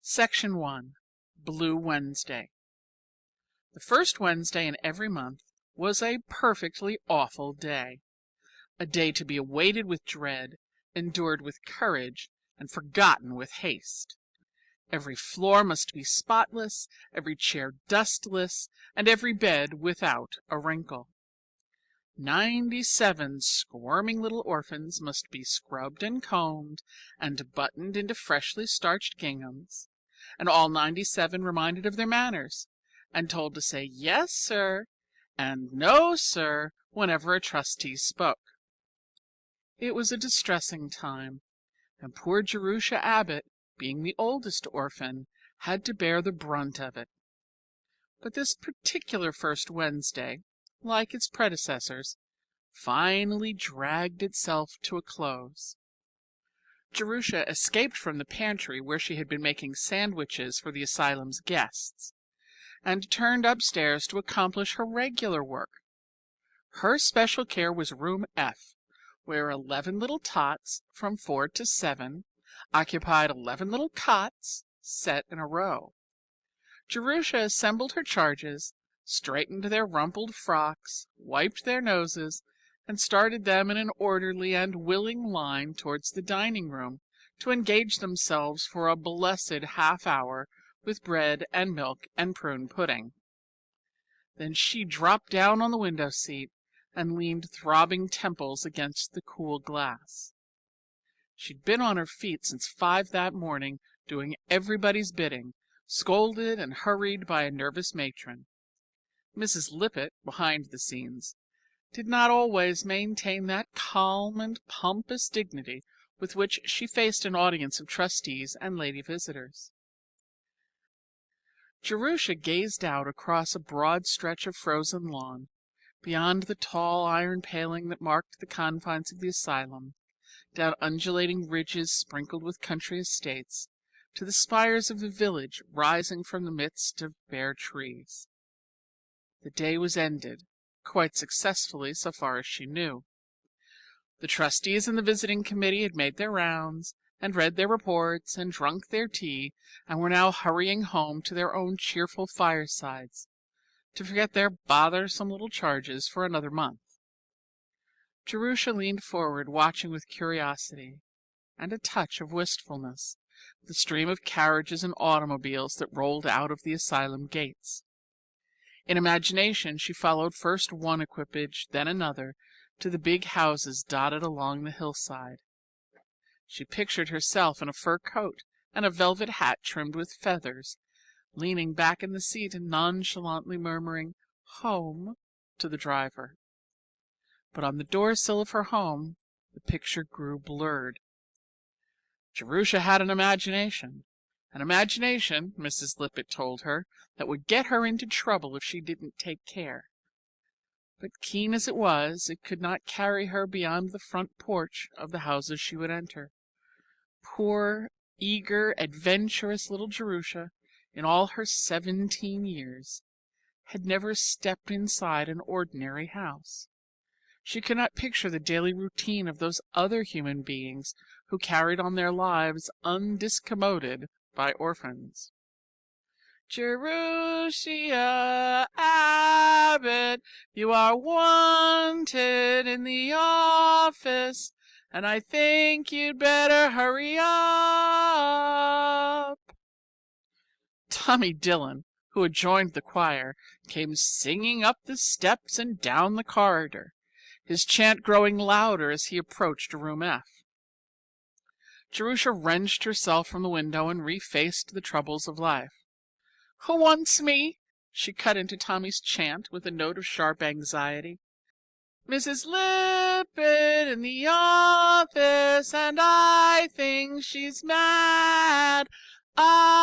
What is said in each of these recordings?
Section 1. Blue Wednesday. The first Wednesday in every month was a perfectly awful day, a day to be awaited with dread, endured with courage, and forgotten with haste. Every floor must be spotless, every chair dustless, and every bed without a wrinkle. 97 squirming little orphans must be scrubbed and combed and buttoned into freshly starched ginghams, and all 97 reminded of their manners, and told to say "Yes, sir," and "No, sir," whenever a trustee spoke. It was a distressing time, and poor Jerusha Abbott, being the oldest orphan, had to bear the brunt of it. But this particular first Wednesday, like its predecessors, finally dragged itself to a close. Jerusha escaped from the pantry where she had been making sandwiches for the asylum's guests, and turned upstairs to accomplish her regular work. Her special care was room F, where 11 little tots from 4 to 7 occupied 11 little cots set in a row. Jerusha assembled her charges, straightened their rumpled frocks, wiped their noses, and started them in an orderly and willing line towards the dining room to engage themselves for a blessed half hour with bread and milk and prune pudding. Then she dropped down on the window seat and leaned throbbing temples against the cool glass. She'd been on her feet since 5 that morning, doing everybody's bidding, scolded and hurried by a nervous matron. Mrs. Lippett, behind the scenes, did not always maintain that calm and pompous dignity with which she faced an audience of trustees and lady visitors. Jerusha gazed out across a broad stretch of frozen lawn, beyond the tall iron paling that marked the confines of the asylum, down undulating ridges sprinkled with country estates, to the spires of the village rising from the midst of bare trees. The day was ended, quite successfully so far as she knew. The trustees and the visiting committee had made their rounds, and read their reports, and drunk their tea, and were now hurrying home to their own cheerful firesides, to forget their bothersome little charges for another month. Jerusha leaned forward, watching with curiosity and a touch of wistfulness the stream of carriages and automobiles that rolled out of the asylum gates. In imagination she followed first one equipage, then another, to the big houses dotted along the hillside. She pictured herself in a fur coat and a velvet hat trimmed with feathers, leaning back in the seat and nonchalantly murmuring "Home" to the driver. But on the doorsill of her home the picture grew blurred. Jerusha had an imagination, Mrs. Lippett told her, that would get her into trouble if she didn't take care. But keen as it was, it could not carry her beyond the front porch of the houses she would enter. Poor, eager, adventurous little Jerusha, in all her 17 years, had never stepped inside an ordinary house. She could not picture the daily routine of those other human beings who carried on their lives undiscommoded by orphans. "Jerusha Abbott, you are wanted in the office, and I think you'd better hurry up." Tommy Dillon, who had joined the choir, came singing up the steps and down the corridor, his chant growing louder as he approached room F. Jerusha wrenched herself from the window and refaced the troubles of life. "Who wants me?" she cut into Tommy's chant with a note of sharp anxiety. "Mrs. Lippett in the office, and I think she's mad. Amen."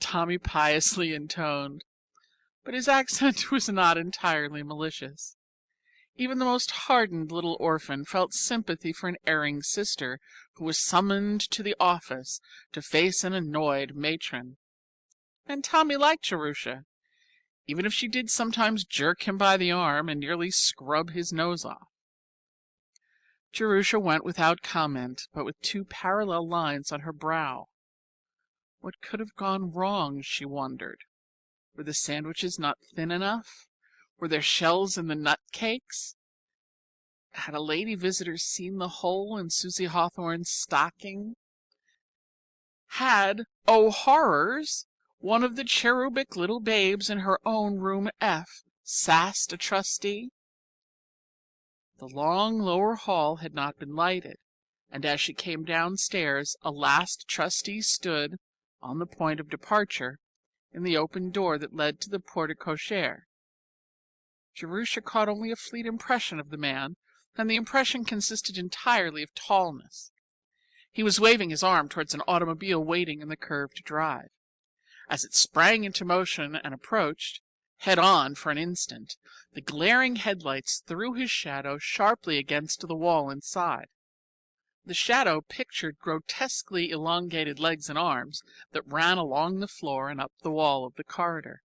Tommy piously intoned, but his accent was not entirely malicious. Even the most hardened little orphan felt sympathy for an erring sister who was summoned to the office to face an annoyed matron. And Tommy liked Jerusha, even if she did sometimes jerk him by the arm and nearly scrub his nose off. Jerusha went without comment, but with 2 parallel lines on her brow. What could have gone wrong, she wondered. Were the sandwiches not thin enough? Were there shells in the nut cakes? Had a lady visitor seen the hole in Susie Hawthorne's stocking? Had, oh horrors, one of the cherubic little babes in her own room F sassed a trustee? The long lower hall had not been lighted, and as she came downstairs a last trustee stood, on the point of departure, in the open door that led to the porte cochere. Jerusha caught only a fleet impression of the man, and the impression consisted entirely of tallness. He was waving his arm towards an automobile waiting in the curved drive. As it sprang into motion and approached, head on for an instant, the glaring headlights threw his shadow sharply against the wall inside. The shadow pictured grotesquely elongated legs and arms that ran along the floor and up the wall of the corridor.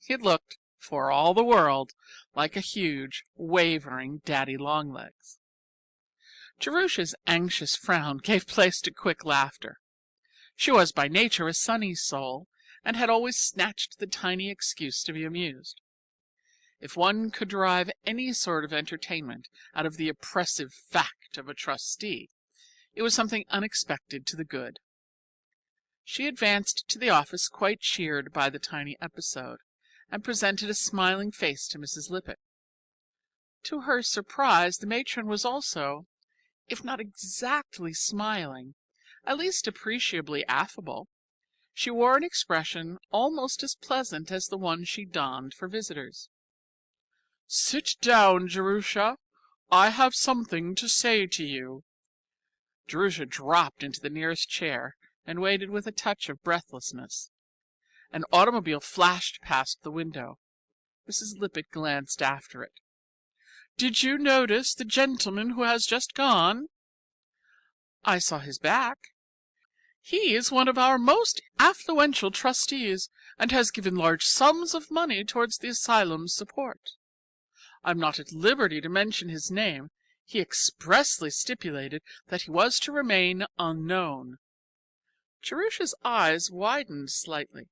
It looked, for all the world, like a huge, wavering daddy-long-legs. Jerusha's anxious frown gave place to quick laughter. She was by nature a sunny soul, and had always snatched the tiny excuse to be amused. If one could derive any sort of entertainment out of the oppressive fact of a trustee, it was something unexpected to the good. She advanced to the office quite cheered by the tiny episode, and presented a smiling face to Mrs. Lippett. To her surprise, the matron was also, if not exactly smiling, at least appreciably affable. She wore an expression almost as pleasant as the one she donned for visitors. "Sit down, Jerusha. I have something to say to you." Jerusha dropped into the nearest chair and waited with a touch of breathlessness. An automobile flashed past the window. Mrs. Lippett glanced after it. "Did you notice the gentleman who has just gone?" "I saw his back." "He is one of our most affluential trustees, and has given large sums of money towards the asylum's support. I'm not at liberty to mention his name. He expressly stipulated that he was to remain unknown." Jerusha's eyes widened slightly.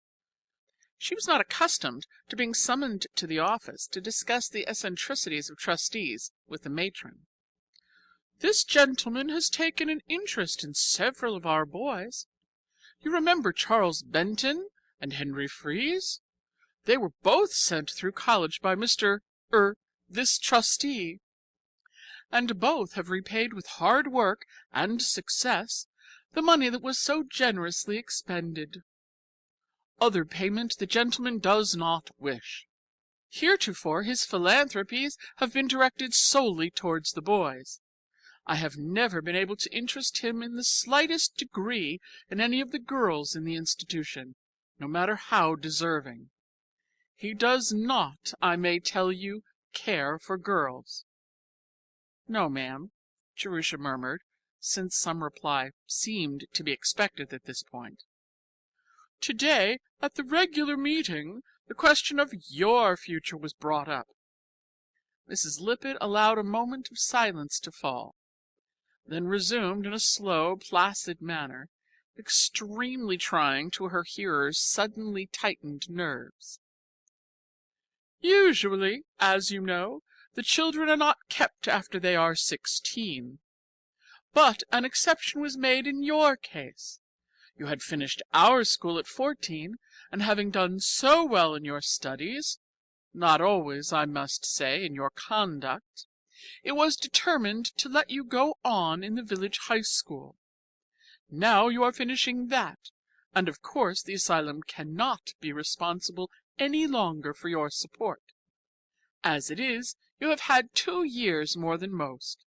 She was not accustomed to being summoned to the office to discuss the eccentricities of trustees with the matron. "This gentleman has taken an interest in several of our boys. You remember Charles Benton and Henry Fries? They were both sent through college by this trustee, and both have repaid with hard work and success the money that was so generously expended. Other payment the gentleman does not wish. Heretofore his philanthropies have been directed solely towards the boys. I have never been able to interest him in the slightest degree in any of the girls in the institution, no matter how deserving. He does not, I may tell you, care for girls." "No, ma'am," Jerusha murmured, since some reply seemed to be expected at this point. "Today, at the regular meeting, the question of your future was brought up." Mrs. Lippett allowed a moment of silence to fall, then resumed in a slow, placid manner, extremely trying to her hearer's suddenly tightened nerves. "Usually, as you know, the children are not kept after they are 16. But an exception was made in your case. You had finished our school at 14, and having done so well in your studies, not always, I must say, in your conduct, it was determined to let you go on in the village high school. Now you are finishing that, and of course the asylum cannot be responsible any longer for your support. As it is, you have had 2 years more than most."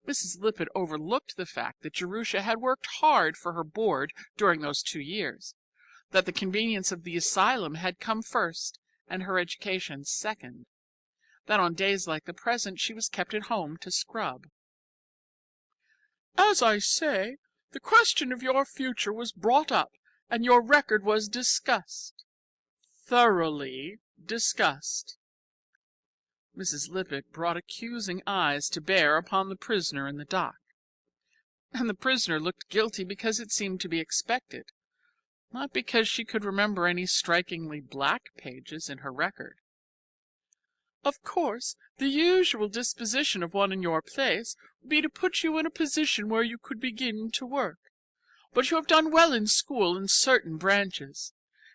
Mrs. Lippett overlooked the fact that Jerusha had worked hard for her board during those 2 years, that the convenience of the asylum had come first and her education second, that on days like the present she was kept at home to scrub. "As I say, the question of your future was brought up, and your record was discussed. Thoroughly discussed." Mrs. Lippett brought accusing eyes to bear upon the prisoner in the dock, and the prisoner looked guilty because it seemed to be expected, not because she could remember any strikingly black pages in her record. "Of course, the usual disposition of one in your place would be to put you in a position where you could begin to work. But you have done well in school in certain branches.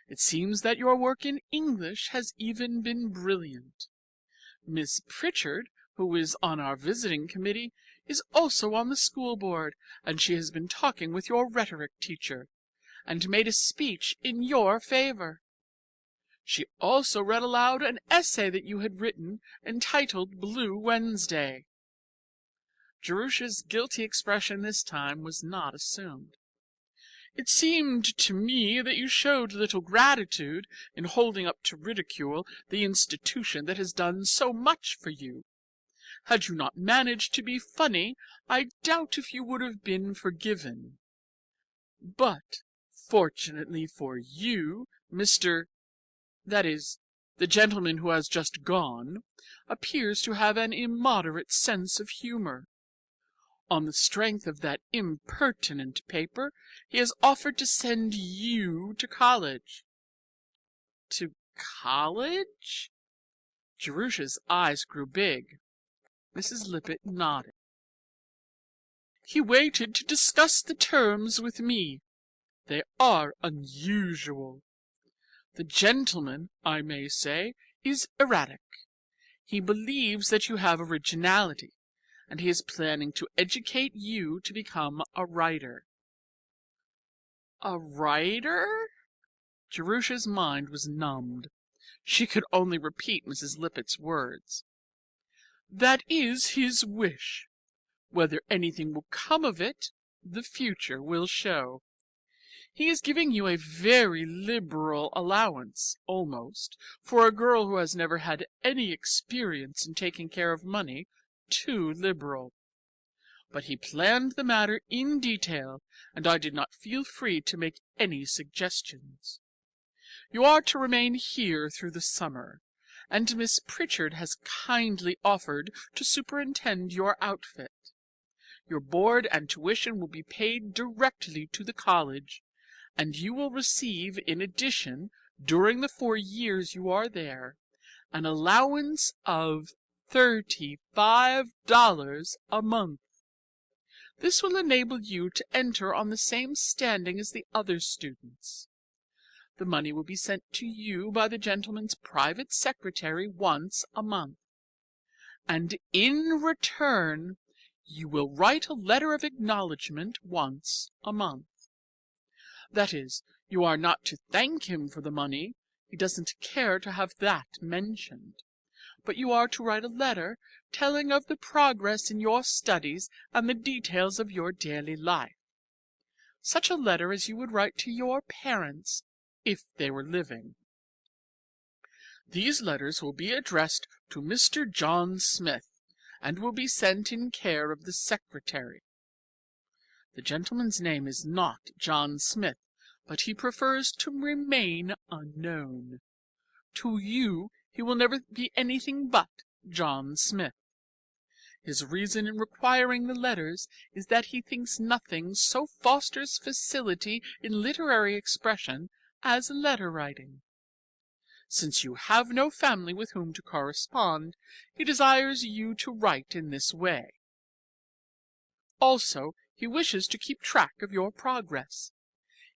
It seems that your work in English has even been brilliant. Miss Pritchard, who is on our visiting committee, is also on the school board, and she has been talking with your rhetoric teacher, and made a speech in your favor. She also read aloud an essay that you had written entitled Blue Wednesday." Jerusha's guilty expression this time was not assumed. "It seemed to me that you showed little gratitude in holding up to ridicule the institution that has done so much for you. Had you not managed to be funny, I doubt if you would have been forgiven. But, fortunately for you, that is, the gentleman who has just gone, appears to have an immoderate sense of humor. On the strength of that impertinent paper, he has offered to send you to college." "To college?" Jerusha's eyes grew big. Mrs. Lippett nodded. "He waited to discuss the terms with me. They are unusual. The gentleman, I may say, is erratic. He believes that you have originality, and he is planning to educate you to become a writer." "A writer?" Jerusha's mind was numbed. She could only repeat Mrs. Lippett's words. "That is his wish. Whether anything will come of it, the future will show. He is giving you a very liberal allowance, almost, for a girl who has never had any experience in taking care of money, too liberal. But he planned the matter in detail, and I did not feel free to make any suggestions. You are to remain here through the summer, and Miss Pritchard has kindly offered to superintend your outfit. Your board and tuition will be paid directly to the college, and you will receive in addition, during the 4 years you are there, an allowance of $35 a month. This will enable you to enter on the same standing as the other students. The money will be sent to you by the gentleman's private secretary once a month, and in return you will write a letter of acknowledgment once a month. That is, you are not to thank him for the money, he doesn't care to have that mentioned, but you are to write a letter telling of the progress in your studies and the details of your daily life. Such a letter as you would write to your parents if they were living. These letters will be addressed to Mr. John Smith, and will be sent in care of the secretary. The gentleman's name is not John Smith, but he prefers to remain unknown. To you he will never be anything but John Smith. His reason in requiring the letters is that he thinks nothing so fosters facility in literary expression as letter writing. Since you have no family with whom to correspond, he desires you to write in this way. Also, he wishes to keep track of your progress.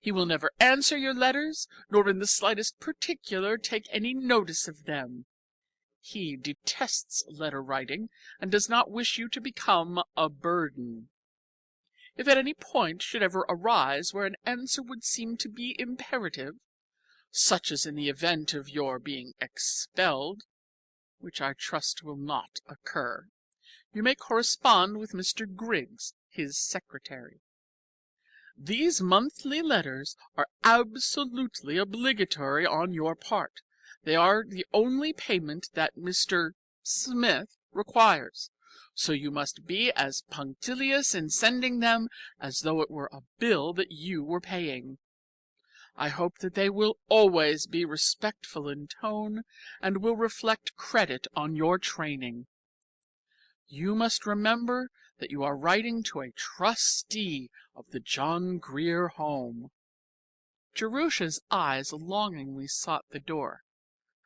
He will never answer your letters, nor in the slightest particular take any notice of them. He detests letter writing, and does not wish you to become a burden. If at any point should ever arise where an answer would seem to be imperative, such as in the event of your being expelled, which I trust will not occur, you may correspond with Mr. Griggs, his secretary. These monthly letters are absolutely obligatory on your part. They are the only payment that Mr. Smith requires, so you must be as punctilious in sending them as though it were a bill that you were paying. I hope that they will always be respectful in tone and will reflect credit on your training. You must remember that you are writing to a trustee of the John Grier Home." Jerusha's eyes longingly sought the door.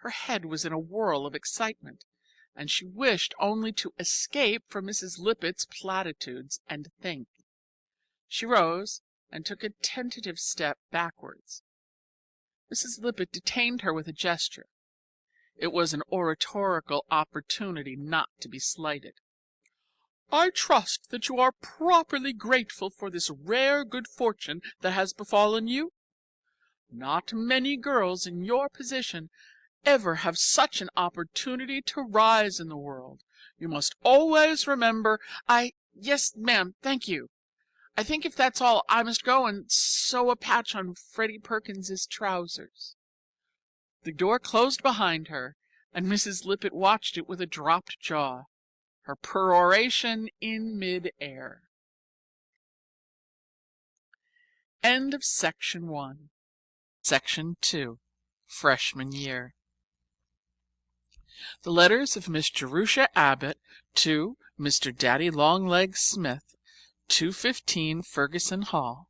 Her head was in a whirl of excitement, and she wished only to escape from Mrs. Lippett's platitudes and think. She rose and took a tentative step backwards. Mrs. Lippett detained her with a gesture. It was an oratorical opportunity not to be slighted. "I trust that you are properly grateful for this rare good fortune that has befallen you. Not many girls in your position ever have such an opportunity to rise in the world. You must always remember—" Yes, ma'am, thank you. I think if that's all, I must go and sew a patch on Freddie Perkins's trousers." The door closed behind her, and Mrs. Lippett watched it with a dropped jaw, her peroration in mid-air. End of Section 1. Section 2. Freshman Year. The letters of Miss Jerusha Abbott to Mr. Daddy Longlegs Smith, 215 Ferguson Hall.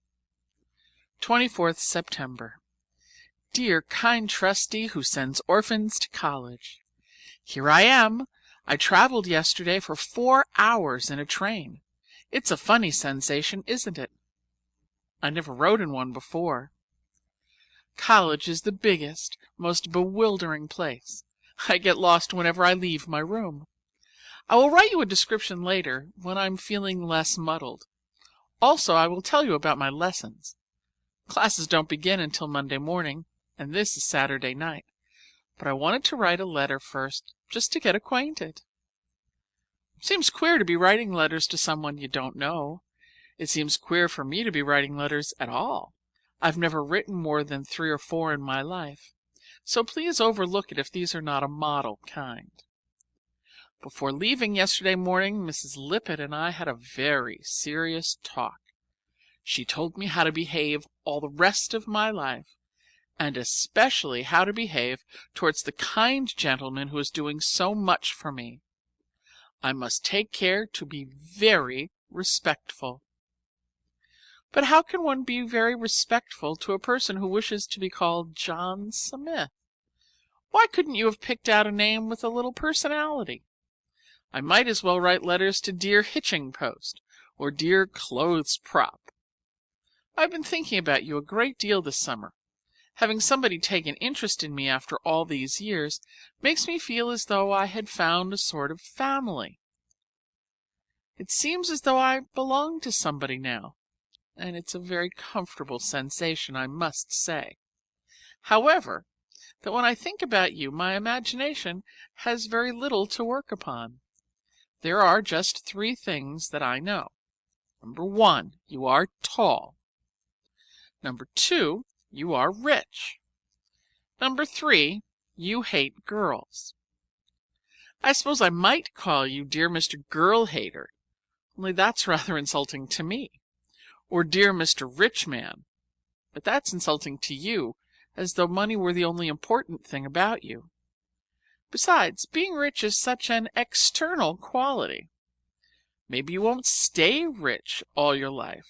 24th September. Dear kind trustee who sends orphans to college. Here I am. I traveled yesterday for 4 hours in a train. It's a funny sensation, isn't it? I never rode in one before. College is the biggest, most bewildering place. I get lost whenever I leave my room. I will write you a description later, when I'm feeling less muddled. Also, I will tell you about my lessons. Classes don't begin until Monday morning, and this is Saturday night. But I wanted to write a letter first, just to get acquainted. Seems queer to be writing letters to someone you don't know. It seems queer for me to be writing letters at all. I've never written more than 3 or 4 in my life, so please overlook it if these are not a model kind. Before leaving yesterday morning, Mrs. Lippett and I had a very serious talk. She told me how to behave all the rest of my life, and especially how to behave towards the kind gentleman who is doing so much for me. I must take care to be very respectful. But how can one be very respectful to a person who wishes to be called John Smith? Why couldn't you have picked out a name with a little personality? I might as well write letters to dear Hitching Post or dear Clothes Prop. I've been thinking about you a great deal this summer. Having somebody take an interest in me after all these years makes me feel as though I had found a sort of family. It seems as though I belong to somebody now, and it's a very comfortable sensation, I must say. However, that when I think about you, my imagination has very little to work upon. There are just 3 things that I know. Number 1, you are tall. Number 2, you are rich. Number 3, you hate girls. I suppose I might call you dear Mr. Girl Hater, only that's rather insulting to me, or dear Mr. Rich Man, but that's insulting to you, as though money were the only important thing about you. Besides, being rich is such an external quality. Maybe you won't stay rich all your life.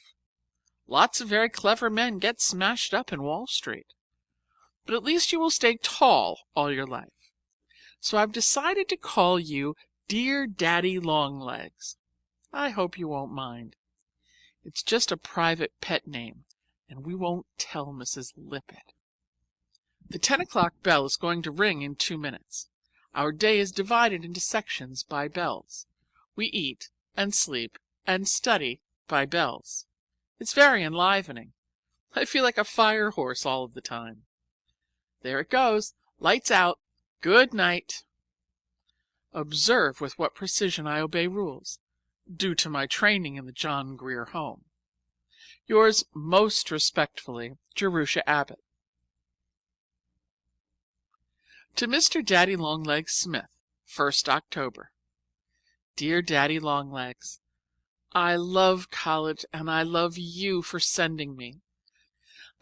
Lots of very clever men get smashed up in Wall Street. But at least you will stay tall all your life. So I've decided to call you Dear Daddy Longlegs. I hope you won't mind. It's just a private pet name, and we won't tell Mrs. Lippett. The 10 o'clock bell is going to ring in 2 minutes. Our day is divided into sections by bells. We eat and sleep and study by bells. It's very enlivening. I feel like a fire horse all of the time. There it goes. Lights out. Good night. Observe with what precision I obey rules, due to my training in the John Grier Home. Yours most respectfully, Jerusha Abbott. To Mr. Daddy Longlegs Smith, 1st October. Dear Daddy Longlegs, I love college and I love you for sending me.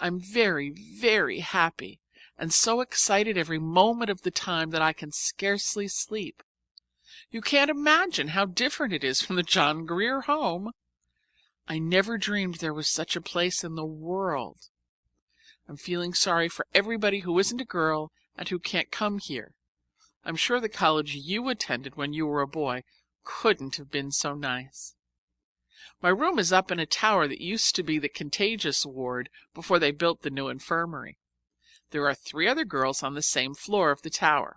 I'm very, very happy and so excited every moment of the time that I can scarcely sleep. You can't imagine how different it is from the John Grier home. I never dreamed there was such a place in the world. I'm feeling sorry for everybody who isn't a girl and who can't come here. I'm sure the college you attended when you were a boy couldn't have been so nice. My room is up in a tower that used to be the contagious ward before they built the new infirmary. There are 3 other girls on the same floor of the tower.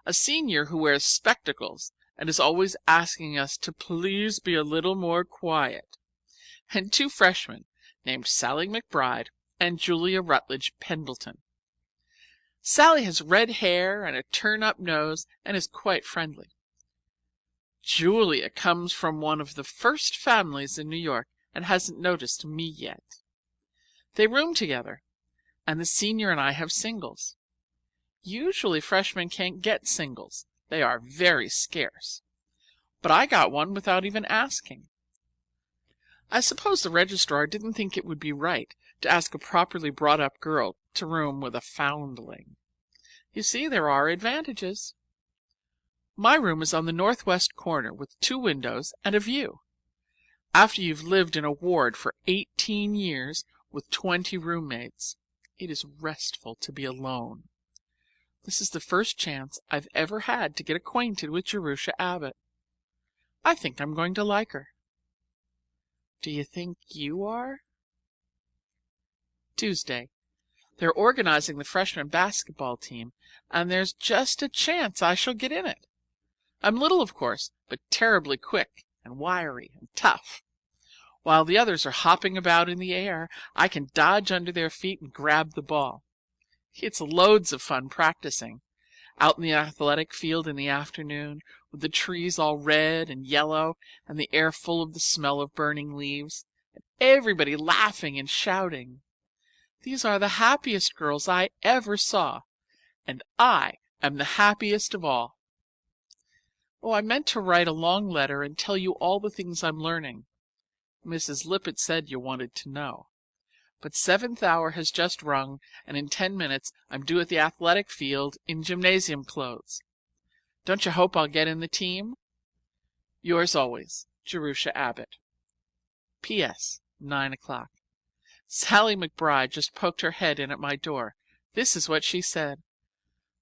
A senior who wears spectacles and is always asking us to please be a little more quiet, and 2 freshmen named Sally McBride and Julia Rutledge Pendleton. Sally has red hair and a turn-up nose and is quite friendly. Julia comes from one of the first families in New York and hasn't noticed me yet. They room together, and the senior and I have singles. Usually freshmen can't get singles. They are very scarce. But I got one without even asking. I suppose the registrar didn't think it would be right to ask a properly brought-up girl to room with a foundling. You see, there are advantages. My room is on the northwest corner with 2 windows and a view. After you've lived in a ward for 18 years with 20 roommates, it is restful to be alone. This is the first chance I've ever had to get acquainted with Jerusha Abbott. I think I'm going to like her. Do you think you are? Tuesday. They're organizing the freshman basketball team, and there's just a chance I shall get in it. I'm little, of course, but terribly quick and wiry and tough. While the others are hopping about in the air, I can dodge under their feet and grab the ball. It's loads of fun practicing, out in the athletic field in the afternoon, with the trees all red and yellow and the air full of the smell of burning leaves, and everybody laughing and shouting. These are the happiest girls I ever saw, and I am the happiest of all. Oh, I meant to write a long letter and tell you all the things I'm learning. Mrs. Lippett said you wanted to know. But 7th hour has just rung, and in 10 minutes I'm due at the athletic field in gymnasium clothes. Don't you hope I'll get in the team? Yours always, Jerusha Abbott. P.S. 9 o'clock. Sally McBride just poked her head in at my door. This is what she said.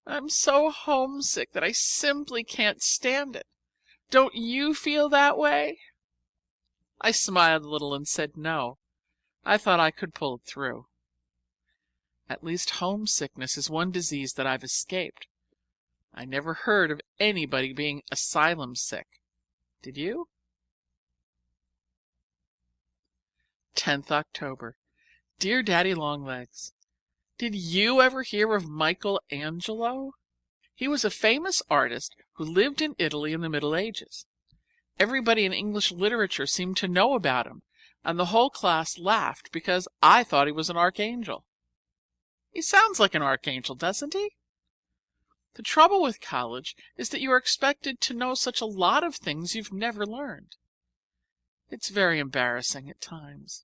I'm so homesick that I simply can't stand it. Don't you feel that way? I smiled a little and said no. I thought I could pull it through. At least homesickness is one disease that I've escaped. I never heard of anybody being asylum sick. Did you? 10th October. Dear Daddy Longlegs, did you ever hear of Michelangelo? He was a famous artist who lived in Italy in the Middle Ages. Everybody in English literature seemed to know about him, and the whole class laughed because I thought he was an archangel. He sounds like an archangel, doesn't he? The trouble with college is that you are expected to know such a lot of things you've never learned. It's very embarrassing at times.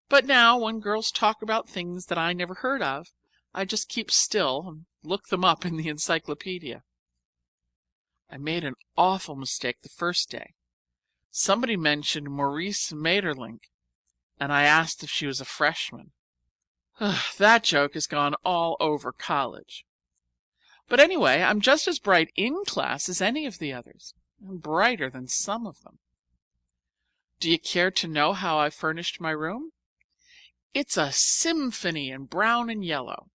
But now, when girls talk about things that I never heard of, I just keep still and look them up in the encyclopedia. I made an awful mistake the first day. Somebody mentioned Maurice Maeterlinck, and I asked if she was a freshman. That joke has gone all over college. But anyway, I'm just as bright in class as any of the others, and brighter than some of them. Do you care to know how I furnished my room? It's a symphony in brown and yellow.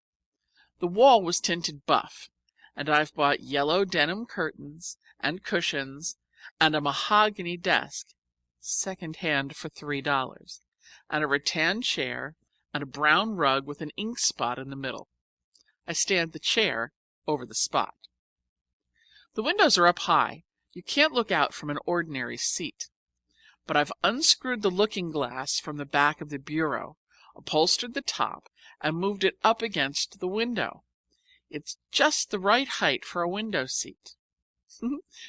The wall was tinted buff, and I've bought yellow denim curtains and cushions and a mahogany desk, second-hand for $3, and a rattan chair and a brown rug with an ink spot in the middle. I stand the chair over the spot. The windows are up high. You can't look out from an ordinary seat. But I've unscrewed the looking-glass from the back of the bureau, upholstered the top, and moved it up against the window. It's just the right height for a window seat.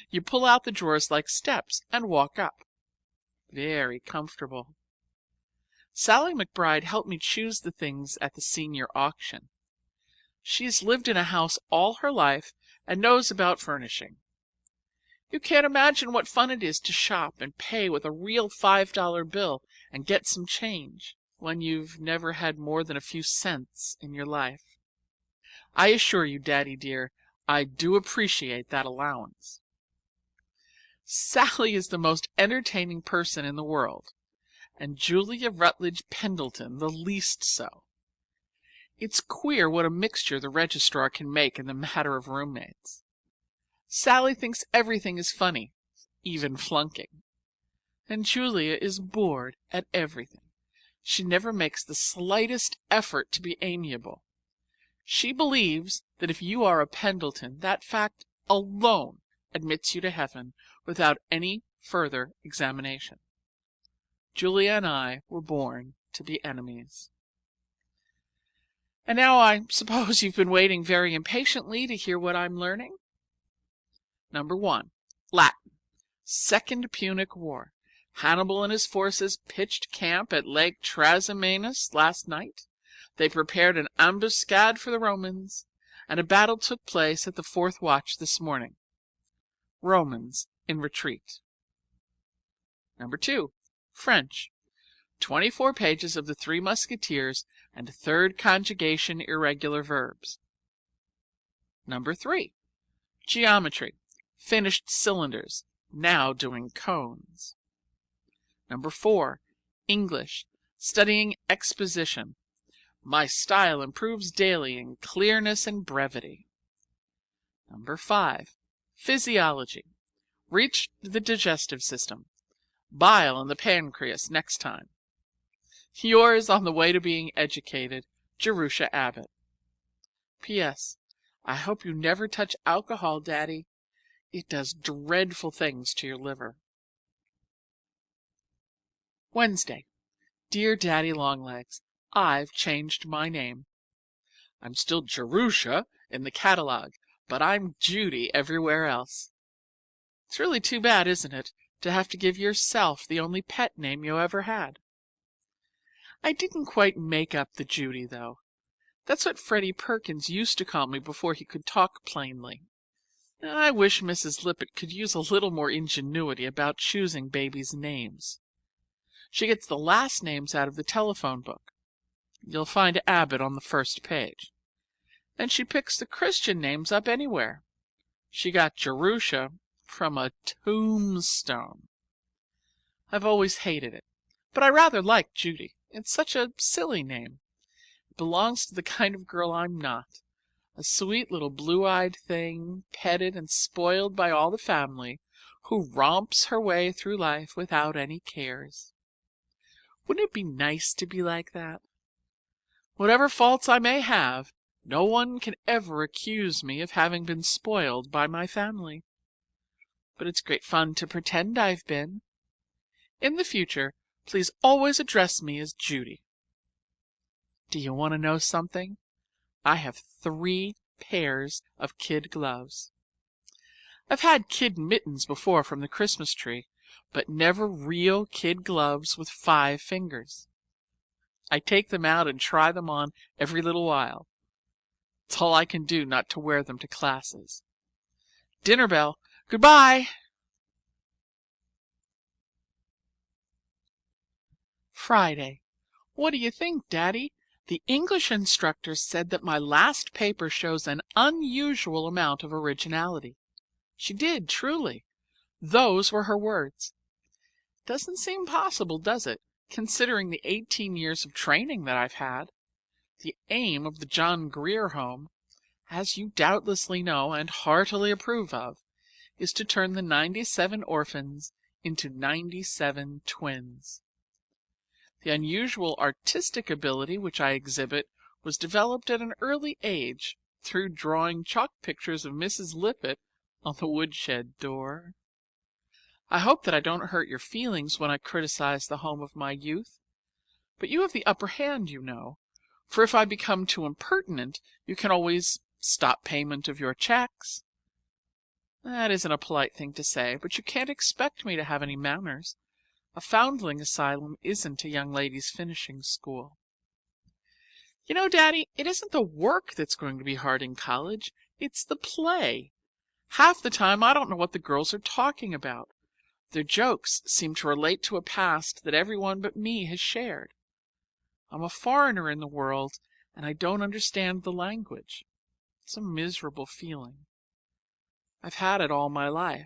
You pull out the drawers like steps and walk up. Very comfortable. Sally McBride helped me choose the things at the senior auction. She's lived in a house all her life and knows about furnishing. You can't imagine what fun it is to shop and pay with a real $5 bill and get some change when you've never had more than a few cents in your life. I assure you, Daddy dear, I do appreciate that allowance. Sally is the most entertaining person in the world, and Julia Rutledge Pendleton the least so. It's queer what a mixture the registrar can make in the matter of roommates. Sally thinks everything is funny, even flunking. And Julia is bored at everything. She never makes the slightest effort to be amiable. She believes that if you are a Pendleton, that fact alone admits you to heaven without any further examination. Julia and I were born to be enemies. And now I suppose you've been waiting very impatiently to hear what I'm learning. Number 1, Latin, Second Punic War. Hannibal and his forces pitched camp at Lake Trasimenus last night. They prepared an ambuscade for the Romans, and a battle took place at the 4th watch this morning. Romans in retreat. Number 2, French. 24 pages of the Three Musketeers and third conjugation irregular verbs. Number 3, Geometry. Finished cylinders, now doing cones. Number 4, English. Studying exposition. My style improves daily in clearness and brevity. Number 5, Physiology. Reached the digestive system. Bile and the pancreas next time. Yours on the way to being educated, Jerusha Abbott. P.S. I hope you never touch alcohol, Daddy. It does dreadful things to your liver. Wednesday. Dear Daddy Longlegs, I've changed my name. I'm still Jerusha in the catalog, but I'm Judy everywhere else. It's really too bad, isn't it, to have to give yourself the only pet name you ever had? I didn't quite make up the Judy, though. That's what Freddie Perkins used to call me before he could talk plainly. I wish Mrs. Lippett could use a little more ingenuity about choosing babies' names. She gets the last names out of the telephone book. You'll find Abbott on the first page. And she picks the Christian names up anywhere. She got Jerusha from a tombstone. I've always hated it, but I rather like Judy. It's such a silly name. It belongs to the kind of girl I'm not. A sweet little blue-eyed thing, petted and spoiled by all the family, who romps her way through life without any cares. Wouldn't it be nice to be like that? Whatever faults I may have, no one can ever accuse me of having been spoiled by my family. But it's great fun to pretend I've been. In the future, please always address me as Judy. Do you want to know something? I have 3 pairs of kid gloves. I've had kid mittens before from the Christmas tree, but never real kid gloves with 5 fingers. I take them out and try them on every little while. It's all I can do not to wear them to classes. Dinner bell. Goodbye. Friday. What do you think, Daddy? The English instructor said that my last paper shows an unusual amount of originality. She did, truly. Those were her words. Doesn't seem possible, does it, considering the 18 years of training that I've had? The aim of the John Grier Home, as you doubtlessly know and heartily approve of, is to turn the 97 orphans into 97 twins. The unusual artistic ability which I exhibit was developed at an early age through drawing chalk pictures of Mrs. Lippett on the woodshed door. I hope that I don't hurt your feelings when I criticize the home of my youth, but you have the upper hand, you know, for if I become too impertinent, you can always stop payment of your checks. That isn't a polite thing to say, but you can't expect me to have any manners. A foundling asylum isn't a young ladies' finishing school. You know, Daddy, it isn't the work that's going to be hard in college. It's the play. Half the time I don't know what the girls are talking about. Their jokes seem to relate to a past that everyone but me has shared. I'm a foreigner in the world, and I don't understand the language. It's a miserable feeling. I've had it all my life.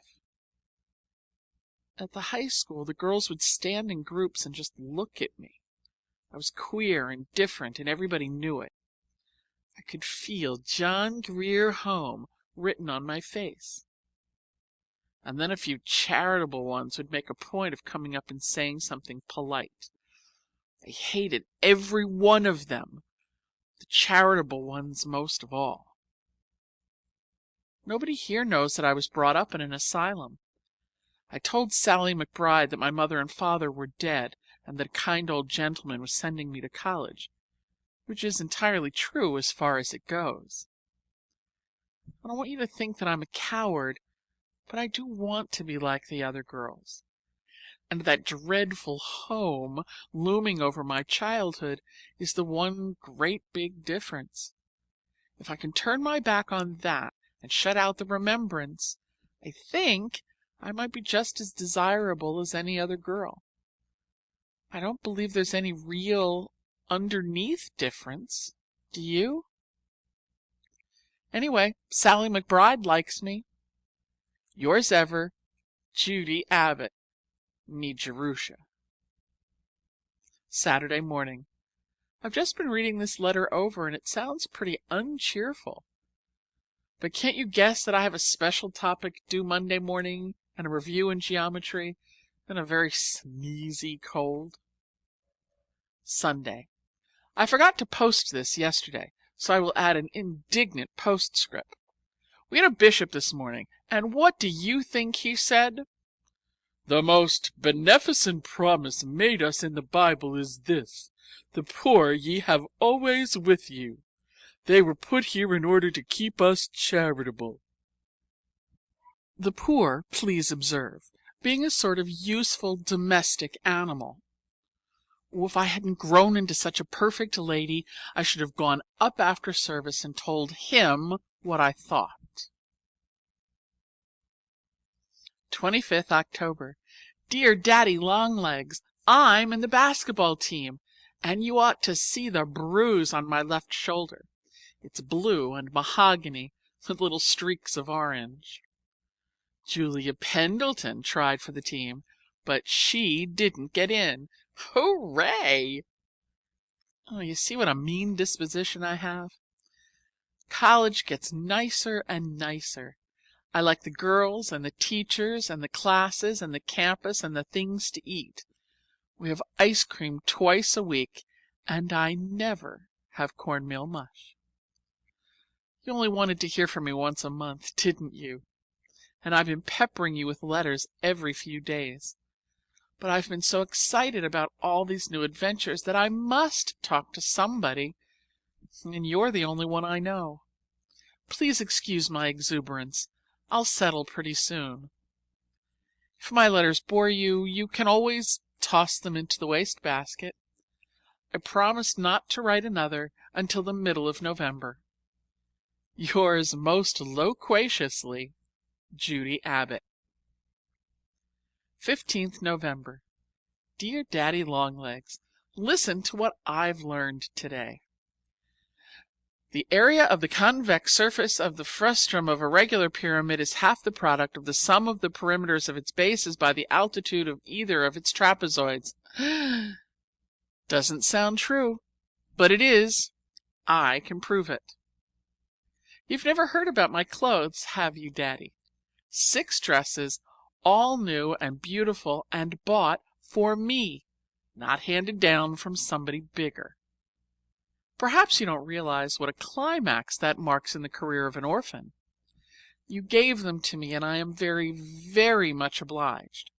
At the high school, the girls would stand in groups and just look at me. I was queer and different, and everybody knew it. I could feel John Grier Home written on my face. And then a few charitable ones would make a point of coming up and saying something polite. I hated every one of them, the charitable ones most of all. Nobody here knows that I was brought up in an asylum. I told Sally McBride that my mother and father were dead and that a kind old gentleman was sending me to college, which is entirely true as far as it goes. I don't want you to think that I'm a coward, but I do want to be like the other girls. And that dreadful home looming over my childhood is the one great big difference. If I can turn my back on that and shut out the remembrance, I think I might be just as desirable as any other girl. I don't believe there's any real underneath difference. Do you? Anyway, Sally McBride likes me. Yours ever, Judy Abbott, Nee Jerusha. Saturday morning. I've just been reading this letter over and it sounds pretty uncheerful. But can't you guess that I have a special topic due Monday morning and a review in geometry and a very sneezy cold? Sunday. I forgot to post this yesterday, so I will add an indignant postscript. We had a bishop this morning, and what do you think he said? The most beneficent promise made us in the Bible is this: the poor ye have always with you. They were put here in order to keep us charitable. The poor, please observe, being a sort of useful domestic animal. If I hadn't grown into such a perfect lady, I should have gone up after service and told him what I thought. 25th October. Dear Daddy Longlegs, I'm in the basketball team, and you ought to see the bruise on my left shoulder. It's blue and mahogany with little streaks of orange. Julia Pendleton tried for the team, but she didn't get in. Hooray! Oh, you see what a mean disposition I have? College gets nicer and nicer. I like the girls and the teachers and the classes and the campus and the things to eat. We have ice cream twice a week, and I never have cornmeal mush. You only wanted to hear from me once a month, didn't you? And I've been peppering you with letters every few days. But I've been so excited about all these new adventures that I must talk to somebody, and you're the only one I know. Please excuse my exuberance. I'll settle pretty soon. If my letters bore you, you can always toss them into the wastebasket. I promise not to write another until the middle of November. Yours most loquaciously, Judy Abbott. 15th November. Dear Daddy Longlegs, listen to what I've learned today. The area of the convex surface of the frustum of a regular pyramid is half the product of the sum of the perimeters of its bases by the altitude of either of its trapezoids. Doesn't sound true, but it is. I can prove it. You've never heard about my clothes, have you, Daddy? 6 dresses, all new and beautiful and bought for me, not handed down from somebody bigger. Perhaps you don't realize what a climax that marks in the career of an orphan. You gave them to me, and I am very, very much obliged.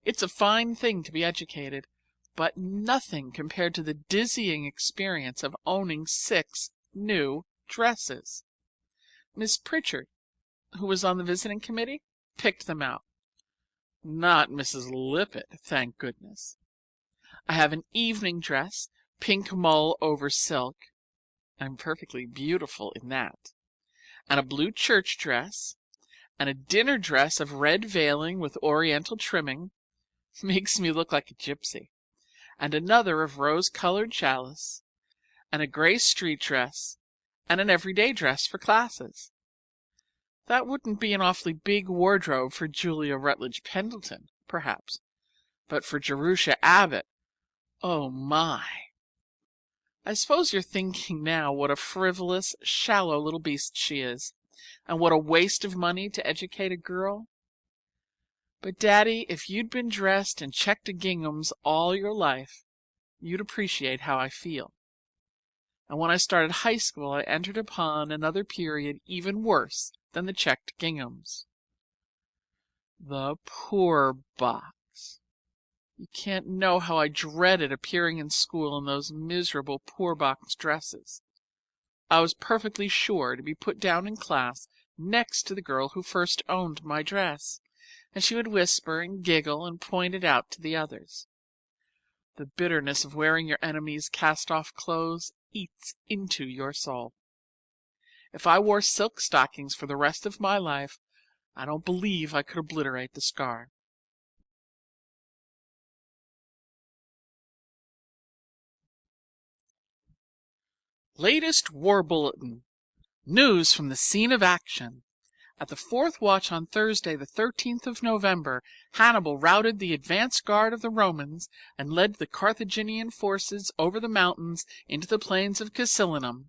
It's a fine thing to be educated, but nothing compared to the dizzying experience of owning 6 new dresses. Miss Pritchard, who was on the visiting committee, picked them out. Not Mrs. Lippett, thank goodness. I have an evening dress, pink mull over silk. I'm perfectly beautiful in that. And a blue church dress, and a dinner dress of red veiling with oriental trimming, makes me look like a gypsy, and another of rose-colored challis, and a gray street dress, and an everyday dress for classes. That wouldn't be an awfully big wardrobe for Julia Rutledge Pendleton, perhaps, but for Jerusha Abbott, oh my! I suppose you're thinking now what a frivolous, shallow little beast she is, and what a waste of money to educate a girl. But, Daddy, if you'd been dressed in checked ginghams all your life, you'd appreciate how I feel. And when I started high school, I entered upon another period even worse than the checked ginghams. The poor box. You can't know how I dreaded appearing in school in those miserable poor box dresses. I was perfectly sure to be put down in class next to the girl who first owned my dress, and she would whisper and giggle and point it out to the others. The bitterness of wearing your enemy's cast-off clothes eats into your soul. If I wore silk stockings for the rest of my life, I don't believe I could obliterate the scar. Latest War Bulletin. News from the scene of action. At the fourth watch on Thursday, the 13th of November, Hannibal routed the advance guard of the Romans and led the Carthaginian forces over the mountains into the plains of Casilinum.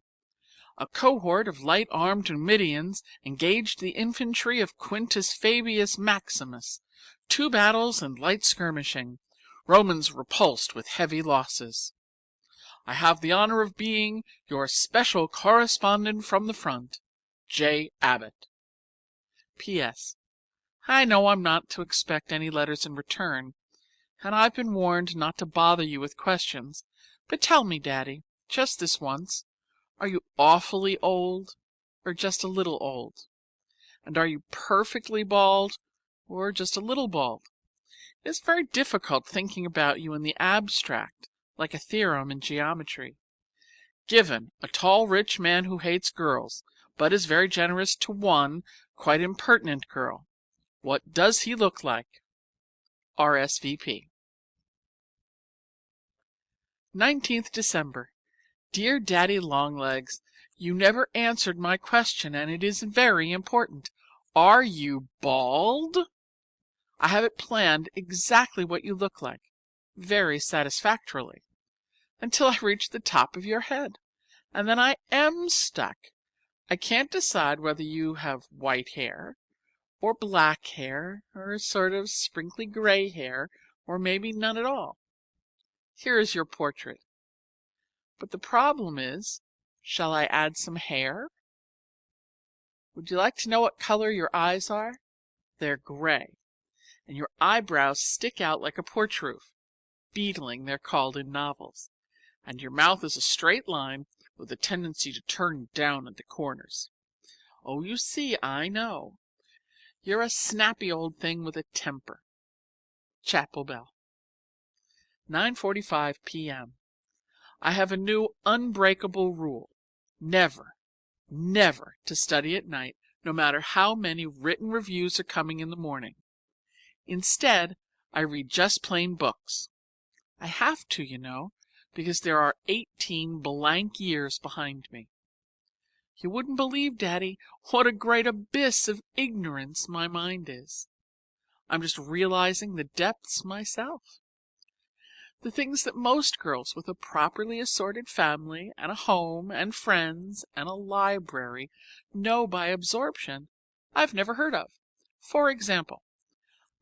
A cohort of light-armed Numidians engaged the infantry of Quintus Fabius Maximus. 2 battles and light skirmishing. Romans repulsed with heavy losses. I have the honor of being your special correspondent from the front, J. Abbott. P.S. I know I'm not to expect any letters in return, and I've been warned not to bother you with questions, but tell me, Daddy, just this once, are you awfully old, or just a little old? And are you perfectly bald, or just a little bald? It's very difficult thinking about you in the abstract, like a theorem in geometry. Given a tall, rich man who hates girls, but is very generous to one quite impertinent girl, what does he look like? RSVP. 19th December. Dear Daddy Longlegs, you never answered my question, and it is very important. Are you bald? I have it planned exactly what you look like, very satisfactorily, until I reach the top of your head, and then I am stuck. I can't decide whether you have white hair, or black hair, or a sort of sprinkly gray hair, or maybe none at all. Here is your portrait. But the problem is, shall I add some hair? Would you like to know what color your eyes are? They're gray, and your eyebrows stick out like a porch roof. Beetling, they're called in novels. And your mouth is a straight line with a tendency to turn down at the corners. Oh, you see, I know. You're a snappy old thing with a temper. Chapel bell. 9:45 p.m. I have a new unbreakable rule. Never, never to study at night, no matter how many written reviews are coming in the morning. Instead, I read just plain books. I have to, you know, because there are 18 blank years behind me. You wouldn't believe, Daddy, what a great abyss of ignorance my mind is. I'm just realizing the depths myself. The things that most girls with a properly assorted family and a home and friends and a library know by absorption, I've never heard of. For example,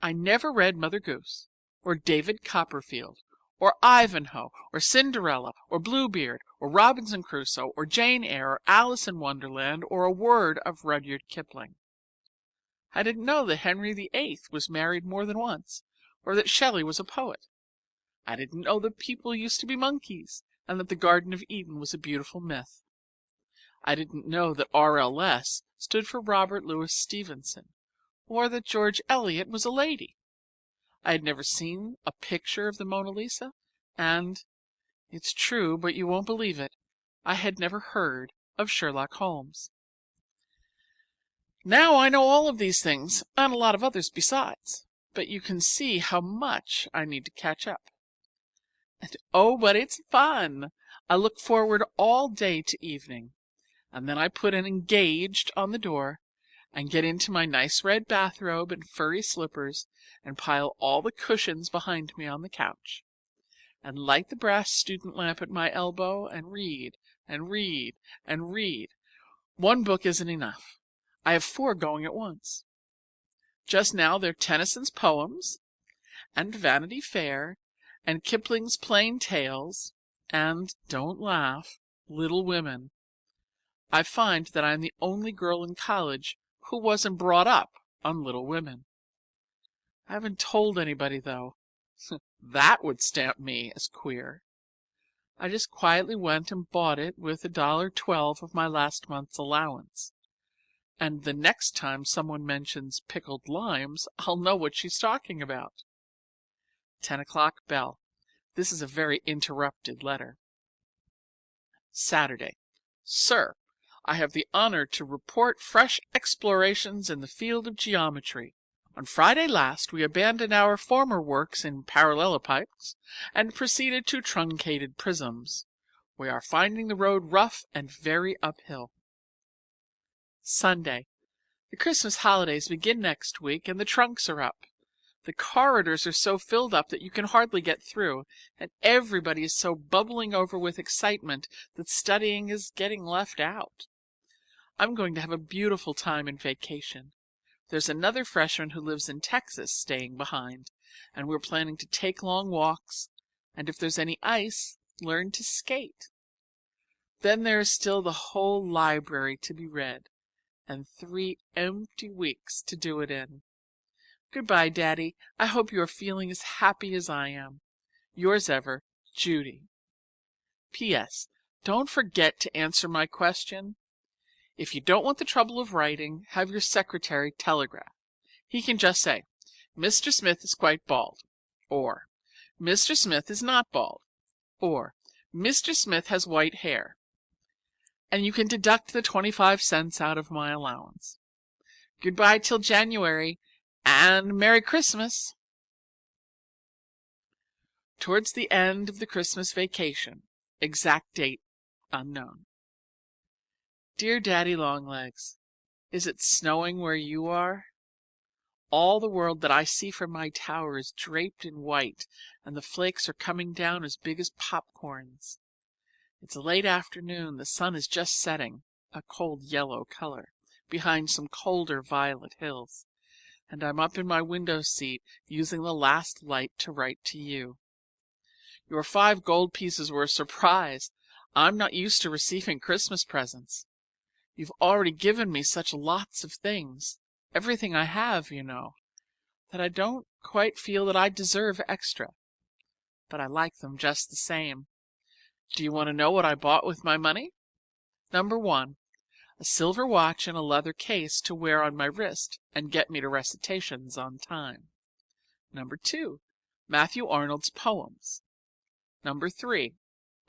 I never read Mother Goose, or David Copperfield, or Ivanhoe, or Cinderella, or Bluebeard, or Robinson Crusoe, or Jane Eyre, or Alice in Wonderland, or a word of Rudyard Kipling. I didn't know that Henry VIII was married more than once, or that Shelley was a poet. I didn't know that people used to be monkeys, and that the Garden of Eden was a beautiful myth. I didn't know that RLS stood for Robert Louis Stevenson, or that George Eliot was a lady. I had never seen a picture of the Mona Lisa, and, it's true, but you won't believe it, I had never heard of Sherlock Holmes. Now I know all of these things, and a lot of others besides, but you can see how much I need to catch up. And oh, but it's fun! I look forward all day to evening, and then I put an engaged on the door and get into my nice red bathrobe and furry slippers and pile all the cushions behind me on the couch, and light the brass student lamp at my elbow and read and read and read. One book isn't enough. I have 4 going at once. Just now they're Tennyson's poems, and Vanity Fair, and Kipling's Plain Tales, and, don't laugh, Little Women. I find that I'm the only girl in college who wasn't brought up on Little Women. I haven't told anybody, though. That would stamp me as queer. I just quietly went and bought it with $1.12 of my last month's allowance. And the next time someone mentions pickled limes, I'll know what she's talking about. 10 o'clock bell. This is a very interrupted letter. Saturday. Sir, I have the honor to report fresh explorations in the field of geometry. On Friday last we abandoned our former works in parallelepipes and proceeded to truncated prisms. We are finding the road rough and very uphill. Sunday. The Christmas holidays begin next week and the trunks are up. The corridors are so filled up that you can hardly get through, and everybody is so bubbling over with excitement that studying is getting left out. I'm going to have a beautiful time in vacation. There's another freshman who lives in Texas staying behind, and we're planning to take long walks, and if there's any ice, learn to skate. Then there is still the whole library to be read, and 3 empty weeks to do it in. Goodbye, Daddy. I hope you are feeling as happy as I am. Yours ever, Judy. P.S. Don't forget to answer my question. If you don't want the trouble of writing, have your secretary telegraph. He can just say, Mr. Smith is quite bald, or Mr. Smith is not bald, or Mr. Smith has white hair, and you can deduct the 25 cents out of my allowance. Goodbye till January, and Merry Christmas! Towards the end of the Christmas vacation, exact date unknown. Dear Daddy Longlegs, is it snowing where you are? All the world that I see from my tower is draped in white, and the flakes are coming down as big as popcorns. It's a late afternoon, the sun is just setting, a cold yellow color, behind some colder violet hills, and I'm up in my window seat using the last light to write to you. Your 5 gold pieces were a surprise. I'm not used to receiving Christmas presents. You've already given me such lots of things, everything I have, you know, that I don't quite feel that I deserve extra. But I like them just the same. Do you want to know what I bought with my money? Number 1, a silver watch and a leather case to wear on my wrist and get me to recitations on time. Number 2, Matthew Arnold's poems. Number 3,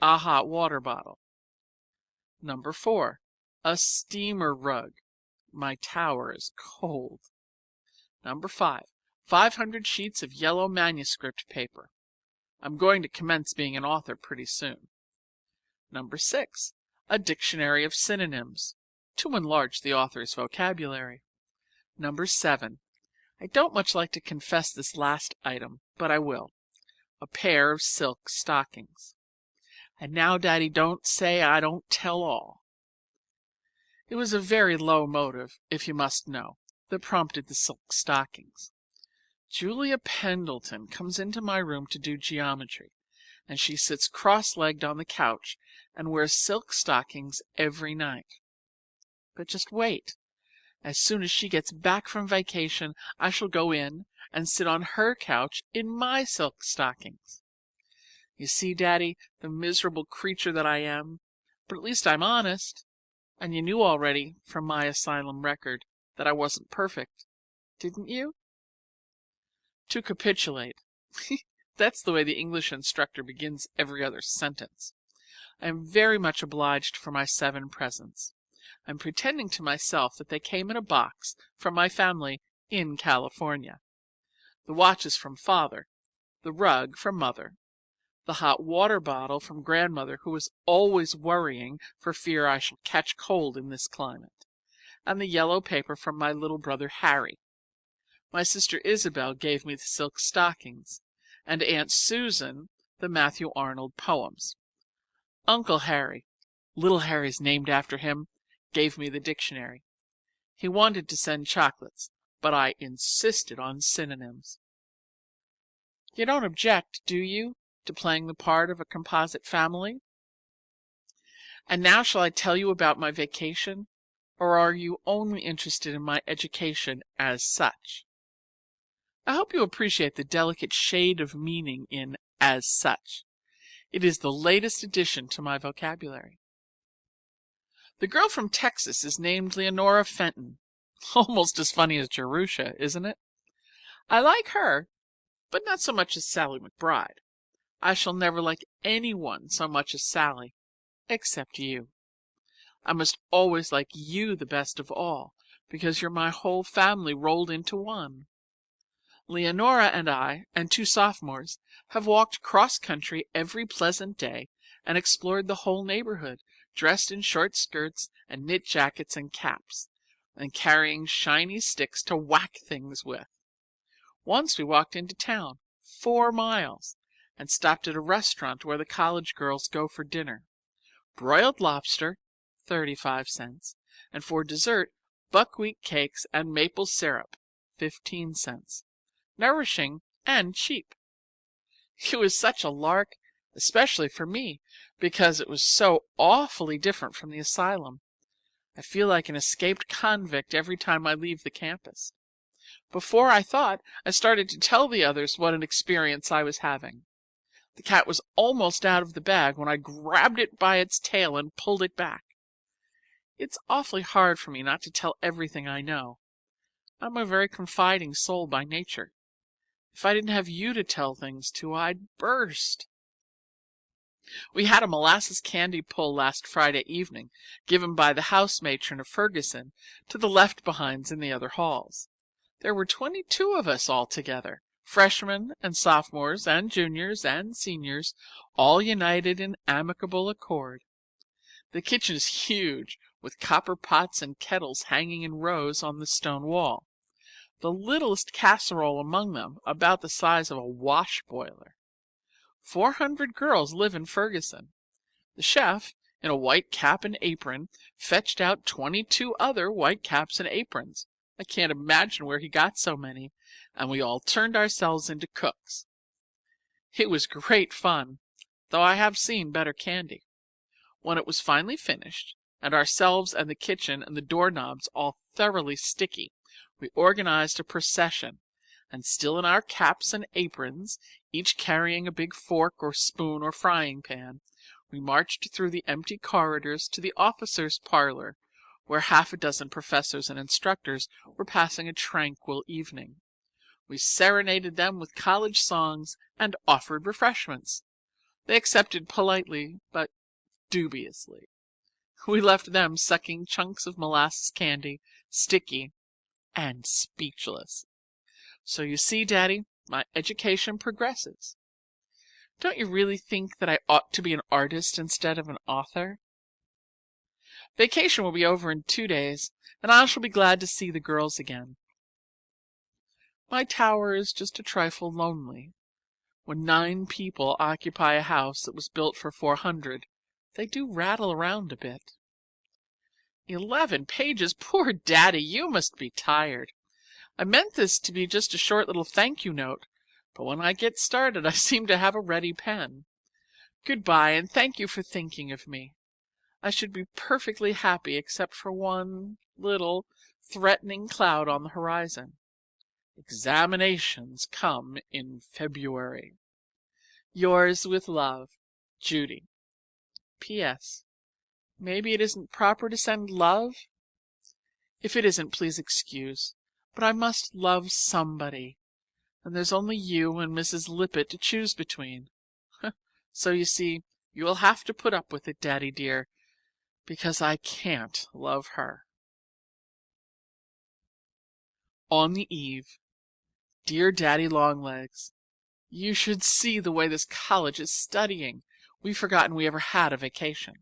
a hot water bottle. Number 4, a steamer rug. My tower is cold. Number 5, 500 sheets of yellow manuscript paper. I'm going to commence being an author pretty soon. Number 6, a dictionary of synonyms, to enlarge the author's vocabulary. Number 7, I don't much like to confess this last item, but I will, a pair of silk stockings. And now, Daddy, don't say I don't tell all. It was a very low motive, if you must know, that prompted the silk stockings. Julia Pendleton comes into my room to do geometry, and she sits cross-legged on the couch and wears silk stockings every night. But just wait. As soon as she gets back from vacation, I shall go in and sit on her couch in my silk stockings. You see, Daddy, the miserable creature that I am, but at least I'm honest, and you knew already from my asylum record that I wasn't perfect, didn't you? To capitulate. That's the way the English instructor begins every other sentence. I am very much obliged for my 7 presents. I'm pretending to myself that they came in a box from my family in California. The watch is from Father, the rug from Mother, the hot water bottle from Grandmother, who is always worrying for fear I shall catch cold in this climate, and the yellow paper from my little brother Harry. My sister Isabel gave me the silk stockings, and Aunt Susan the Matthew Arnold poems. Uncle Harry, little Harry's named after him, gave me the dictionary. He wanted to send chocolates, but I insisted on synonyms. You don't object, do you, to playing the part of a composite family? And now shall I tell you about my vacation, or are you only interested in my education as such? I hope you appreciate the delicate shade of meaning in as such. It is the latest addition to my vocabulary. The girl from Texas is named Leonora Fenton. Almost as funny as Jerusha, isn't it? I like her, but not so much as Sally McBride. I shall never like anyone so much as Sally, except you. I must always like you the best of all, because you're my whole family rolled into one. Leonora and I, and 2 sophomores, have walked cross-country every pleasant day and explored the whole neighborhood, dressed in short skirts and knit jackets and caps, and carrying shiny sticks to whack things with. Once we walked into town, 4 miles, and stopped at a restaurant where the college girls go for dinner. Broiled lobster, 35 cents, and for dessert, buckwheat cakes and maple syrup, 15 cents. Nourishing and cheap. It was such a lark, especially for me, because it was so awfully different from the asylum. I feel like an escaped convict every time I leave the campus. Before I thought, I started to tell the others what an experience I was having. The cat was almost out of the bag when I grabbed it by its tail and pulled it back. It's awfully hard for me not to tell everything I know. I'm a very confiding soul by nature. If I didn't have you to tell things to, I'd burst. We had a molasses candy pull last Friday evening, given by the house matron of Ferguson to the left-behinds in the other halls. There were 22 of us altogether, freshmen and sophomores and juniors and seniors, all united in amicable accord. The kitchen is huge, with copper pots and kettles hanging in rows on the stone wall. The littlest casserole among them about the size of a wash boiler. 400 girls live in Ferguson. The chef, in a white cap and apron, fetched out 22 other white caps and aprons. I can't imagine where he got so many, and we all turned ourselves into cooks. It was great fun, though I have seen better candy. When it was finally finished, and ourselves and the kitchen and the doorknobs all thoroughly sticky, we organized a procession, and still in our caps and aprons, each carrying a big fork or spoon or frying pan, we marched through the empty corridors to the officers' parlor, where 6 professors and instructors were passing a tranquil evening. We serenaded them with college songs and offered refreshments. They accepted politely, but dubiously. We left them sucking chunks of molasses candy, sticky and speechless. So you see, Daddy, my education progresses. Don't you really think that I ought to be an artist instead of an author? Vacation will be over in 2 days, and I shall be glad to see the girls again. My tower is just a trifle lonely. When 9 people occupy a house that was built for 400, they do rattle around a bit. 11 pages? Poor Daddy, you must be tired. I meant this to be just a short little thank you note, but when I get started I seem to have a ready pen. Goodbye, and thank you for thinking of me. I should be perfectly happy except for one little threatening cloud on the horizon. Examinations come in February. Yours with love, Judy. P.S. Maybe it isn't proper to send love? If it isn't, please excuse, but I must love somebody. and there's only you and Mrs. Lippett to choose between. So you see, you will have to put up with it, Daddy dear, because I can't love her. On the eve. Dear Daddy Longlegs, you should see the way this college is studying. We've forgotten we ever had a vacation.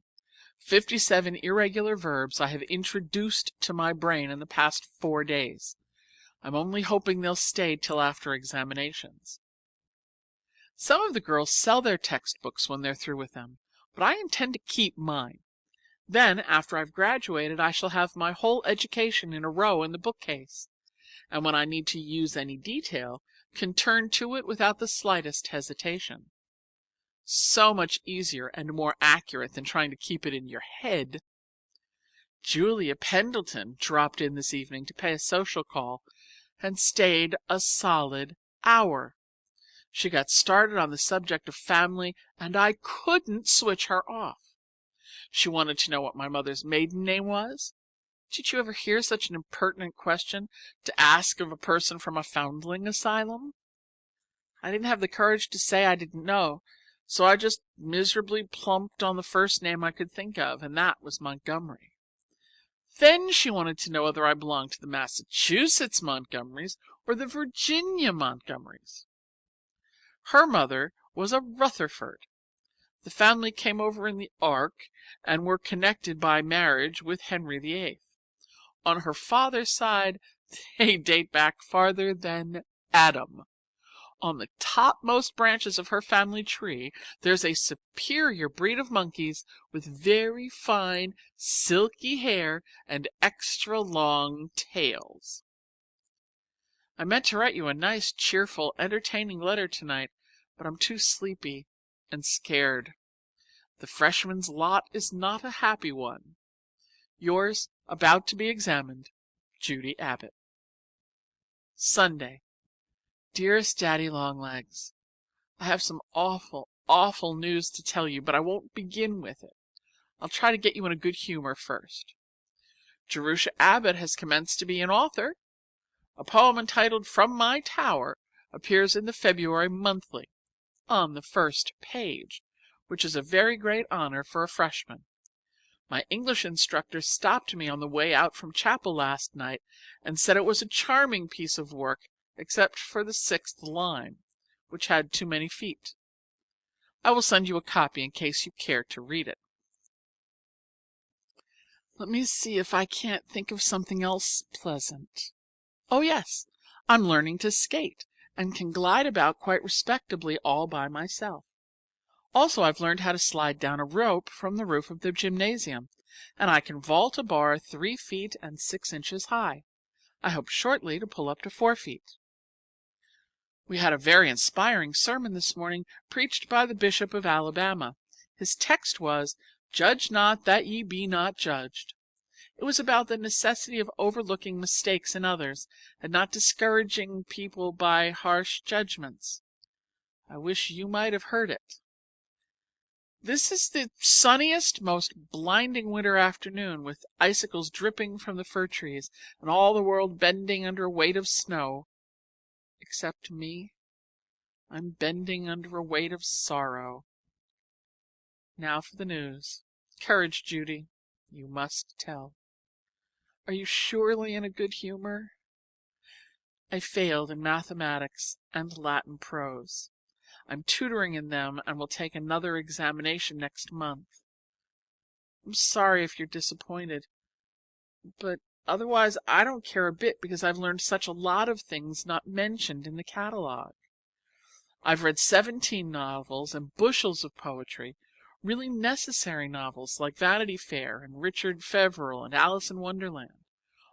57 irregular verbs I have introduced to my brain in the past 4 days. I'm only hoping they'll stay till after examinations. Some of the girls sell their textbooks when they're through with them, but I intend to keep mine. Then, after I've graduated, I shall have my whole education in a row in the bookcase, and when I need to use any detail, can turn to it without the slightest hesitation. So much easier and more accurate than trying to keep it in your head. Julia Pendleton dropped in this evening to pay a social call and stayed a solid hour. She got started on the subject of family, and I couldn't switch her off. She wanted to know what my mother's maiden name was. Did you ever hear such an impertinent question to ask of a person from a foundling asylum? I didn't have the courage to say I didn't know, so I just miserably plumped on the first name I could think of, and that was Montgomery. Then she wanted to know whether I belonged to the Massachusetts Montgomerys or the Virginia Montgomerys. Her mother was a Rutherford. The family came over in the Ark and were connected by marriage with Henry VIII. On her father's side, they date back farther than Adam. On the topmost branches of her family tree, there's a superior breed of monkeys with very fine, silky hair and extra long tails. I meant to write you a nice, cheerful, entertaining letter tonight, but I'm too sleepy and scared. The freshman's lot is not a happy one. Yours, about to be examined, Judy Abbott. Sunday. Dearest Daddy Longlegs, I have some awful, awful news to tell you, but I won't begin with it. I'll try to get you in a good humor first. Jerusha Abbott has commenced to be an author. A poem entitled From My Tower appears in the February Monthly, on the first page, which is a very great honor for a freshman. My English instructor stopped me on the way out from chapel last night and said it was a charming piece of work, except for the 6th line, which had too many feet. I will send you a copy in case you care to read it. Let me see if I can't think of something else pleasant. Oh yes, I'm learning to skate and can glide about quite respectably all by myself. Also, I've learned how to slide down a rope from the roof of the gymnasium, and I can vault a bar 3 feet and 6 inches high. I hope shortly to pull up to 4 feet. We had a very inspiring sermon this morning, preached by the Bishop of Alabama. His text was, "Judge not that ye be not judged." It was about the necessity of overlooking mistakes in others, and not discouraging people by harsh judgments. I wish you might have heard it. This is the sunniest, most blinding winter afternoon, with icicles dripping from the fir trees, and all the world bending under a weight of snow. Except me. I'm bending under a weight of sorrow. Now for the news. Courage, Judy. You must tell. Are you surely in a good humor? I failed in mathematics and Latin prose. I'm tutoring in them and will take another examination next month. I'm sorry if you're disappointed, but otherwise I don't care a bit because I've learned such a lot of things not mentioned in the catalog. I've read 17 novels and bushels of poetry, really necessary novels like Vanity Fair and Richard Feverel and Alice in Wonderland.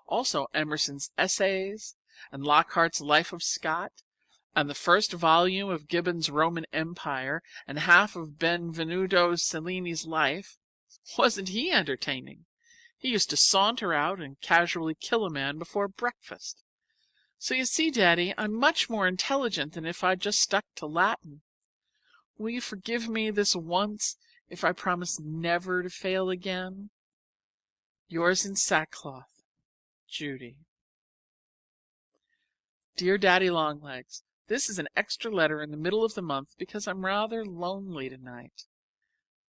Also Emerson's Essays and Lockhart's Life of Scott, and the first volume of Gibbon's Roman Empire, and half of Benvenuto Cellini's Life. Wasn't he entertaining? He used to saunter out and casually kill a man before breakfast. So you see, Daddy, I'm much more intelligent than if I'd just stuck to Latin. Will you forgive me this once if I promise never to fail again? Yours in sackcloth, Judy. Dear Daddy Longlegs, This is an extra letter in the middle of the month because I'm rather lonely tonight.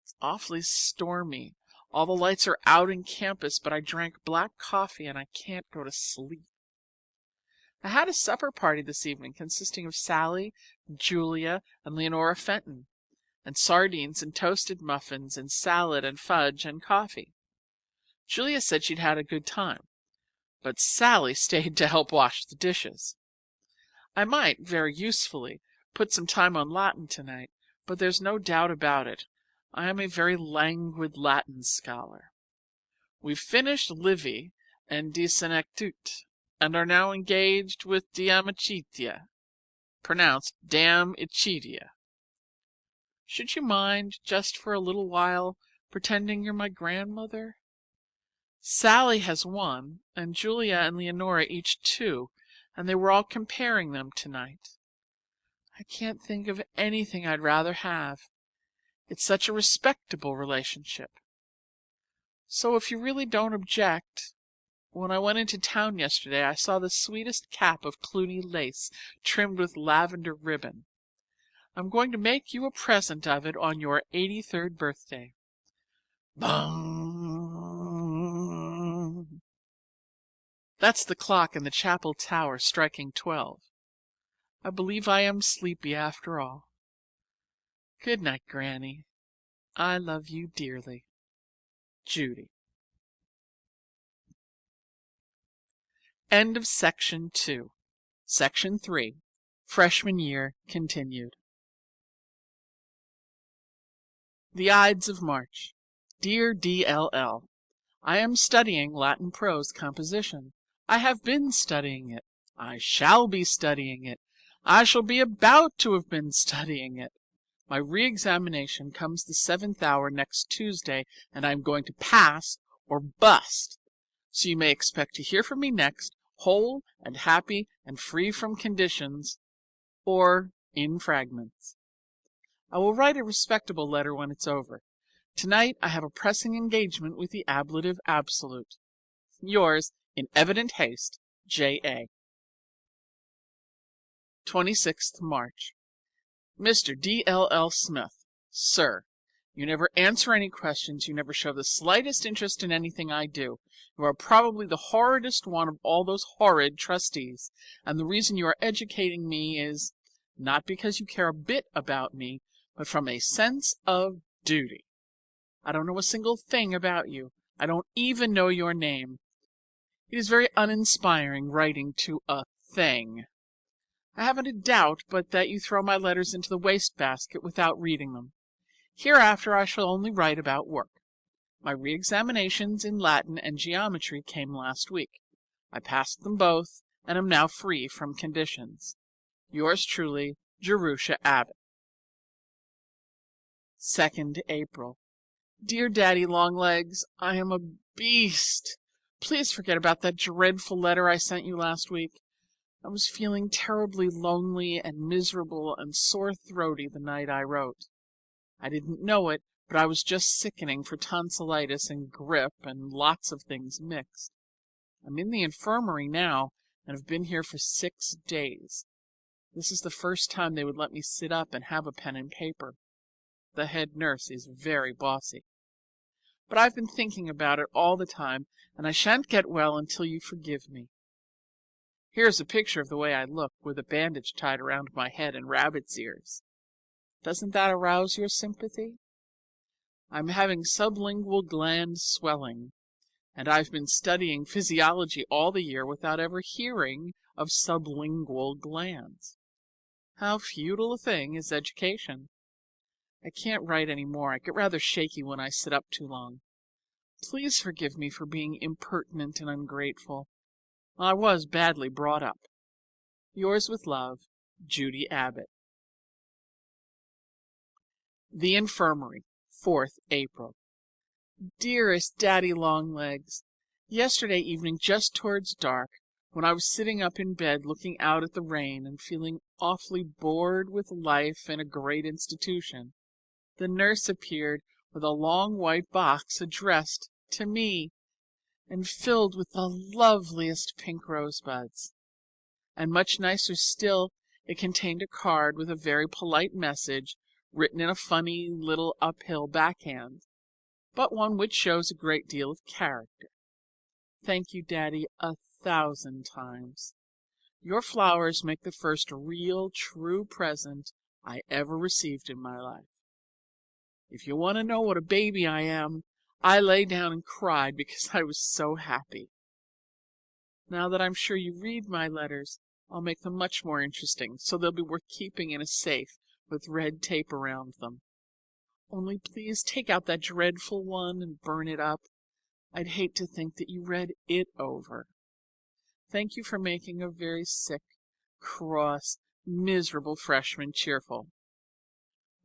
It's awfully stormy. All the lights are out in campus, but I drank black coffee and I can't go to sleep. I had a supper party this evening consisting of Sallie, Julia, and Leonora Fenton, and sardines and toasted muffins and salad and fudge and coffee. Julia said she'd had a good time, but Sallie stayed to help wash the dishes. I might, very usefully, put some time on Latin tonight, but there's no doubt about it. I am a very languid Latin scholar. We've finished Livy and De Senectute, and are now engaged with De Amicitia, pronounced Damicitia. Should you mind, just for a little while, pretending you're my grandmother? Sallie has one, and Julia and Leonora each two, and they were all comparing them tonight. I can't think of anything I'd rather have. It's such a respectable relationship. So if you really don't object, when I went into town yesterday I saw the sweetest cap of Cluny lace trimmed with lavender ribbon. I'm going to make you a present of it on your 83rd birthday. Bung! That's the clock in the chapel tower striking 12. I believe I am sleepy after all. Good night, Granny. I love you dearly. Judy. End of Section 2. Section 3. Freshman Year Continued. The Ides of March. Dear D.L.L., I am studying Latin prose composition. I have been studying it. I shall be studying it. I shall be about to have been studying it. My re-examination comes the 7th hour next Tuesday, and I am going to pass or bust. So you may expect to hear from me next, whole and happy and free from conditions, or in fragments. I will write a respectable letter when it's over. Tonight I have a pressing engagement with the ablative absolute. Yours, in evident haste, J.A. 26th March. Mr. D.L.L. Smith, Sir, you never answer any questions, you never show the slightest interest in anything I do. You are probably the horridest one of all those horrid trustees, and the reason you are educating me is, not because you care a bit about me, but from a sense of duty. I don't know a single thing about you. I don't even know your name. It is very uninspiring writing to a thing. I haven't a doubt but that you throw my letters into the wastebasket without reading them. Hereafter I shall only write about work. My re-examinations in Latin and geometry came last week. I passed them both and am now free from conditions. Yours truly, Jerusha Abbott. 2nd April. Dear Daddy Longlegs, I am a beast. Please forget about that dreadful letter I sent you last week. I was feeling terribly lonely and miserable and sore-throaty the night I wrote. I didn't know it, but I was just sickening for tonsillitis and grippe and lots of things mixed. I'm in the infirmary now and have been here for 6 days. This is the first time they would let me sit up and have a pen and paper. The head nurse is very bossy. But I've been thinking about it all the time, and I shan't get well until you forgive me. Here's a picture of the way I look, with a bandage tied around my head and rabbit's ears. Doesn't that arouse your sympathy? I'm having sublingual gland swelling, and I've been studying physiology all the year without ever hearing of sublingual glands. How futile a thing is education! I can't write any more. I get rather shaky when I sit up too long. Please forgive me for being impertinent and ungrateful. I was badly brought up. Yours with love, Judy Abbott. The Infirmary, 4th April. Dearest Daddy Longlegs, yesterday evening, just towards dark, when I was sitting up in bed looking out at the rain and feeling awfully bored with life in a great institution, the nurse appeared with a long white box addressed to me and filled with the loveliest pink rosebuds. And much nicer still, It contained a card with a very polite message written in a funny little uphill backhand, but one which shows a great deal of character. Thank you, Daddy, 1,000 times. Your flowers make the first real, true present I ever received in my life. If you want to know what a baby I am, I lay down and cried because I was so happy. Now that I'm sure you read my letters, I'll make them much more interesting, so they'll be worth keeping in a safe with red tape around them. Only please take out that dreadful one and burn it up. I'd hate to think that you read it over. Thank you for making a very sick, cross, miserable freshman cheerful.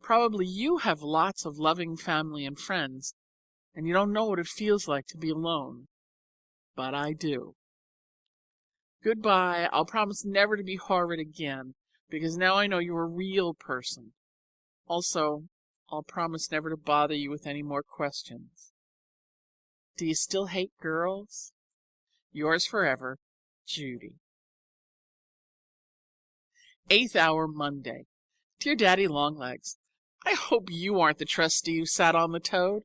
Probably you have lots of loving family and friends, and you don't know what it feels like to be alone. But I do. Goodbye. I'll promise never to be horrid again, because now I know you're a real person. Also, I'll promise never to bother you with any more questions. Do you still hate girls? Yours forever, Judy. 8th hour Monday. Dear Daddy Longlegs, I hope you aren't the trustee who sat on the toad.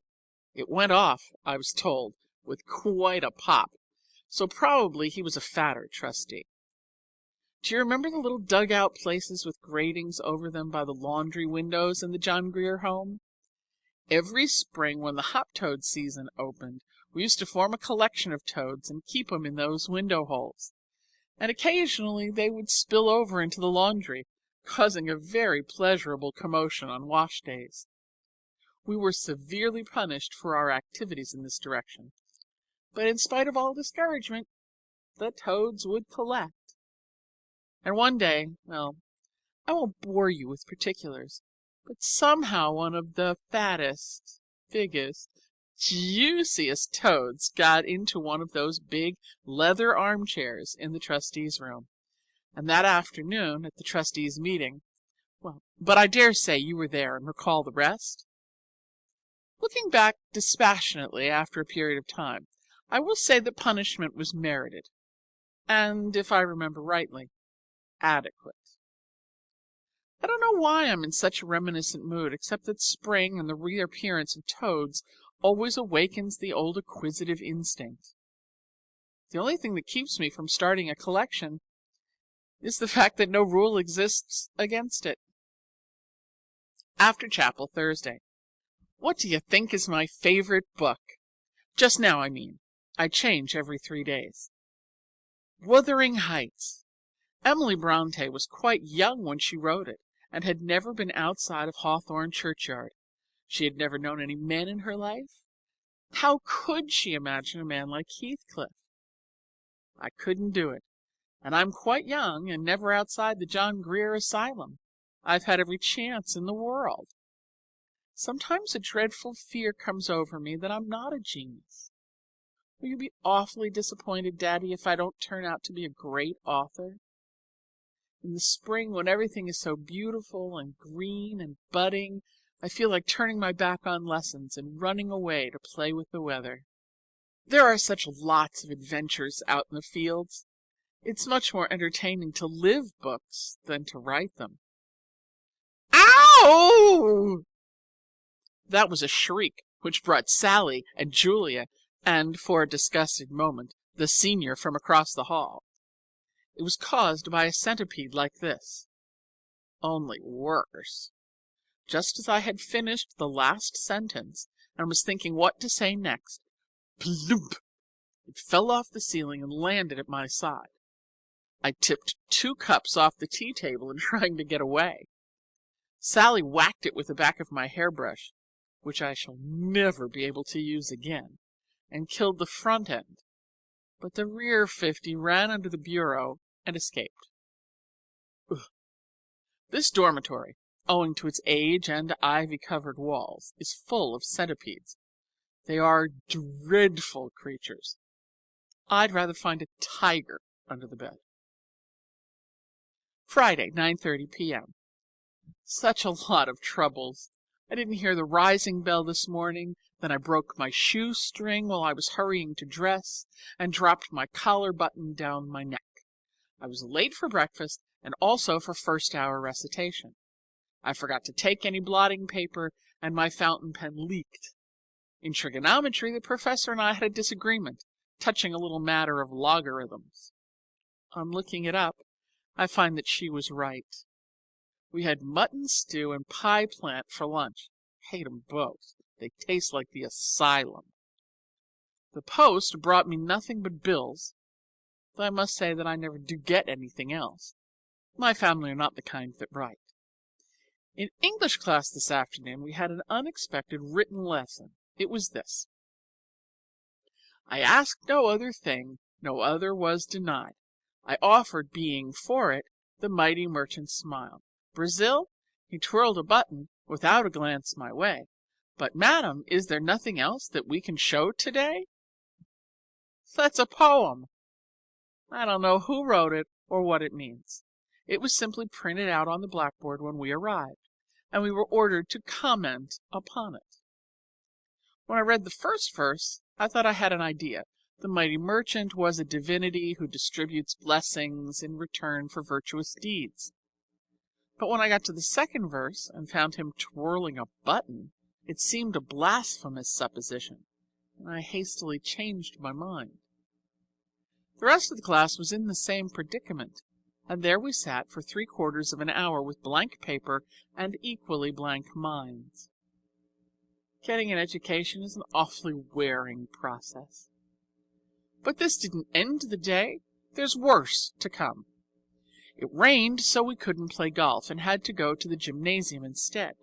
It went off, I was told, with quite a pop, so probably he was a fatter trustee. Do you remember the little dugout places with gratings over them by the laundry windows in the John Grier home? Every spring when the hop toad season opened, we used to form a collection of toads and keep them in those window holes, and occasionally they would spill over into the laundry, causing a very pleasurable commotion on wash days. We were severely punished for our activities in this direction, but in spite of all discouragement, the toads would collect. And one day, well, I won't bore you with particulars, but somehow one of the fattest, biggest, juiciest toads got into one of those big leather armchairs in the trustees' room, and that afternoon at the trustees' meeting, well, but I dare say you were there and recall the rest. Looking back dispassionately after a period of time, I will say that punishment was merited, and, if I remember rightly, adequate. I don't know why I'm in such a reminiscent mood, except that spring and the reappearance of toads always awakens the old acquisitive instinct. The only thing that keeps me from starting a collection is the fact that no rule exists against it. After chapel, Thursday. What do you think is my favorite book? Just now, I mean. I change every 3 days. Wuthering Heights. Emily Bronte was quite young when she wrote it, and had never been outside of Hawthorne churchyard. She had never known any men in her life. How could she imagine a man like Heathcliff? I couldn't do it, and I'm quite young and never outside the John Grier Asylum. I've had every chance in the world. Sometimes a dreadful fear comes over me that I'm not a genius. Will you be awfully disappointed, Daddy, if I don't turn out to be a great author? In the spring, when everything is so beautiful and green and budding, I feel like turning my back on lessons and running away to play with the weather. There are such lots of adventures out in the fields. It's much more entertaining to live books than to write them. Ow! That was a shriek which brought Sally and Julia and, for a disgusted moment, the senior from across the hall. It was caused by a centipede like this, only worse. Just as I had finished the last sentence and was thinking what to say next, plump! It fell off the ceiling and landed at my side. I tipped 2 cups off the tea table in trying to get away. Sally whacked it with the back of my hairbrush, which I shall never be able to use again, and killed the front end, but the rear 50 ran under the bureau and escaped. Ugh. This dormitory, owing to its age and ivy-covered walls, is full of centipedes. They are dreadful creatures. I'd rather find a tiger under the bed. Friday, 9:30 p.m. Such a lot of troubles. I didn't hear the rising bell this morning, then I broke my shoestring while I was hurrying to dress, and dropped my collar button down my neck. I was late for breakfast, and also for first-hour recitation. I forgot to take any blotting paper, and my fountain pen leaked. In trigonometry, the professor and I had a disagreement, touching a little matter of logarithms. On looking it up, I find that she was right. We had mutton stew and pie plant for lunch. Hate 'em both. They taste like the asylum. The post brought me nothing but bills, though I must say that I never do get anything else. My family are not the kind that write. In English class this afternoon, we had an unexpected written lesson. It was this: I asked no other thing, no other was denied. I offered, being for it, the mighty merchant smiled. Brazil, he twirled a button, without a glance my way. But, madam, is there nothing else that we can show today? That's a poem. I don't know who wrote it or what it means. It was simply printed out on the blackboard when we arrived, and we were ordered to comment upon it. When I read the first verse, I thought I had an idea. The mighty merchant was a divinity who distributes blessings in return for virtuous deeds. But when I got to the second verse and found him twirling a button, it seemed a blasphemous supposition, and I hastily changed my mind. The rest of the class was in the same predicament, and there we sat for 3/4 of an hour with blank paper and equally blank minds. Getting an education is an awfully wearing process. But this didn't end the day. There's worse to come. It rained, so we couldn't play golf and had to go to the gymnasium instead.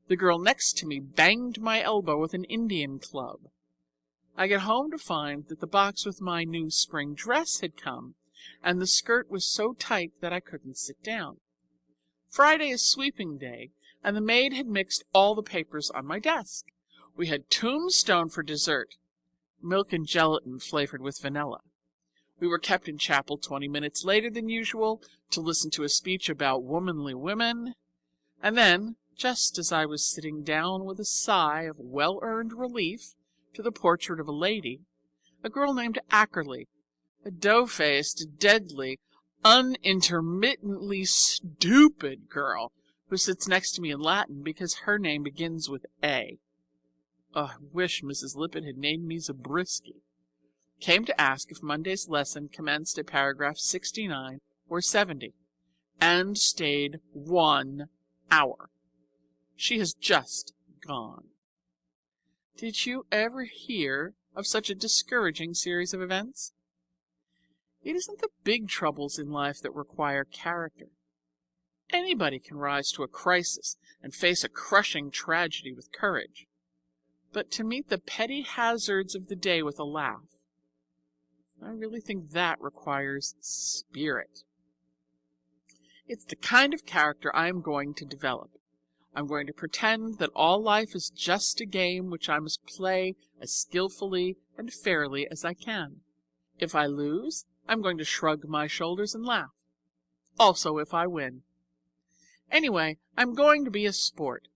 The girl next to me banged my elbow with an Indian club. I get home to find that the box with my new spring dress had come, and the skirt was so tight that I couldn't sit down. Friday is sweeping day, and the maid had mixed all the papers on my desk. We had tombstone for dessert, milk and gelatin flavored with vanilla. We were kept in chapel 20 minutes later than usual to listen to a speech about womanly women, and then, just as I was sitting down with a sigh of well-earned relief to the portrait of a lady, a girl named Ackerley, a dough-faced, deadly, unintermittently stupid girl who sits next to me in Latin because her name begins with A. I wish Mrs. Lippett had named me Zabriskie. Came to ask if Monday's lesson commenced at paragraph 69 or 70, and stayed 1 hour. She has just gone. Did you ever hear of such a discouraging series of events? It isn't the big troubles in life that require character. Anybody can rise to a crisis and face a crushing tragedy with courage. But to meet the petty hazards of the day with a laugh, I really think that requires spirit. It's the kind of character I am going to develop. I'm going to pretend that all life is just a game which I must play as skillfully and fairly as I can. If I lose, I'm going to shrug my shoulders and laugh. Also if I win. Anyway, I'm going to be a sport.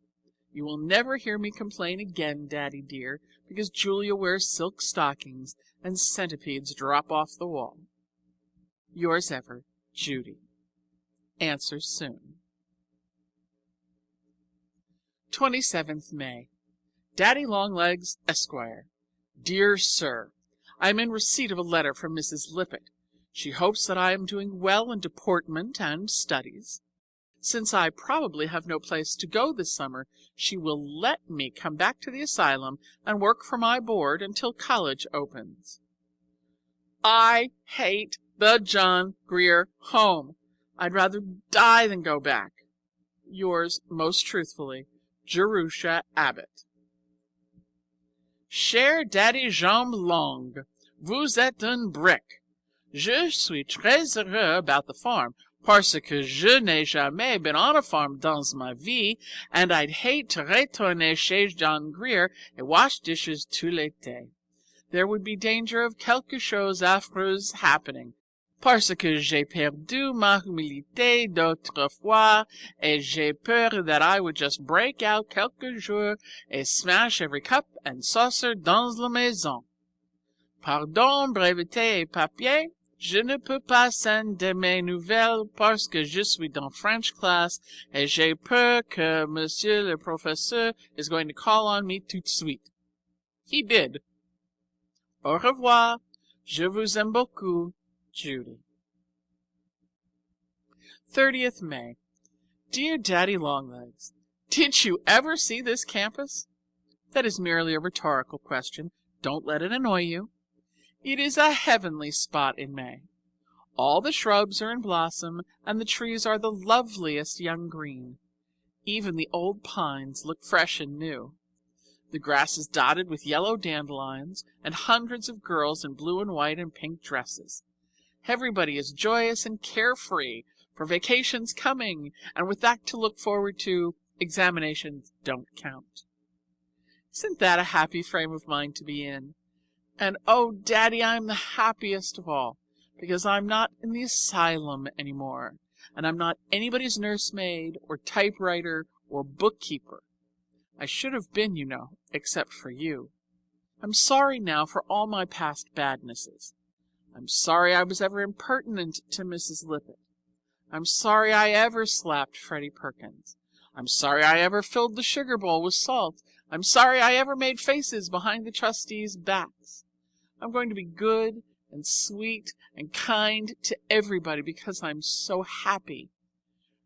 You will never hear me complain again, Daddy dear, because Julia wears silk stockings and centipedes drop off the wall. Yours ever, Judy. Answer soon. 27th May. Daddy Longlegs, Esquire. Dear Sir, I am in receipt of a letter from Mrs. Lippett. She hopes that I am doing well in deportment and studies. Since I probably have no place to go this summer, she will let me come back to the asylum and work for my board until college opens. I hate the John Grier home. I'd rather die than go back. Yours most truthfully, Jerusha Abbott. Cher Daddy Jambes-Longue, vous êtes un brick. Je suis très heureux about the farm, parce que je n'ai jamais been on a farm dans ma vie, and I'd hate to retourner chez John Grier et wash dishes tout l'été. There would be danger of quelque chose affreux happening, parce que j'ai perdu ma humilité d'autrefois, et j'ai peur that I would just break out quelque jour et smash every cup and saucer dans la maison. Pardon, brevité et papier, Je ne peux pas send de mes nouvelles parce que je suis dans French class et j'ai peur que monsieur le professeur is going to call on me tout de suite. He did. Au revoir. Je vous aime beaucoup, Judy. 30th May. Dear Daddy Longlegs, did you ever see this campus? That is merely a rhetorical question. Don't let it annoy you. It is a heavenly spot in May. All the shrubs are in blossom, and the trees are the loveliest young green. Even the old pines look fresh and new. The grass is dotted with yellow dandelions, and hundreds of girls in blue and white and pink dresses. Everybody is joyous and carefree, for vacation's coming, and with that to look forward to, examinations don't count. Isn't that a happy frame of mind to be in? And oh, Daddy, I'm the happiest of all, because I'm not in the asylum anymore, and I'm not anybody's nursemaid or typewriter or bookkeeper. I should have been, you know, except for you. I'm sorry now for all my past badnesses. I'm sorry I was ever impertinent to Mrs. Lippett. I'm sorry I ever slapped Freddie Perkins. I'm sorry I ever filled the sugar bowl with salt. I'm sorry I ever made faces behind the trustees' backs. I'm going to be good and sweet and kind to everybody because I'm so happy.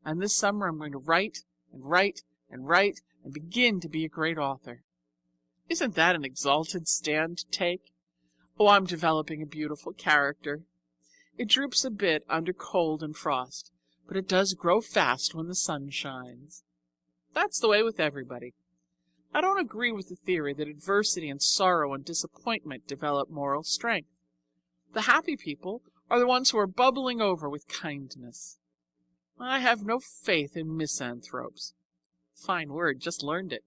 And this summer I'm going to write and write and write and begin to be a great author. Isn't that an exalted stand to take? Oh, I'm developing a beautiful character. It droops a bit under cold and frost, but it does grow fast when the sun shines. That's the way with everybody. I don't agree with the theory that adversity and sorrow and disappointment develop moral strength. The happy people are the ones who are bubbling over with kindness. I have no faith in misanthropes. Fine word, just learned it.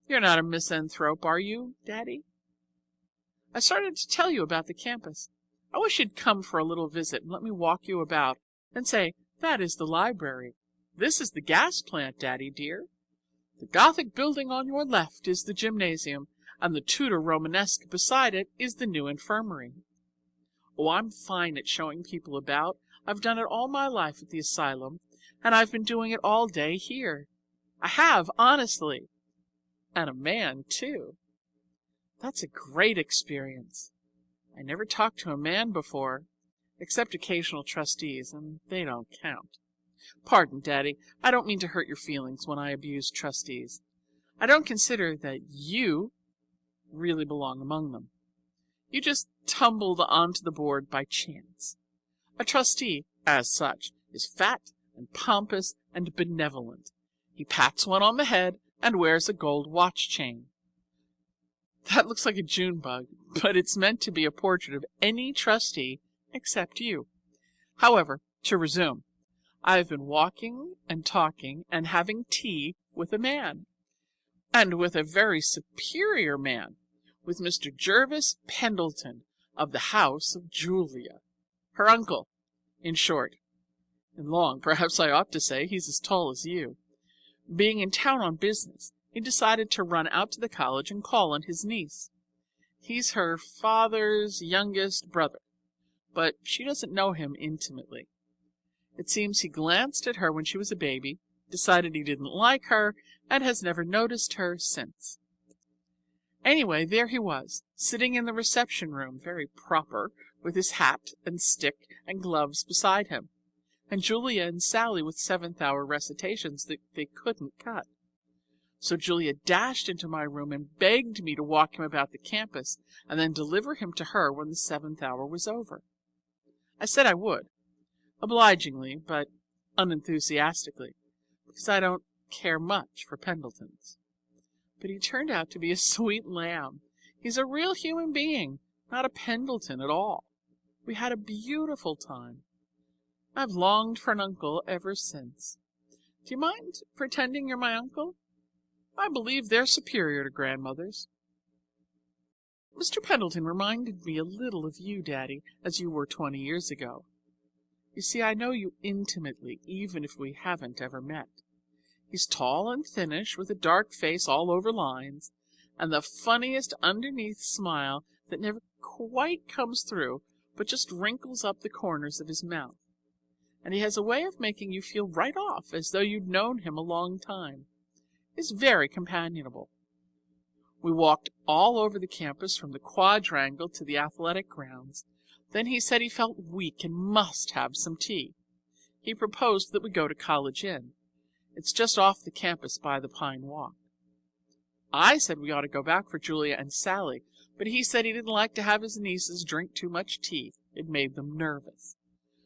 You're not a misanthrope, are you, Daddy? I started to tell you about the campus. I wish you'd come for a little visit and let me walk you about and say, that is the library. This is the gas plant, Daddy dear. The Gothic building on your left is the gymnasium, and the Tudor Romanesque beside it is the new infirmary. Oh, I'm fine at showing people about. I've done it all my life at the asylum, and I've been doing it all day here. I have, honestly. And a man, too. That's a great experience. I never talked to a man before, except occasional trustees, and they don't count. Pardon, Daddy, I don't mean to hurt your feelings when I abuse trustees. I don't consider that you really belong among them. You just tumbled onto the board by chance. A trustee, as such, is fat and pompous and benevolent. He pats one on the head and wears a gold watch chain. That looks like a June bug, but it's meant to be a portrait of any trustee except you. However, to resume, I've been walking and talking and having tea with a man, and with a very superior man, with Mr. Jervis Pendleton of the house of Julia, her uncle, in short. In long, perhaps I ought to say, he's as tall as you. Being in town on business, he decided to run out to the college and call on his niece. He's her father's youngest brother, but she doesn't know him intimately. It seems he glanced at her when she was a baby, decided he didn't like her, and has never noticed her since. Anyway, there he was, sitting in the reception room, very proper, with his hat and stick and gloves beside him, and Julia and Sally with seventh-hour recitations that they couldn't cut. So Julia dashed into my room and begged me to walk him about the campus and then deliver him to her when the seventh hour was over. I said I would, obligingly but unenthusiastically, because I don't care much for Pendletons. But he turned out to be a sweet lamb. He's a real human being, not a Pendleton at all. We had a beautiful time. I've longed for an uncle ever since. Do you mind pretending you're my uncle? I believe they're superior to grandmothers. Mr. Pendleton reminded me a little of you, Daddy, as you were 20 years ago. You see, I know you intimately, even if we haven't ever met. He's tall and thinnish, with a dark face all over lines, and the funniest underneath smile that never quite comes through but just wrinkles up the corners of his mouth. And he has a way of making you feel right off as though you'd known him a long time. He's very companionable. We walked all over the campus from the quadrangle to the athletic grounds. Then he said he felt weak and must have some tea. He proposed that we go to College Inn. It's just off the campus by the Pine Walk. I said we ought to go back for Julia and Sally, but he said he didn't like to have his nieces drink too much tea. It made them nervous.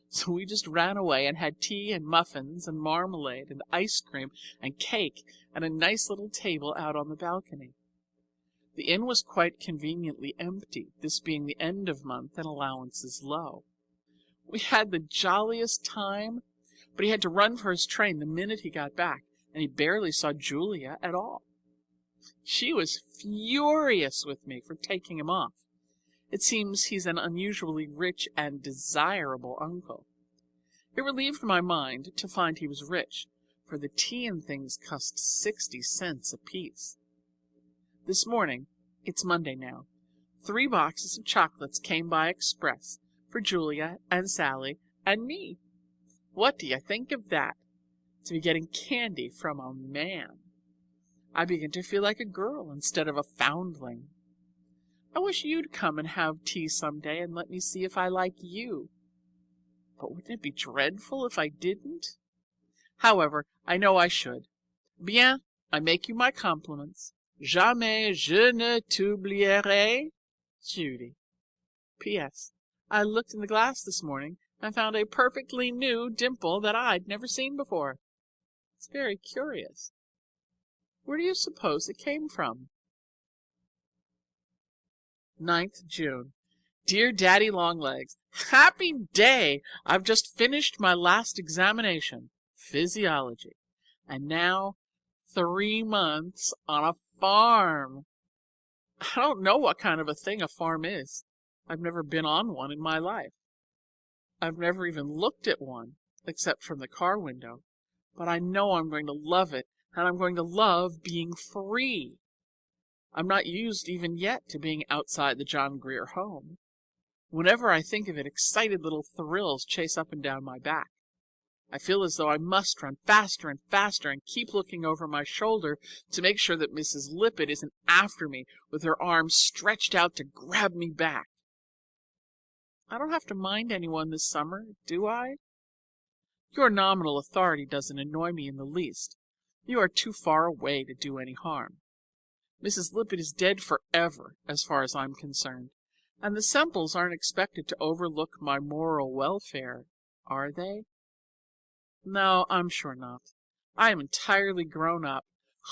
So we just ran away and had tea and muffins and marmalade and ice cream and cake and a nice little table out on the balcony. The inn was quite conveniently empty, this being the end of month and allowances low. We had the jolliest time, but he had to run for his train the minute he got back, and he barely saw Julia at all. She was furious with me for taking him off. It seems he's an unusually rich and desirable uncle. It relieved my mind to find he was rich, for the tea and things cost 60 cents apiece. This morning, it's Monday now, 3 boxes of chocolates came by express for Julia and Sally and me. What do you think of that? To be getting candy from a man. I begin to feel like a girl instead of a foundling. I wish you'd come and have tea someday and let me see if I like you. But wouldn't it be dreadful if I didn't? However, I know I should. Bien, I make you my compliments. Jamais je ne t'oublierai, Judy. P.S. I looked in the glass this morning and found a perfectly new dimple that I'd never seen before. It's very curious. Where do you suppose it came from? 9th June. Dear Daddy Longlegs, happy day! I've just finished my last examination, physiology, and now 3 months on a farm. I don't know what kind of a thing a farm is. I've never been on one in my life. I've never even looked at one, except from the car window, but I know I'm going to love it, and I'm going to love being free. I'm not used even yet to being outside the John Grier home. Whenever I think of it, excited little thrills chase up and down my back. I feel as though I must run faster and faster and keep looking over my shoulder to make sure that Mrs. Lippett isn't after me with her arms stretched out to grab me back. I don't have to mind anyone this summer, do I? Your nominal authority doesn't annoy me in the least. You are too far away to do any harm. Mrs. Lippett is dead forever, as far as I'm concerned, and the Semples aren't expected to overlook my moral welfare, are they? No, I'm sure not. I am entirely grown up.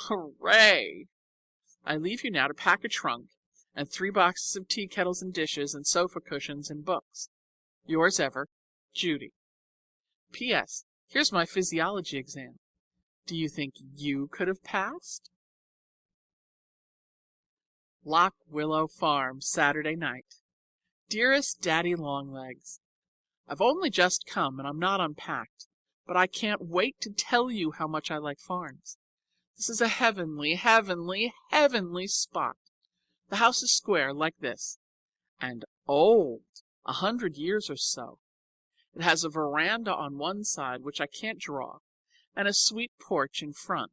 Hooray! I leave you now to pack a trunk, and 3 boxes of tea kettles and dishes and sofa cushions and books. Yours ever, Judy. P.S. Here's my physiology exam. Do you think you could have passed? Lock Willow Farm, Saturday night. Dearest Daddy Longlegs, I've only just come and I'm not unpacked, but I can't wait to tell you how much I like farms. This is a heavenly, heavenly, heavenly spot. The house is square like this, and old, 100 years or so. It has a veranda on one side, which I can't draw, and a sweet porch in front.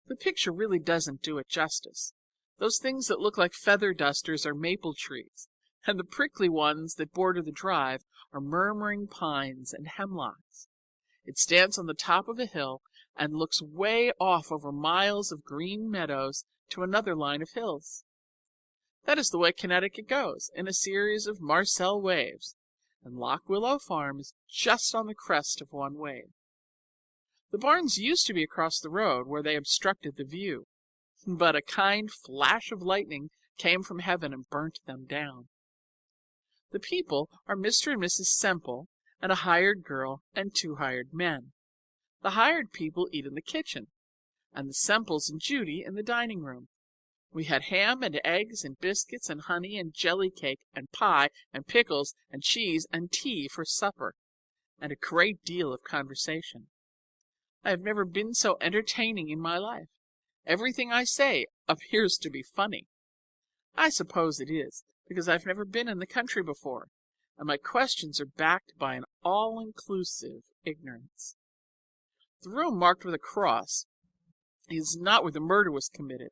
The picture really doesn't do it justice. Those things that look like feather dusters are maple trees, and the prickly ones that border the drive are murmuring pines and hemlocks. It stands on the top of a hill and looks way off over miles of green meadows to another line of hills. That is the way Connecticut goes, in a series of Marcel waves, and Lock Willow Farm is just on the crest of one wave. The barns used to be across the road where they obstructed the view, but a kind flash of lightning came from heaven and burnt them down. The people are Mr. and Mrs. Semple and a hired girl and 2 hired men. The hired people eat in the kitchen, and the Semples and Judy in the dining room. We had ham and eggs and biscuits and honey and jelly cake and pie and pickles and cheese and tea for supper, and a great deal of conversation. I have never been so entertaining in my life. Everything I say appears to be funny. I suppose it is, because I've never been in the country before, and my questions are backed by an all-inclusive ignorance. The room marked with a cross is not where the murder was committed,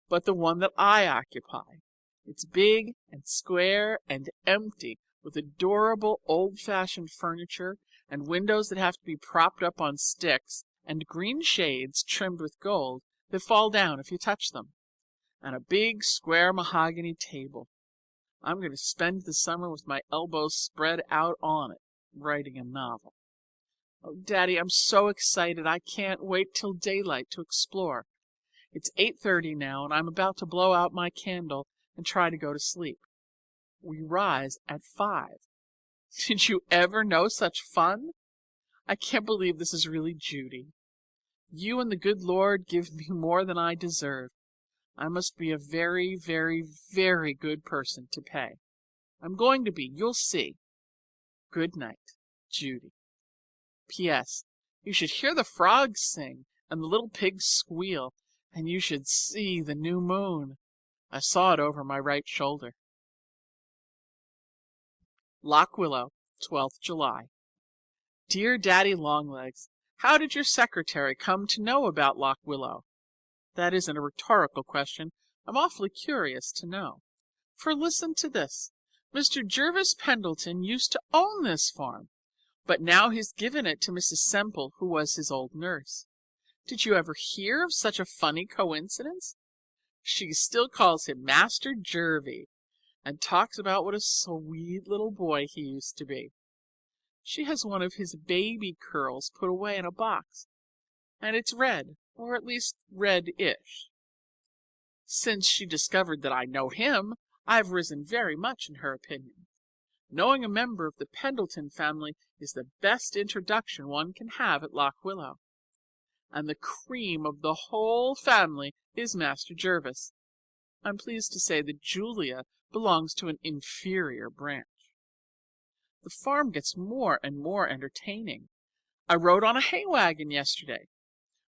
but the one that I occupy. It's big and square and empty, with adorable old-fashioned furniture and windows that have to be propped up on sticks and green shades trimmed with gold that fall down if you touch them, and a big square mahogany table. I'm going to spend the summer with my elbows spread out on it, writing a novel. Oh, Daddy, I'm so excited. I can't wait till daylight to explore. It's 8:30 now, and I'm about to blow out my candle and try to go to sleep. We rise at 5. Did you ever know such fun? I can't believe this is really Judy. You and the good Lord give me more than I deserve. I must be a very, very, very good person to pay. I'm going to be. You'll see. Good night, Judy. P.S. You should hear the frogs sing and the little pigs squeal, and you should see the new moon. I saw it over my right shoulder. Lock Willow, 12th July. Dear Daddy Longlegs, how did your secretary come to know about Lock Willow? That isn't a rhetorical question. I'm awfully curious to know. For listen to this. Mr. Jervis Pendleton used to own this farm, but now he's given it to Mrs. Semple, who was his old nurse. Did you ever hear of such a funny coincidence? She still calls him Master Jervie, and talks about what a sweet little boy he used to be. She has one of his baby curls put away in a box, and it's red, or at least red-ish. Since she discovered that I know him, I've risen very much in her opinion. Knowing a member of the Pendleton family is the best introduction one can have at Lock Willow. And the cream of the whole family is Master Jervis. I'm pleased to say that Julia belongs to an inferior branch. The farm gets more and more entertaining. I rode on a hay wagon yesterday.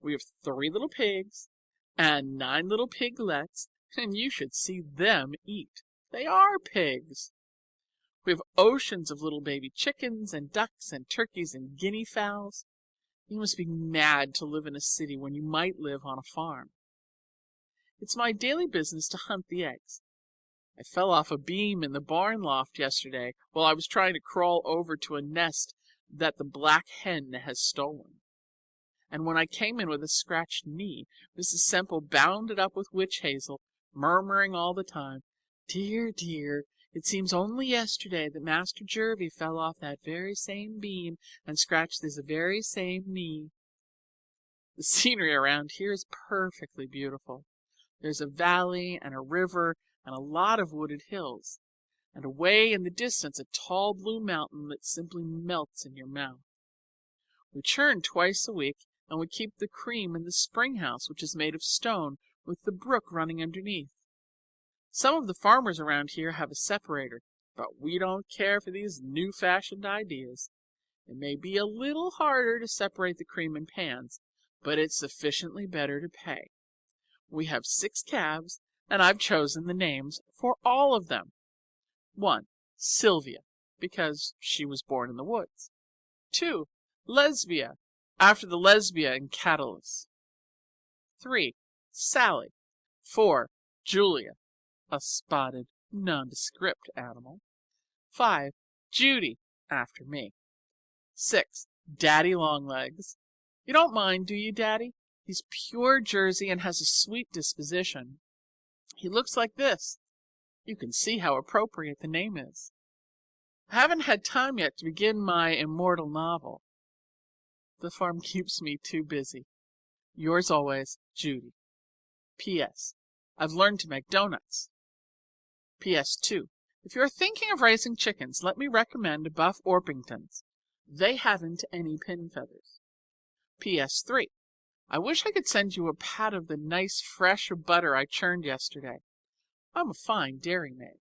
We have 3 little pigs and 9 little piglets, and you should see them eat. They are pigs. We have oceans of little baby chickens and ducks and turkeys and guinea fowls. You must be mad to live in a city when you might live on a farm. It's my daily business to hunt the eggs. I fell off a beam in the barn loft yesterday while I was trying to crawl over to a nest that the black hen has stolen. And when I came in with a scratched knee, Mrs. Semple bound it up with witch hazel, murmuring all the time, "Dear, dear, it seems only yesterday that Master Jervie fell off that very same beam and scratched this very same knee." The scenery around here is perfectly beautiful. There's a valley and a river and a lot of wooded hills, and away in the distance a tall blue mountain that simply melts in your mouth. We churn twice a week, and we keep the cream in the spring house, which is made of stone, with the brook running underneath. Some of the farmers around here have a separator, but we don't care for these new-fashioned ideas. It may be a little harder to separate the cream in pans, but it's sufficiently better to pay. We have 6 calves, and I've chosen the names for all of them. 1, Sylvia, because she was born in the woods. 2, Lesbia, after the Lesbia in Catullus. 3, Sally. 4, Julia, a spotted, nondescript animal. 5, Judy, after me. 6, Daddy Longlegs. You don't mind, do you, Daddy? He's pure Jersey and has a sweet disposition. He looks like this. You can see how appropriate the name is. I haven't had time yet to begin my immortal novel. The farm keeps me too busy. Yours always, Judy. P.S. I've learned to make donuts. P.S. 2. If you're thinking of raising chickens, let me recommend Buff Orpingtons. They haven't any pin feathers. P.S. 3. I wish I could send you a pat of the nice fresh butter I churned yesterday. I'm a fine dairymaid.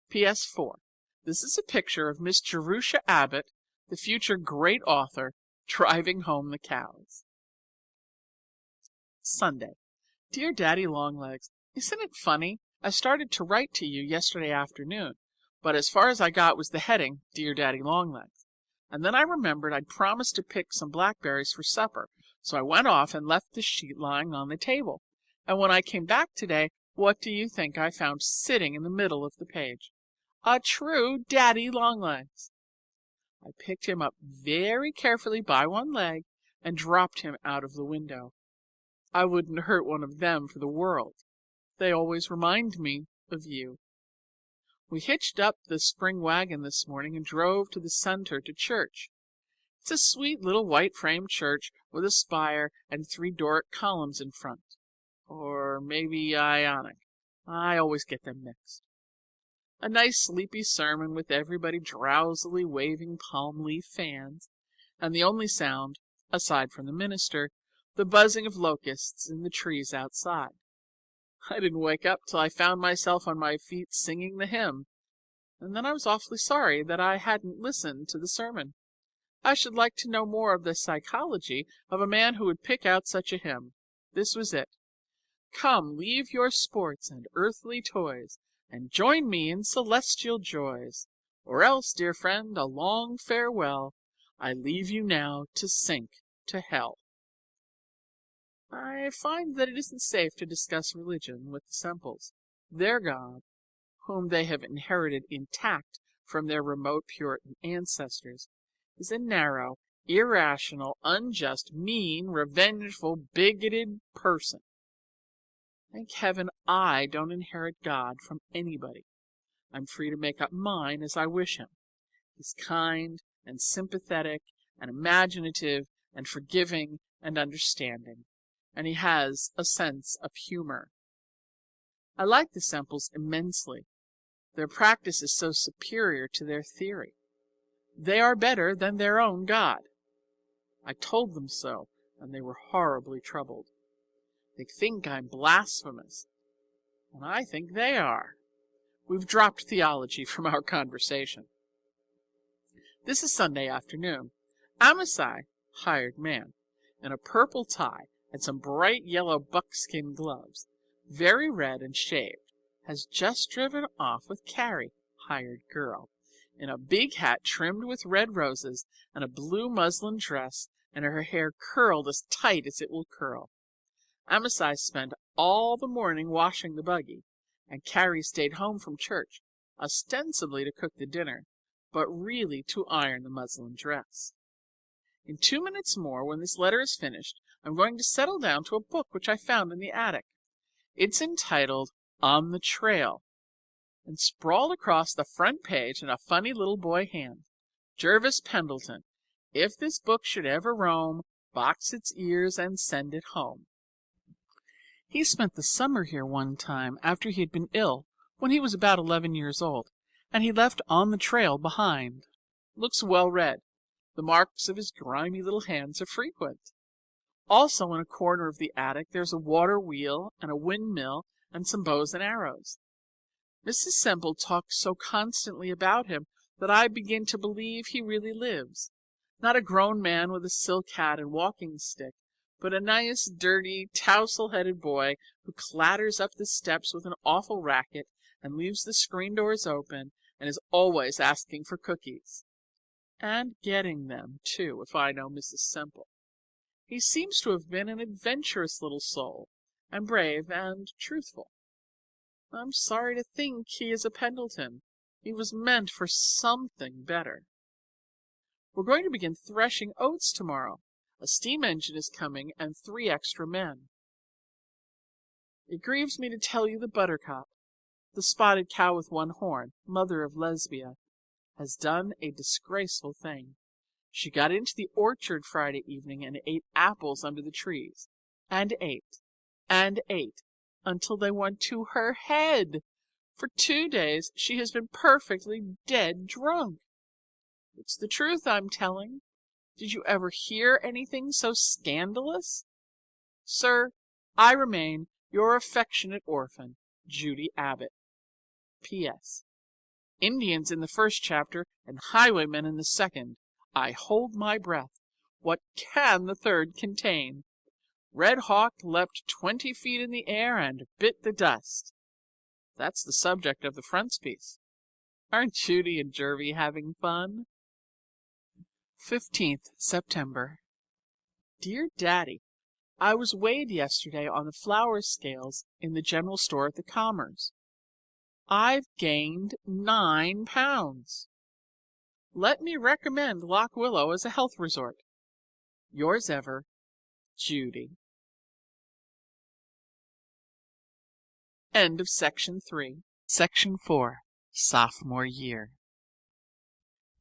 P.S. 4. This is a picture of Miss Jerusha Abbott, the future great author, driving home the cows. Sunday. Dear Daddy Longlegs, isn't it funny? I started to write to you yesterday afternoon, but as far as I got was the heading, Dear Daddy Longlegs. And then I remembered I'd promised to pick some blackberries for supper, so I went off and left the sheet lying on the table. And when I came back today, what do you think I found sitting in the middle of the page? A true Daddy Longlegs. I picked him up very carefully by one leg and dropped him out of the window. I wouldn't hurt one of them for the world. They always remind me of you. We hitched up the spring wagon this morning and drove to the center to church. It's a sweet little white-framed church with a spire and 3 Doric columns in front. Or maybe Ionic. I always get them mixed. A nice sleepy sermon with everybody drowsily waving palm leaf fans, and the only sound, aside from the minister, the buzzing of locusts in the trees outside. I didn't wake up till I found myself on my feet singing the hymn, and then I was awfully sorry that I hadn't listened to the sermon. I should like to know more of the psychology of a man who would pick out such a hymn. This was it. Come, leave your sports and earthly toys, and join me in celestial joys. Or else, dear friend, a long farewell. I leave you now to sink to hell. I find that it isn't safe to discuss religion with the Semples. Their God, whom they have inherited intact from their remote Puritan ancestors, is a narrow, irrational, unjust, mean, revengeful, bigoted person. Thank heaven I don't inherit God from anybody. I'm free to make up mine as I wish him. He's kind and sympathetic and imaginative and forgiving and understanding, and he has a sense of humor. I like the Semples immensely. Their practice is so superior to their theory. They are better than their own God. I told them so, and they were horribly troubled. They think I'm blasphemous, and I think they are. We've dropped theology from our conversation. This is Sunday afternoon. Amasai, hired man, in a purple tie and some bright yellow buckskin gloves, very red and shaved, has just driven off with Carrie, hired girl, in a big hat trimmed with red roses and a blue muslin dress, and her hair curled as tight as it will curl. Amasai spent all the morning washing the buggy, and Carrie stayed home from church, ostensibly to cook the dinner, but really to iron the muslin dress. In 2 minutes more, when this letter is finished, I'm going to settle down to a book which I found in the attic. It's entitled On the Trail, and sprawled across the front page in a funny little boy hand, Jervis Pendleton, if this book should ever roam, box its ears and send it home. He spent the summer here one time after he had been ill, when he was about 11 years old, and he left On the Trail behind. Looks well read. The marks of his grimy little hands are frequent. Also in a corner of the attic there's a water wheel and a windmill and some bows and arrows. Mrs. Semple talks so constantly about him that I begin to believe he really lives. Not a grown man with a silk hat and walking stick, but a nice, dirty, tousle-headed boy who clatters up the steps with an awful racket and leaves the screen doors open and is always asking for cookies. And getting them, too, if I know Mrs. Semple. He seems to have been an adventurous little soul, and brave and truthful. I'm sorry to think he is a Pendleton. He was meant for something better. We're going to begin threshing oats tomorrow. A steam engine is coming and 3 extra men. It grieves me to tell you the buttercup, the spotted cow with one horn, mother of Lesbia, has done a disgraceful thing. She got into the orchard Friday evening and ate apples under the trees, and ate, until they went to her head. For 2 days she has been perfectly dead drunk. It's the truth I'm telling. Did you ever hear anything so scandalous? Sir, I remain your affectionate orphan, Judy Abbott. P.S. Indians in the first chapter and highwaymen in the second. I hold my breath. What can the third contain? Red Hawk leapt 20 feet in the air and bit the dust. That's the subject of the frontispiece. Aren't Judy and Jervy having fun? 15th September. Dear Daddy, I was weighed yesterday on the flour scales in the general store at the Commerce. I've gained 9 pounds. Let me recommend Lock Willow as a health resort. Yours ever, Judy. End of Section 3. Section 4. Sophomore Year.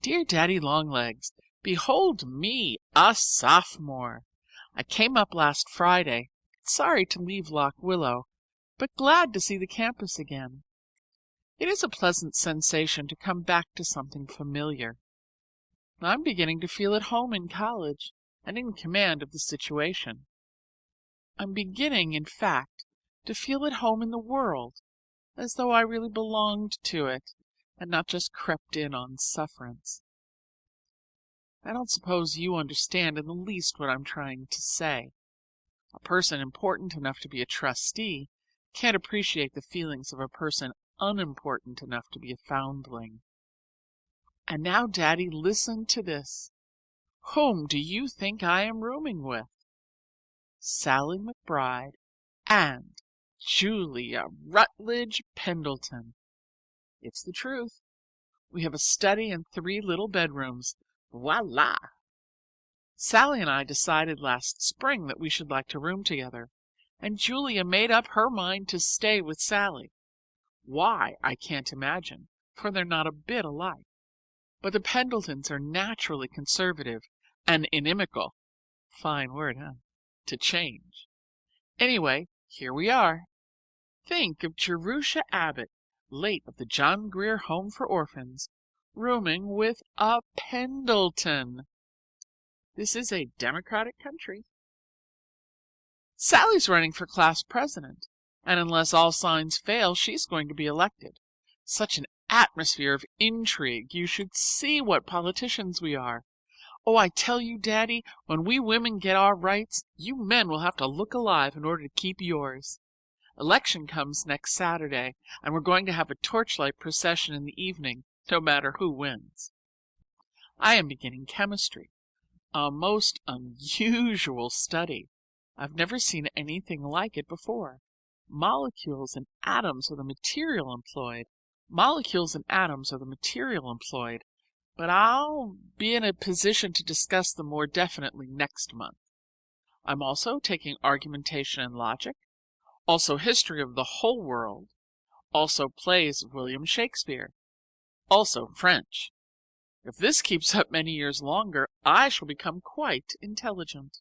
Dear Daddy Longlegs, behold me, a sophomore. I came up last Friday, sorry to leave Lock Willow, but glad to see the campus again. It is a pleasant sensation to come back to something familiar. I'm beginning to feel at home in college and in command of the situation. I'm beginning, in fact, to feel at home in the world, as though I really belonged to it and not just crept in on sufferance. I don't suppose you understand in the least what I'm trying to say. A person important enough to be a trustee can't appreciate the feelings of a person unimportant enough to be a foundling. And now, Daddy, listen to this. Whom do you think I am rooming with? Sallie McBride and Julia Rutledge Pendleton. It's the truth. We have a study and 3 little bedrooms. Voila! Sallie and I decided last spring that we should like to room together, and Julia made up her mind to stay with Sallie. Why, I can't imagine, for they're not a bit alike. But the Pendletons are naturally conservative and inimical. Fine word, huh? To change. Anyway, here we are. Think of Jerusha Abbott, late of the John Grier Home for Orphans, rooming with a Pendleton. This is a democratic country. Sallie's running for class president, and unless all signs fail, she's going to be elected. Such an atmosphere of intrigue. You should see what politicians we are. Oh, I tell you, Daddy, when we women get our rights, you men will have to look alive in order to keep yours. Election comes next Saturday, and we're going to have a torchlight procession in the evening, no matter who wins. I am beginning chemistry. A most unusual study. I've never seen anything like it before. Molecules and atoms are the material employed. But I'll be in a position to discuss them more definitely next month. I'm also taking argumentation and logic, also history of the whole world, also plays of William Shakespeare, also French. If this keeps up many years longer, I shall become quite intelligent.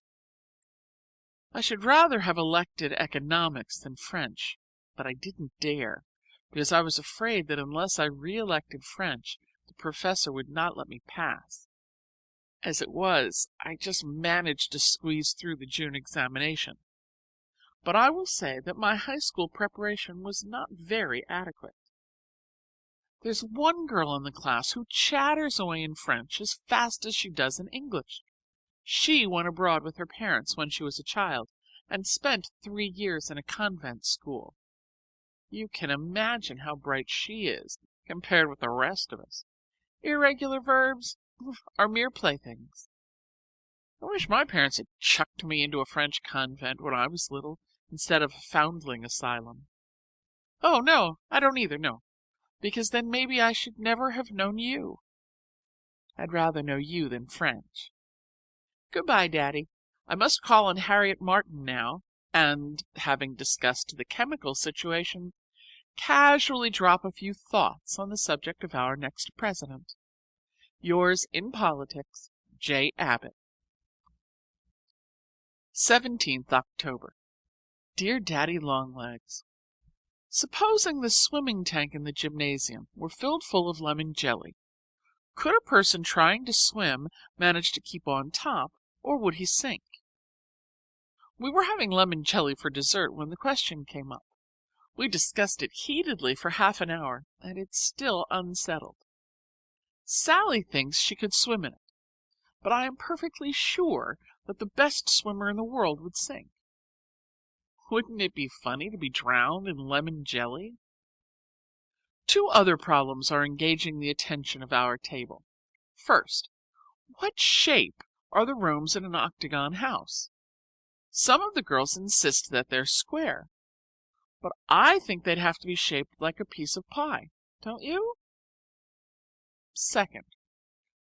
I should rather have elected economics than French, but I didn't dare, because I was afraid that unless I re-elected French, the professor would not let me pass. As it was, I just managed to squeeze through the June examination. But I will say that my high school preparation was not very adequate. There's one girl in the class who chatters away in French as fast as she does in English. She went abroad with her parents when she was a child and spent 3 years in a convent school. You can imagine how bright she is compared with the rest of us. Irregular verbs are mere playthings. I wish my parents had chucked me into a French convent when I was little instead of a foundling asylum. Oh, no, I don't either, no, because then maybe I should never have known you. I'd rather know you than French. Goodbye, Daddy. I must call on Harriet Martin now, and, having discussed the chemical situation, casually drop a few thoughts on the subject of our next president. Yours in politics, J. Abbott. 17th October. Dear Daddy Longlegs, supposing the swimming tank in the gymnasium were filled full of lemon jelly, could a person trying to swim manage to keep on top, or would he sink? We were having lemon jelly for dessert when the question came up. We discussed it heatedly for half an hour, and it's still unsettled. Sallie thinks she could swim in it, but I am perfectly sure that the best swimmer in the world would sink. Wouldn't it be funny to be drowned in lemon jelly? Two other problems are engaging the attention of our table. First, what shape are the rooms in an octagon house? Some of the girls insist that they're square, but I think they'd have to be shaped like a piece of pie, don't you? Second,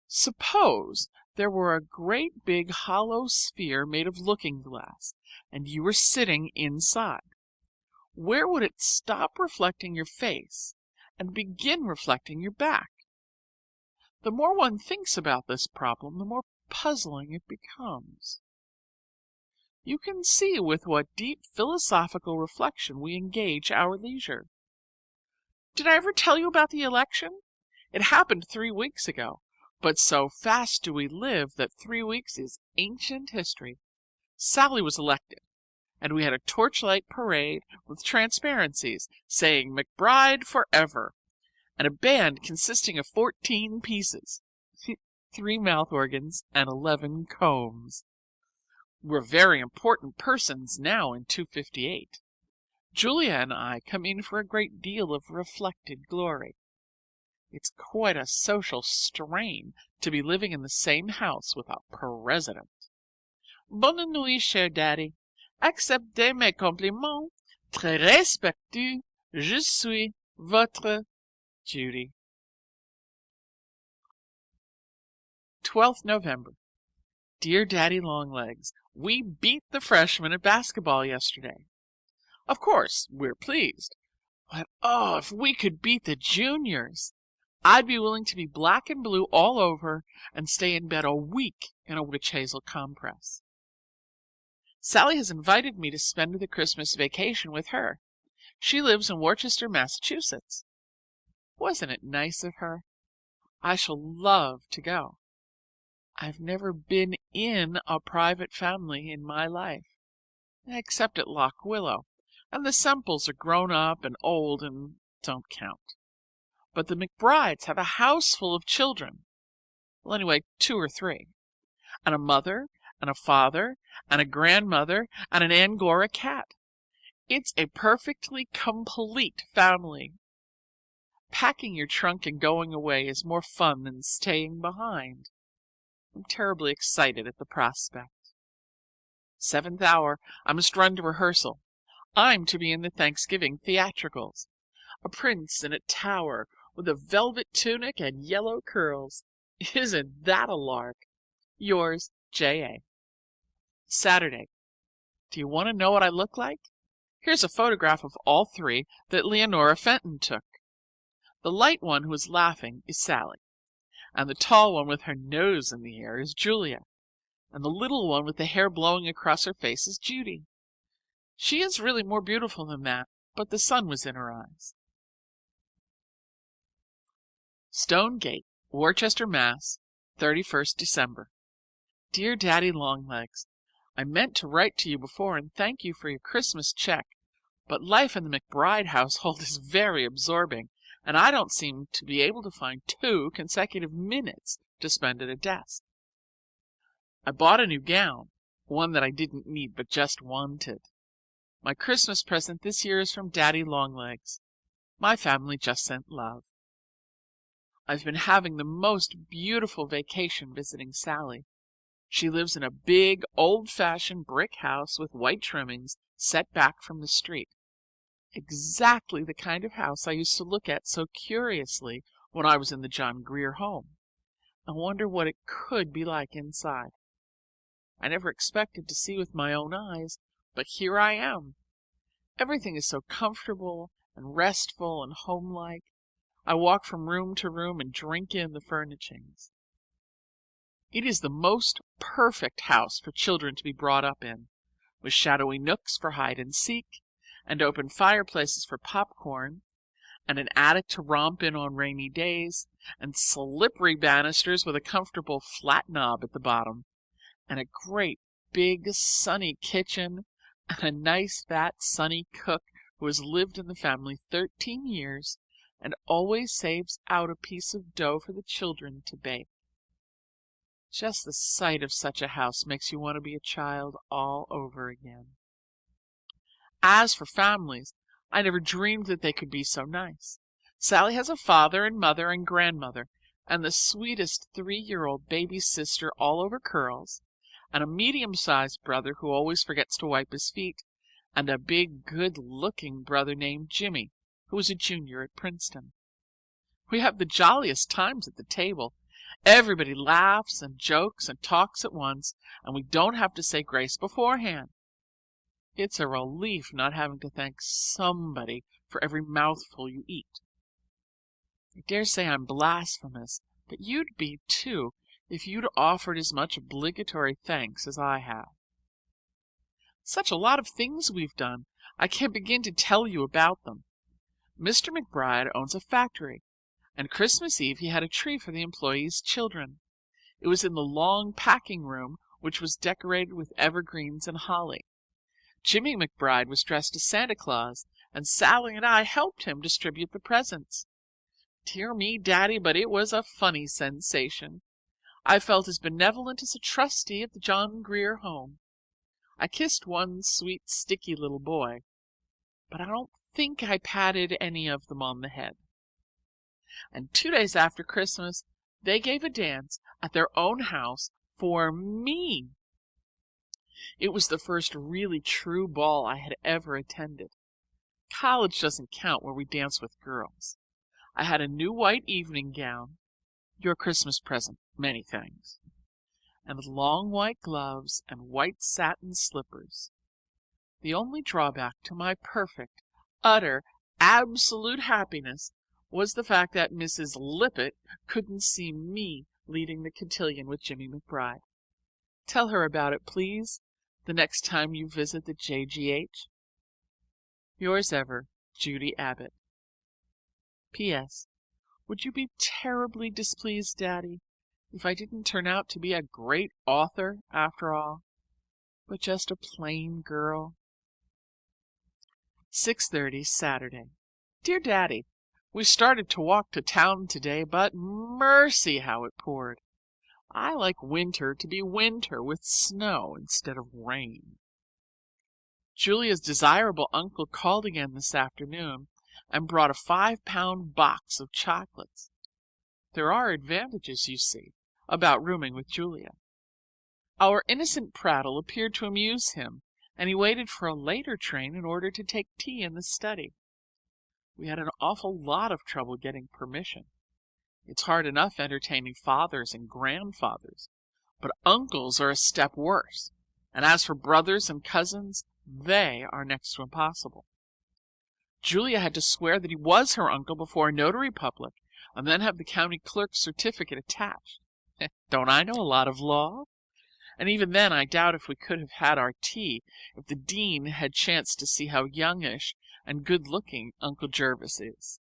suppose there were a great big hollow sphere made of looking glass, and you were sitting inside. Where would it stop reflecting your face and begin reflecting your back? The more one thinks about this problem, the more puzzling it becomes. You can see with what deep philosophical reflection we engage our leisure. Did I ever tell you about the election? It happened 3 weeks ago, but so fast do we live that 3 weeks is ancient history. Sally was elected, and we had a torchlight parade with transparencies saying McBride forever, and a band consisting of 14 pieces, 3 mouth organs and 11 combs. We're very important persons now in 258. Julia and I come in for a great deal of reflected glory. It's quite a social strain to be living in the same house with a president. Bonne nuit, cher Daddy. Acceptez mes compliments. Très respectueux. Je suis votre Judy. 12th November. Dear Daddy Longlegs, we beat the freshmen at basketball yesterday. Of course, we're pleased. But oh, if we could beat the juniors! I'd be willing to be black and blue all over and stay in bed a week in a witch hazel compress. Sally has invited me to spend the Christmas vacation with her. She lives in Worcester, Massachusetts. Wasn't it nice of her? I shall love to go. I've never been in a private family in my life, except at Lock Willow, and the Semples are grown up and old and don't count. But the McBrides have a house full of children, well, anyway, 2 or 3, and a mother and a father and a grandmother and an Angora cat. It's a perfectly complete family. Packing your trunk and going away is more fun than staying behind. I'm terribly excited at the prospect. 7th hour, I must run to rehearsal. I'm to be in the Thanksgiving theatricals. A prince in a tower with a velvet tunic and yellow curls. Isn't that a lark? Yours, J.A. Saturday. Do you want to know what I look like? Here's a photograph of all 3 that Leonora Fenton took. The light one who is laughing is Sally, and the tall one with her nose in the air is Julia, and the little one with the hair blowing across her face is Judy. She is really more beautiful than that, but the sun was in her eyes. Stone Gate, Worcester, Mass., 31st December. Dear Daddy Longlegs, I meant to write to you before and thank you for your Christmas check, but life in the McBride household is very absorbing, and I don't seem to be able to find 2 consecutive minutes to spend at a desk. I bought a new gown, one that I didn't need but just wanted. My Christmas present this year is from Daddy Longlegs. My family just sent love. I've been having the most beautiful vacation visiting Sally. She lives in a big, old-fashioned brick house with white trimmings set back from the street. Exactly the kind of house I used to look at so curiously when I was in the John Grier home. I wonder what it could be like inside. I never expected to see with my own eyes, but here I am. Everything is so comfortable and restful and homelike. I walk from room to room and drink in the furnishings. It is the most perfect house for children to be brought up in, with shadowy nooks for hide and seek, and open fireplaces for popcorn, and an attic to romp in on rainy days, and slippery banisters with a comfortable flat knob at the bottom, and a great big sunny kitchen, and a nice fat sunny cook who has lived in the family 13 years and always saves out a piece of dough for the children to bake. Just the sight of such a house makes you want to be a child all over again. As for families, I never dreamed that they could be so nice. Sally has a father and mother and grandmother, and the sweetest 3-year-old baby sister all over curls, and a medium-sized brother who always forgets to wipe his feet, and a big, good-looking brother named Jimmy, who is a junior at Princeton. We have the jolliest times at the table. Everybody laughs and jokes and talks at once, and we don't have to say grace beforehand. It's a relief not having to thank somebody for every mouthful you eat. I dare say I'm blasphemous, but you'd be too if you'd offered as much obligatory thanks as I have. Such a lot of things we've done. I can't begin to tell you about them. Mr. McBride owns a factory, and Christmas Eve he had a tree for the employees' children. It was in the long packing room, which was decorated with evergreens and holly. Jimmy McBride was dressed as Santa Claus, and Sally and I helped him distribute the presents. Dear me, Daddy, but it was a funny sensation. I felt as benevolent as a trustee at the John Grier Home. I kissed one sweet, sticky little boy, but I don't think I patted any of them on the head. And 2 days after Christmas, they gave a dance at their own house for me. It was the first really true ball I had ever attended. College doesn't count where we dance with girls. I had a new white evening gown, your Christmas present, many thanks, and long white gloves and white satin slippers. The only drawback to my perfect, utter, absolute happiness was the fact that Mrs. Lippett couldn't see me leading the cotillion with Jimmy McBride. Tell her about it, please, the next time you visit the JGH. Yours ever, Judy Abbott. P.S. Would you be terribly displeased, Daddy, if I didn't turn out to be a great author after all, but just a plain girl? 6:30 Saturday. Dear Daddy, we started to walk to town today, but mercy how it poured. I like winter to be winter with snow instead of rain. Julia's desirable uncle called again this afternoon and brought a 5-pound box of chocolates. There are advantages, you see, about rooming with Julia. Our innocent prattle appeared to amuse him, and he waited for a later train in order to take tea in the study. We had an awful lot of trouble getting permission. It's hard enough entertaining fathers and grandfathers, but uncles are a step worse, and as for brothers and cousins, they are next to impossible. Julia had to swear that he was her uncle before a notary public, and then have the county clerk's certificate attached. Don't I know a lot of law? And even then I doubt if we could have had our tea if the dean had chanced to see how youngish and good-looking Uncle Jervis is.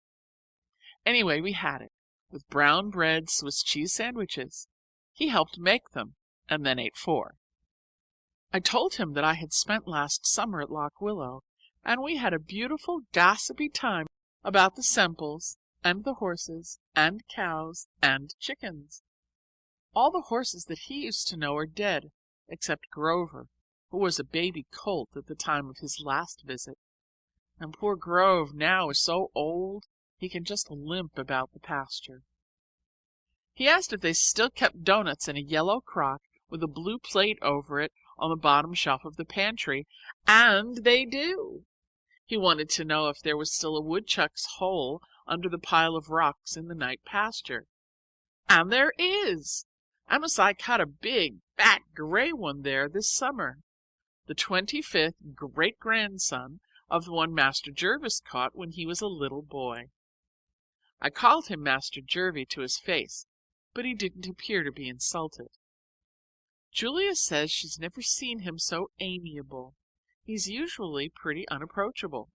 Anyway, we had it, with brown bread Swiss cheese sandwiches. He helped make them, and then ate 4. I told him that I had spent last summer at Lock Willow, and we had a beautiful gossipy time about the Semples, and the horses, and cows, and chickens. All the horses that he used to know are dead, except Grover, who was a baby colt at the time of his last visit. And poor Grove now is so old he can just limp about the pasture. He asked if they still kept doughnuts in a yellow crock with a blue plate over it on the bottom shelf of the pantry, and they do. He wanted to know if there was still a woodchuck's hole under the pile of rocks in the night pasture. And there is. Amasai caught a big, fat, gray one there this summer, the 25th great-grandson of the one Master Jervis caught when he was a little boy. I called him Master Jervy to his face, but he didn't appear to be insulted. Julia says she's never seen him so amiable. He's usually pretty unapproachable.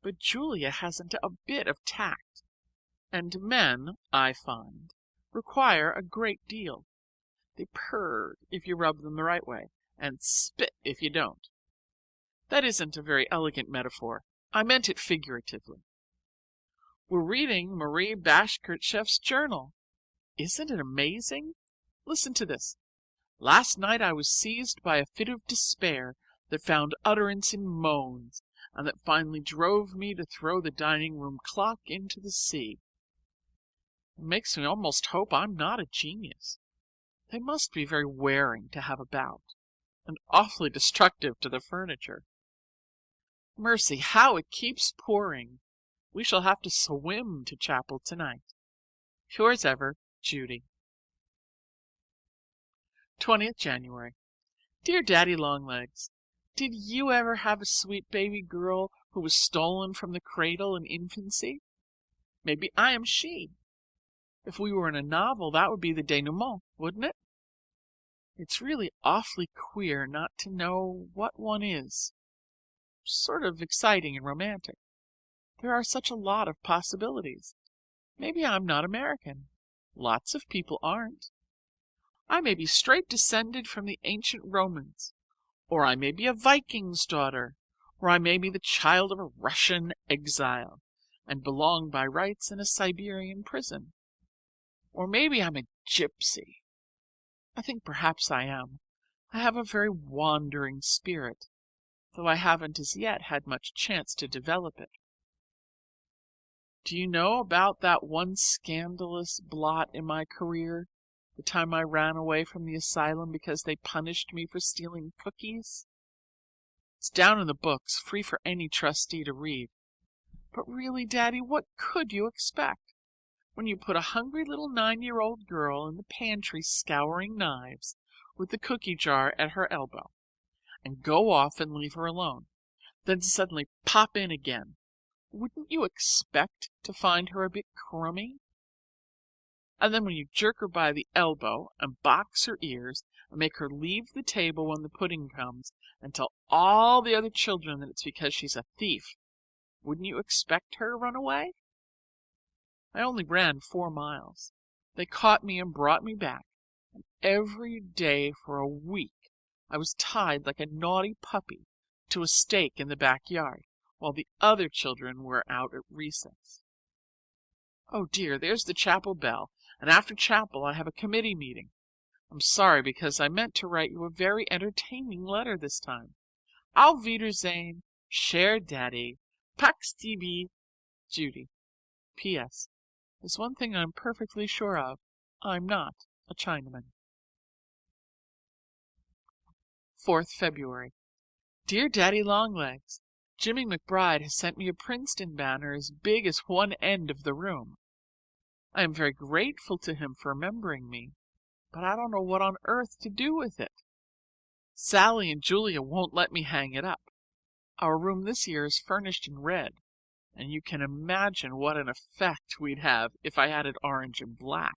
But Julia hasn't a bit of tact, and men, I find, require a great deal. They purr if you rub them the right way, and spit if you don't. That isn't a very elegant metaphor. I meant it figuratively. We're reading Marie Bashkirtseff's journal. Isn't it amazing? Listen to this. Last night I was seized by a fit of despair that found utterance in moans, and that finally drove me to throw the dining room clock into the sea. It makes me almost hope I'm not a genius. They must be very wearing to have about, and awfully destructive to the furniture. Mercy, how it keeps pouring! We shall have to swim to chapel tonight. Yours ever, Judy. 20th January. Dear Daddy Longlegs, did you ever have a sweet baby girl who was stolen from the cradle in infancy? Maybe I am she. If we were in a novel, that would be the denouement, wouldn't it? It's really awfully queer not to know what one is. Sort of exciting and romantic. There are such a lot of possibilities. Maybe I'm not American. Lots of people aren't. I may be straight descended from the ancient Romans, or I may be a Viking's daughter, or I may be the child of a Russian exile, and belong by rights in a Siberian prison. Or maybe I'm a gypsy. I think perhaps I am. I have a very wandering spirit, though I haven't as yet had much chance to develop it. Do you know about that one scandalous blot in my career, the time I ran away from the asylum because they punished me for stealing cookies? It's down in the books, free for any trustee to read. But really, Daddy, what could you expect when you put a hungry little 9-year-old girl in the pantry scouring knives, with the cookie jar at her elbow, and go off and leave her alone, then suddenly pop in again? Wouldn't you expect to find her a bit crummy? And then when you jerk her by the elbow and box her ears and make her leave the table when the pudding comes and tell all the other children that it's because she's a thief, wouldn't you expect her to run away? I only ran 4 miles. They caught me and brought me back, and every day for a week I was tied like a naughty puppy to a stake in the backyard, while the other children were out at recess. Oh dear, there's the chapel bell, and after chapel I have a committee meeting. I'm sorry, because I meant to write you a very entertaining letter this time. Auf Wiedersehen, cher Daddy, Pax Tibi, Judy. P.S. There's one thing I'm perfectly sure of. I'm not a Chinaman. 4th February. Dear Daddy Longlegs, Jimmy McBride has sent me a Princeton banner as big as one end of the room. I am very grateful to him for remembering me, but I don't know what on earth to do with it. Sally and Julia won't let me hang it up. Our room this year is furnished in red, and you can imagine what an effect we'd have if I had it orange and black.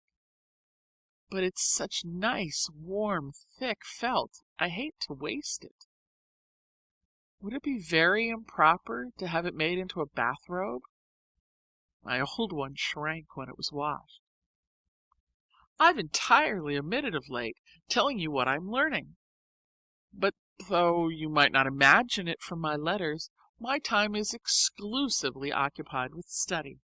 But it's such nice, warm, thick felt, I hate to waste it. Would it be very improper to have it made into a bathrobe? My old one shrank when it was washed. I've entirely omitted of late telling you what I'm learning. But though you might not imagine it from my letters, my time is exclusively occupied with study.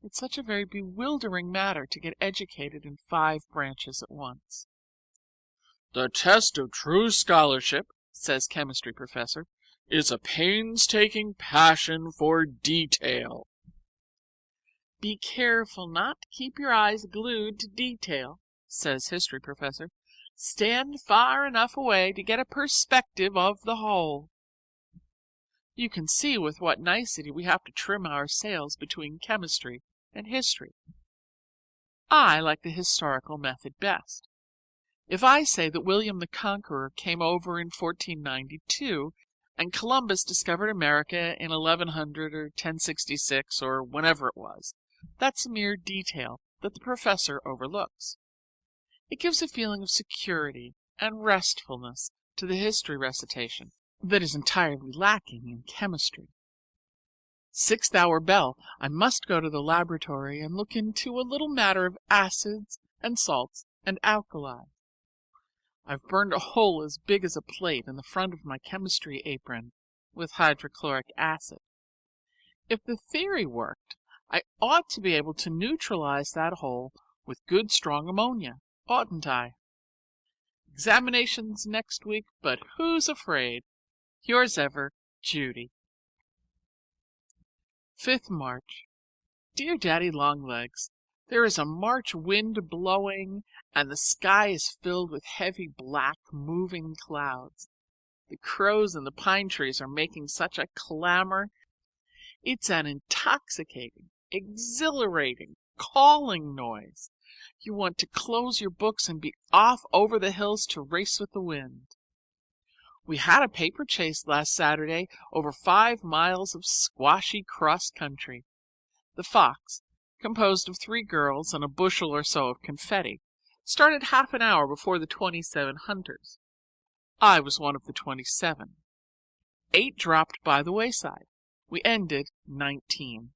It's such a very bewildering matter to get educated in 5 branches at once. The test of true scholarship, says chemistry professor, is a painstaking passion for detail. Be careful not to keep your eyes glued to detail, says history professor. Stand far enough away to get a perspective of the whole. You can see with what nicety we have to trim our sails between chemistry and history. I like the historical method best. If I say that William the Conqueror came over in 1492 and Columbus discovered America in 1100 or 1066 or whenever it was, that's a mere detail that the professor overlooks. It gives a feeling of security and restfulness to the history recitation that is entirely lacking in chemistry. 6th hour bell. I must go to the laboratory and look into a little matter of acids and salts and alkali. I've burned a hole as big as a plate in the front of my chemistry apron with hydrochloric acid. If the theory worked, I ought to be able to neutralize that hole with good strong ammonia, oughtn't I? Examinations next week, but who's afraid? Yours ever, Judy. 5th March. Dear Daddy Longlegs, there is a March wind blowing, and the sky is filled with heavy black moving clouds. The crows in the pine trees are making such a clamor. It's an intoxicating, exhilarating, calling noise. You want to close your books and be off over the hills to race with the wind. We had a paper chase last Saturday over 5 miles of squashy cross country. The fox, composed of 3 girls and a bushel or so of confetti, started half an hour before the 27 hunters. I was one of the 27. 8 dropped by the wayside. We ended 19.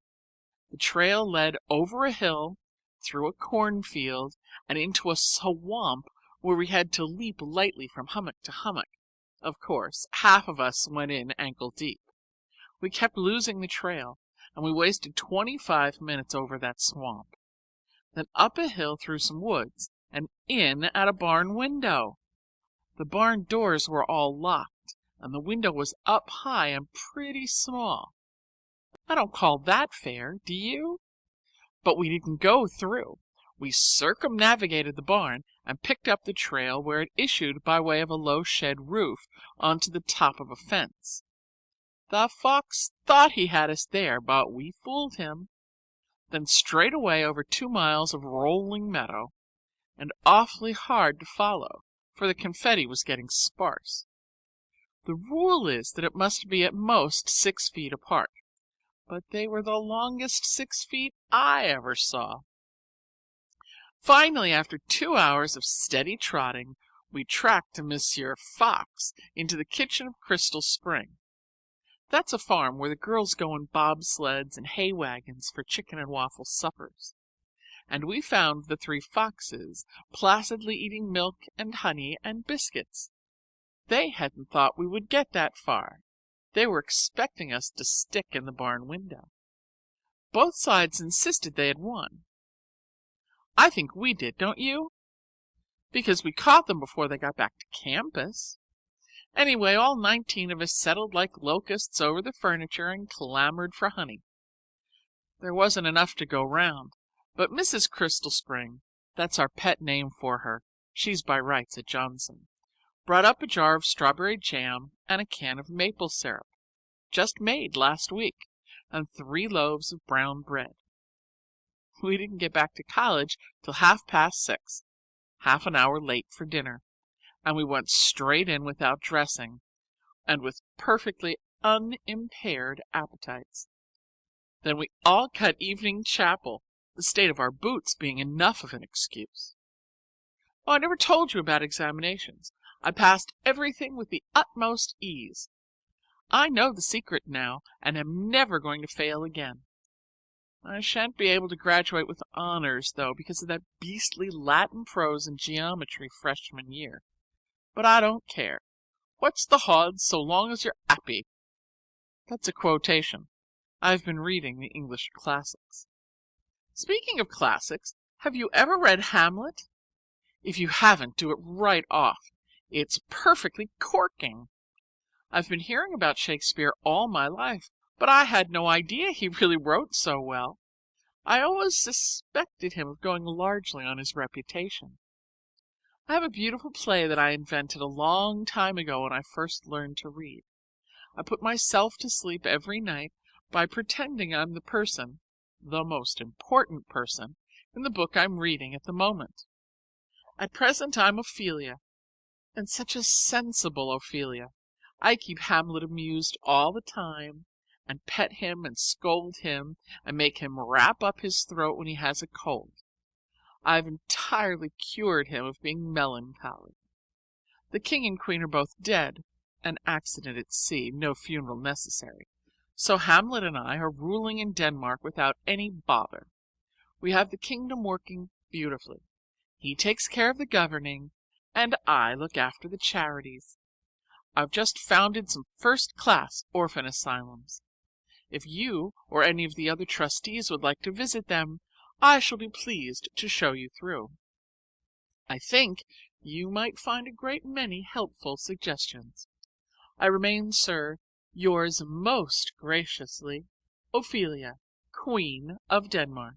The trail led over a hill, through a cornfield, and into a swamp where we had to leap lightly from hummock to hummock. Of course, half of us went in ankle deep. We kept losing the trail, and we wasted 25 minutes over that swamp. Then up a hill through some woods, and in at a barn window. The barn doors were all locked, and the window was up high and pretty small. I don't call that fair, do you? But we didn't go through. We circumnavigated the barn and picked up the trail where it issued by way of a low shed roof onto the top of a fence. The fox thought he had us there, but we fooled him. Then straight away over 2 miles of rolling meadow, and awfully hard to follow, for the confetti was getting sparse. The rule is that it must be at most 6 feet apart, but they were the longest 6 feet I ever saw. Finally, after 2 hours of steady trotting, we tracked Monsieur Fox into the kitchen of Crystal Spring. That's a farm where the girls go in bobsleds and hay wagons for chicken and waffle suppers. And we found the 3 foxes placidly eating milk and honey and biscuits. They hadn't thought we would get that far. They were expecting us to stick in the barn window. Both sides insisted they had won. I think we did, don't you? Because we caught them before they got back to campus. Anyway, all 19 of us settled like locusts over the furniture and clamored for honey. There wasn't enough to go round, but Mrs. Crystal Spring, that's our pet name for her, she's by rights at Johnson, brought up a jar of strawberry jam and a can of maple syrup, just made last week, and 3 loaves of brown bread. We didn't get back to college till 6:30, half an hour late for dinner, and we went straight in without dressing, and with perfectly unimpaired appetites. Then we all cut evening chapel, the state of our boots being enough of an excuse. Oh, I never told you about examinations. I passed everything with the utmost ease. I know the secret now, and am never going to fail again. I shan't be able to graduate with honors, though, because of that beastly Latin prose and geometry freshman year. But I don't care. What's the hodds so long as you're 'appy? That's a quotation. I've been reading the English classics. Speaking of classics, have you ever read Hamlet? If you haven't, do it right off. It's perfectly corking. I've been hearing about Shakespeare all my life, but I had no idea he really wrote so well. I always suspected him of going largely on his reputation. I have a beautiful play that I invented a long time ago when I first learned to read. I put myself to sleep every night by pretending I'm the person, the most important person, in the book I'm reading at the moment. At present I'm Ophelia, and such a sensible Ophelia. I keep Hamlet amused all the time, and pet him and scold him and make him wrap up his throat when he has a cold. I've entirely cured him of being melancholy. The king and queen are both dead, an accident at sea, no funeral necessary. So Hamlet and I are ruling in Denmark without any bother. We have the kingdom working beautifully. He takes care of the governing, and I look after the charities. I've just founded some first-class orphan asylums. If you or any of the other trustees would like to visit them, I shall be pleased to show you through. I think you might find a great many helpful suggestions. I remain, sir, yours most graciously, Ophelia, Queen of Denmark.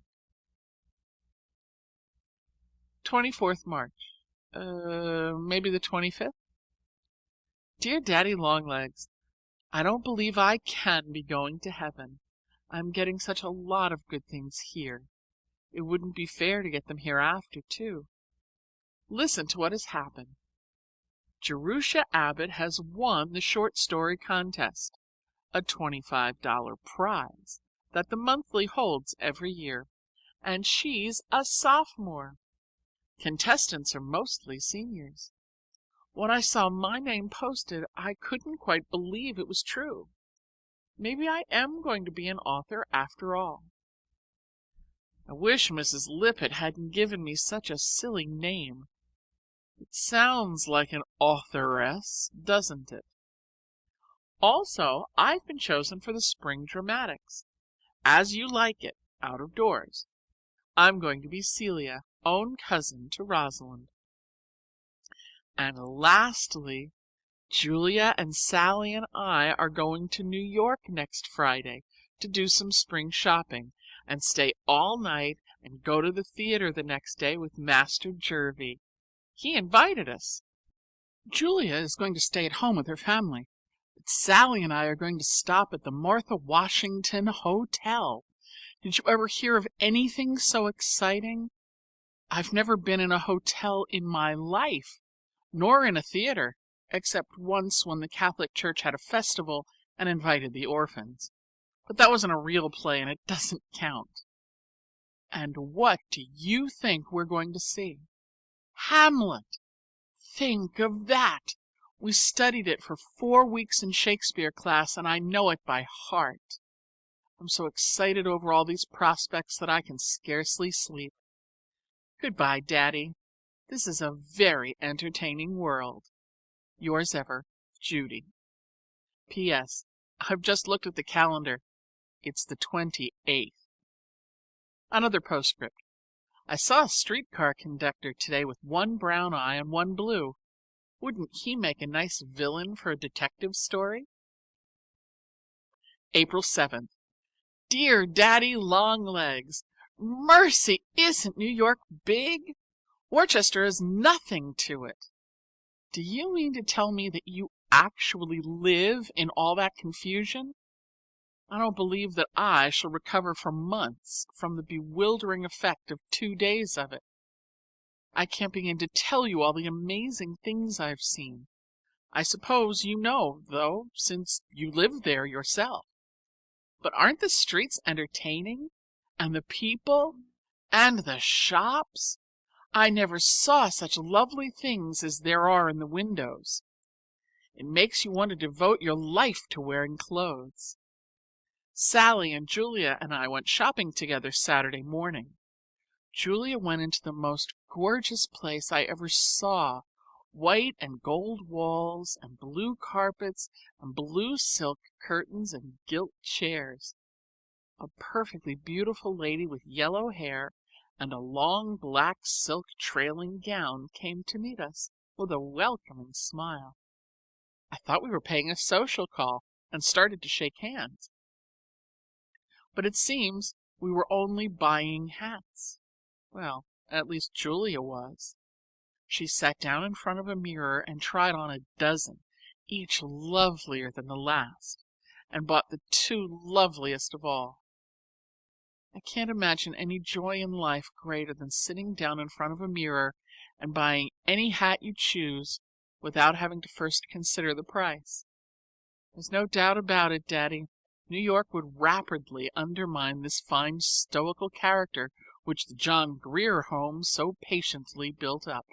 24th March. Maybe the 25th? Dear Daddy Longlegs, I don't believe I can be going to heaven. I'm getting such a lot of good things here. It wouldn't be fair to get them hereafter, too. Listen to what has happened. Jerusha Abbott has won the short story contest, a $25 prize that the Monthly holds every year, and she's a sophomore. Contestants are mostly seniors. When I saw my name posted, I couldn't quite believe it was true. Maybe I am going to be an author after all. I wish Mrs. Lippett hadn't given me such a silly name. It sounds like an authoress, doesn't it? Also, I've been chosen for the spring dramatics. As You Like It, out of doors. I'm going to be Celia, own cousin to Rosalind. And lastly, Julia and Sally and I are going to New York next Friday to do some spring shopping and stay all night and go to the theater the next day with Master Jervie. He invited us. Julia is going to stay at home with her family, but Sally and I are going to stop at the Martha Washington Hotel. Did you ever hear of anything so exciting? I've never been in a hotel in my life, nor in a theater, except once when the Catholic Church had a festival and invited the orphans. But that wasn't a real play and it doesn't count. And what do you think we're going to see? Hamlet! Think of that! We studied it for 4 weeks in Shakespeare class and I know it by heart. I'm so excited over all these prospects that I can scarcely sleep. Goodbye, Daddy. This is a very entertaining world. Yours ever, Judy. P.S. I've just looked at the calendar. It's the 28th. Another postscript. I saw a streetcar conductor today with one brown eye and one blue. Wouldn't he make a nice villain for a detective story? April 7th. Dear Daddy Longlegs, mercy, isn't New York big? Worcester is nothing to it. Do you mean to tell me that you actually live in all that confusion? I don't believe that I shall recover for months from the bewildering effect of 2 days of it. I can't begin to tell you all the amazing things I've seen. I suppose you know, though, since you live there yourself. But aren't the streets entertaining? And the people? And the shops? I never saw such lovely things as there are in the windows. It makes you want to devote your life to wearing clothes. Sally and Julia and I went shopping together Saturday morning. Julia went into the most gorgeous place I ever saw. White and gold walls and blue carpets and blue silk curtains and gilt chairs. A perfectly beautiful lady with yellow hair and a long black silk trailing gown came to meet us with a welcoming smile. I thought we were paying a social call and started to shake hands. But it seems we were only buying hats. Well, at least Julia was. She sat down in front of a mirror and tried on a dozen, each lovelier than the last, and bought the 2 loveliest of all. I can't imagine any joy in life greater than sitting down in front of a mirror and buying any hat you choose without having to first consider the price. There's no doubt about it, Daddy. New York would rapidly undermine this fine stoical character which the John Grier Home so patiently built up.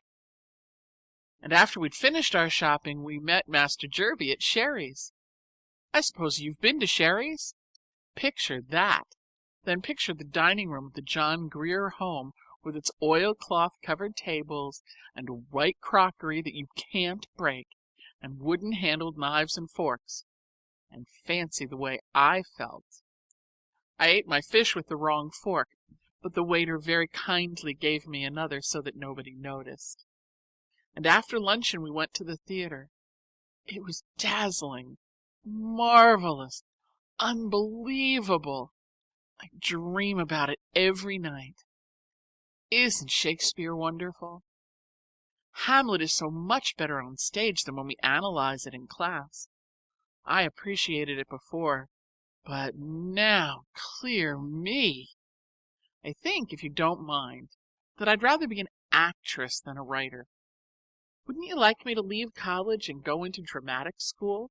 And after we'd finished our shopping, we met Master Jervie at Sherry's. I suppose you've been to Sherry's? Picture that. Then picture the dining room of the John Grier Home with its oilcloth-covered tables and white crockery that you can't break, and wooden-handled knives and forks. And fancy the way I felt. I ate my fish with the wrong fork, but the waiter very kindly gave me another so that nobody noticed. And after luncheon we went to the theater. It was dazzling, marvelous, unbelievable. I dream about it every night. Isn't Shakespeare wonderful? Hamlet is so much better on stage than when we analyze it in class. I appreciated it before, but now, clear me! I think, if you don't mind, that I'd rather be an actress than a writer. Wouldn't you like me to leave college and go into dramatic school?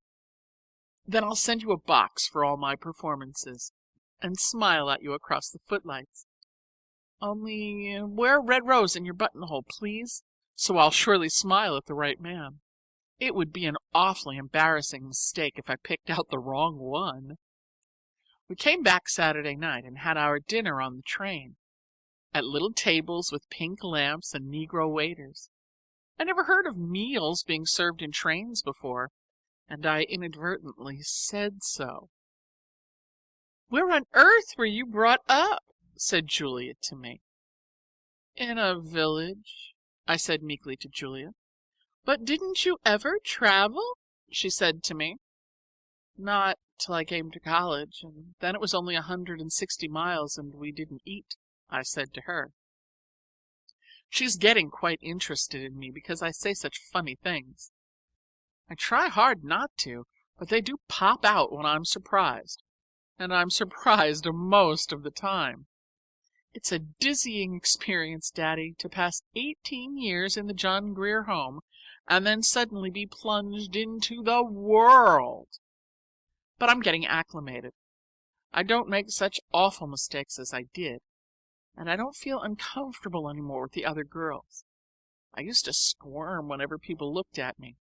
Then I'll send you a box for all my performances and smile at you across the footlights. Only wear a red rose in your buttonhole, please, so I'll surely smile at the right man. It would be an awfully embarrassing mistake if I picked out the wrong one. We came back Saturday night and had our dinner on the train, at little tables with pink lamps and Negro waiters. I never heard of meals being served in trains before, and I inadvertently said so. "Where on earth were you brought up?" said Julia to me. "In a village," I said meekly to Julia. "But didn't you ever travel?" she said to me. "Not till I came to college, and then it was only 160 miles and we didn't eat," I said to her. She's getting quite interested in me because I say such funny things. I try hard not to, but they do pop out when I'm surprised, and I'm surprised most of the time. It's a dizzying experience, Daddy, to pass 18 years in the John Grier home and then suddenly be plunged into the world. But I'm getting acclimated. I don't make such awful mistakes as I did, and I don't feel uncomfortable anymore with the other girls. I used to squirm whenever people looked at me.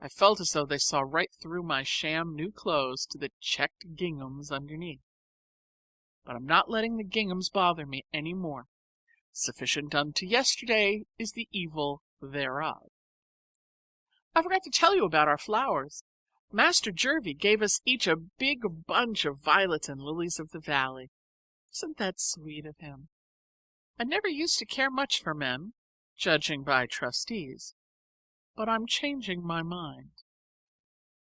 I felt as though they saw right through my sham new clothes to the checked ginghams underneath. But I'm not letting the ginghams bother me any more. Sufficient unto yesterday is the evil thereof. I forgot to tell you about our flowers. Master Jervie gave us each a big bunch of violets and lilies of the valley. Isn't that sweet of him? I never used to care much for men, judging by trustees, but I'm changing my mind.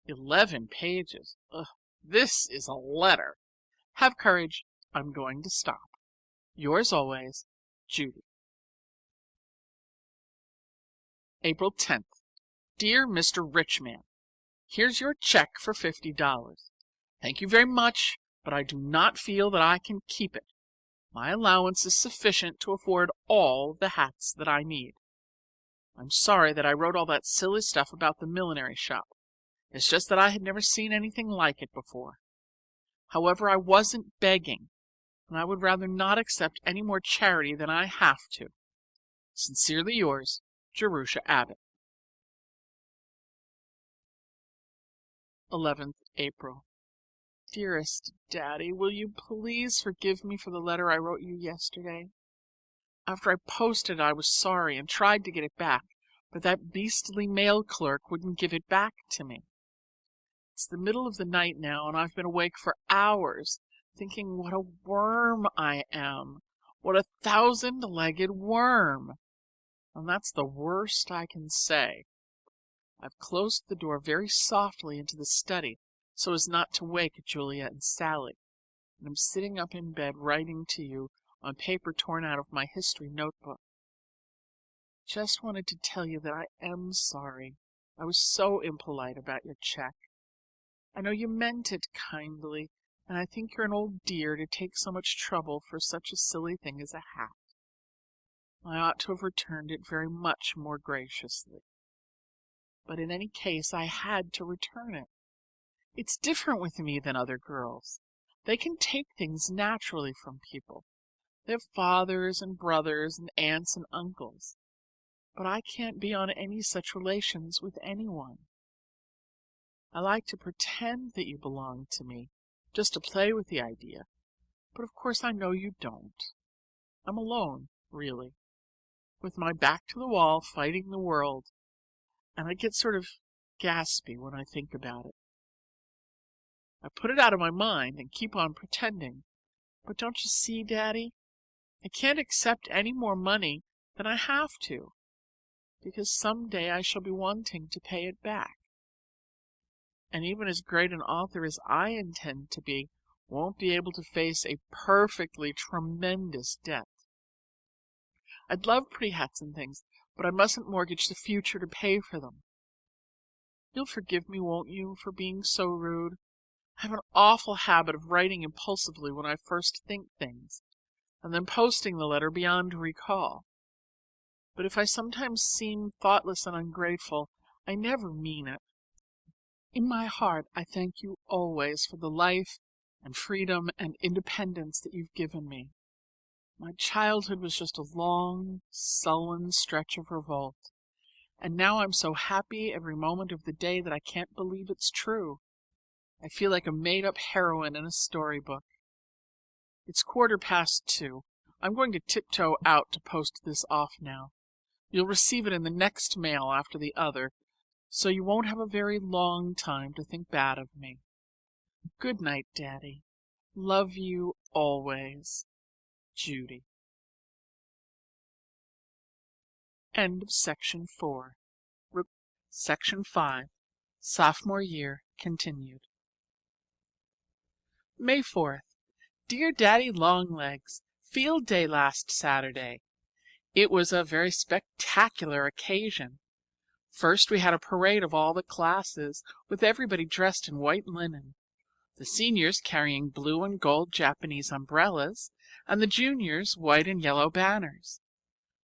11 pages. Ugh, this is a letter. Have courage. I'm going to stop. Yours always, Judy. April 10th. Dear Mr. Richman, here's your check for $50. Thank you very much, but I do not feel that I can keep it. My allowance is sufficient to afford all the hats that I need. I'm sorry that I wrote all that silly stuff about the millinery shop. It's just that I had never seen anything like it before. However, I wasn't begging, and I would rather not accept any more charity than I have to. Sincerely yours, Jerusha Abbott. 11th April. Dearest Daddy, will you please forgive me for the letter I wrote you yesterday? After I posted I was sorry and tried to get it back, but that beastly mail clerk wouldn't give it back to me. It's the middle of the night now, and I've been awake for hours, thinking what a worm I am, what a 1,000-legged worm. And that's the worst I can say. I've closed the door very softly into the study so as not to wake Julia and Sally, and I'm sitting up in bed writing to you on paper torn out of my history notebook. Just wanted to tell you that I am sorry. I was so impolite about your check. I know you meant it kindly, and I think you're an old dear to take so much trouble for such a silly thing as a hat. I ought to have returned it very much more graciously. But in any case, I had to return it. It's different with me than other girls. They can take things naturally from people. They have fathers and brothers and aunts and uncles. But I can't be on any such relations with anyone. I like to pretend that you belong to me, just to play with the idea, but of course I know you don't. I'm alone, really, with my back to the wall, fighting the world, and I get sort of gaspy when I think about it. I put it out of my mind and keep on pretending, but don't you see, Daddy? I can't accept any more money than I have to, because some day I shall be wanting to pay it back. and even as great an author as I intend to be won't be able to face a perfectly tremendous debt. I'd love pretty hats and things, but I mustn't mortgage the future to pay for them. You'll forgive me, won't you, for being so rude? I have an awful habit of writing impulsively when I first think things, and then posting the letter beyond recall. But if I sometimes seem thoughtless and ungrateful, I never mean it. In my heart, I thank you always for the life and freedom and independence that you've given me. My childhood was just a long, sullen stretch of revolt, and now I'm so happy every moment of the day that I can't believe it's true. I feel like a made-up heroine in a storybook. It's 2:15. I'm going to tiptoe out to post this off now. You'll receive it in the next mail after the other, so you won't have a very long time to think bad of me. Good night, Daddy. Love you always. Judy. End of Section 4. Section 5. Sophomore Year Continued. May 4th. Dear Daddy Longlegs, Field Day last Saturday. It was a very spectacular occasion. First we had a parade of all the classes, with everybody dressed in white linen. The seniors carrying blue and gold Japanese umbrellas, and the juniors white and yellow banners.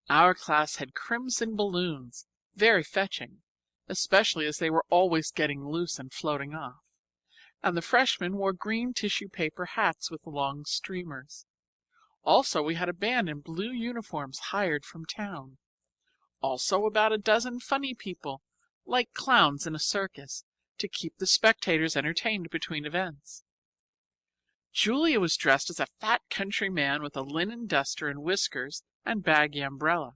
Our class had crimson balloons, very fetching, especially as they were always getting loose and floating off, and the freshmen wore green tissue paper hats with long streamers. Also we had a band in blue uniforms hired from town. Also about a dozen funny people, like clowns in a circus, to keep the spectators entertained between events. Julia was dressed as a fat country man with a linen duster and whiskers and baggy umbrella.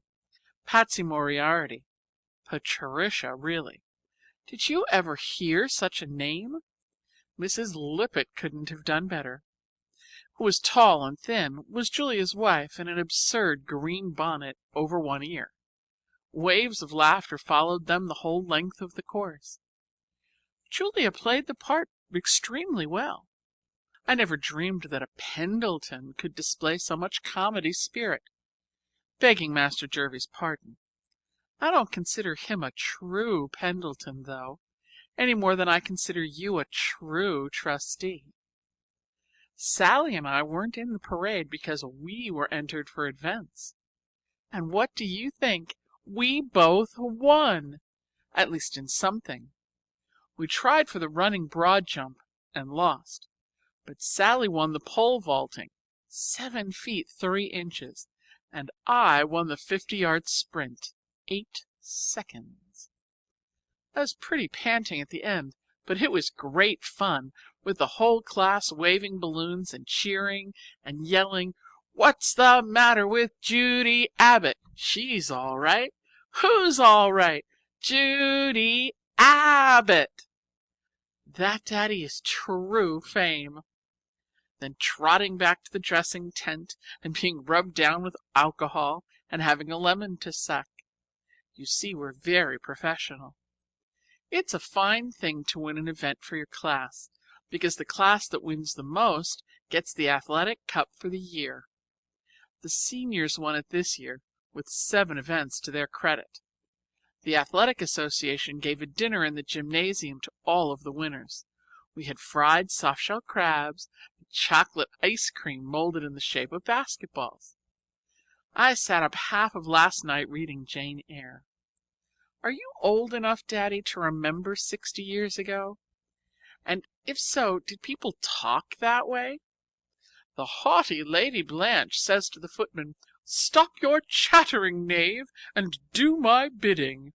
Patsy Moriarty. Patricia, really. Did you ever hear such a name? Mrs. Lippett couldn't have done better. Who was tall and thin, was Julia's wife in an absurd green bonnet over one ear. Waves of laughter followed them the whole length of the course. Julia played the part extremely well. I never dreamed that a Pendleton could display so much comedy spirit. Begging Master Jervie's pardon. I don't consider him a true Pendleton, though, any more than I consider you a true trustee. Sally and I weren't in the parade because we were entered for events. And what do you think? We both won, at least in something. We tried for the running broad jump and lost, but Sally won the pole vaulting, 7 feet 3 inches, and I won the 50-yard sprint, 8 seconds. I was pretty panting at the end, but it was great fun, with the whole class waving balloons and cheering and yelling, "What's the matter with Judy Abbott? She's all right. Who's all right? Judy Abbott." That, Daddy, is true fame. Then trotting back to the dressing tent and being rubbed down with alcohol and having a lemon to suck. You see, we're very professional. It's a fine thing to win an event for your class, because the class that wins the most gets the athletic cup for the year. The seniors won it this year, with 7 events to their credit. The Athletic Association gave a dinner in the gymnasium to all of the winners. We had fried soft-shell crabs and chocolate ice cream molded in the shape of basketballs. I sat up half of last night reading Jane Eyre. Are you old enough, Daddy, to remember 60 years ago? And if so, did people talk that way? The haughty Lady Blanche says to the footman, "Stop your chattering, knave, and do my bidding."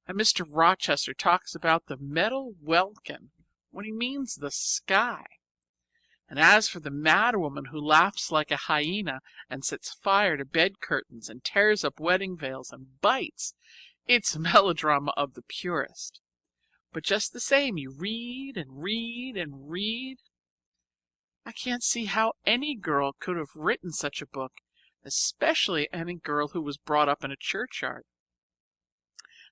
And Mr. Rochester talks about the meadow welkin when he means the sky. And as for the madwoman who laughs like a hyena and sets fire to bed curtains and tears up wedding veils and bites, it's melodrama of the purest. But just the same, you read and read and read. I can't see how any girl could have written such a book, especially any girl who was brought up in a churchyard.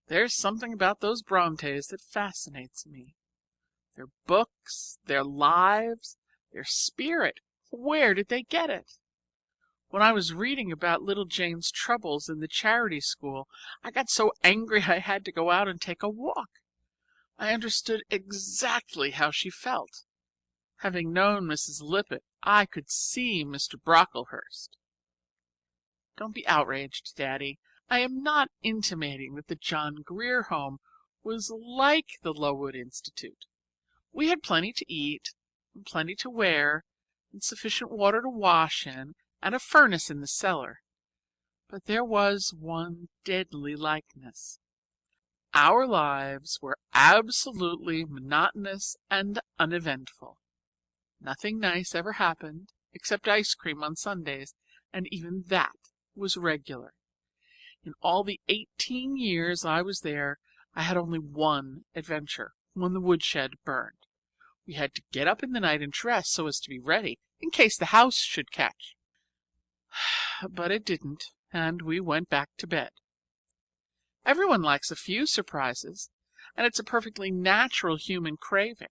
There's something about those Brontes that fascinates me. Their books, their lives, their spirit. Where did they get it? When I was reading about little Jane's troubles in the charity school, I got so angry I had to go out and take a walk. I understood exactly how she felt. Having known Mrs. Lippett, I could see Mr. Brocklehurst. Don't be outraged, Daddy. I am not intimating that the John Grier Home was like the Lowood Institute. We had plenty to eat, and plenty to wear, and sufficient water to wash in, and a furnace in the cellar. But there was one deadly likeness. Our lives were absolutely monotonous and uneventful. Nothing nice ever happened, except ice cream on Sundays, and even that was regular. In all the 18 years I was there, I had only one adventure, when the woodshed burned. We had to get up in the night and dress so as to be ready, in case the house should catch. But it didn't, and we went back to bed. Everyone likes a few surprises, and it's a perfectly natural human craving,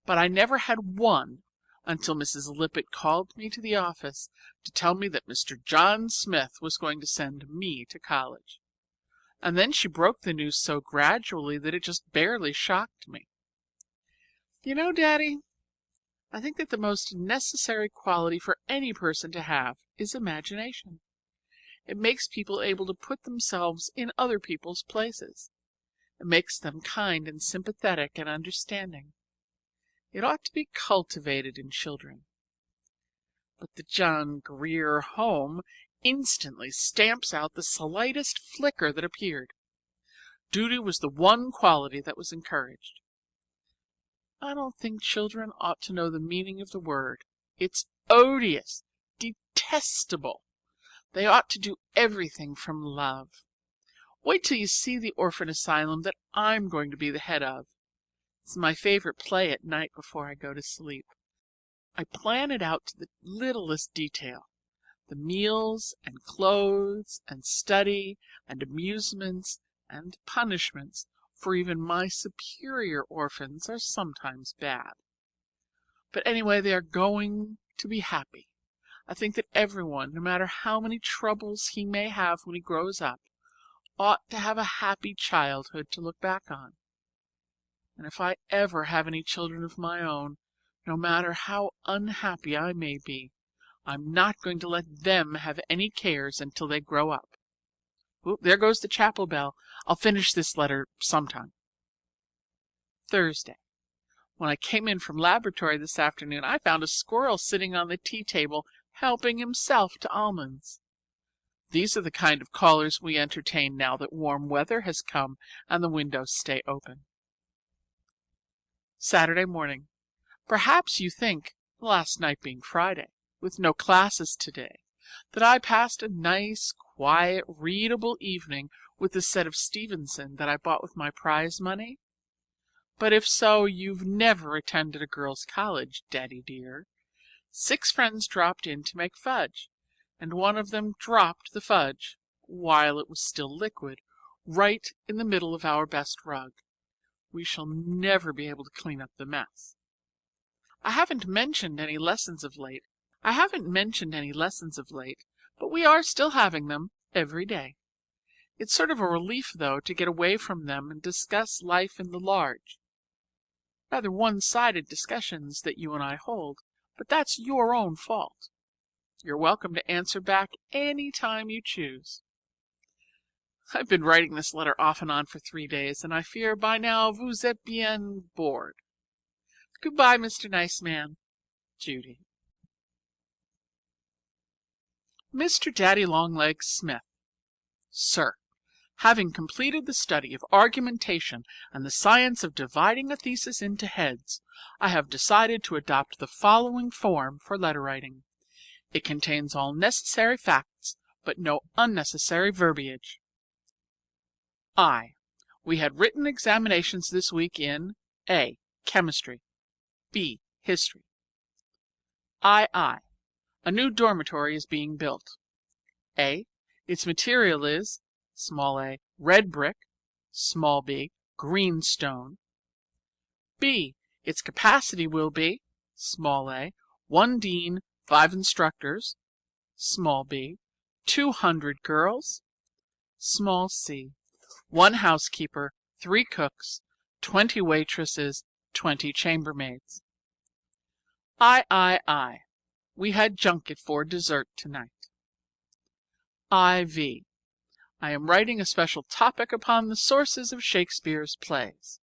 but I never had one until Mrs. Lippett called me to the office to tell me that Mr. John Smith was going to send me to college. And then she broke the news so gradually that it just barely shocked me. You know, Daddy, I think that the most necessary quality for any person to have is imagination. It makes people able to put themselves in other people's places. It makes them kind and sympathetic and understanding. It ought to be cultivated in children. But the John Grier Home instantly stamps out the slightest flicker that appeared. Duty was the one quality that was encouraged. I don't think children ought to know the meaning of the word. It's odious, detestable. They ought to do everything from love. Wait till you see the orphan asylum that I'm going to be the head of. It's my favorite play at night before I go to sleep. I plan it out to the littlest detail. The meals and clothes and study and amusements and punishments for even my superior orphans are sometimes bad. But anyway, they are going to be happy. I think that everyone, no matter how many troubles he may have when he grows up, ought to have a happy childhood to look back on. And if I ever have any children of my own, no matter how unhappy I may be, I'm not going to let them have any cares until they grow up. Oop, there goes the chapel bell. I'll finish this letter sometime. Thursday. When I came in from laboratory this afternoon, I found a squirrel sitting on the tea table helping himself to almonds. These are the kind of callers we entertain now that warm weather has come and the windows stay open. Saturday morning. Perhaps you think, last night being Friday, with no classes today, that I passed a nice, quiet, readable evening with the set of Stevenson that I bought with my prize money. But if so, you've never attended a girls' college, Daddy dear. 6 friends dropped in to make fudge, and one of them dropped the fudge, while it was still liquid, right in the middle of our best rug. We shall never be able to clean up the mess. I haven't mentioned any lessons of late, but we are still having them every day. It's sort of a relief, though, to get away from them and discuss life in the large. Rather one-sided discussions that you and I hold, but that's your own fault. You're welcome to answer back any time you choose. I've been writing this letter off and on for 3 days, and I fear by now vous êtes bien bored. Goodbye, Mr. Nice Man. Judy. Mr. Daddy-long-legs Smith. Sir, having completed the study of argumentation and the science of dividing a thesis into heads, I have decided to adopt the following form for letter writing. It contains all necessary facts, but no unnecessary verbiage. We had written examinations this week in A. Chemistry, B. History. A new dormitory is being built. A. Its material is small a. red brick, small b. green stone. B. Its capacity will be small a, 1 dean, 5 instructors, small b, 200 girls, small c, 1 housekeeper, 3 cooks, 20 waitresses, 20 chambermaids. I. We had junket for dessert tonight. IV. I am writing a special topic upon the sources of Shakespeare's plays.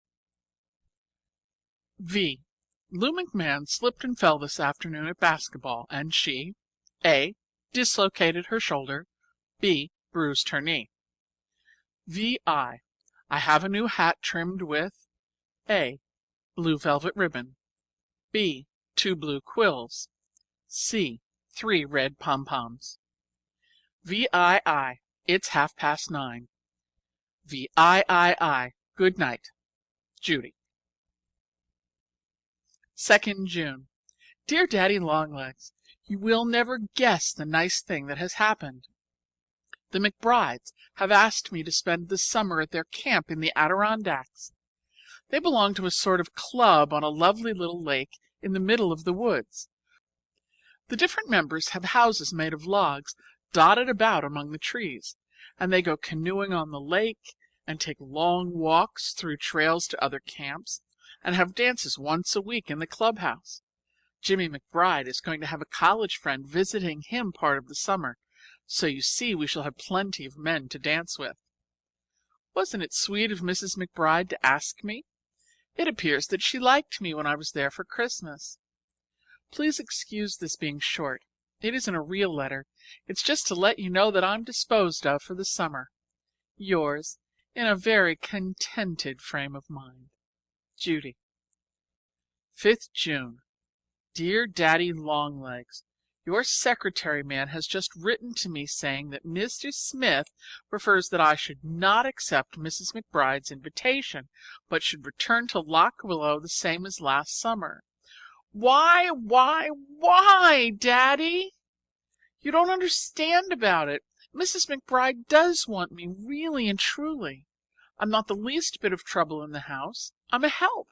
V. Lou McMahon slipped and fell this afternoon at basketball, and she A. dislocated her shoulder, B. bruised her knee. VI. I have a new hat trimmed with A. blue velvet ribbon, B. 2 blue quills, C. 3 red pom-poms. VII. It's 9:30. VIII. Good night. Judy. 2nd June. Dear Daddy Longlegs, you will never guess the nice thing that has happened. The McBrides have asked me to spend the summer at their camp in the Adirondacks. They belong to a sort of club on a lovely little lake in the middle of the woods. The different members have houses made of logs dotted about among the trees, and they go canoeing on the lake and take long walks through trails to other camps and have dances once a week in the clubhouse. Jimmy McBride is going to have a college friend visiting him part of the summer, so you see we shall have plenty of men to dance with. Wasn't it sweet of Mrs. McBride to ask me? It appears that she liked me when I was there for Christmas. Please excuse this being short. It isn't a real letter. It's just to let you know that I'm disposed of for the summer. Yours, in a very contented frame of mind, Judy. 5th June. Dear Daddy Longlegs, your secretary man has just written to me saying that Mr. Smith prefers that I should not accept Mrs. McBride's invitation, but should return to Lock Willow the same as last summer. Why, Daddy? You don't understand about it. Mrs. McBride does want me, really and truly. I'm not the least bit of trouble in the house. I'm a help.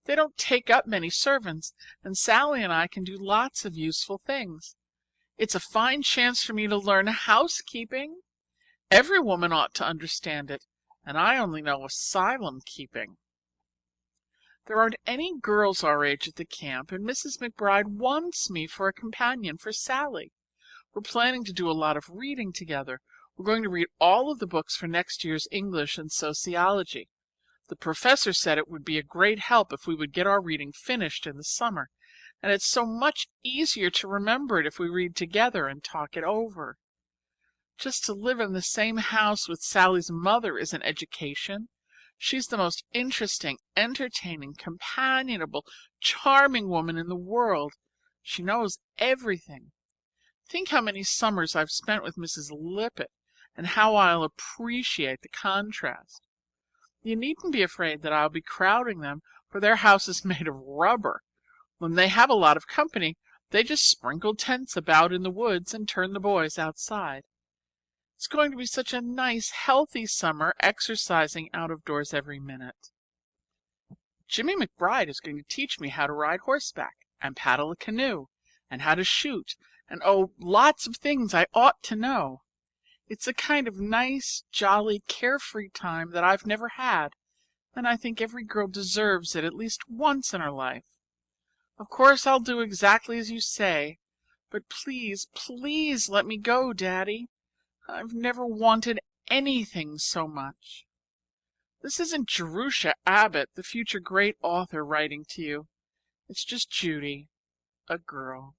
They don't take up many servants, and Sally and I can do lots of useful things. It's a fine chance for me to learn housekeeping. Every woman ought to understand it, and I only know asylum keeping. There aren't any girls our age at the camp, and Mrs. McBride wants me for a companion for Sally. We're planning to do a lot of reading together. We're going to read all of the books for next year's English and sociology. The professor said it would be a great help if we would get our reading finished in the summer, and it's so much easier to remember it if we read together and talk it over. Just to live in the same house with Sally's mother is an education. She's the most interesting, entertaining, companionable, charming woman in the world. She knows everything. Think how many summers I've spent with Mrs. Lippett, and how I'll appreciate the contrast. You needn't be afraid that I'll be crowding them, for their house is made of rubber. When they have a lot of company, they just sprinkle tents about in the woods and turn the boys outside. It's going to be such a nice, healthy summer, exercising out of doors every minute. Jimmy McBride is going to teach me how to ride horseback and paddle a canoe and how to shoot, and oh, lots of things I ought to know. It's a kind of nice, jolly, carefree time that I've never had, and I think every girl deserves it at least once in her life. Of course I'll do exactly as you say, but please, please let me go, Daddy. I've never wanted anything so much. This isn't Jerusha Abbott, the future great author, writing to you. It's just Judy, a girl.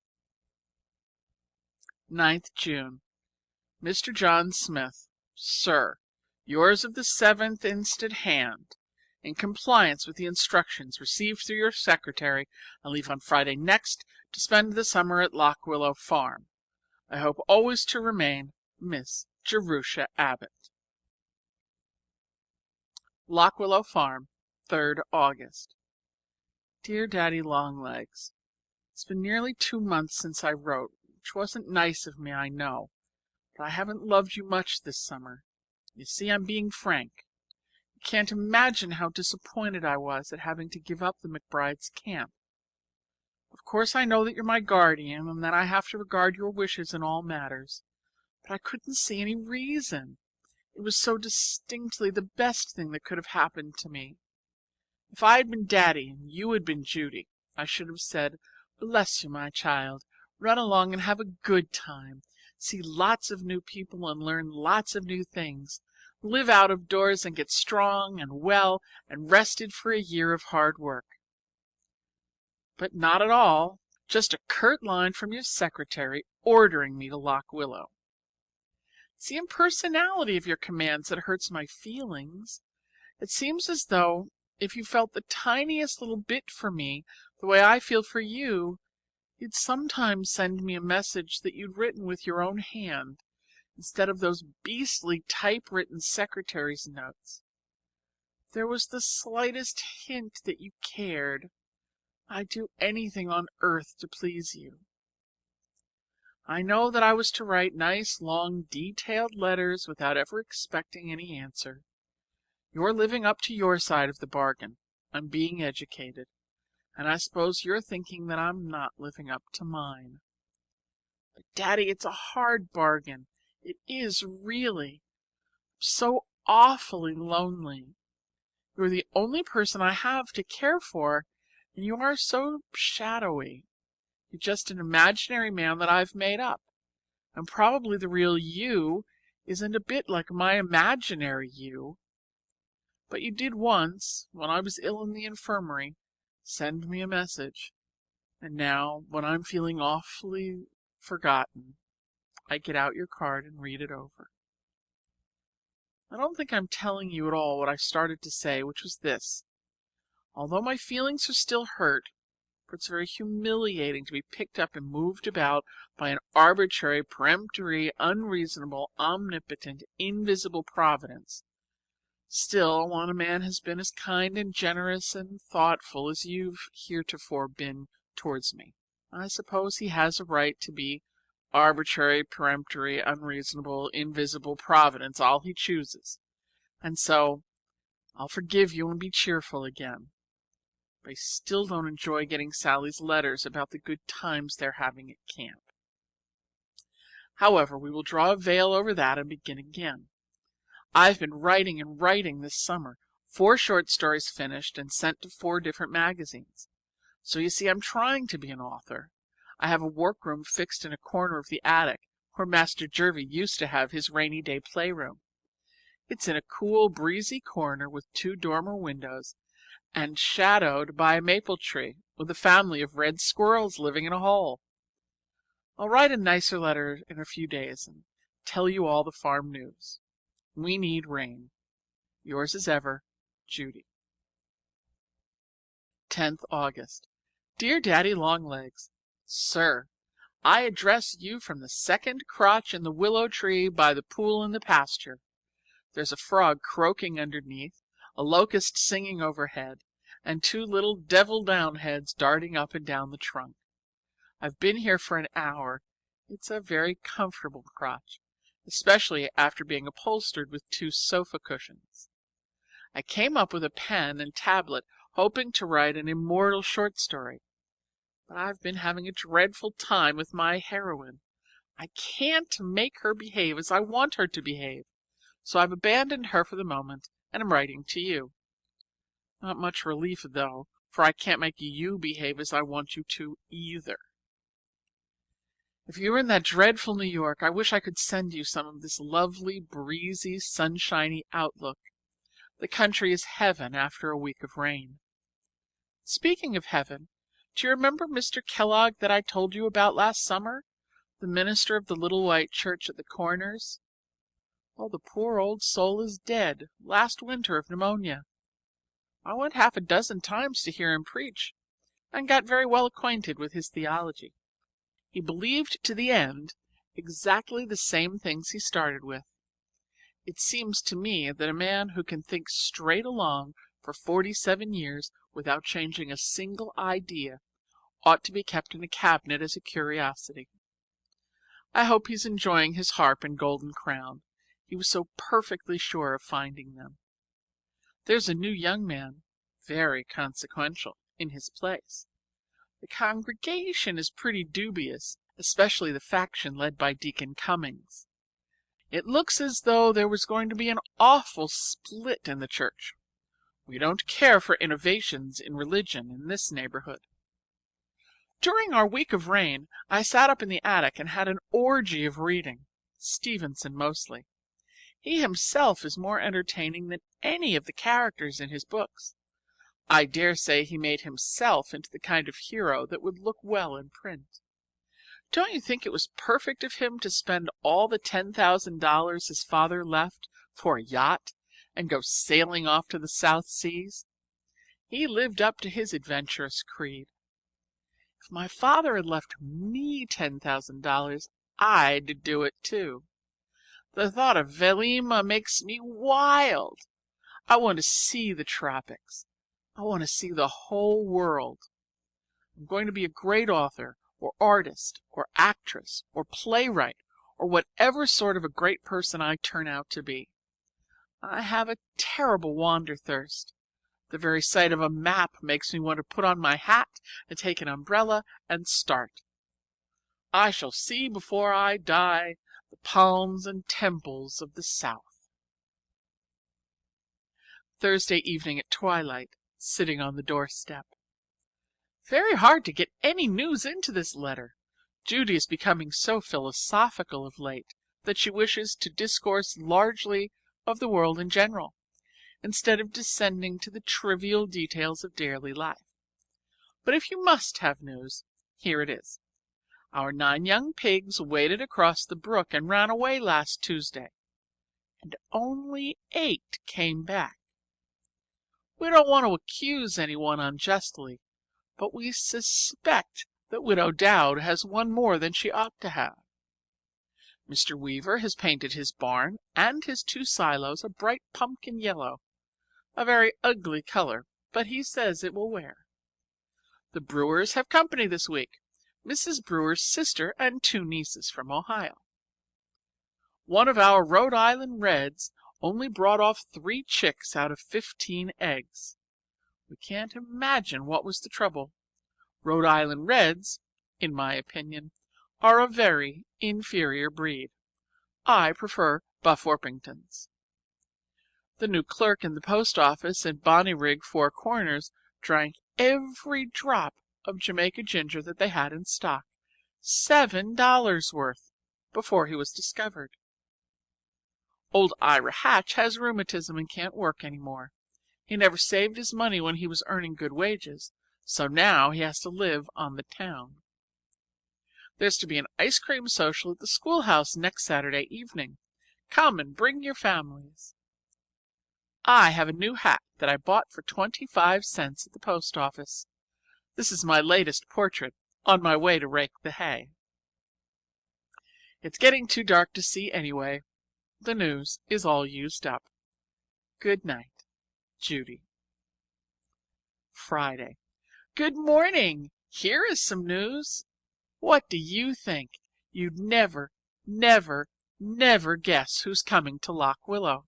9th June. Mr. John Smith, Sir, yours of the 7th instant hand, in compliance with the instructions received through your secretary, I leave on Friday next to spend the summer at Lock Willow Farm. I hope always to remain Miss Jerusha Abbott. Lock Willow Farm, 3rd August. Dear Daddy Longlegs, it's been nearly 2 months since I wrote, which wasn't nice of me, I know. But I haven't loved you much this summer. You see, I'm being frank. You can't imagine how disappointed I was at having to give up the McBride's camp. Of course I know that you're my guardian and that I have to regard your wishes in all matters, but I couldn't see any reason. It was so distinctly the best thing that could have happened to me. If I had been Daddy and you had been Judy, I should have said, "Bless you, my child. Run along and have a good time. See lots of new people and learn lots of new things. Live out of doors and get strong and well and rested for a year of hard work." But not at all. Just a curt line from your secretary ordering me to Lock Willow. It's the impersonality of your commands that hurts my feelings. It seems as though if you felt the tiniest little bit for me the way I feel for you, you'd sometimes send me a message that you'd written with your own hand instead of those beastly typewritten secretary's notes. If there was the slightest hint that you cared, I'd do anything on earth to please you. I know that I was to write nice, long, detailed letters without ever expecting any answer. You're living up to your side of the bargain. I'm being educated, and I suppose you're thinking that I'm not living up to mine. But, Daddy, it's a hard bargain. It is really. I'm so awfully lonely. You're the only person I have to care for, and you are so shadowy. You're just an imaginary man that I've made up, and probably the real you isn't a bit like my imaginary you. But you did once, when I was ill in the infirmary, send me a message, and now, when I'm feeling awfully forgotten, I get out your card and read it over. I don't think I'm telling you at all what I started to say, which was this. Although my feelings are still hurt, for it's very humiliating to be picked up and moved about by an arbitrary, peremptory, unreasonable, omnipotent, invisible providence, still, when a man has been as kind and generous and thoughtful as you've heretofore been towards me, I suppose he has a right to be arbitrary, peremptory, unreasonable, invisible providence all he chooses, and so I'll forgive you and be cheerful again. But I still don't enjoy getting Sally's letters about the good times they're having at camp. However, we will draw a veil over that and begin again. I've been writing and writing this summer, 4 short stories finished and sent to 4 different magazines. So you see, I'm trying to be an author. I have a workroom fixed in a corner of the attic where Master Jervie used to have his rainy day playroom. It's in a cool, breezy corner with 2 dormer windows, and shadowed by a maple tree with a family of red squirrels living in a hole. I'll write a nicer letter in a few days and tell you all the farm news. We need rain. Yours as ever, Judy. 10th August. Dear Daddy Longlegs, Sir, I address you from the second crotch in the willow tree by the pool in the pasture. There's a frog croaking underneath, a locust singing overhead, and 2 little devil-down-heads darting up and down the trunk. I've been here for an hour. It's a very comfortable crotch, especially after being upholstered with 2 sofa cushions. I came up with a pen and tablet hoping to write an immortal short story, but I've been having a dreadful time with my heroine. I can't make her behave as I want her to behave, so I've abandoned her for the moment and am writing to you. Not much relief, though, for I can't make you behave as I want you to either. If you were in that dreadful New York, I wish I could send you some of this lovely, breezy, sunshiny outlook. The country is heaven after a week of rain. Speaking of heaven, do you remember Mr. Kellogg that I told you about last summer, the minister of the little white church at the Corners? Well, the poor old soul is dead, last winter of pneumonia. I went half a dozen times to hear him preach, and got very well acquainted with his theology. He believed to the end exactly the same things he started with. It seems to me that a man who can think straight along for 47 years without changing a single idea ought to be kept in a cabinet as a curiosity. I hope he's enjoying his harp and golden crown. He was so perfectly sure of finding them. There's a new young man, very consequential, in his place. The congregation is pretty dubious, especially the faction led by Deacon Cummings. It looks as though there was going to be an awful split in the church. We don't care for innovations in religion in this neighborhood. During our week of rain, I sat up in the attic and had an orgy of reading, Stevenson mostly. He himself is more entertaining than any of the characters in his books. I dare say he made himself into the kind of hero that would look well in print. Don't you think it was perfect of him to spend all the $10,000 his father left for a yacht and go sailing off to the South Seas? He lived up to his adventurous creed. If my father had left me $10,000, I'd do it too. The thought of Vailima makes me wild. I want to see the tropics. I want to see the whole world. I'm going to be a great author, or artist, or actress, or playwright, or whatever sort of a great person I turn out to be. I have a terrible wanderthirst. The very sight of a map makes me want to put on my hat and take an umbrella and start. I shall see before I die the palms and temples of the South. Thursday evening at twilight, sitting on the doorstep. Very hard to get any news into this letter. Judy is becoming so philosophical of late that she wishes to discourse largely of the world in general, instead of descending to the trivial details of daily life. But if you must have news, here it is. Our 9 young pigs waded across the brook and ran away last Tuesday, and only 8 came back. We don't want to accuse anyone unjustly, but we suspect that Widow Dowd has one more than she ought to have. Mr. Weaver has painted his barn and his 2 silos a bright pumpkin yellow, a very ugly color, but he says it will wear. The Brewers have company this week, Mrs. Brewer's sister and 2 nieces from Ohio. One of our Rhode Island Reds only brought off 3 chicks out of 15 eggs. We can't imagine what was the trouble. Rhode Island Reds, in my opinion, are a very inferior breed. I prefer Buff Orpingtons. The new clerk in the post office at Bonnyrigg Four Corners drank every drop of Jamaica ginger that they had in stock, $7 worth, before he was discovered. Old Ira Hatch has rheumatism and can't work any more. He never saved his money when he was earning good wages, so now he has to live on the town. There's to be an ice cream social at the schoolhouse next Saturday evening. Come and bring your families. I have a new hat that I bought for 25 cents at the post office. This is my latest portrait, on my way to rake the hay. It's getting too dark to see anyway. The news is all used up. Good night, Judy. Friday. Good morning. Here is some news. What do you think? You'd never, never, never guess who's coming to Lock Willow.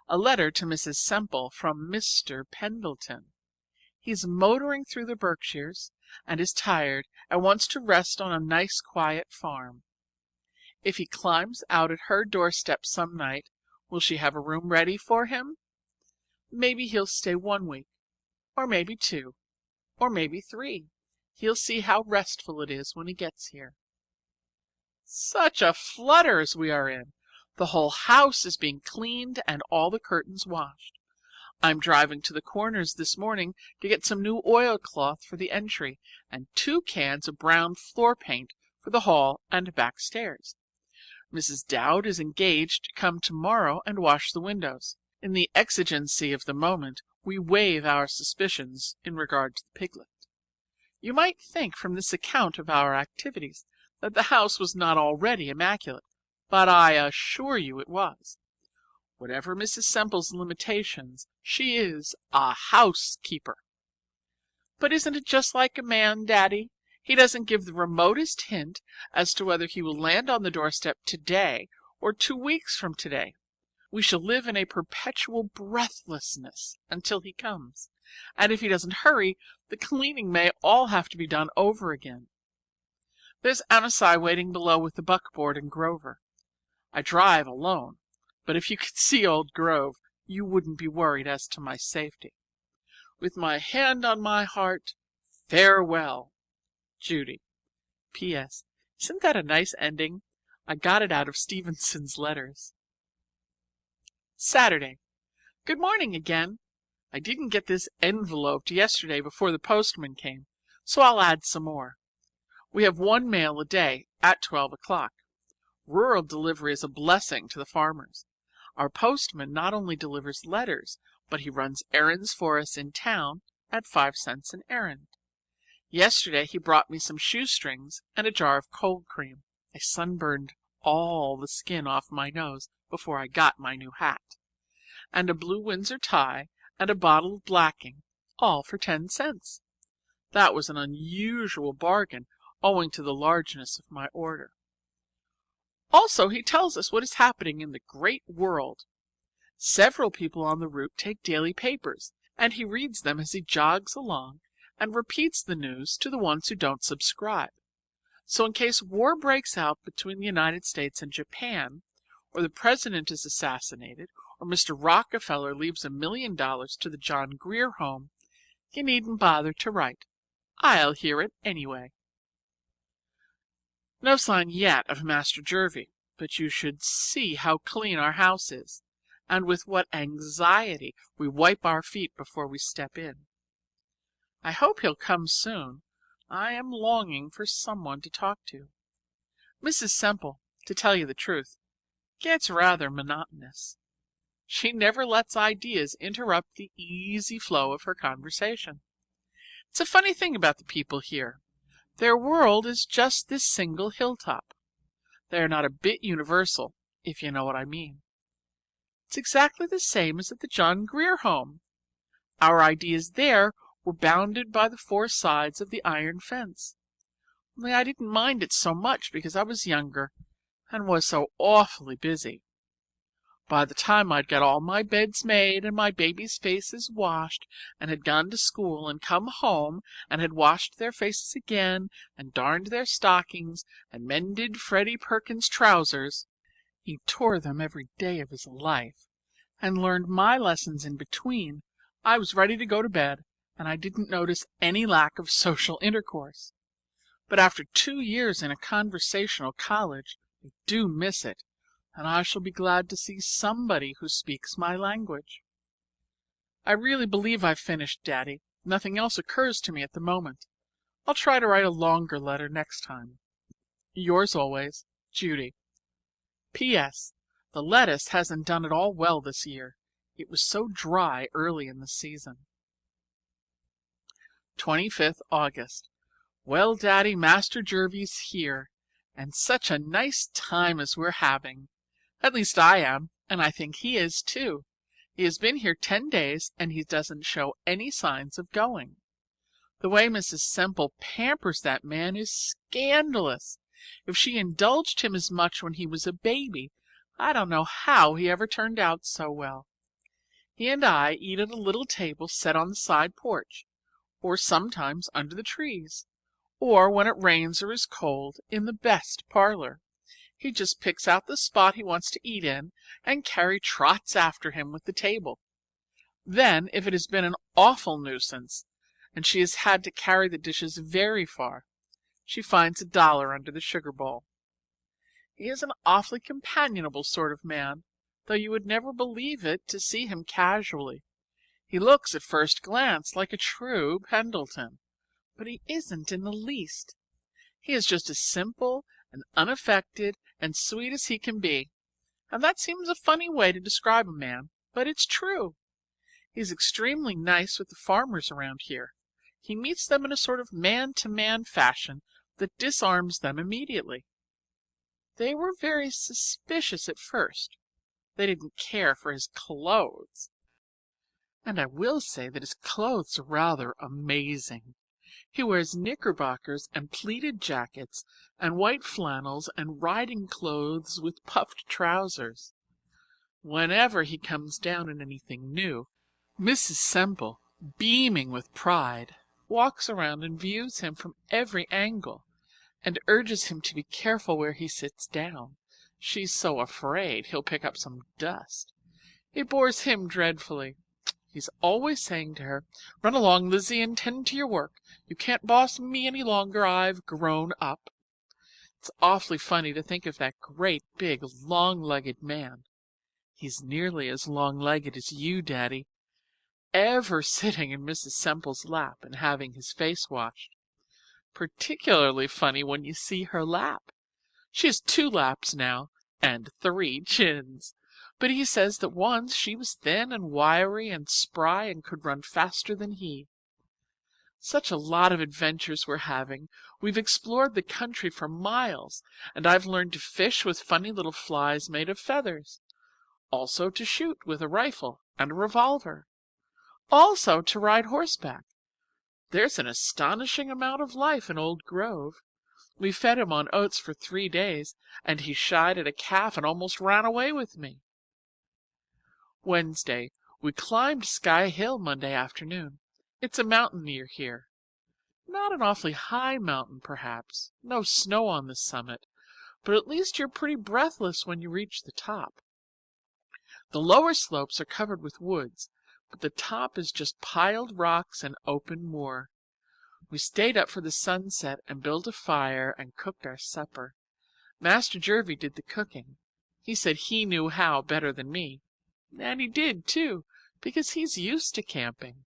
A letter to Mrs. Semple from Mr. Pendleton. He's motoring through the Berkshires and is tired and wants to rest on a nice quiet farm. If he climbs out at her doorstep some night, will she have a room ready for him? Maybe he'll stay 1 week, or maybe 2, or maybe 3. He'll see how restful it is when he gets here. Such a flutter as we are in. The whole house is being cleaned and all the curtains washed. I'm driving to the Corners this morning to get some new oilcloth for the entry and 2 cans of brown floor paint for the hall and back stairs. Mrs. Dowd is engaged to come tomorrow and wash the windows. In the exigency of the moment, we waive our suspicions in regard to the piglet. You might think from this account of our activities that the house was not already immaculate, but I assure you it was. Whatever Mrs. Semple's limitations, she is a housekeeper. But isn't it just like a man, Daddy? He doesn't give the remotest hint as to whether he will land on the doorstep today or 2 weeks from today. We shall live in a perpetual breathlessness until he comes, and if he doesn't hurry, the cleaning may all have to be done over again. There's Amasai waiting below with the buckboard and Grover. I drive alone, but if you could see old Grove, you wouldn't be worried as to my safety. With my hand on my heart, farewell, Judy. P.S. Isn't that a nice ending? I got it out of Stevenson's letters. Saturday. Good morning again. I didn't get this enveloped yesterday before the postman came, so I'll add some more. We have one mail a day at 12 o'clock. Rural delivery is a blessing to the farmers. Our postman not only delivers letters, but he runs errands for us in town at 5 cents an errand. Yesterday he brought me some shoestrings and a jar of cold cream. I sunburned all the skin off my nose before I got my new hat. And a blue Windsor tie and a bottle of blacking, all for 10 cents. That was an unusual bargain owing to the largeness of my order. Also, he tells us what is happening in the great world. Several people on the route take daily papers, and he reads them as he jogs along and repeats the news to the ones who don't subscribe. So in case war breaks out between the United States and Japan, or the president is assassinated, or Mr. Rockefeller leaves $1 million to the John Grier Home, you needn't bother to write. I'll hear it anyway. No sign yet of Master Jervie, but you should see how clean our house is, and with what anxiety we wipe our feet before we step in. I hope he'll come soon. I am longing for someone to talk to. Mrs. Semple, to tell you the truth, gets rather monotonous. She never lets ideas interrupt the easy flow of her conversation. It's a funny thing about the people here. Their world is just this single hilltop. They are not a bit universal, if you know what I mean. It's exactly the same as at the John Grier Home. Our ideas there were bounded by the 4 sides of the iron fence. Only I didn't mind it so much because I was younger and was so awfully busy. By the time I'd got all my beds made and my babies' faces washed and had gone to school and come home and had washed their faces again and darned their stockings and mended Freddie Perkins' trousers, he tore them every day of his life, and learned my lessons in between, I was ready to go to bed, and I didn't notice any lack of social intercourse. But after 2 years in a conversational college, I do miss it, and I shall be glad to see somebody who speaks my language. I really believe I've finished, Daddy. Nothing else occurs to me at the moment. I'll try to write a longer letter next time. Yours always, Judy. P.S. The lettuce hasn't done at all well this year. It was so dry early in the season. 25th August. Well, Daddy, Master Jervie's here, and such a nice time as we're having. At least I am, and I think he is too. He has been here 10 days, and he doesn't show any signs of going. The way Mrs. Semple pampers that man is scandalous. If she indulged him as much when he was a baby, I don't know how he ever turned out so well. He and I eat at a little table set on the side porch, or sometimes under the trees, or when it rains or is cold, in the best parlor. He just picks out the spot he wants to eat in, and Carrie trots after him with the table. Then, if it has been an awful nuisance, and she has had to carry the dishes very far, she finds $1 under the sugar bowl. He is an awfully companionable sort of man, though you would never believe it to see him casually. He looks at first glance like a true Pendleton, but he isn't in the least. He is just as simple and unaffected and sweet as he can be, and that seems a funny way to describe a man, but it's true. He's extremely nice with the farmers around here. He meets them in a sort of man-to-man fashion that disarms them immediately. They were very suspicious at first. They didn't care for his clothes. And I will say that his clothes are rather amazing. He wears knickerbockers and pleated jackets and white flannels and riding clothes with puffed trousers. Whenever he comes down in anything new, Mrs. Semple, beaming with pride, walks around and views him from every angle, and urges him to be careful where he sits down. She's so afraid he'll pick up some dust. It bores him dreadfully. He's always saying to her, "Run along, Lizzie, and tend to your work. You can't boss me any longer. I've grown up." It's awfully funny to think of that great, big, long-legged man. He's nearly as long-legged as you, Daddy, ever sitting in Mrs. Semple's lap and having his face washed. Particularly funny when you see her lap. She has 2 laps now, and 3 chins. But he says that once she was thin and wiry and spry and could run faster than he. Such a lot of adventures we're having. We've explored the country for miles, and I've learned to fish with funny little flies made of feathers. Also to shoot with a rifle and a revolver. Also to ride horseback. There's an astonishing amount of life in Old Grove. We fed him on oats for 3 days, and he shied at a calf and almost ran away with me. Wednesday, we climbed Sky Hill Monday afternoon. It's a mountain near here. Not an awfully high mountain, perhaps. No snow on the summit, but at least you're pretty breathless when you reach the top. The lower slopes are covered with woods, but the top is just piled rocks and open moor. We stayed up for the sunset and built a fire and cooked our supper. Master Jervie did the cooking. He said he knew how better than me. And he did, too, because he's used to camping.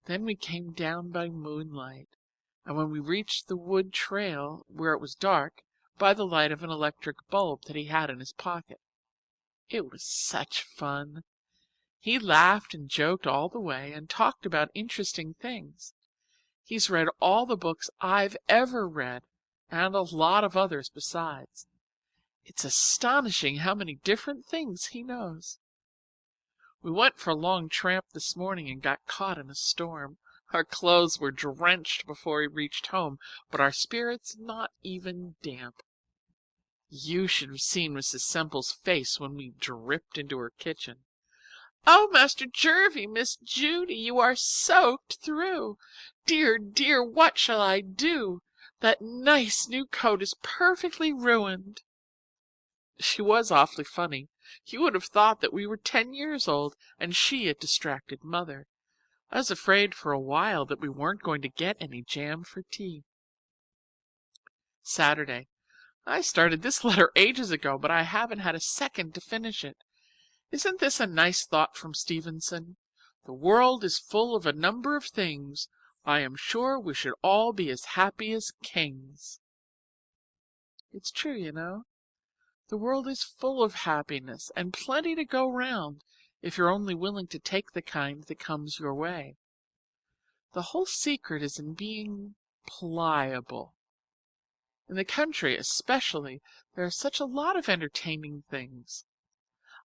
Then we came down by moonlight, and when we reached the wood trail, where it was dark, by the light of an electric bulb that he had in his pocket. It was such fun. He laughed and joked all the way and talked about interesting things. He's read all the books I've ever read, and a lot of others besides. It's astonishing how many different things he knows. We went for a long tramp this morning and got caught in a storm. Our clothes were drenched before we reached home, but our spirits not even damp. You should have seen Mrs. Semple's face when we dripped into her kitchen. "Oh, Master Jervie, Miss Judy, you are soaked through. Dear, dear, what shall I do? That nice new coat is perfectly ruined." She was awfully funny. You would have thought that we were 10 years old and she a distracted mother. I was afraid for a while that we weren't going to get any jam for tea. Saturday. I started this letter ages ago, but I haven't had a second to finish it. Isn't this a nice thought from Stevenson? The world is full of a number of things. I am sure we should all be as happy as kings. It's true, you know. The world is full of happiness and plenty to go round if you're only willing to take the kind that comes your way. The whole secret is in being pliable. In the country especially, there are such a lot of entertaining things.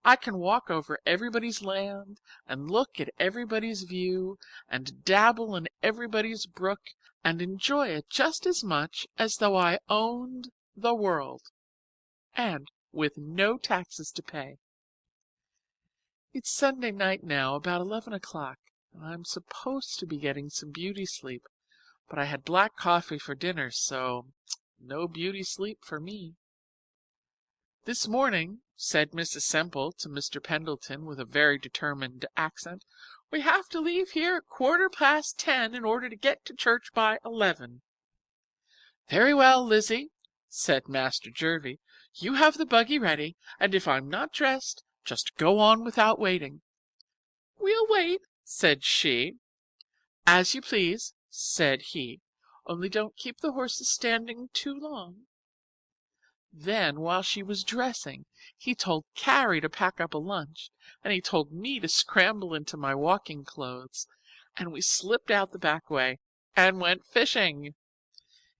I can walk over everybody's land and look at everybody's view and dabble in everybody's brook and enjoy it just as much as though I owned the world, and with no taxes to pay. It's Sunday night now, about 11 o'clock, and I'm supposed to be getting some beauty sleep, but I had black coffee for dinner, so no beauty sleep for me. "This morning," said Mrs. Semple to Mr. Pendleton with a very determined accent, "we have to leave here at 10:15 in order to get to church by 11. "Very well, Lizzie," said Master Jervie. "You have the buggy ready, and if I'm not dressed, just go on without waiting." "We'll wait," said she. "As you please," said he, "only don't keep the horses standing too long." Then, while she was dressing, he told Carrie to pack up a lunch, and he told me to scramble into my walking clothes, and we slipped out the back way and went fishing.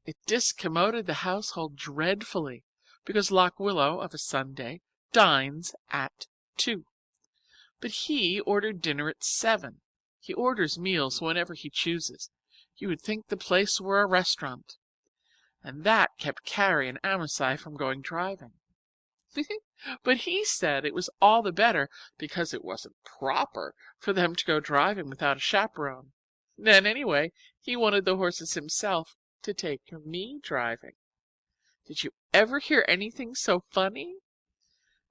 It discommoded the household dreadfully, because Lock Willow, of a Sunday, dines at 2. But he ordered dinner at 7. He orders meals whenever he chooses. You would think the place were a restaurant. And that kept Carrie and Amasai from going driving. But he said it was all the better because it wasn't proper for them to go driving without a chaperone. And anyway, he wanted the horses himself to take me driving. Did you ever hear anything so funny?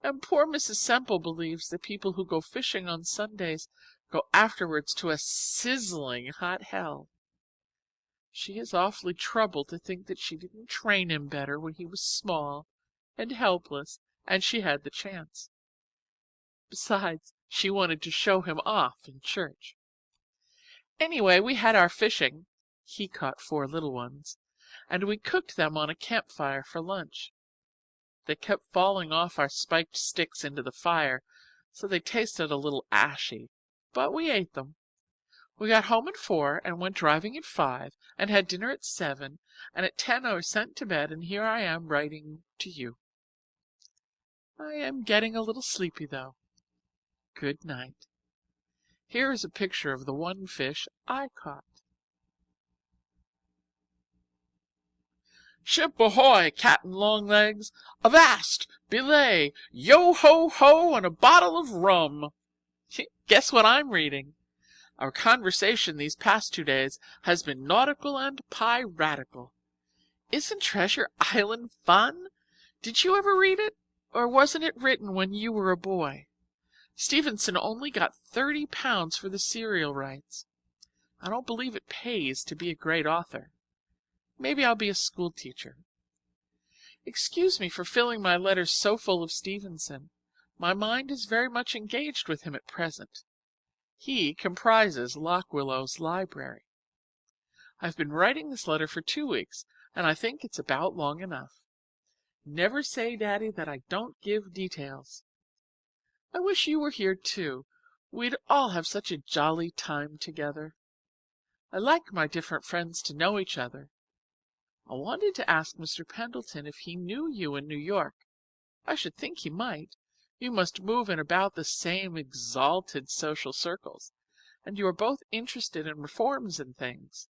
And poor Mrs. Semple believes that people who go fishing on Sundays go afterwards to a sizzling hot hell. She is awfully troubled to think that she didn't train him better when he was small and helpless and she had the chance. Besides, she wanted to show him off in church. Anyway, we had our fishing. He caught 4 little ones, and we cooked them on a campfire for lunch. They kept falling off our spiked sticks into the fire, so they tasted a little ashy, but we ate them. We got home at 4 and went driving at 5 and had dinner at 7, and at 10 I was sent to bed, and here I am writing to you. I am getting a little sleepy, though. Good night. Here is a picture of the one fish I caught. Ship ahoy, Captain Longlegs! Avast! Belay! Yo-ho-ho, and a bottle of rum! Guess what I'm reading? Our conversation these past 2 days has been nautical and piratical. Isn't Treasure Island fun? Did you ever read it? Or wasn't it written when you were a boy? Stevenson only got £30 for the serial rights. I don't believe it pays to be a great author. Maybe I'll be a school teacher. Excuse me for filling my letters so full of Stevenson. My mind is very much engaged with him at present. He comprises Lock Willow's library. I've been writing this letter for 2 weeks, and I think it's about long enough. Never say, Daddy, that I don't give details. I wish you were here too. We'd all have such a jolly time together. I like my different friends to know each other. I wanted to ask Mr. Pendleton if he knew you in New York. I should think he might. You must move in about the same exalted social circles, and you are both interested in reforms and things.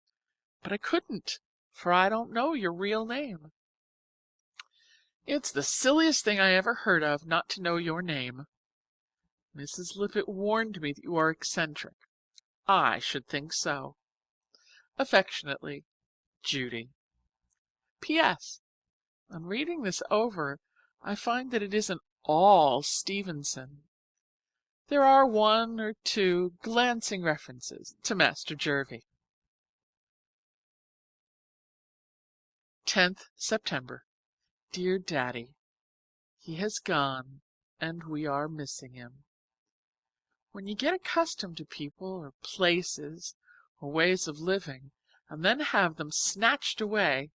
But I couldn't, for I don't know your real name. It's the silliest thing I ever heard of, not to know your name. Mrs. Lippett warned me that you are eccentric. I should think so. Affectionately, Judy. P.S. On reading this over, I find that it isn't all Stevenson. There are 1 or 2 glancing references to Master Jervie. 10th September. Dear Daddy, he has gone, and we are missing him. When you get accustomed to people or places or ways of living, and then have them snatched away,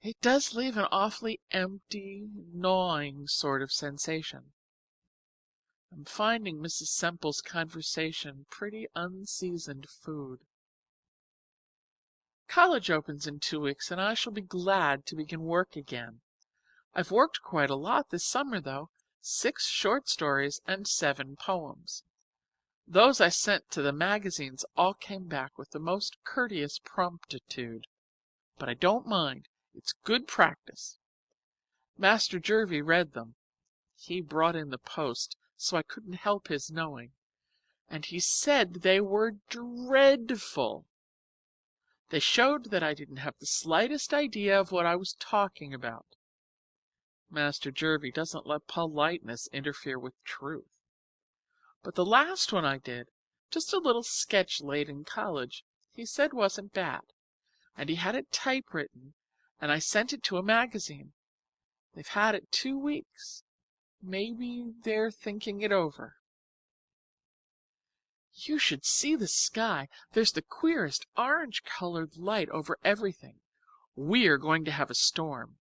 it does leave an awfully empty, gnawing sort of sensation. I'm finding Mrs. Semple's conversation pretty unseasoned food. College opens in 2 weeks, and I shall be glad to begin work again. I've worked quite a lot this summer, though, 6 short stories and 7 poems. Those I sent to the magazines all came back with the most courteous promptitude. But I don't mind. It's good practice. Master Jervie read them. He brought in the post, so I couldn't help his knowing. And he said they were dreadful. They showed that I didn't have the slightest idea of what I was talking about. Master Jervie doesn't let politeness interfere with truth. But the last one I did, just a little sketch late in college, he said wasn't bad, and he had it typewritten, and I sent it to a magazine. They've had it 2 weeks. Maybe they're thinking it over. You should see the sky. There's the queerest orange-colored light over everything. We're going to have a storm.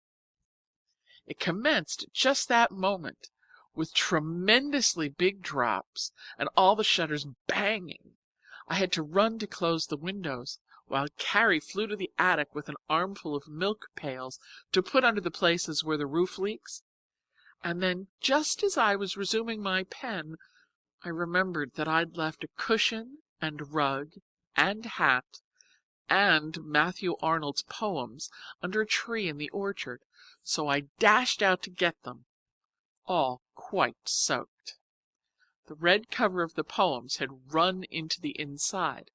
It commenced at just that moment, with tremendously big drops and all the shutters banging. I had to run to close the windows, while Carrie flew to the attic with an armful of milk pails to put under the places where the roof leaks. And then, just as I was resuming my pen, I remembered that I'd left a cushion and rug and hat and Matthew Arnold's poems under a tree in the orchard, so I dashed out to get them. all quite soaked. The red cover of the poems had run into the inside.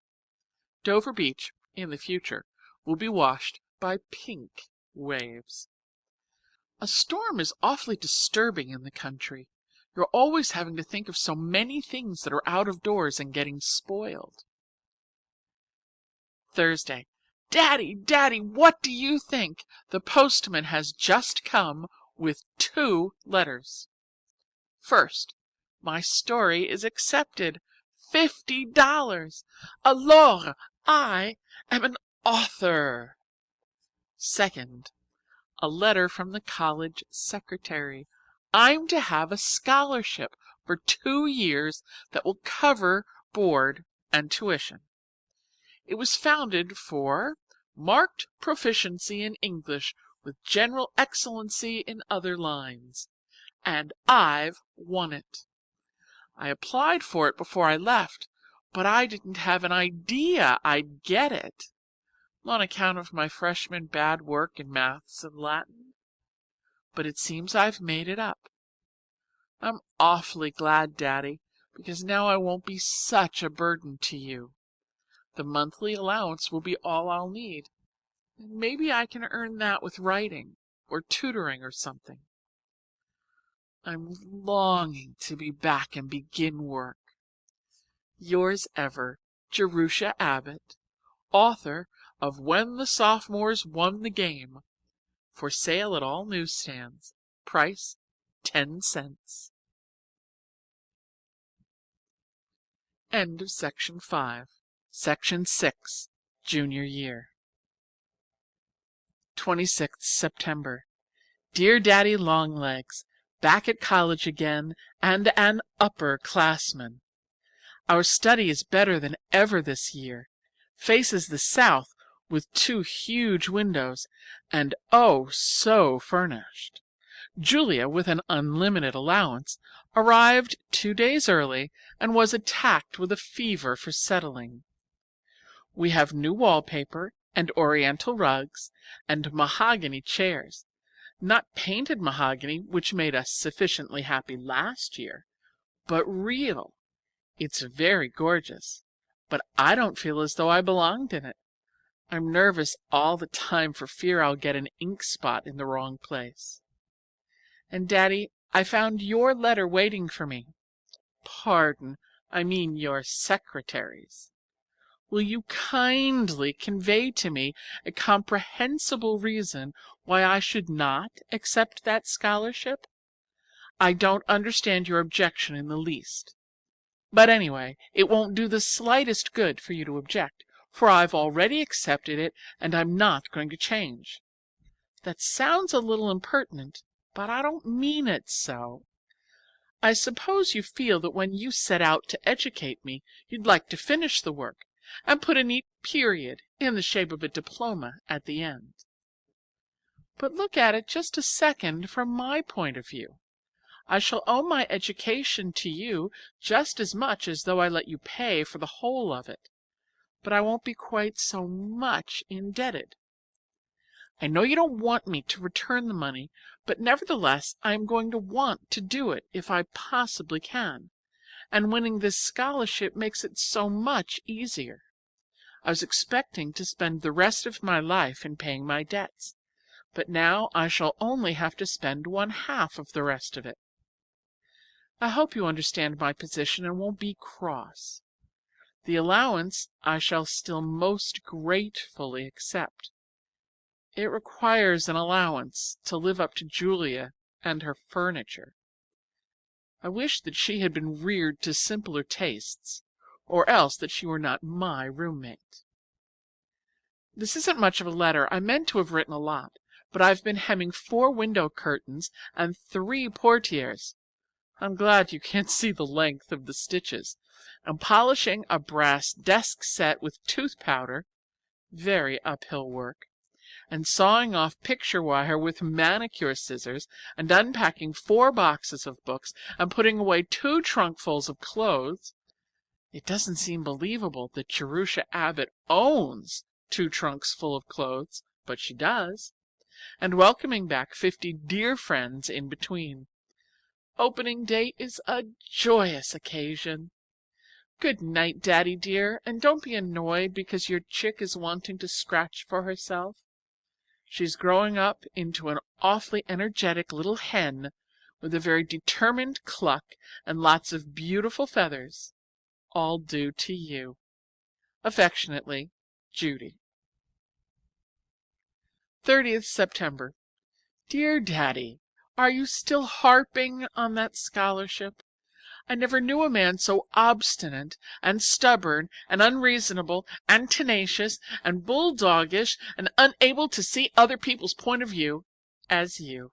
Dover Beach, in the future, will be washed by pink waves. A storm is awfully disturbing in the country. You're always having to think of so many things that are out of doors and getting spoiled. Thursday. Daddy, Daddy, what do you think? The postman has just come with 2 letters. First, my story is accepted. $50. Alors, I am an author. Second, a letter from the college secretary. I'm to have a scholarship for 2 years that will cover board and tuition. It was founded for marked proficiency in English with general excellency in other lines, and I've won it. I applied for it before I left, but I didn't have an idea I'd get it, on account of my freshman bad work in maths and Latin. But it seems I've made it up. I'm awfully glad, Daddy, because now I won't be such a burden to you. The monthly allowance will be all I'll need, and maybe I can earn that with writing or tutoring or something. I'm longing to be back and begin work. Yours ever, Jerusha Abbott, author of When the Sophomores Won the Game. For sale at all newsstands. Price 10 cents. End of Section 5. Section 6. Junior Year. 26th September. Dear Daddy Longlegs, back at college again and an upperclassman. Our study is better than ever this year. Faces the south with 2 huge windows, and oh, so furnished. Julia, with an unlimited allowance, arrived 2 days early and was attacked with a fever for settling. We have new wallpaper and oriental rugs and mahogany chairs. Not painted mahogany, which made us sufficiently happy last year, but real. It's very gorgeous, but I don't feel as though I belonged in it. I'm nervous all the time for fear I'll get an ink spot in the wrong place. And, Daddy, I found your letter waiting for me. Pardon, I mean your secretary's. Will you kindly convey to me a comprehensible reason why I should not accept that scholarship? I don't understand your objection in the least. But anyway, it won't do the slightest good for you to object, for I've already accepted it and I'm not going to change. That sounds a little impertinent, but I don't mean it so. I suppose you feel that when you set out to educate me, you'd like to finish the work and put a neat period in the shape of a diploma at the end. But look at it just a second from my point of view. I shall owe my education to you just as much as though I let you pay for the whole of it, but I won't be quite so much indebted. I know you don't want me to return the money, but nevertheless I am going to want to do it if I possibly can, and winning this scholarship makes it so much easier. I was expecting to spend the rest of my life in paying my debts, but now I shall only have to spend 1/2 of the rest of it. I hope you understand my position and won't be cross. The allowance I shall still most gratefully accept. It requires an allowance to live up to Julia and her furniture. I wish that she had been reared to simpler tastes, or else that she were not my roommate. This isn't much of a letter. I meant to have written a lot, but I've been hemming 4 window curtains and 3 portieres. I'm glad you can't see the length of the stitches. I'm polishing a brass desk set with tooth powder, very uphill work, and sawing off picture wire with manicure scissors, and unpacking 4 boxes of books, and putting away 2 trunkfuls of clothes. It doesn't seem believable that Jerusha Abbott owns 2 trunks full of clothes, but she does, and welcoming back 50 dear friends in between. Opening day is a joyous occasion. Good night, Daddy dear, and don't be annoyed because your chick is wanting to scratch for herself. She's growing up into an awfully energetic little hen with a very determined cluck and lots of beautiful feathers, all due to you. Affectionately, Judy. 30th September. Dear Daddy, are you still harping on that scholarship? I never knew a man so obstinate and stubborn and unreasonable and tenacious and bulldoggish and unable to see other people's point of view as you.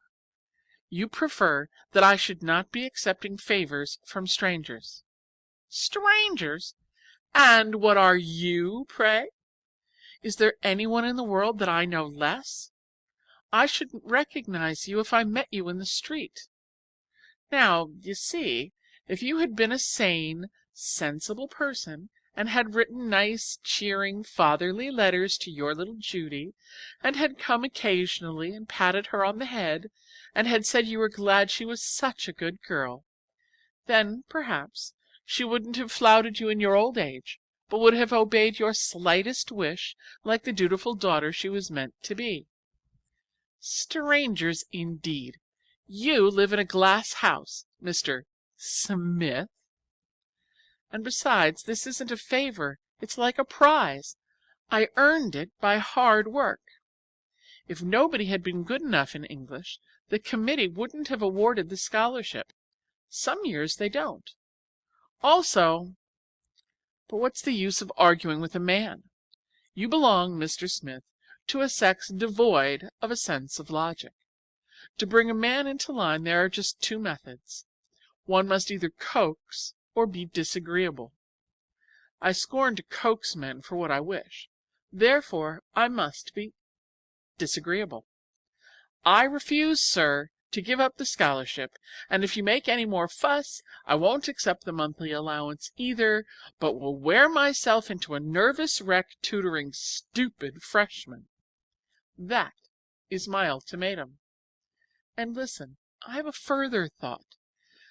You prefer that I should not be accepting favors from strangers. Strangers? And what are you, pray? Is there anyone in the world that I know less? I shouldn't recognize you if I met you in the street. Now, you see, if you had been a sane, sensible person and had written nice, cheering, fatherly letters to your little Judy, and had come occasionally and patted her on the head, and had said you were glad she was such a good girl, then, perhaps, she wouldn't have flouted you in your old age, but would have obeyed your slightest wish like the dutiful daughter she was meant to be. Strangers, indeed! You live in a glass house, Mr. Smith. And besides, this isn't a favor, it's like a prize. I earned it by hard work. If nobody had been good enough in English, the committee wouldn't have awarded the scholarship. Some years they don't. Also, but what's the use of arguing with a man? You belong, Mr. Smith, to a sex devoid of a sense of logic. To bring a man into line there are just two methods. One must either coax or be disagreeable. I scorn to coax men for what I wish. Therefore, I must be disagreeable. I refuse, sir, to give up the scholarship, and if you make any more fuss, I won't accept the monthly allowance either, but will wear myself into a nervous wreck tutoring stupid freshmen. That is my ultimatum. And listen, I have a further thought.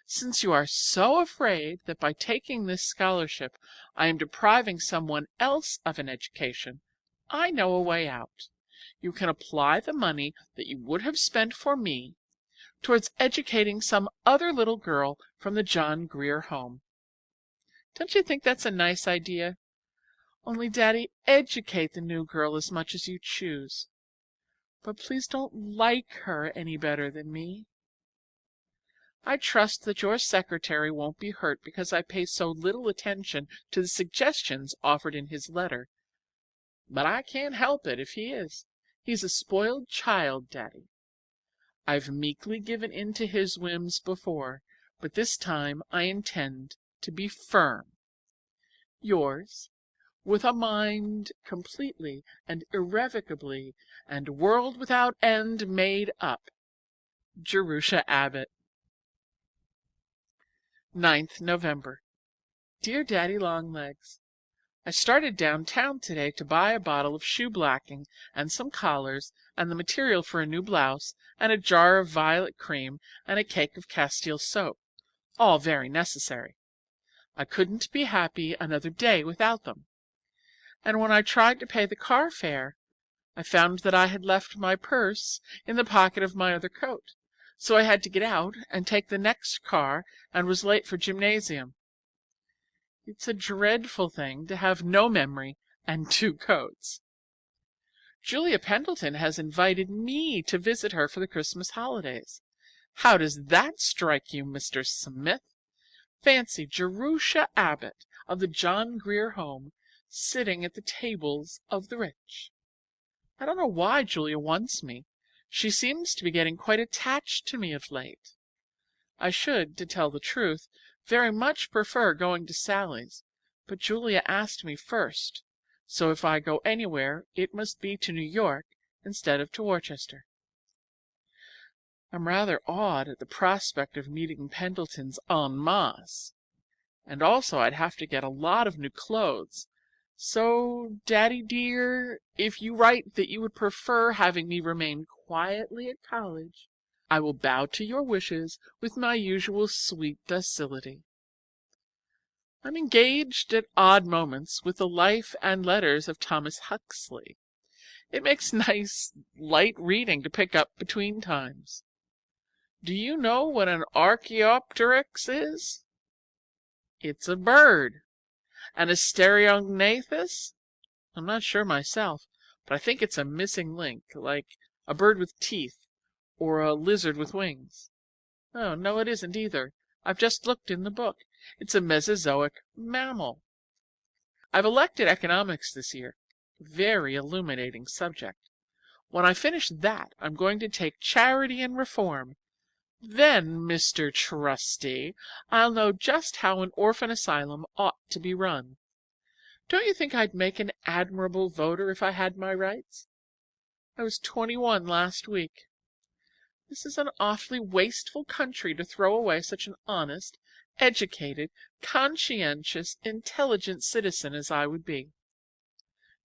Since you are so afraid that by taking this scholarship I am depriving someone else of an education, I know a way out. You can apply the money that you would have spent for me towards educating some other little girl from the John Grier Home. Don't you think that's a nice idea? Only, Daddy, educate the new girl as much as you choose. But please don't like her any better than me. I trust that your secretary won't be hurt because I pay so little attention to the suggestions offered in his letter. But I can't help it if he is. He's a spoiled child, Daddy. I've meekly given in to his whims before, but this time I intend to be firm. Yours, with a mind completely and irrevocably and world without end made up, Jerusha Abbott. 9th November. Dear Daddy Longlegs, I started downtown today to buy a bottle of shoe blacking and some collars and the material for a new blouse and a jar of violet cream and a cake of Castile soap, all very necessary. I couldn't be happy another day without them. And when I tried to pay the car fare, I found that I had left my purse in the pocket of my other coat, so I had to get out and take the next car and was late for gymnasium. It's a dreadful thing to have no memory and two coats. Julia Pendleton has invited me to visit her for the Christmas holidays. How does that strike you, Mr. Smith? Fancy Jerusha Abbott of the John Grier Home sitting at the tables of the rich. I don't know why Julia wants me. She seems to be getting quite attached to me of late. I should, to tell the truth, very much prefer going to Sally's, but Julia asked me first, so if I go anywhere it must be to New York instead of to Worcester. I'm rather awed at the prospect of meeting Pendletons en masse, and also I'd have to get a lot of new clothes. So, Daddy dear, if you write that you would prefer having me remain quietly at college, I will bow to your wishes with my usual sweet docility. I'm engaged at odd moments with the life and letters of Thomas Huxley. It makes nice, light reading to pick up between times. Do you know what an Archaeopteryx is? It's a bird. And a Stereognathus? I'm not sure myself, but I think it's a missing link, like a bird with teeth or a lizard with wings. Oh, no, it isn't either. I've just looked in the book. It's a Mesozoic mammal. I've elected economics this year. Very illuminating subject. When I finish that, I'm going to take charity and reform. Then, Mr. Trustee, I'll know just how an orphan asylum ought to be run. Don't you think I'd make an admirable voter if I had my rights? I was 21 last week. This is an awfully wasteful country to throw away such an honest, educated, conscientious, intelligent citizen as I would be.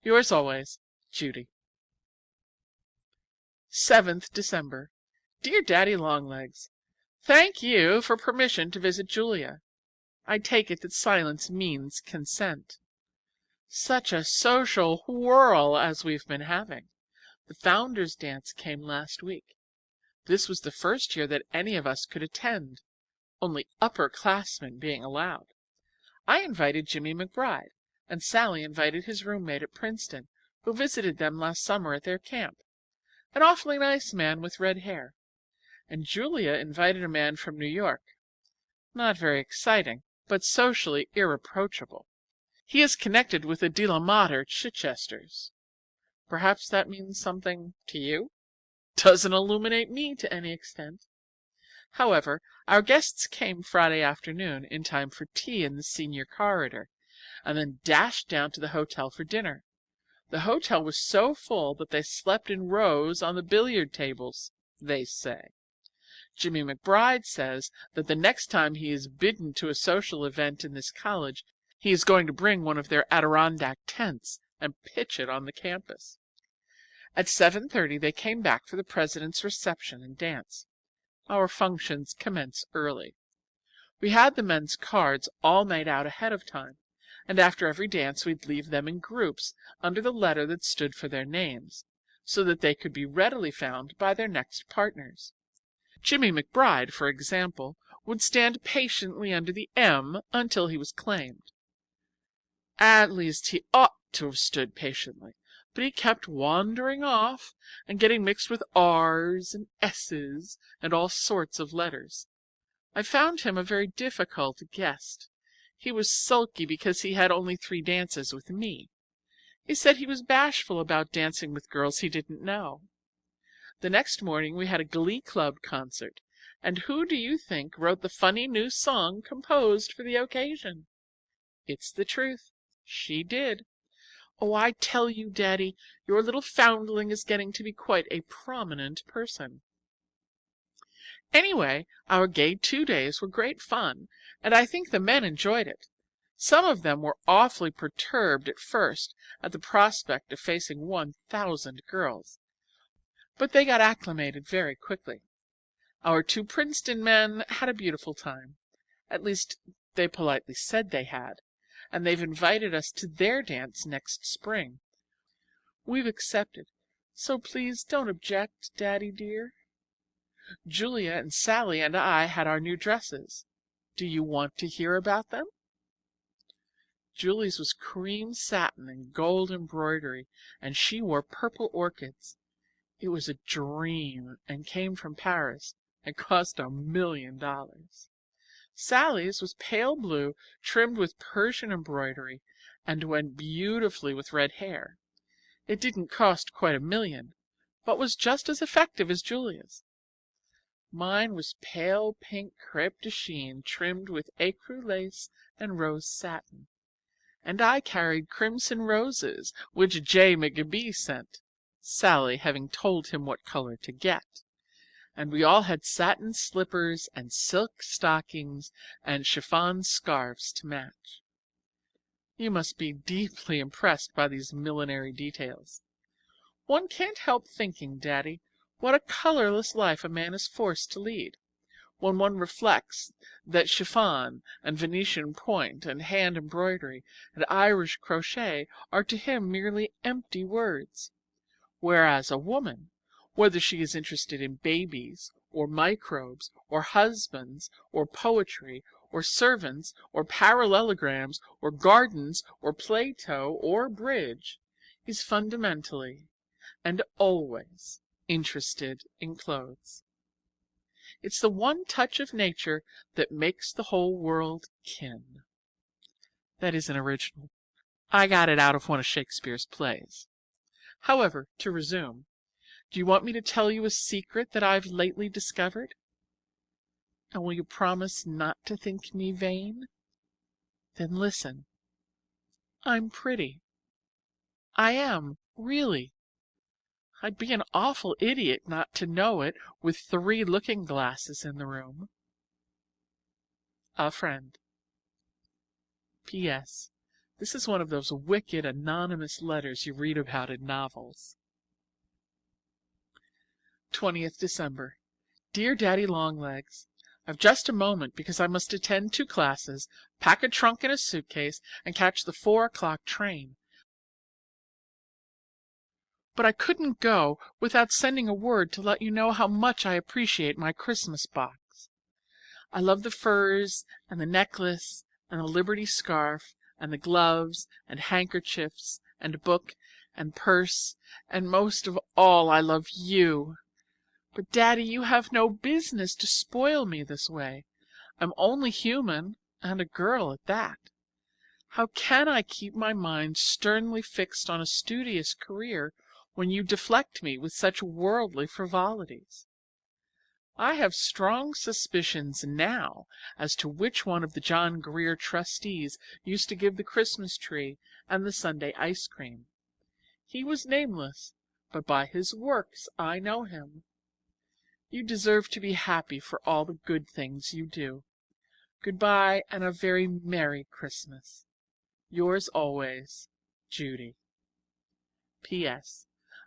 Yours always, Judy. 7th December. Dear Daddy-Long-Legs, thank you for permission to visit Julia. I take it that silence means consent. Such a social whirl as we've been having. The Founders' Dance came last week. This was the first year that any of us could attend, only upperclassmen being allowed. I invited Jimmy McBride, and Sally invited his roommate at Princeton, who visited them last summer at their camp, an awfully nice man with red hair. And Julia invited a man from New York. Not very exciting, but socially irreproachable. He is connected with the De la Mater Chichesters. Perhaps that means something to you? Doesn't illuminate me to any extent. However, our guests came Friday afternoon in time for tea in the senior corridor, and then dashed down to the hotel for dinner. The hotel was so full that they slept in rows on the billiard tables, they say. Jimmy McBride says that the next time he is bidden to a social event in this college, he is going to bring one of their Adirondack tents and pitch it on the campus. At 7:30 they came back for the president's reception and dance. Our functions commence early. We had the men's cards all made out ahead of time, and after every dance we'd leave them in groups under the letter that stood for their names, so that they could be readily found by their next partners. Jimmy McBride, for example, would stand patiently under the M until he was claimed. At least he ought to have stood patiently, but he kept wandering off and getting mixed with R's and S's and all sorts of letters. I found him a very difficult guest. He was sulky because he had only 3 dances with me. He said he was bashful about dancing with girls he didn't know. The next morning we had a Glee Club concert, and who do you think wrote the funny new song composed for the occasion? It's the truth. She did. Oh, I tell you, Daddy, your little foundling is getting to be quite a prominent person. Anyway, our gay 2 days were great fun, and I think the men enjoyed it. Some of them were awfully perturbed at first at the prospect of facing 1,000 girls, but they got acclimated very quickly. Our 2 Princeton men had a beautiful time. At least, they politely said they had, and they've invited us to their dance next spring. We've accepted, so please don't object, Daddy dear. Julia and Sally and I had our new dresses. Do you want to hear about them? Julie's was cream satin and gold embroidery, and she wore purple orchids. It was a dream and came from Paris and cost $1 million. Sally's was pale blue, trimmed with Persian embroidery, and went beautifully with red hair. It didn't cost quite $1 million, but was just as effective as Julia's. Mine was pale pink crêpe de chine trimmed with écru lace and rose satin, and I carried crimson roses which J. McGbee sent, Sally having told him what color to get. And we all had satin slippers and silk stockings and chiffon scarves to match. You must be deeply impressed by these millinery details. One can't help thinking, Daddy, What a colourless life a man is forced to lead, when one reflects that chiffon and Venetian point and hand embroidery and Irish crochet are to him merely empty words, whereas a woman, whether she is interested in babies or microbes or husbands or poetry or servants or parallelograms or gardens or Plato or bridge, is fundamentally and always interested in clothes. It's the one touch of nature that makes the whole world kin. That isn't original. I got it out of one of Shakespeare's plays. However, to resume, do you want me to tell you a secret that I've lately discovered? And will you promise not to think me vain? Then listen. I'm pretty. I am, really. I'd be an awful idiot not to know it with 3 looking-glasses in the room. A friend. P.S. This is one of those wicked anonymous letters you read about in novels. 20th December. Dear Daddy Longlegs, I've just a moment because I must attend 2 classes, pack a trunk and a suitcase, and catch the 4 o'clock train. But I couldn't go without sending a word to let you know how much I appreciate my Christmas box. I love the furs and the necklace and the Liberty scarf and the gloves and handkerchiefs and book and purse, and most of all I love you. But, Daddy, you have no business to spoil me this way. I'm only human, and a girl at that. How can I keep my mind sternly fixed on a studious career when you deflect me with such worldly frivolities? I have strong suspicions now as to which one of the John Grier trustees used to give the Christmas tree and the Sunday ice cream. He was nameless, but by his works I know him. You deserve to be happy for all the good things you do. Goodbye, and a very Merry Christmas. Yours always, Judy. P.S.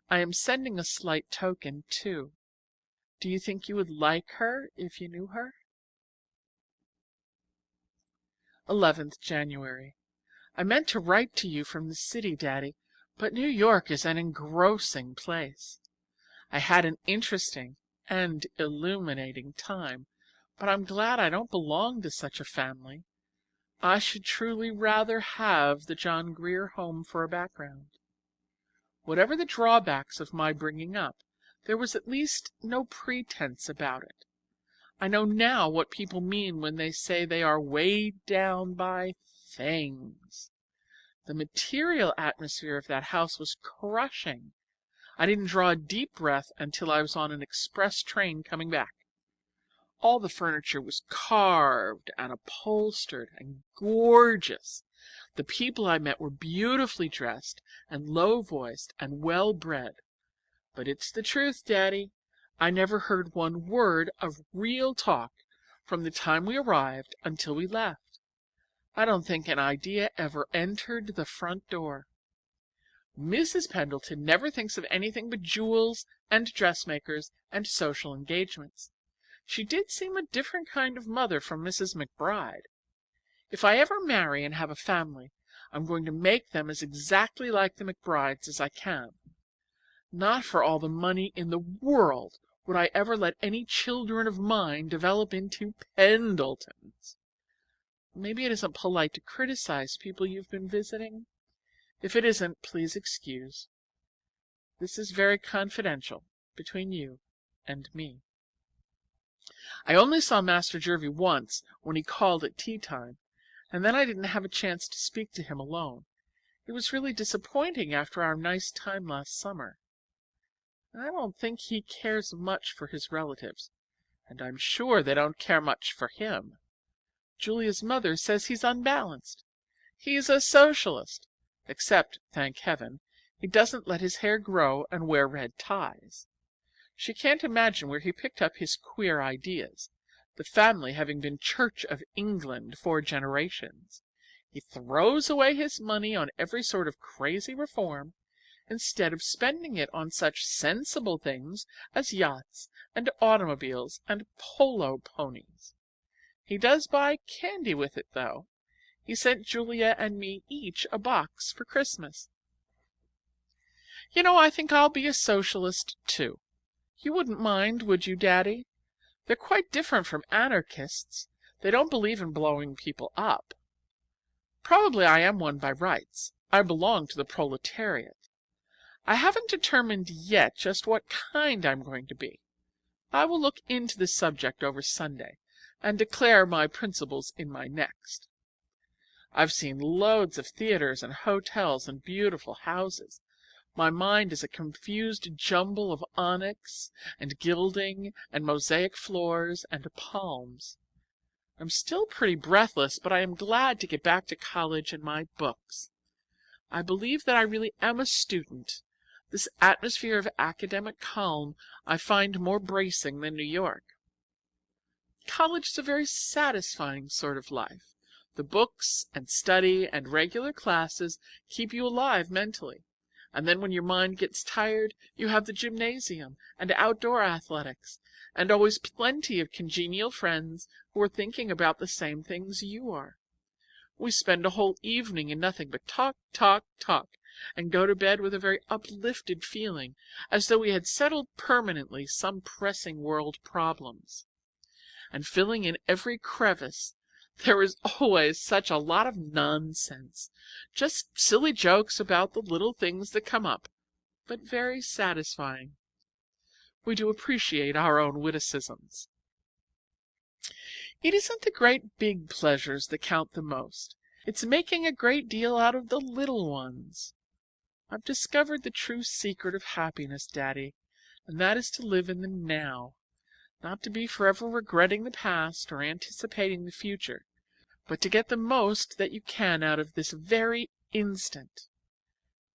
I am sending a slight token, too. Do you think you would like her if you knew her? 11th January. I meant to write to you from the city, Daddy, but New York is an engrossing place. I had an interesting and illuminating time, but I'm glad I don't belong to such a family. I should truly rather have the John Grier home for a background. Whatever the drawbacks of my bringing up, there was at least no pretense about it. I know now what people mean when they say they are weighed down by things. The material atmosphere of that house was crushing. I didn't draw a deep breath until I was on an express train coming back. All the furniture was carved and upholstered and gorgeous. The people I met were beautifully dressed and low-voiced and well-bred. But it's the truth, Daddy. I never heard one word of real talk from the time we arrived until we left. I don't think an idea ever entered the front door. Mrs. Pendleton never thinks of anything but jewels and dressmakers and social engagements. She did seem a different kind of mother from Mrs. McBride. If I ever marry and have a family, I'm going to make them as exactly like the McBrides as I can. Not for all the money in the world would I ever let any children of mine develop into Pendletons. Maybe it isn't polite to criticize people you've been visiting. If it isn't, please excuse. This is very confidential between you and me. I only saw Master Jervie once when he called at tea time, and then I didn't have a chance to speak to him alone. It was really disappointing after our nice time last summer. I don't think he cares much for his relatives, and I'm sure they don't care much for him. Julia's mother says he's unbalanced. He's a socialist, except, thank heaven, he doesn't let his hair grow and wear red ties. She can't imagine where he picked up his queer ideas, the family having been Church of England for generations. He throws away his money on every sort of crazy reform, instead of spending it on such sensible things as yachts and automobiles and polo ponies. He does buy candy with it, though. He sent Julia and me each a box for Christmas. You know, I think I'll be a socialist, too. You wouldn't mind, would you, Daddy? They're quite different from anarchists. They don't believe in blowing people up. Probably I am one by rights. I belong to the proletariat. I haven't determined yet just what kind I'm going to be. I will look into this subject over Sunday and declare my principles in my next. I've seen loads of theaters and hotels and beautiful houses. My mind is a confused jumble of onyx and gilding and mosaic floors and palms. I'm still pretty breathless, but I am glad to get back to college and my books. I believe that I really am a student. This atmosphere of academic calm I find more bracing than New York. College is a very satisfying sort of life. The books and study and regular classes keep you alive mentally. And then when your mind gets tired, you have the gymnasium and outdoor athletics, and always plenty of congenial friends who are thinking about the same things you are. We spend a whole evening in nothing but talk, talk, talk, and go to bed with a very uplifted feeling, as though we had settled permanently some pressing world problems. And filling in every crevice, there is always such a lot of nonsense, just silly jokes about the little things that come up, but very satisfying. We do appreciate our own witticisms. It isn't the great big pleasures that count the most. It's making a great deal out of the little ones. I've discovered the true secret of happiness, Daddy, and that is to live in the now, not to be forever regretting the past or anticipating the future, but to get the most that you can out of this very instant.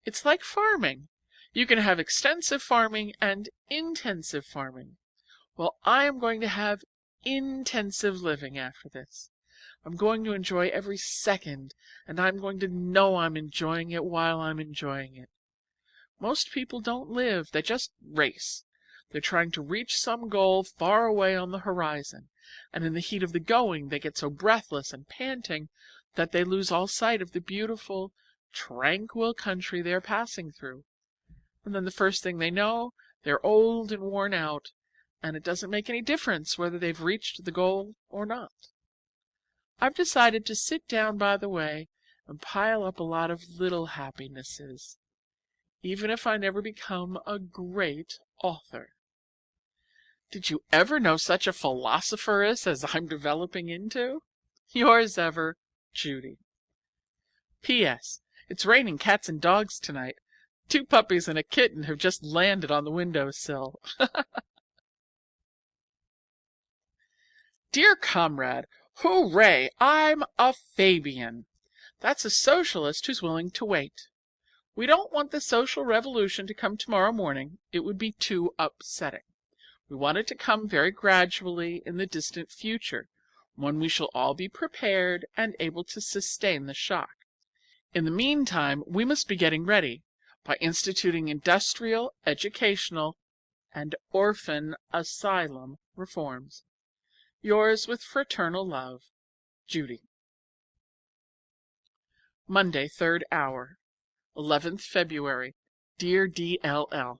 It's like farming. You can have extensive farming and intensive farming. Well, I am going to have intensive living after this. I'm going to enjoy every second, and I'm going to know I'm enjoying it while I'm enjoying it. Most people don't live, they just race. They're trying to reach some goal far away on the horizon, and in the heat of the going they get so breathless and panting that they lose all sight of the beautiful, tranquil country they are passing through. And then the first thing they know, they're old and worn out, and it doesn't make any difference whether they've reached the goal or not. I've decided to sit down by the way and pile up a lot of little happinesses, even if I never become a great author. Did you ever know such a philosopheress as I'm developing into? Yours ever, Judy. P.S. It's raining cats and dogs tonight. 2 puppies and a kitten have just landed on the windowsill. Dear comrade, hooray! I'm a Fabian. That's a socialist who's willing to wait. We don't want the social revolution to come tomorrow morning. It would be too upsetting. We want it to come very gradually in the distant future, when we shall all be prepared and able to sustain the shock. In the meantime, we must be getting ready by instituting industrial, educational, and orphan asylum reforms. Yours with fraternal love, Judy. Monday, 3rd hour, 11th February. Dear D.L.L.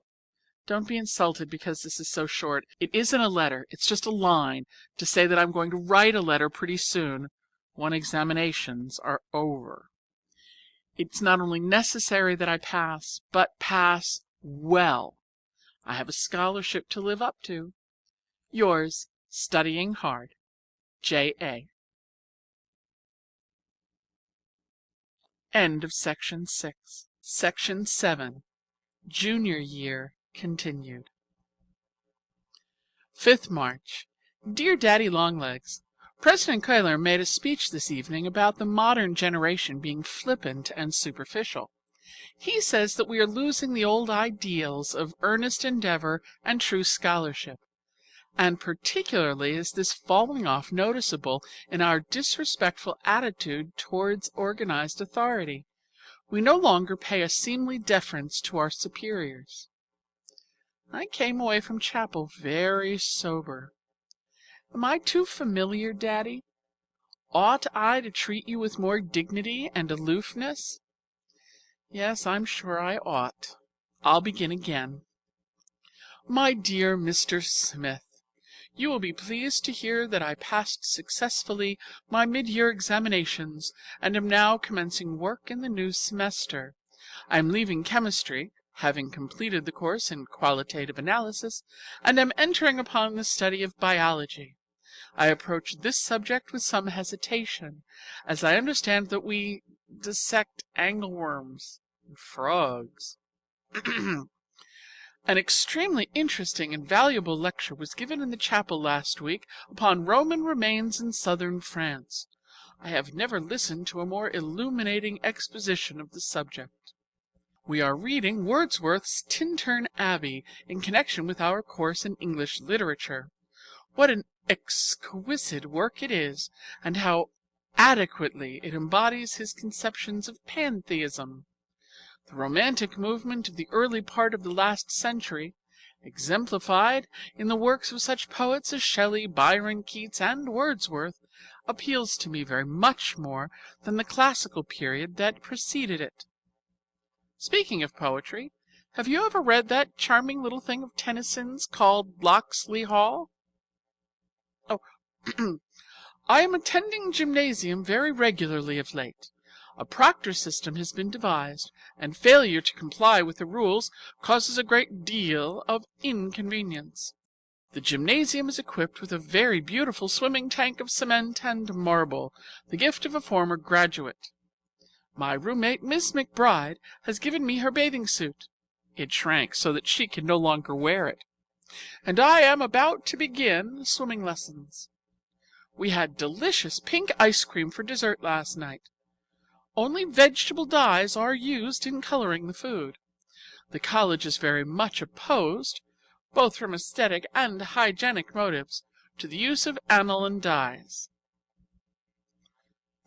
Don't be insulted because this is so short. It isn't a letter. It's just a line to say that I'm going to write a letter pretty soon when examinations are over. It's not only necessary that I pass, but pass well. I have a scholarship to live up to. Yours, studying hard, J.A. End of Section 6. Section 7. Junior Year Continued. 5th March. Dear Daddy Longlegs, President Cuyler made a speech this evening about the modern generation being flippant and superficial. He says that we are losing the old ideals of earnest endeavor and true scholarship, and particularly is this falling off noticeable in our disrespectful attitude towards organized authority. We no longer pay a seemly deference to our superiors. I came away from chapel very sober. Am I too familiar, Daddy? Ought I to treat you with more dignity and aloofness? Yes, I'm sure I ought. I'll begin again. My dear Mr. Smith, you will be pleased to hear that I passed successfully my mid-year examinations and am now commencing work in the new semester. I am leaving chemistry, having completed the course in qualitative analysis, and am entering upon the study of biology. I approach this subject with some hesitation, as I understand that we dissect angleworms and frogs. An extremely interesting and valuable lecture was given in the chapel last week upon Roman remains in southern France. I have never listened to a more illuminating exposition of the subject. We are reading Wordsworth's Tintern Abbey in connection with our course in English literature. What an exquisite work it is, and how adequately it embodies his conceptions of pantheism. The romantic movement of the early part of the last century, exemplified in the works of such poets as Shelley, Byron, Keats, and Wordsworth, appeals to me very much more than the classical period that preceded it. Speaking of poetry, have you ever read that charming little thing of Tennyson's called Locksley Hall? Oh, I am attending gymnasium very regularly of late. A proctor system has been devised, and failure to comply with the rules causes a great deal of inconvenience. The gymnasium is equipped with a very beautiful swimming tank of cement and marble, the gift of a former graduate. My roommate, Miss McBride, has given me her bathing suit. It shrank so that she can no longer wear it, and I am about to begin swimming lessons. We had delicious pink ice cream for dessert last night. Only vegetable dyes are used in coloring the food. The college is very much opposed, both from aesthetic and hygienic motives, to the use of aniline dyes.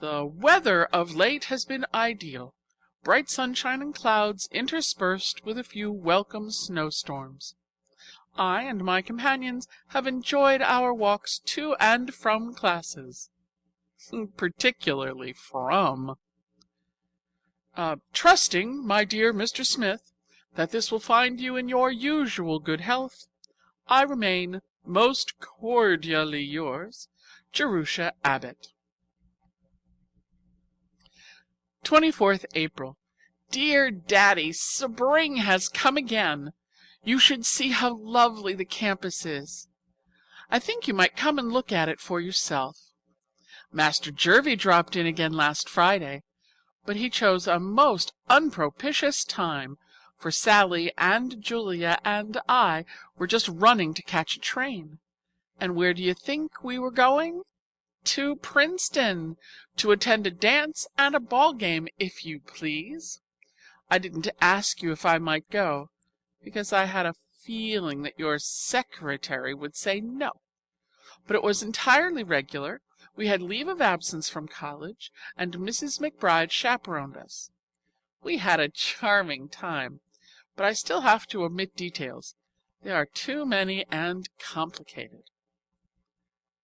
The weather of late has been ideal, bright sunshine and clouds interspersed with a few welcome snowstorms. I and my companions have enjoyed our walks to and from classes, particularly from. Trusting, my dear Mr. Smith, that this will find you in your usual good health, I remain most cordially yours, Jerusha Abbott. 24th April. Dear Daddy, spring has come again. You should see how lovely the campus is. I think you might come and look at it for yourself. Master Jervie dropped in again last Friday, but he chose a most unpropitious time, for Sally and Julia and I were just running to catch a train. And where do you think we were going? To Princeton, to attend a dance and a ball game, if you please. I didn't ask you if I might go, because I had a feeling that your secretary would say no. But it was entirely regular. We had leave of absence from college, and Mrs. McBride chaperoned us. We had a charming time, but I still have to omit details. They are too many and complicated.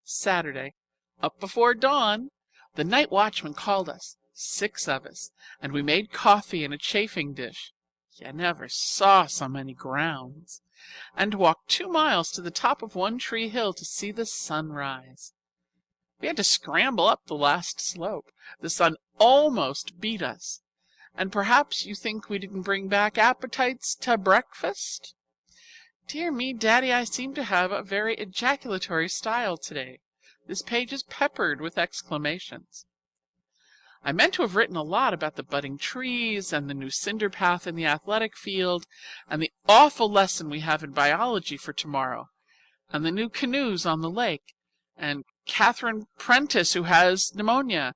Saturday. Up before dawn. The night watchman called us, 6 of us, and we made coffee in a chafing dish. You never saw so many grounds. And walked 2 miles to the top of One Tree Hill to see the sun rise. We had to scramble up the last slope. The sun almost beat us. And perhaps you think we didn't bring back appetites to breakfast? Dear me, Daddy, I seem to have a very ejaculatory style today. This page is peppered with exclamations. I meant to have written a lot about the budding trees and the new cinder path in the athletic field and the awful lesson we have in biology for tomorrow and the new canoes on the lake and Catherine Prentice who has pneumonia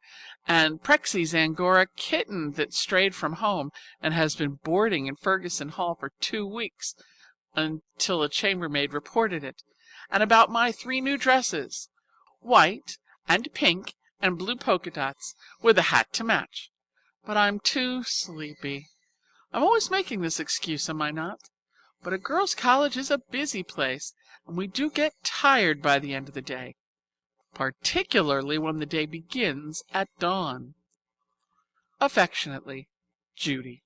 and Prexy's Angora kitten that strayed from home and has been boarding in Ferguson Hall for 2 weeks until a chambermaid reported it, and about my 3 new dresses, white and pink and blue polka dots with a hat to match. but I'm too sleepy. I'm always making this excuse, am I not? But a girls' college is a busy place, and we do get tired by the end of the day, particularly when the day begins at dawn. Affectionately, Judy.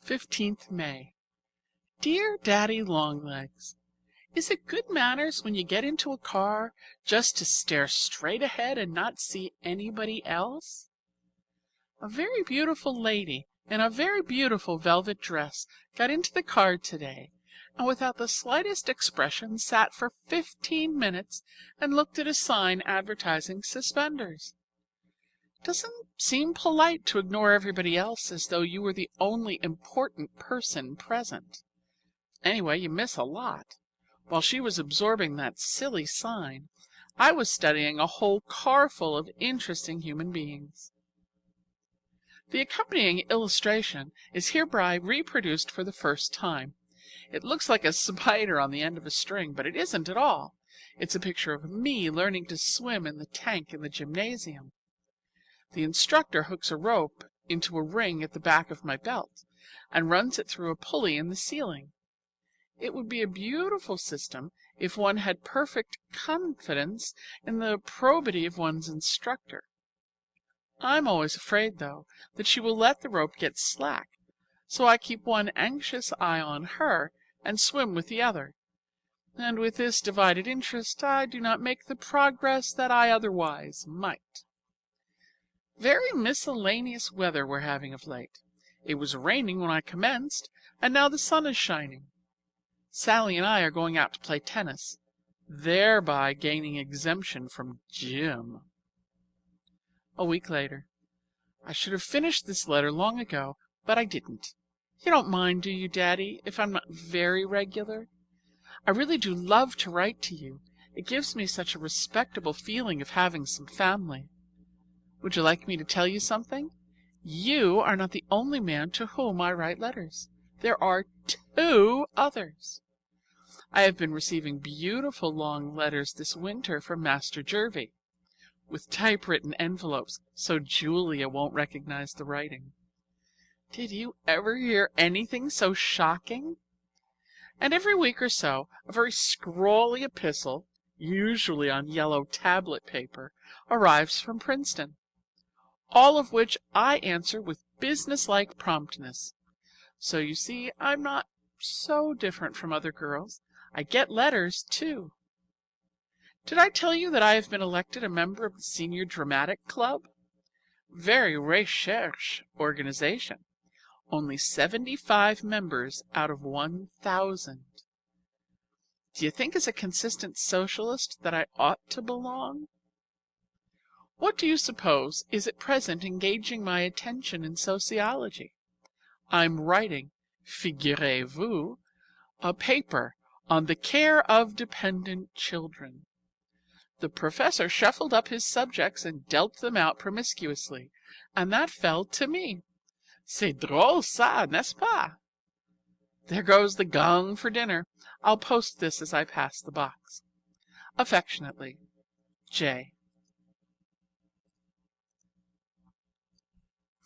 15th May. Dear Daddy Longlegs, is it good manners when you get into a car just to stare straight ahead and not see anybody else? A very beautiful lady in a very beautiful velvet dress got into the car today, and without the slightest expression sat for 15 minutes and looked at a sign advertising suspenders. Doesn't seem polite to ignore everybody else as though you were the only important person present. Anyway, you miss a lot. While she was absorbing that silly sign, I was studying a whole car full of interesting human beings. The accompanying illustration is hereby reproduced for the first time. It looks like a spider on the end of a string, but it isn't at all. It's a picture of me learning to swim in the tank in the gymnasium. The instructor hooks a rope into a ring at the back of my belt and runs it through a pulley in the ceiling. It would be a beautiful system if one had perfect confidence in the probity of one's instructor. I'm always afraid, though, that she will let the rope get slack, so I keep one anxious eye on her and swim with the other. And with this divided interest I do not make the progress that I otherwise might. Very miscellaneous weather we're having of late. It was raining when I commenced, and now the sun is shining. Sally and I are going out to play tennis, thereby gaining exemption from gym. A week later. I should have finished this letter long ago, but I didn't. You don't mind, do you, Daddy, if I'm not very regular? I really do love to write to you. It gives me such a respectable feeling of having some family. Would you like me to tell you something? You are not the only man to whom I write letters. There are 2 others. I have been receiving beautiful long letters this winter from Master Jervie, with typewritten envelopes, so Julia won't recognize the writing. Did you ever hear anything so shocking? And every week or so a very scrawly epistle, usually on yellow tablet paper, arrives from Princeton, all of which I answer with businesslike promptness. So you see, I'm not so different from other girls. I get letters, too. Did I tell you that I have been elected a member of the Senior Dramatic Club? Very recherche organization. Only 75 members out of 1,000. Do you think as a consistent socialist that I ought to belong? What do you suppose is at present engaging my attention in sociology? I'm writing, figurez-vous, a paper on the care of dependent children. The professor shuffled up his subjects and dealt them out promiscuously, and that fell to me. C'est drôle ça, n'est-ce pas? There goes the gong for dinner. I'll post this as I pass the box. Affectionately, J.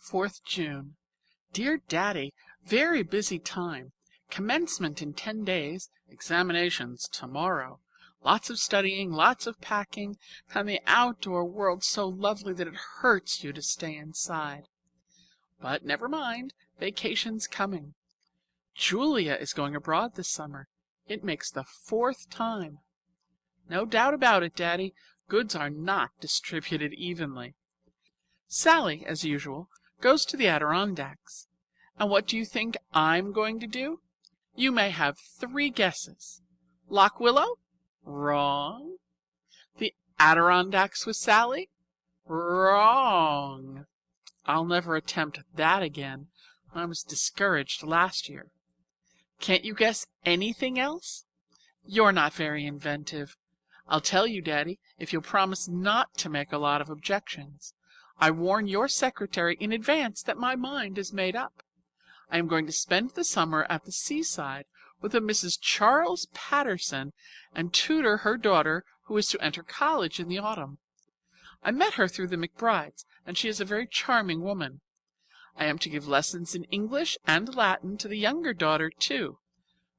4th June. Dear Daddy, very busy time. Commencement in 10 days, examinations tomorrow. Lots of studying, lots of packing, and the outdoor world so lovely that it hurts you to stay inside. But never mind, vacation's coming. Julia is going abroad this summer. It makes the 4th time. No doubt about it, Daddy, goods are not distributed evenly. Sally, as usual, goes to the Adirondacks. And what do you think I'm going to do? You may have 3 guesses. Lock Willow? Wrong. The Adirondacks with Sally? Wrong. I'll never attempt that again. I was discouraged last year. Can't you guess anything else? You're not very inventive. I'll tell you, Daddy, if you'll promise not to make a lot of objections. I warn your secretary in advance that my mind is made up. I am going to spend the summer at the seaside with a Mrs. Charles Patterson and tutor her daughter who is to enter college in the autumn. I met her through the McBrides, and she is a very charming woman. I am to give lessons in English and Latin to the younger daughter, too,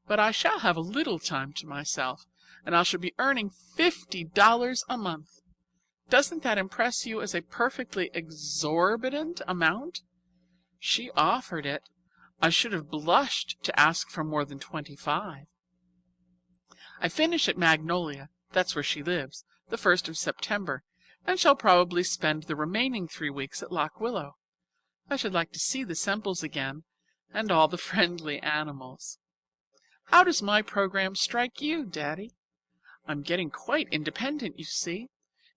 but I shall have a little time to myself, and I shall be earning $50 a month. Doesn't that impress you as a perfectly exorbitant amount? She offered it. I should have blushed to ask for more than 25. I finish at Magnolia, that's where she lives, the 1st of September, and shall probably spend the remaining 3 weeks at Lock Willow. I should like to see the Semples again, and all the friendly animals. How does my program strike you, Daddy? I'm getting quite independent, you see.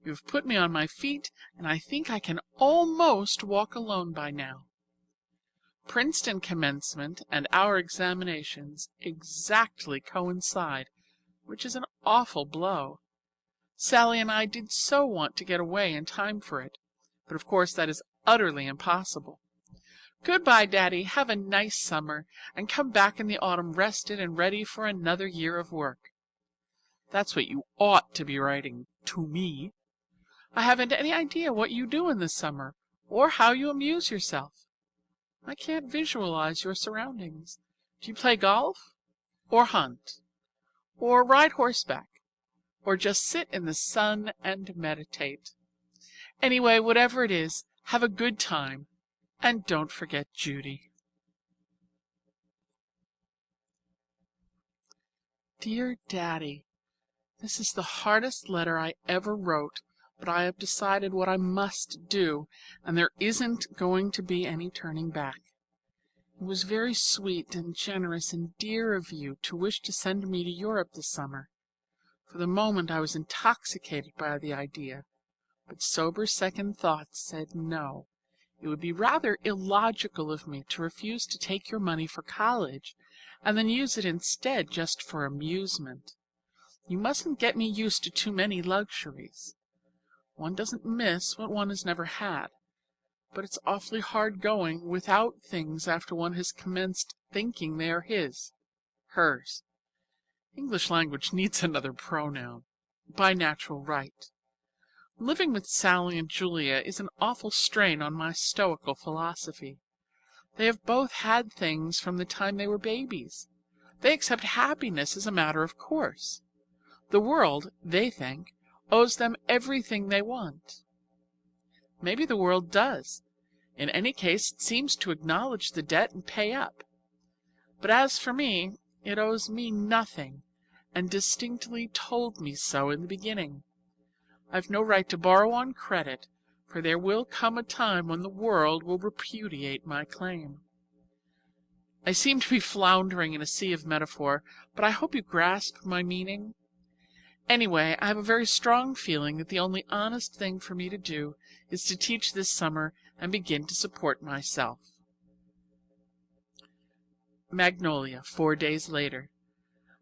You have put me on my feet, and I think I can almost walk alone by now. Princeton commencement and our examinations exactly coincide, which is an awful blow. Sally and I did so want to get away in time for it, but of course that is utterly impossible. Goodbye, Daddy. Have a nice summer, and come back in the autumn rested and ready for another year of work. That's what you ought to be writing to me. I haven't any idea what you do in the summer, or how you amuse yourself. I can't visualize your surroundings. Do you play golf? Or hunt? Or ride horseback? Or just sit in the sun and meditate? Anyway, whatever it is, have a good time. And don't forget Judy. Dear Daddy, this is the hardest letter I ever wrote, but I have decided what I must do, and there isn't going to be any turning back. It was very sweet and generous and dear of you to wish to send me to Europe this summer. For the moment I was intoxicated by the idea, but sober second thoughts said no. It would be rather illogical of me to refuse to take your money for college and then use it instead just for amusement. You mustn't get me used to too many luxuries. One doesn't miss what one has never had, but it's awfully hard going without things after one has commenced thinking they are hers. English language needs another pronoun, by natural right. Living with Sally and Julia is an awful strain on my stoical philosophy. They have both had things from the time they were babies. They accept happiness as a matter of course. The world, they think, owes them everything they want. Maybe the world does. In any case, it seems to acknowledge the debt and pay up. But as for me, it owes me nothing, and distinctly told me so in the beginning. I've no right to borrow on credit, for there will come a time when the world will repudiate my claim. I seem to be floundering in a sea of metaphor, but I hope you grasp my meaning. Anyway, I have a very strong feeling that the only honest thing for me to do is to teach this summer and begin to support myself. Magnolia, 4 days later.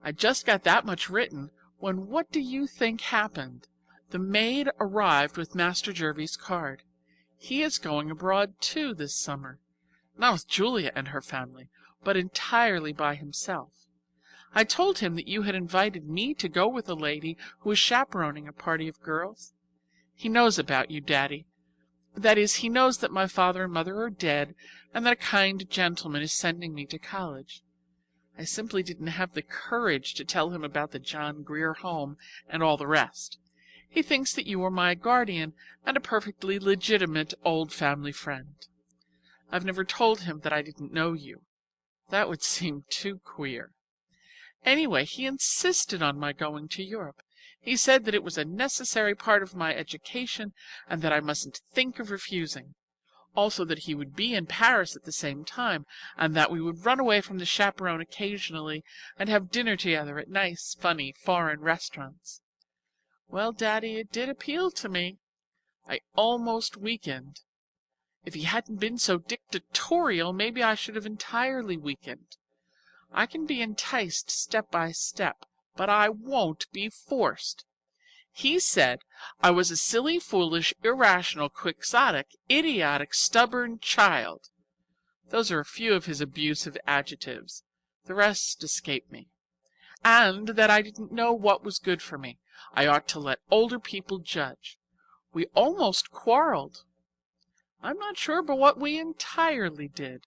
I just got that much written when what do you think happened? The maid arrived with Master Jervie's card. He is going abroad too this summer, not with Julia and her family, but entirely by himself. I told him that you had invited me to go with a lady who was chaperoning a party of girls. He knows about you, Daddy. That is, he knows that my father and mother are dead, and that a kind gentleman is sending me to college. I simply didn't have the courage to tell him about the John Grier Home and all the rest. He thinks that you are my guardian and a perfectly legitimate old family friend. I've never told him that I didn't know you. That would seem too queer. Anyway, he insisted on my going to Europe. He said that it was a necessary part of my education and that I mustn't think of refusing. Also that he would be in Paris at the same time, and that we would run away from the chaperone occasionally and have dinner together at nice, funny, foreign restaurants. Well, Daddy, it did appeal to me. I almost weakened. If he hadn't been so dictatorial, maybe I should have entirely weakened. I can be enticed step by step, but I won't be forced. He said I was a silly, foolish, irrational, quixotic, idiotic, stubborn child. Those are a few of his abusive adjectives. The rest escape me. And that I didn't know what was good for me. I ought to let older people judge. We almost quarreled. I'm not sure but what we entirely did.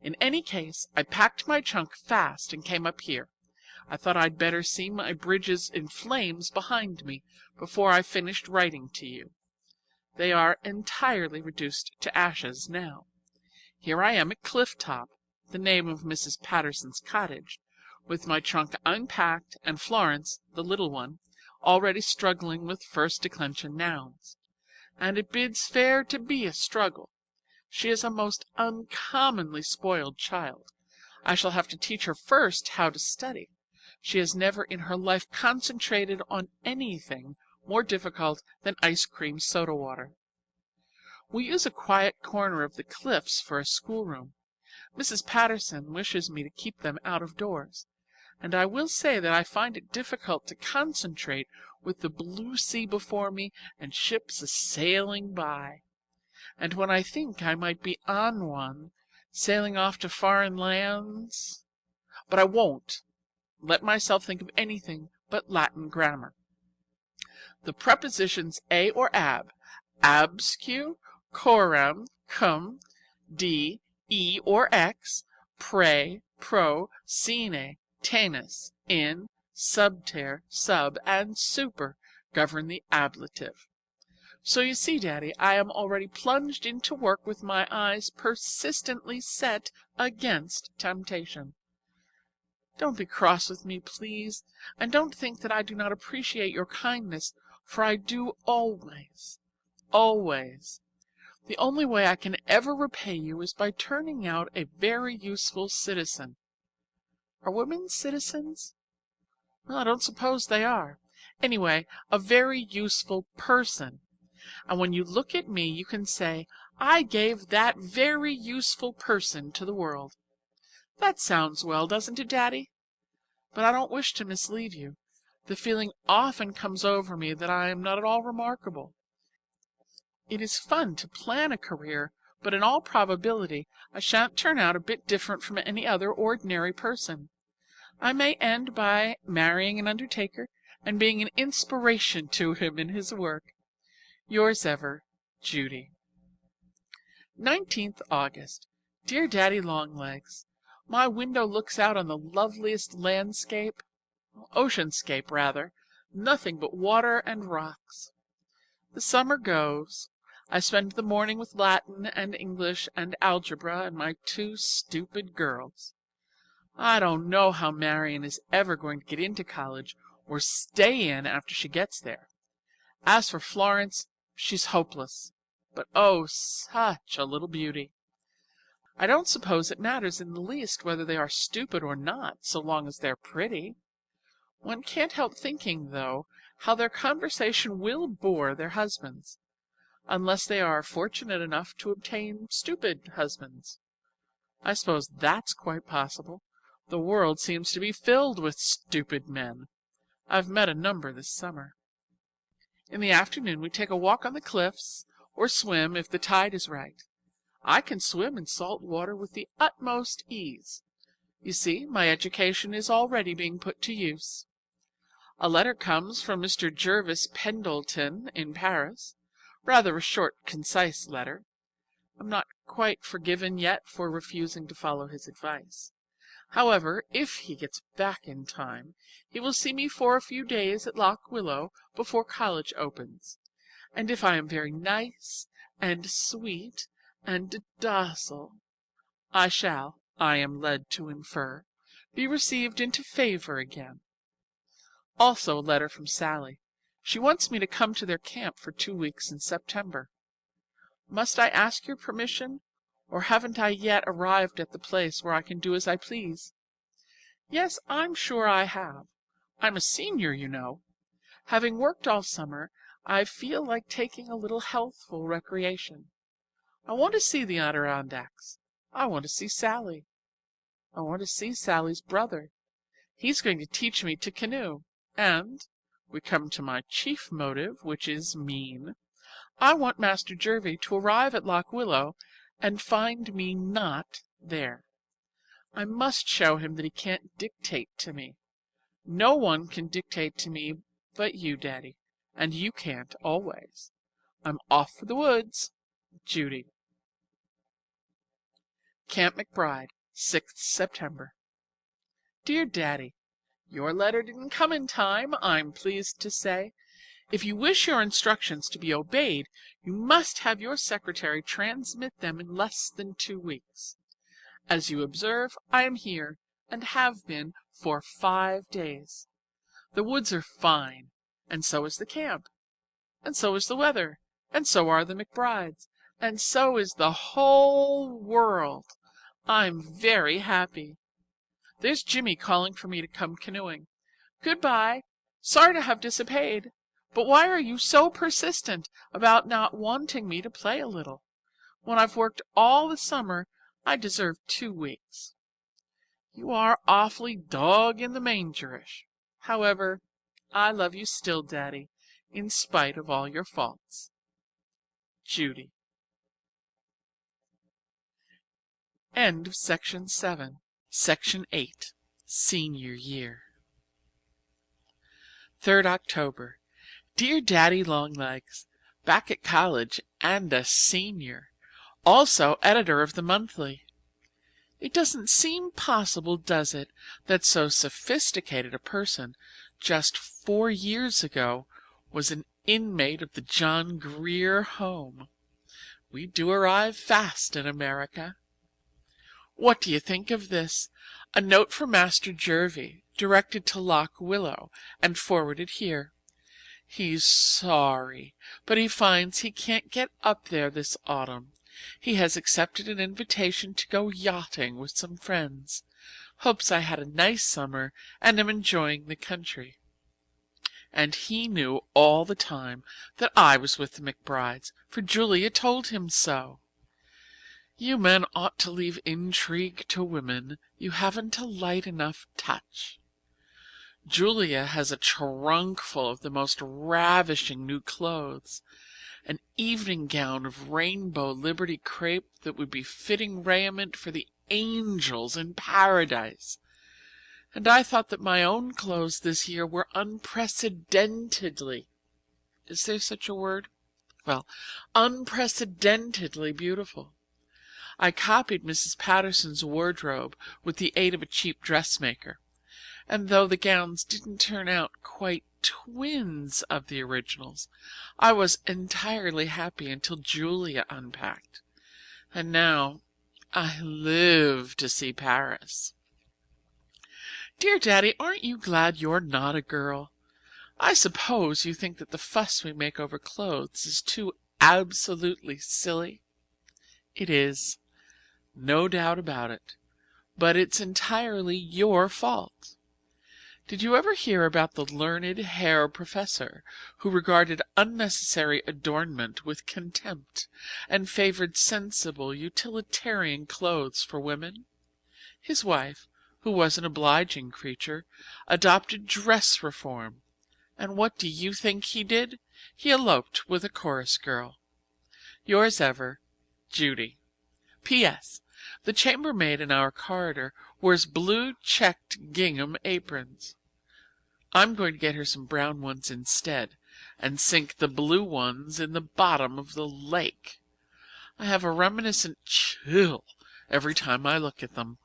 In any case, I packed my trunk fast and came up here. I thought I'd better see my bridges in flames behind me before I finished writing to you. They are entirely reduced to ashes now. Here I am at Cliff Top, the name of Mrs. Patterson's cottage, with my trunk unpacked and Florence, the little one, already struggling with first declension nouns. And it bids fair to be a struggle. She is a most uncommonly spoiled child. I shall have to teach her first how to study. She has never in her life concentrated on anything more difficult than ice cream soda water. We use a quiet corner of the cliffs for a schoolroom. Mrs. Patterson wishes me to keep them out of doors, and I will say that I find it difficult to concentrate with the blue sea before me and ships a-sailing by. And when I think I might be on one, sailing off to foreign lands, but I won't let myself think of anything but Latin grammar. The prepositions a or ab, absque, coram, cum, de, e or ex, pre, pro, sine, tenus, in, subter, sub, and super govern the ablative. So you see, Daddy, I am already plunged into work with my eyes persistently set against temptation. Don't be cross with me, please, and don't think that I do not appreciate your kindness, for I do always, always. The only way I can ever repay you is by turning out a very useful citizen. Are women citizens? Well, I don't suppose they are. Anyway, a very useful person. And when you look at me, you can say, I gave that very useful person to the world. That sounds well, doesn't it, Daddy? But I don't wish to mislead you. The feeling often comes over me that I am not at all remarkable. It is fun to plan a career, but in all probability I shan't turn out a bit different from any other ordinary person. I may end by marrying an undertaker and being an inspiration to him in his work. Yours ever, Judy. 19th August. Dear Daddy Longlegs, my window looks out on the loveliest landscape, oceanscape rather, nothing but water and rocks. The summer goes. I spend the morning with Latin and English and algebra and my two stupid girls. I don't know how Marion is ever going to get into college or stay in after she gets there. As for Florence, she's hopeless, but oh, such a little beauty. I don't suppose it matters in the least whether they are stupid or not, so long as they're pretty. One can't help thinking, though, how their conversation will bore their husbands, unless they are fortunate enough to obtain stupid husbands. I suppose that's quite possible. The world seems to be filled with stupid men. I've met a number this summer. In the afternoon we take a walk on the cliffs, or swim if the tide is right. I can swim in salt water with the utmost ease. You see, my education is already being put to use. A letter comes from Mr. Jervis Pendleton in Paris. Rather a short, concise letter. I'm not quite forgiven yet for refusing to follow his advice. However, if he gets back in time, he will see me for a few days at Lock Willow before college opens. And if I am very nice and sweet and docile, I shall, I am led to infer, be received into favor again. Also a letter from Sally. She wants me to come to their camp for 2 weeks in September. Must I ask your permission, or haven't I yet arrived at the place where I can do as I please? Yes, I'm sure I have. I'm a senior, you know. Having worked all summer, I feel like taking a little healthful recreation. I want to see the Adirondacks. I want to see Sally. I want to see Sally's brother. He's going to teach me to canoe. And we come to my chief motive, which is mean. I want Master Jervie to arrive at Lock Willow and find me not there. I must show him that he can't dictate to me. No one can dictate to me but you, Daddy, and you can't always. I'm off for the woods. Judy. Camp McBride, 6th September. Dear Daddy, your letter didn't come in time, I'm pleased to say. If you wish your instructions to be obeyed, you must have your secretary transmit them in less than 2 weeks. As you observe, I am here, and have been for 5 days. The woods are fine, and so is the camp, and so is the weather, and so are the McBrides, and so is the whole world. I'm very happy. There's Jimmy calling for me to come canoeing. Goodbye. Sorry to have disobeyed, but why are you so persistent about not wanting me to play a little? When I've worked all the summer, I deserve 2 weeks. You are awfully dog-in-the-mangerish. However, I love you still, Daddy, in spite of all your faults. Judy. End of Section 7. Section 8. Senior Year. 3rd October. Dear Daddy Longlegs, back at college and a senior, also editor of the monthly. It doesn't seem possible, does it, that so sophisticated a person just 4 years ago was an inmate of the John Grier Home. We do arrive fast in America. What do you think of this? A note from Master Jervie, directed to Lock Willow and forwarded here. He's sorry, but he finds he can't get up there this autumn. He has accepted an invitation to go yachting with some friends. Hopes I had a nice summer and am enjoying the country. And he knew all the time that I was with the McBrides, for Julia told him so. You men ought to leave intrigue to women. You haven't a light enough touch. Julia has a trunk full of the most ravishing new clothes, an evening gown of rainbow Liberty crepe that would be fitting raiment for the angels in paradise. And I thought that my own clothes this year were unprecedentedly, is there such a word? Well, unprecedentedly beautiful. I copied Mrs. Patterson's wardrobe with the aid of a cheap dressmaker, and though the gowns didn't turn out quite twins of the originals, I was entirely happy until Julia unpacked. And now I live to see Paris. Dear Daddy, aren't you glad you're not a girl? I suppose you think that the fuss we make over clothes is too absolutely silly. It is, no doubt about it, but it's entirely your fault. Did you ever hear about the learned Herr Professor who regarded unnecessary adornment with contempt and favored sensible, utilitarian clothes for women? His wife, who was an obliging creature, adopted dress reform, and what do you think he did? He eloped with a chorus girl. Yours ever, Judy. P.S. The chambermaid in our corridor wears blue checked gingham aprons. I'm going to get her some brown ones instead, and sink the blue ones in the bottom of the lake. I have a reminiscent chill every time I look at them.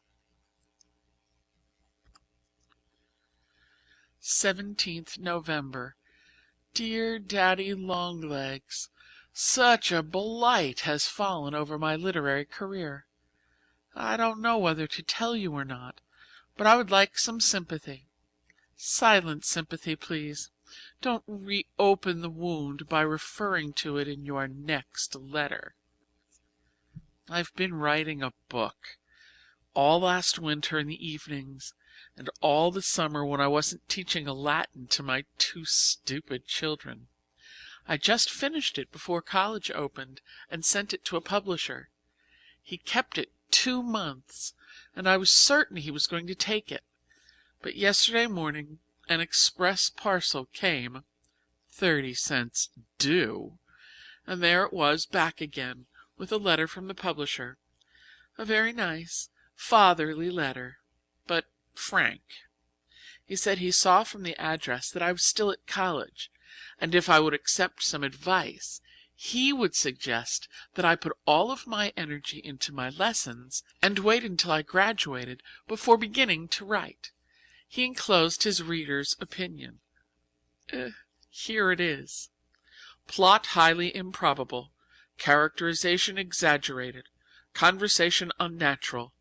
17th November. Dear Daddy Longlegs, such a blight has fallen over my literary career. I don't know whether to tell you or not, but I would like some sympathy. Silent sympathy, please. Don't reopen the wound by referring to it in your next letter. I've been writing a book, all last winter in the evenings, and all the summer when I wasn't teaching Latin to my 2 stupid children. I just finished it before college opened and sent it to a publisher. He kept it 2 months, and I was certain he was going to take it. But yesterday morning an express parcel came, 30 cents due, and there it was back again with a letter from the publisher. A very nice, fatherly letter, but frank. He said he saw from the address that I was still at college, and if I would accept some advice, He would suggest that I put all of my energy into my lessons and wait until I graduated before beginning to write. He enclosed his reader's opinion. Here it is. Plot highly improbable. Characterization exaggerated. Conversation unnatural.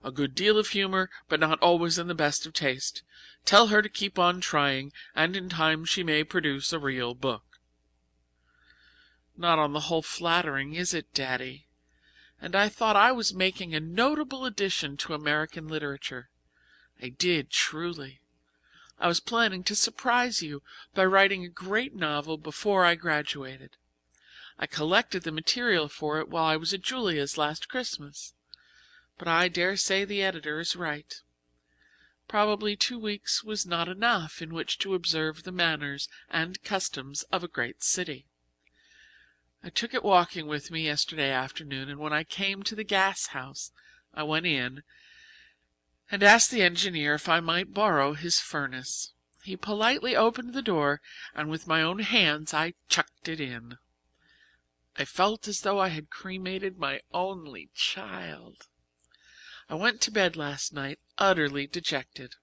A good deal of humor, but not always in the best of taste. Tell her to keep on trying, and in time she may produce a real book. Not on the whole flattering, is it, Daddy? And I thought I was making a notable addition to American literature. I did, truly. I was planning to surprise you by writing a great novel before I graduated. I collected the material for it while I was at Julia's last Christmas. But I dare say the editor is right. Probably 2 weeks was not enough in which to observe the manners and customs of a great city. I took it walking with me yesterday afternoon, and when I came to the gas house I went in and asked the engineer if I might borrow his furnace. He politely opened the door, and with my own hands I chucked it in. I felt as though I had cremated my only child. I went to bed last night utterly dejected.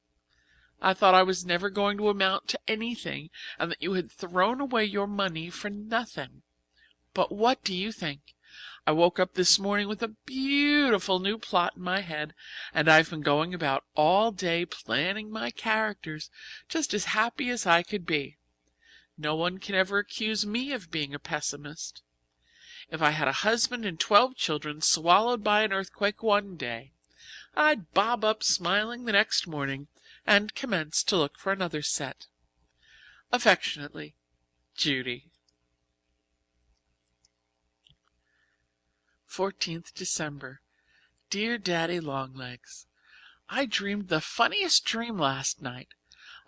I thought I was never going to amount to anything, and that you had thrown away your money for nothing. But what do you think? I woke up this morning with a beautiful new plot in my head, and I've been going about all day planning my characters, just as happy as I could be. No one can ever accuse me of being a pessimist. If I had a husband and 12 children swallowed by an earthquake one day, I'd bob up smiling the next morning and commence to look for another set. Affectionately, Judy. 14th December. Dear Daddy Longlegs, I dreamed the funniest dream last night.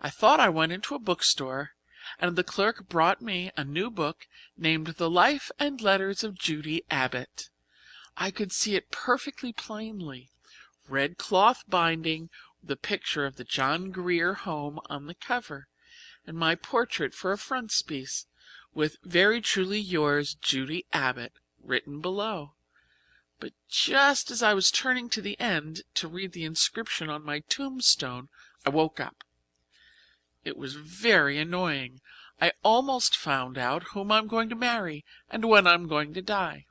I thought I went into a bookstore, and the clerk brought me a new book named The Life and Letters of Judy Abbott. I could see it perfectly plainly. Red cloth binding with a picture of the John Grier home on the cover, and my portrait for a frontispiece, with very truly yours, Judy Abbott, written below. But just as I was turning to the end to read the inscription on my tombstone, I woke up. It was very annoying. I almost found out whom I'm going to marry and when I'm going to die.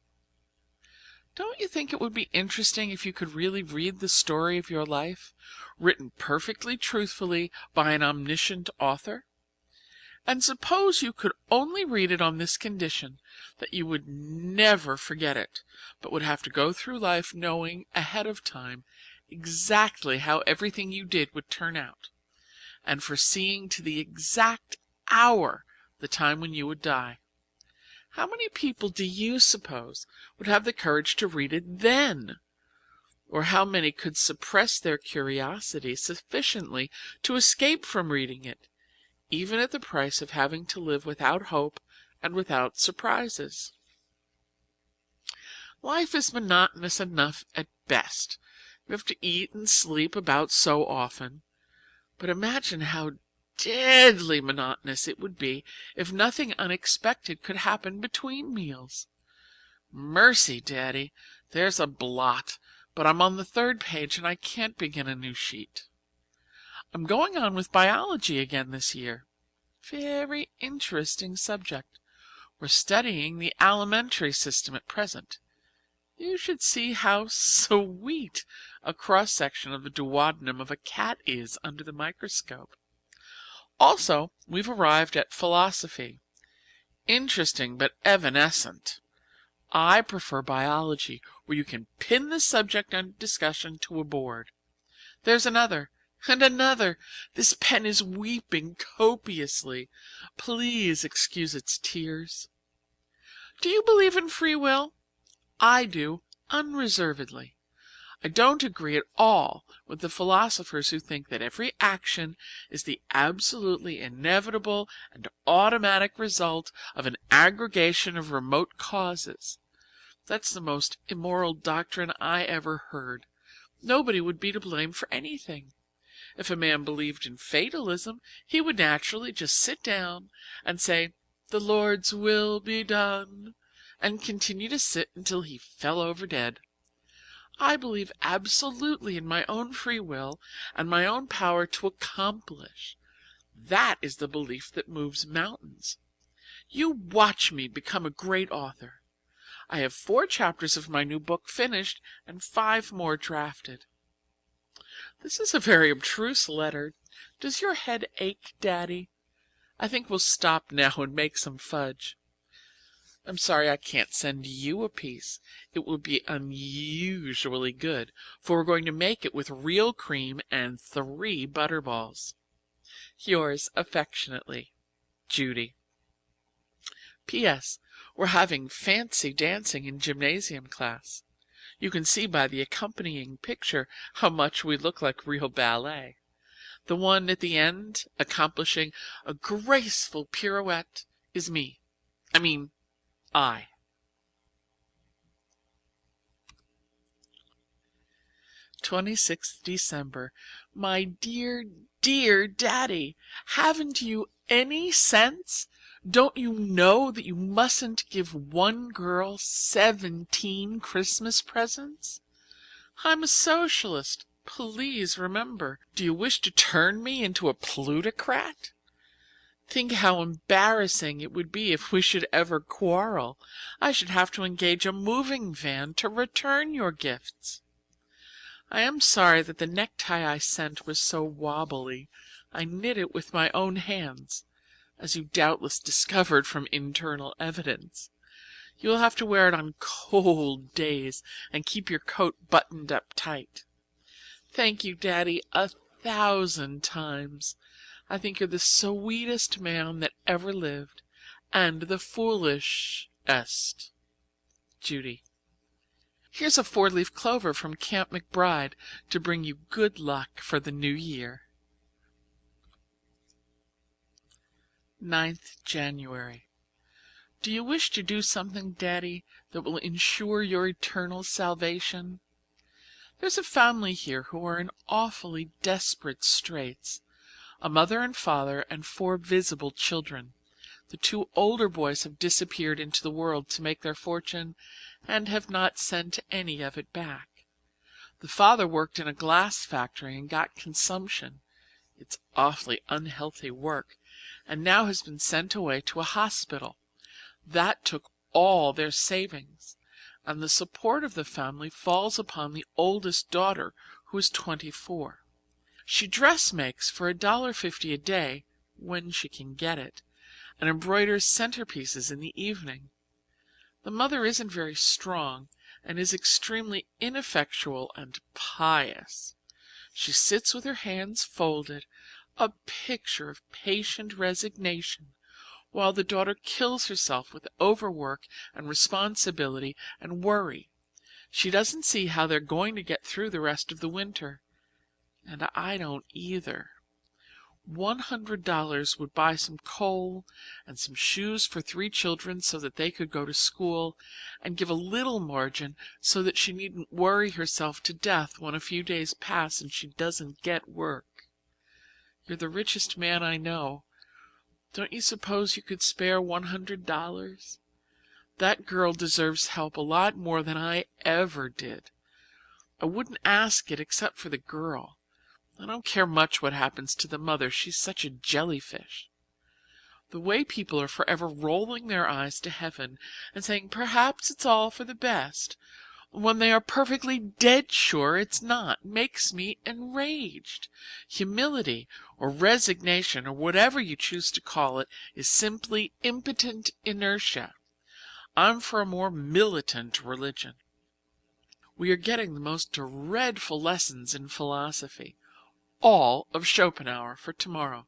Don't you think it would be interesting if you could really read the story of your life, written perfectly truthfully by an omniscient author? And suppose you could only read it on this condition, that you would never forget it, but would have to go through life knowing ahead of time exactly how everything you did would turn out, and foreseeing to the exact hour the time when you would die. How many people do you suppose would have the courage to read it then? Or how many could suppress their curiosity sufficiently to escape from reading it, even at the price of having to live without hope and without surprises? Life is monotonous enough at best. You have to eat and sleep about so often. But imagine how deadly monotonous it would be if nothing unexpected could happen between meals. Mercy, Daddy, there's a blot, but I'm on the 3rd page and I can't begin a new sheet. I'm going on with biology again this year. Very interesting subject. We're studying the alimentary system at present. You should see how sweet a cross-section of the duodenum of a cat is under the microscope. Also, we've arrived at philosophy. Interesting but evanescent. I prefer biology, where you can pin the subject under discussion to a board. There's another, and another. This pen is weeping copiously. Please excuse its tears. Do you believe in free will? I do, unreservedly. I don't agree at all with the philosophers who think that every action is the absolutely inevitable and automatic result of an aggregation of remote causes. That's the most immoral doctrine I ever heard. Nobody would be to blame for anything. If a man believed in fatalism, he would naturally just sit down and say, "The Lord's will be done," and continue to sit until he fell over dead. I believe absolutely in my own free will and my own power to accomplish. That is the belief that moves mountains. You watch me become a great author. I have 4 chapters of my new book finished and 5 more drafted. This is a very abstruse letter. Does your head ache, Daddy? I think we'll stop now and make some fudge. I'm sorry I can't send you a piece. It will be unusually good, for we're going to make it with real cream and 3 butterballs. Yours affectionately, Judy. P.S. We're having fancy dancing in gymnasium class. You can see by the accompanying picture how much we look like real ballet. The one at the end, accomplishing a graceful pirouette, is me. I. 26th December. My dear, dear Daddy, haven't you any sense? Don't you know that you mustn't give one girl 17 Christmas presents? I'm a socialist. Please remember. Do you wish to turn me into a plutocrat? Think how embarrassing it would be if we should ever quarrel. I should have to engage a moving van to return your gifts. I am sorry that the necktie I sent was so wobbly. I knit it with my own hands, as you doubtless discovered from internal evidence. You will have to wear it on cold days and keep your coat buttoned up tight. Thank you, Daddy, 1,000 times. I think you're the sweetest man that ever lived, and the foolishest. Judy. Here's a 4-leaf clover from Camp McBride to bring you good luck for the new year. 9th January. Do you wish to do something, Daddy, that will ensure your eternal salvation? There's a family here who are in awfully desperate straits. A mother and father and 4 visible children. The 2 older boys have disappeared into the world to make their fortune and have not sent any of it back. The father worked in a glass factory and got consumption. It's awfully unhealthy work, and now has been sent away to a hospital. That took all their savings, and the support of the family falls upon the oldest daughter, who is 24. She dressmakes for $1.50 a day, when she can get it, and embroiders centerpieces in the evening. The mother isn't very strong, and is extremely ineffectual and pious. She sits with her hands folded, a picture of patient resignation, while the daughter kills herself with overwork and responsibility and worry. She doesn't see how they're going to get through the rest of the winter. And I don't either. $100 would buy some coal and some shoes for 3 children so that they could go to school, and give a little margin so that she needn't worry herself to death when a few days pass and she doesn't get work. You're the richest man I know. Don't you suppose you could spare $100? That girl deserves help a lot more than I ever did. I wouldn't ask it except for the girl. I don't care much what happens to the mother. She's such a jellyfish. The way people are forever rolling their eyes to heaven and saying perhaps it's all for the best, when they are perfectly dead sure it's not, makes me enraged. Humility or resignation or whatever you choose to call it is simply impotent inertia. I'm for a more militant religion. We are getting the most dreadful lessons in philosophy, all of Schopenhauer, for tomorrow.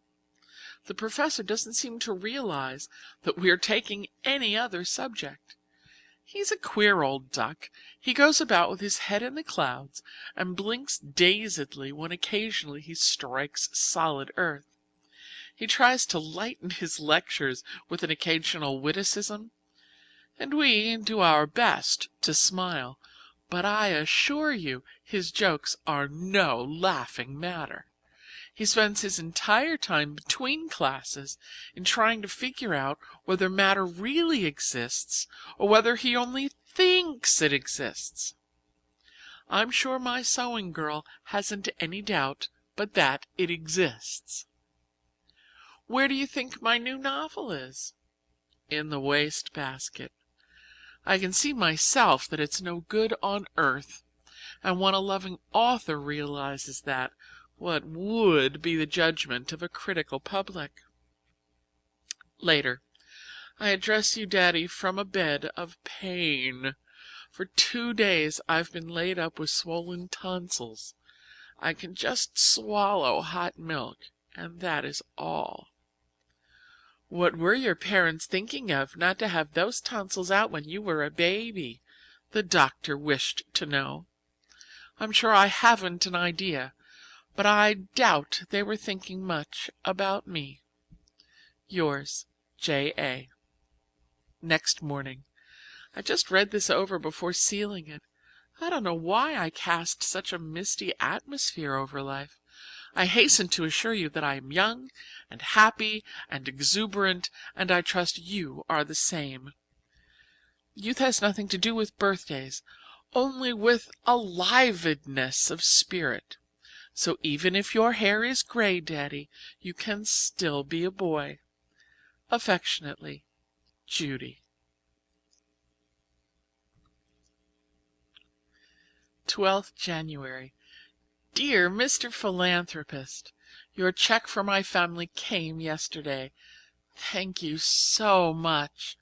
The professor doesn't seem to realize that we are taking any other subject. He's a queer old duck. He goes about with his head in the clouds and blinks dazedly when occasionally he strikes solid earth. He tries to lighten his lectures with an occasional witticism, and we do our best to smile, but I assure you his jokes are no laughing matter. He spends his entire time between classes in trying to figure out whether matter really exists or whether he only thinks it exists. I'm sure my sewing girl hasn't any doubt but that it exists. Where do you think my new novel is? In the wastebasket. I can see myself that it's no good on earth, and when a loving author realizes that, what would be the judgment of a critical public? Later. I address you, Daddy, from a bed of pain. For 2 days I've been laid up with swollen tonsils. I can just swallow hot milk, and that is all. What were your parents thinking of not to have those tonsils out when you were a baby? The doctor wished to know. I'm sure I haven't an idea, but I doubt they were thinking much about me. Yours, J.A. Next morning. I just read this over before sealing it. I don't know why I cast such a misty atmosphere over life. I hasten to assure you that I am young and happy and exuberant, and I trust you are the same. Youth has nothing to do with birthdays, only with alivedness of spirit. So even if your hair is gray, Daddy, you can still be a boy. Affectionately, Judy. 12th January. Dear Mr. Philanthropist, your check for my family came yesterday. Thank you so much.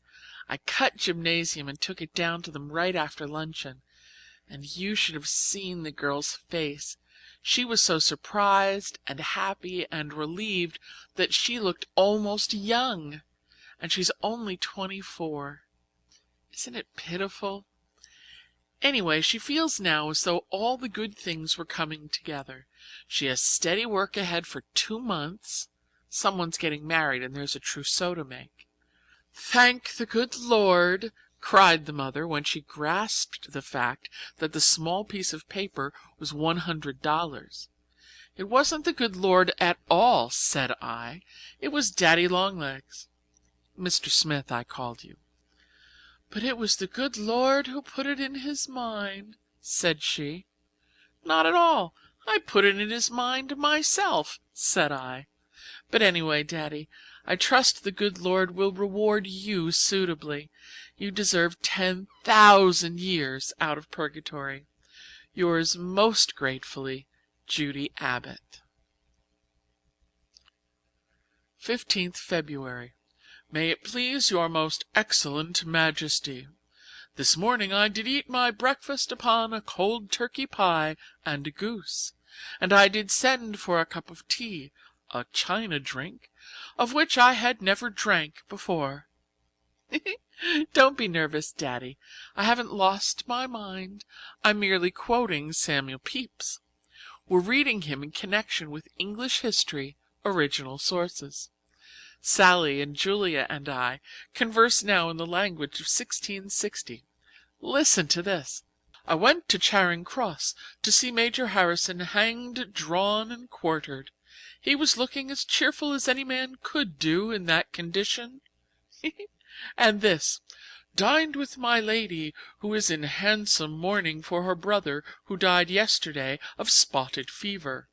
I cut gymnasium and took it down to them right after luncheon, and you should have seen the girl's face. She was so surprised and happy and relieved that she looked almost young, and she's only 24. Isn't it pitiful? Anyway, she feels now as though all the good things were coming together. She has steady work ahead for 2 months. Someone's getting married and there's a trousseau to make. Thank the good Lord, cried the mother when she grasped the fact that the small piece of paper was $100. It wasn't the good Lord at all, said I. It was Daddy Longlegs. Mr. Smith, I called you. But it was the good Lord who put it in his mind, said she. Not at all. I put it in his mind myself, said I. But anyway, Daddy, I trust the good Lord will reward you suitably. You deserve 10,000 years out of purgatory. Yours most gratefully, Judy Abbott. 15th February. May it please your most excellent Majesty. This morning I did eat my breakfast upon a cold turkey pie and a goose, and I did send for a cup of tea, a China drink, of which I had never drank before. Don't be nervous, Daddy. I haven't lost my mind. I'm merely quoting Samuel Pepys. We're reading him in connection with English history, original sources. Sally and Julia and I converse now in the language of 1660. Listen to this. I went to Charing Cross to see Major Harrison hanged, drawn, and quartered. He was looking as cheerful as any man could do in that condition. And this, dined with my lady, who is in handsome mourning for her brother, who died yesterday of spotted fever.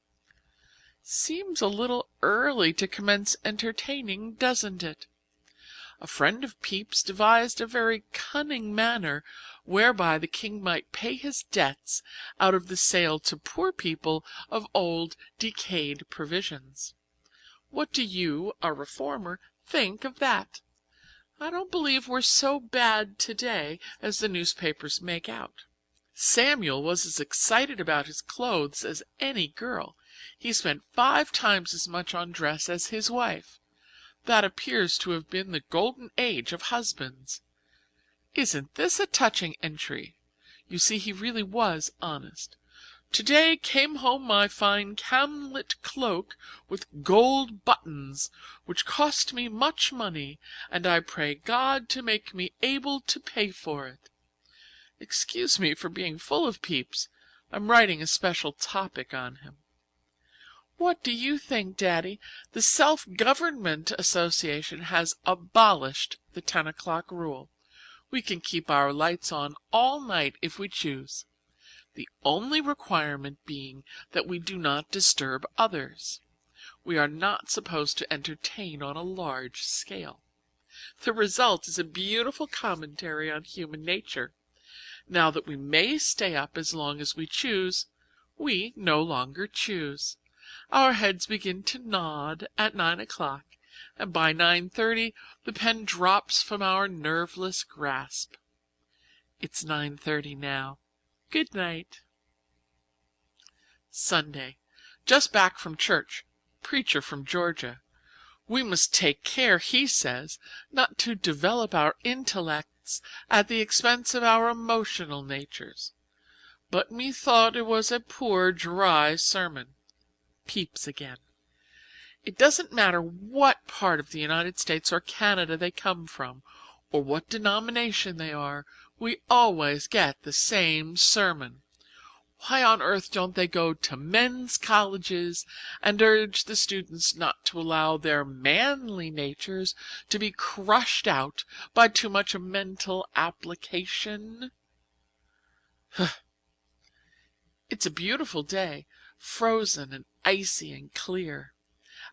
Seems a little early to commence entertaining, doesn't it? A friend of Pepys devised a very cunning manner whereby the king might pay his debts out of the sale to poor people of old decayed provisions. What do you, a reformer, think of that? I don't believe we're so bad today as the newspapers make out. Samuel was as excited about his clothes as any girl. He spent 5 times as much on dress as his wife. That appears to have been the golden age of husbands. Isn't this a touching entry? You see, he really was honest. Today came home my fine camlet cloak with gold buttons, which cost me much money, and I pray God to make me able to pay for it. Excuse me for being full of Pepys. I'm writing a special topic on him. What do you think, Daddy? The Self-Government Association has abolished the 10 o'clock rule. We can keep our lights on all night if we choose, the only requirement being that we do not disturb others. We are not supposed to entertain on a large scale. The result is a beautiful commentary on human nature. Now that we may stay up as long as we choose, we no longer choose. Our heads begin to nod at 9 o'clock, and by 9:30 the pen drops from our nerveless grasp. It's 9:30 now. Good night. Sunday. Just back from church. Preacher from Georgia. We must take care, he says, not to develop our intellects at the expense of our emotional natures. But methought it was a poor dry sermon. Peeps again. It doesn't matter what part of the United States or Canada they come from, or what denomination they are, we always get the same sermon. Why on earth don't they go to men's colleges and urge the students not to allow their manly natures to be crushed out by too much mental application? It's a beautiful day, frozen and icy and clear.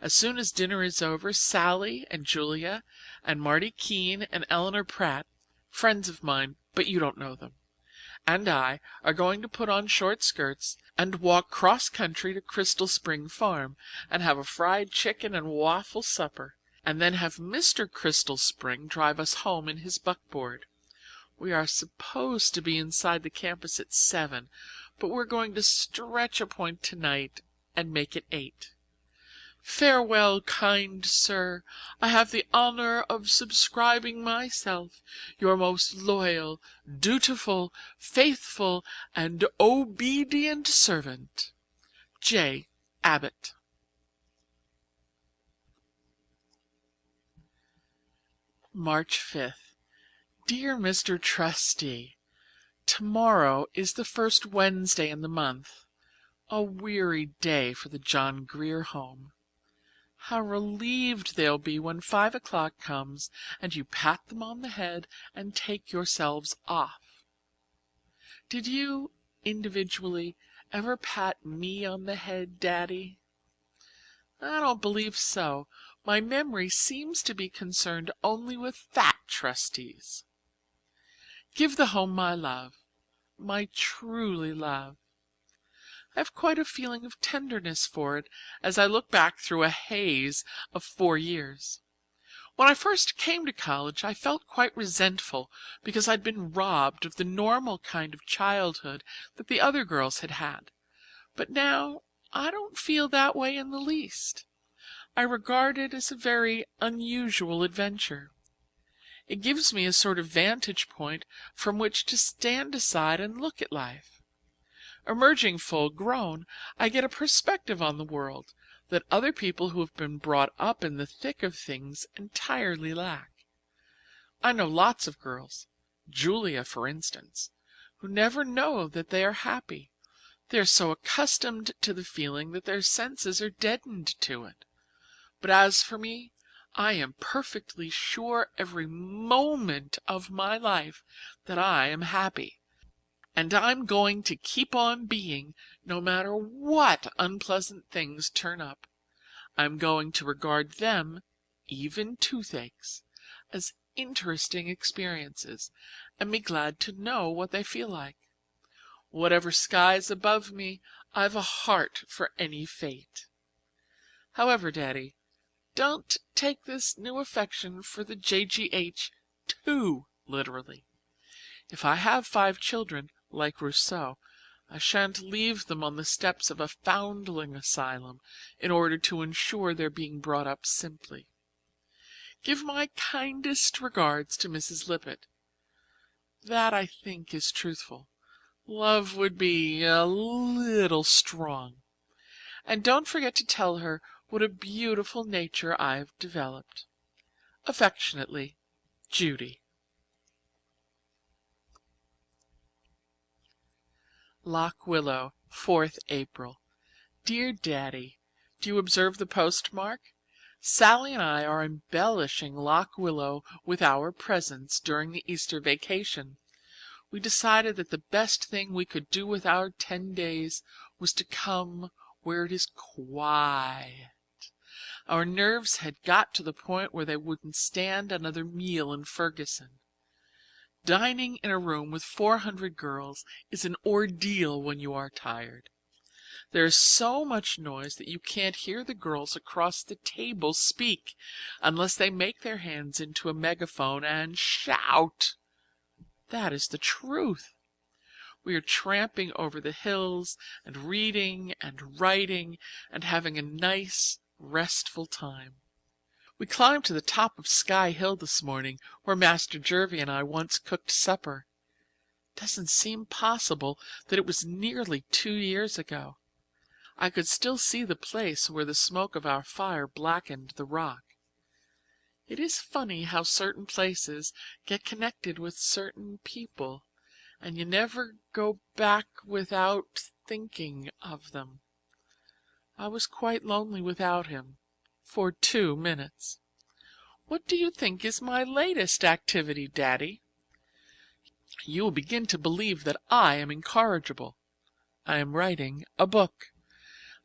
As soon as dinner is over, Sallie and Julia and Marty Keene and Eleanor Pratt, friends of mine, but you don't know them, and I are going to put on short skirts and walk cross country to Crystal Spring Farm and have a fried chicken and waffle supper, and then have Mr. Crystal Spring drive us home in his buckboard. We are supposed to be inside the campus at 7, but we're going to stretch a point tonight and make it 8. Farewell, kind sir. I have the honor of subscribing myself your most loyal, dutiful, faithful, and obedient servant, J. Abbott. March 5th. Dear Mr. Trustee, tomorrow is the first Wednesday in the month. A weary day for the John Grier home. How relieved they'll be when 5 o'clock comes and you pat them on the head and take yourselves off. Did you, individually, ever pat me on the head, Daddy? I don't believe so. My memory seems to be concerned only with fat trustees. Give the home my love, my truly love. I have quite a feeling of tenderness for it as I look back through a haze of 4 years. When I first came to college, I felt quite resentful because I'd been robbed of the normal kind of childhood that the other girls had had. But now I don't feel that way in the least. I regard it as a very unusual adventure. It gives me a sort of vantage point from which to stand aside and look at life. Emerging full grown, I get a perspective on the world that other people who have been brought up in the thick of things entirely lack. I know lots of girls, Julia for instance, who never know that they are happy. They are so accustomed to the feeling that their senses are deadened to it. But as for me, I am perfectly sure every moment of my life that I am happy. And I'm going to keep on being, no matter what unpleasant things turn up. I'm going to regard them, even toothaches, as interesting experiences, and be glad to know what they feel like. Whatever sky's above me, I've a heart for any fate. However, Daddy, don't take this new affection for the JGH too literally. If I have 5 children, like Rousseau, I shan't leave them on the steps of a foundling asylum in order to ensure their being brought up simply. Give my kindest regards to Mrs. Lippett. That, I think, is truthful. Love would be a little strong. And don't forget to tell her what a beautiful nature I've developed. Affectionately, Judy. Lock Willow, 4th April. Dear Daddy, Do you observe the postmark? Sally and I are embellishing Lock Willow with our presence during the Easter vacation. We decided that the best thing we could do with our 10 days was to come where it is quiet. Our nerves had got to the point where they wouldn't stand another meal in Ferguson. Dining in a room with 400 girls is an ordeal when you are tired. There is so much noise that you can't hear the girls across the table speak unless they make their hands into a megaphone and shout. That is the truth. We are tramping over the hills and reading and writing and having a nice, restful time. We climbed to the top of Sky Hill this morning, where Master Jervie and I once cooked supper. Doesn't seem possible that it was nearly 2 years ago. I could still see the place where the smoke of our fire blackened the rock. It is funny how certain places get connected with certain people, and you never go back without thinking of them. I was quite lonely without him for 2 minutes. What do you think is my latest activity, Daddy? You will begin to believe that I am incorrigible. I am writing a book.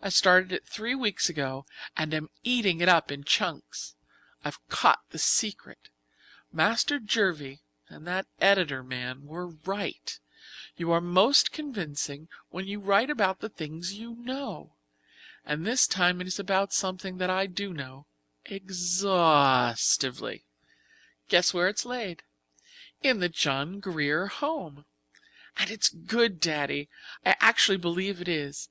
I started it 3 weeks ago and am eating it up in chunks. I've caught the secret. Master Jervie and that editor man were right. You are most convincing when you write about the things you know. And this time it is about something that I do know exhaustively. Guess where it's laid? In the John Grier home. And it's good, Daddy. I actually believe it is.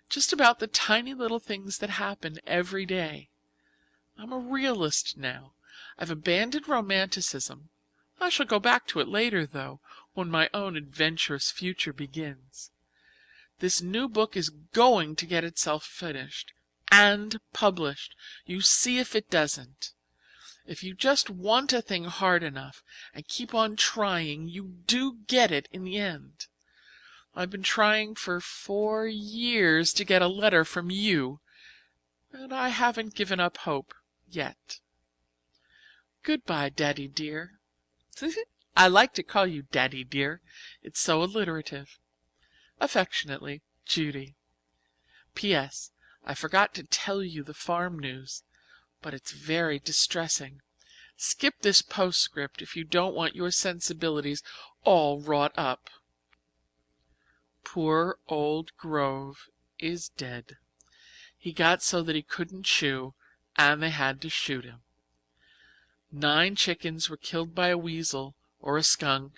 Just about the tiny little things that happen every day. I'm a realist now. I've abandoned romanticism. I shall go back to it later, though, when my own adventurous future begins. This new book is going to get itself finished and published. You see if it doesn't. If you just want a thing hard enough and keep on trying, you do get it in the end. I've been trying for 4 years to get a letter from you, and I haven't given up hope yet. Goodbye, Daddy dear. I like to call you Daddy dear. It's so alliterative. Affectionately, Judy. P.S. I forgot to tell you the farm news, but it's very distressing. Skip this postscript if you don't want your sensibilities all wrought up. Poor old Grove is dead. He got so that he couldn't chew, and they had to shoot him. 9 chickens were killed by a weasel or a skunk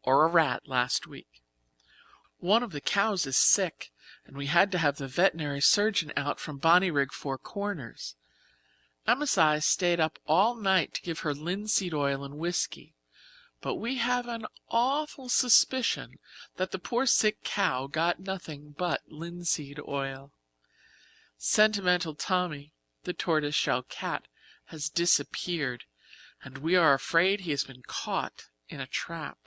or a rat last week. One of the cows is sick, and we had to have the veterinary surgeon out from Bonnyrigg 4 Corners. Amasai stayed up all night to give her linseed oil and whiskey, but we have an awful suspicion that the poor sick cow got nothing but linseed oil. Sentimental Tommy, the tortoise-shell cat, has disappeared, and we are afraid he has been caught in a trap.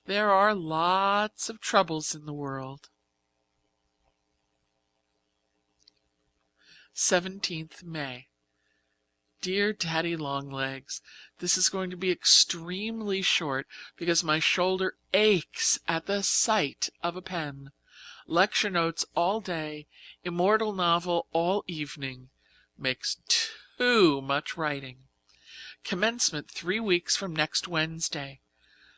There are lots of troubles in the world. 17th May. Dear Daddy Longlegs, this is going to be extremely short because my shoulder aches at the sight of a pen. Lecture notes all day, immortal novel all evening. Makes too much writing. Commencement 3 weeks from next Wednesday.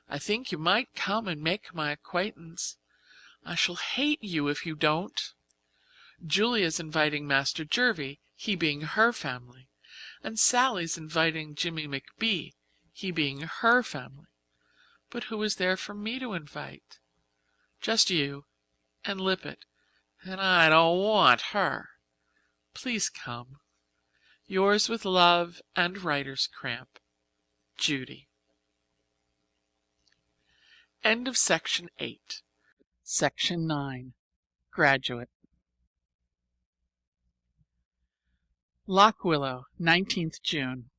I think you might come and make my acquaintance. I shall hate you if you don't. Julia's inviting Master Jervie, he being her family, and Sally's inviting Jimmy McBee, he being her family. But who is there for me to invite? Just you and Lippet, and I don't want her. Please come. Yours with love and writer's cramp, Judy. End of Section 8. Section 9. Graduate. Lock Willow, 19th June.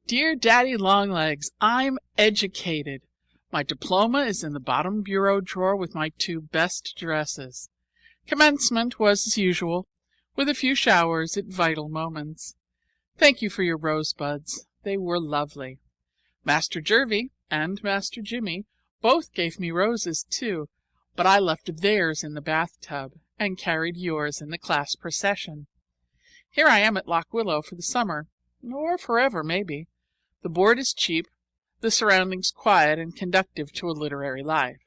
Dear Daddy Longlegs, I'm educated. My diploma is in the bottom bureau drawer with my 2 best dresses. Commencement was as usual. with a few showers at vital moments. Thank you for your rosebuds. They were lovely. Master Jervie and Master Jimmy both gave me roses too, but I left theirs in the bathtub and carried yours in the class procession. Here I am at Lock Willow for the summer, or forever, maybe. The board is cheap, the surroundings quiet and conducive to a literary life.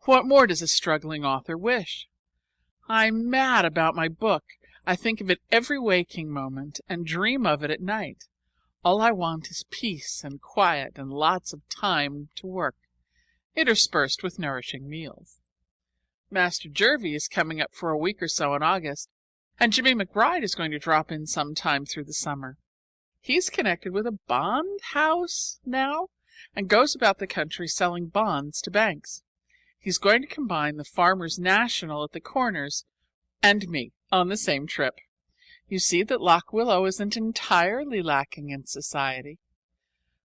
What more does a struggling author wish? I'm mad about my book. I think of it every waking moment and dream of it at night. All I want is peace and quiet and lots of time to work, interspersed with nourishing meals. Master Jervie is coming up for a week or so in August, and Jimmy McBride is going to drop in sometime through the summer. He's connected with a bond house now and goes about the country selling bonds to banks. He's going to combine the Farmers' National at the Corners and me on the same trip. You see that Lock Willow isn't entirely lacking in society.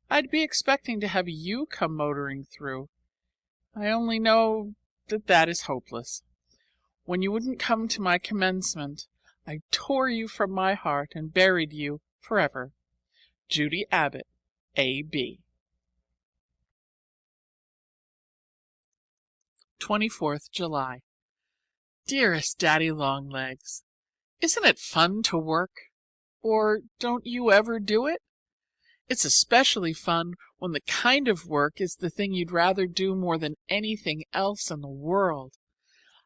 I'd be expecting to have you come motoring through. I only know that is hopeless. When you wouldn't come to my commencement, I tore you from my heart and buried you forever. Judy Abbott, A.B. 24th July. Dearest Daddy Longlegs, isn't it fun to work? Or don't you ever do it? It's especially fun when the kind of work is the thing you'd rather do more than anything else in the world.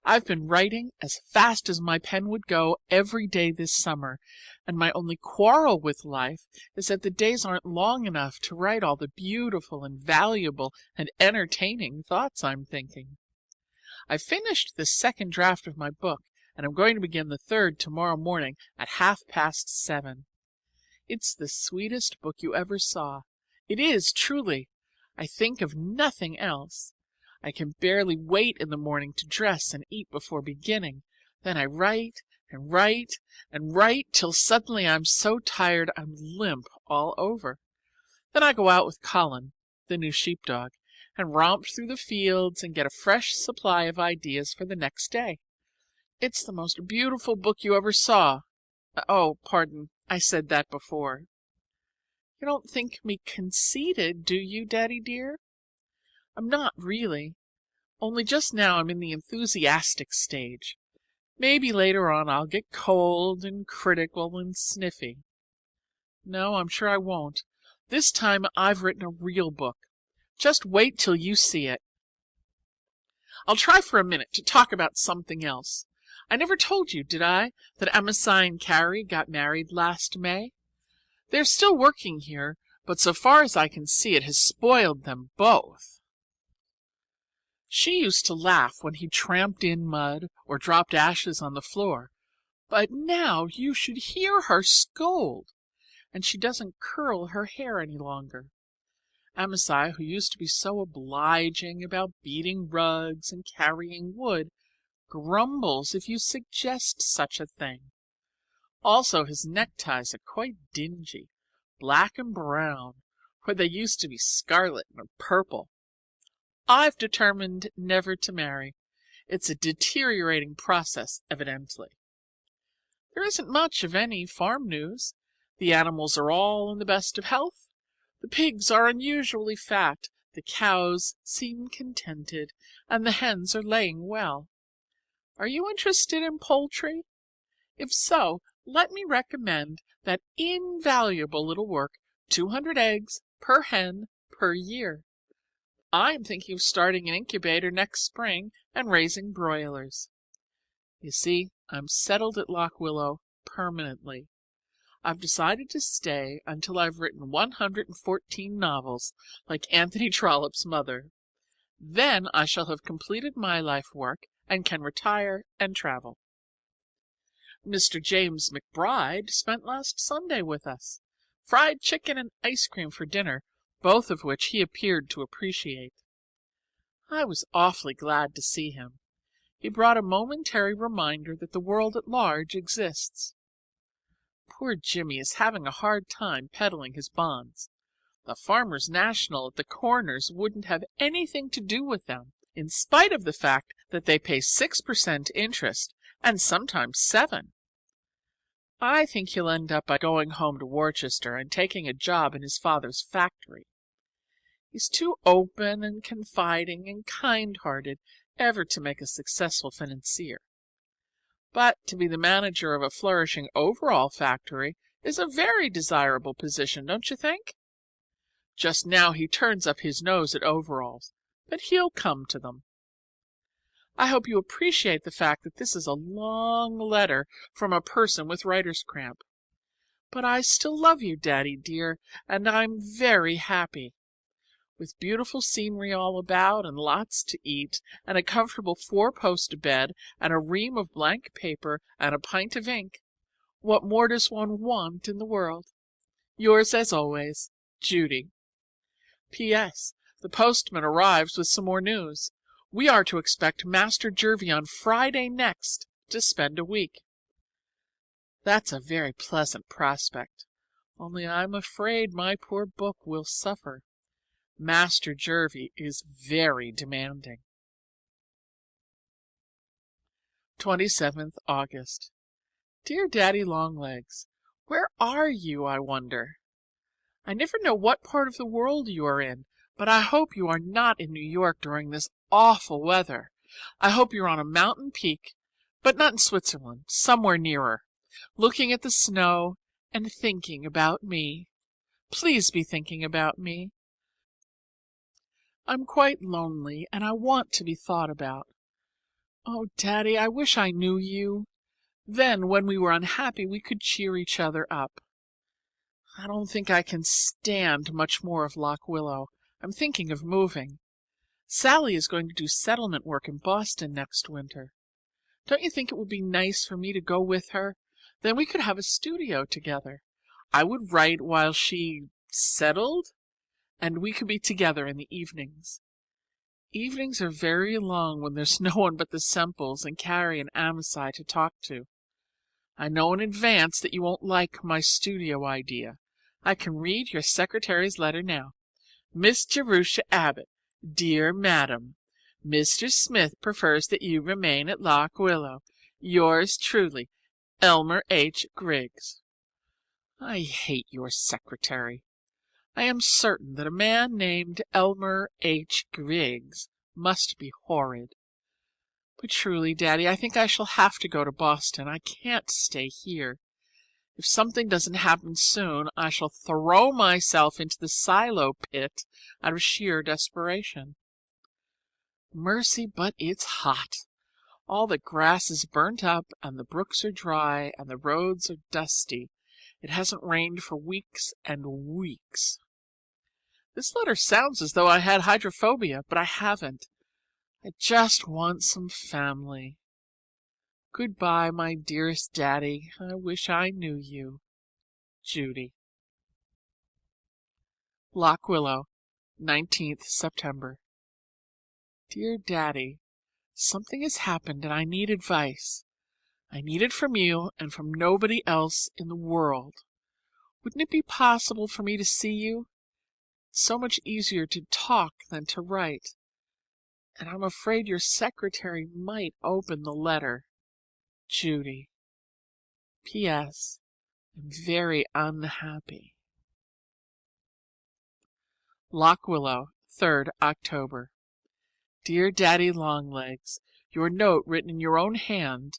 I've been writing as fast as my pen would go every day this summer, and my only quarrel with life is that the days aren't long enough to write all the beautiful and valuable and entertaining thoughts I'm thinking. I've finished the second draft of my book, and I'm going to begin the third tomorrow morning at 7:30. It's the sweetest book you ever saw. It is, truly. I think of nothing else. I can barely wait in the morning to dress and eat before beginning. Then I write and write and write till suddenly I'm so tired I'm limp all over. Then I go out with Colin, the new sheepdog, and romp through the fields and get a fresh supply of ideas for the next day. It's the most beautiful book you ever saw. Oh, pardon, I said that before. You don't think me conceited, do you, Daddy dear? I'm not really. Only just now I'm in the enthusiastic stage. Maybe later on I'll get cold and critical and sniffy. No, I'm sure I won't. This time I've written a real book. Just wait till you see it. I'll try for a minute to talk about something else. I never told you, did I, that Amasai and Carrie got married last May? They're still working here, but so far as I can see it has spoiled them both. She used to laugh when he tramped in mud or dropped ashes on the floor, but now you should hear her scold, and she doesn't curl her hair any longer. Amasai, who used to be so obliging about beating rugs and carrying wood, grumbles if you suggest such a thing. Also, his neckties are quite dingy, black and brown, where they used to be scarlet and purple. I've determined never to marry. It's a deteriorating process, evidently. There isn't much of any farm news. The animals are all in the best of health. The pigs are unusually fat, the cows seem contented, and the hens are laying well. Are you interested in poultry? If so, let me recommend that invaluable little work, 200 eggs per hen per year. I'm thinking of starting an incubator next spring and raising broilers. You see, I'm settled at Lock Willow permanently. I've decided to stay until I've written 114 novels, like Anthony Trollope's mother. Then I shall have completed my life work and can retire and travel. Mr. James McBride spent last Sunday with us. Fried chicken and ice cream for dinner, both of which he appeared to appreciate. I was awfully glad to see him. He brought a momentary reminder that the world at large exists. Poor Jimmy is having a hard time peddling his bonds. The Farmers' National at the Corners wouldn't have anything to do with them, in spite of the fact that they pay 6% interest and sometimes 7%. I think he'll end up by going home to Worcester and taking a job in his father's factory. He's too open and confiding and kind-hearted ever to make a successful financier. But to be the manager of a flourishing overall factory is a very desirable position, don't you think? Just now he turns up his nose at overalls, but he'll come to them. I hope you appreciate the fact that this is a long letter from a person with writer's cramp. But I still love you, Daddy dear, and I'm very happy. With beautiful scenery all about, and lots to eat, and a comfortable four-post bed, and a ream of blank paper, and a pint of ink, what more does one want in the world? Yours as always, Judy. P.S. The postman arrives with some more news. We are to expect Master Jervie on Friday next to spend a week. That's a very pleasant prospect, only I'm afraid my poor book will suffer. Master Jervie is very demanding. 27th August. Dear Daddy Longlegs, where are you, I wonder? I never know what part of the world you are in, but I hope you are not in New York during this awful weather. I hope you're on a mountain peak, but not in Switzerland, somewhere nearer, looking at the snow and thinking about me. Please be thinking about me. I'm quite lonely, and I want to be thought about. Oh, Daddy, I wish I knew you. Then, when we were unhappy, we could cheer each other up. I don't think I can stand much more of Lock Willow. I'm thinking of moving. Sally is going to do settlement work in Boston next winter. Don't you think it would be nice for me to go with her? Then we could have a studio together. I would write while she settled, and we could be together in the evenings. Evenings are very long when there's no one but the Semples and Carrie and Amasai to talk to. I know in advance that you won't like my studio idea. I can read your secretary's letter now. Miss Jerusha Abbott, dear Madam, Mr. Smith prefers that you remain at Lock Willow. Yours truly, Elmer H. Griggs. I hate your secretary. I am certain that a man named Elmer H. Griggs must be horrid. But truly, Daddy, I think I shall have to go to Boston. I can't stay here. If something doesn't happen soon, I shall throw myself into the silo pit out of sheer desperation. Mercy, but it's hot. All the grass is burnt up, and the brooks are dry, and the roads are dusty. It hasn't rained for weeks and weeks. This letter sounds as though I had hydrophobia, but I haven't. I just want some family. Goodbye, my dearest Daddy. I wish I knew you. Judy. Lock Willow, 19th September. Dear Daddy, something has happened and I need advice. I need it from you and from nobody else in the world. Wouldn't it be possible for me to see you? It's so much easier to talk than to write. And I'm afraid your secretary might open the letter. Judy. P.S. I'm very unhappy. Lock Willow, 3rd October. Dear Daddy Longlegs, your note written in your own hand,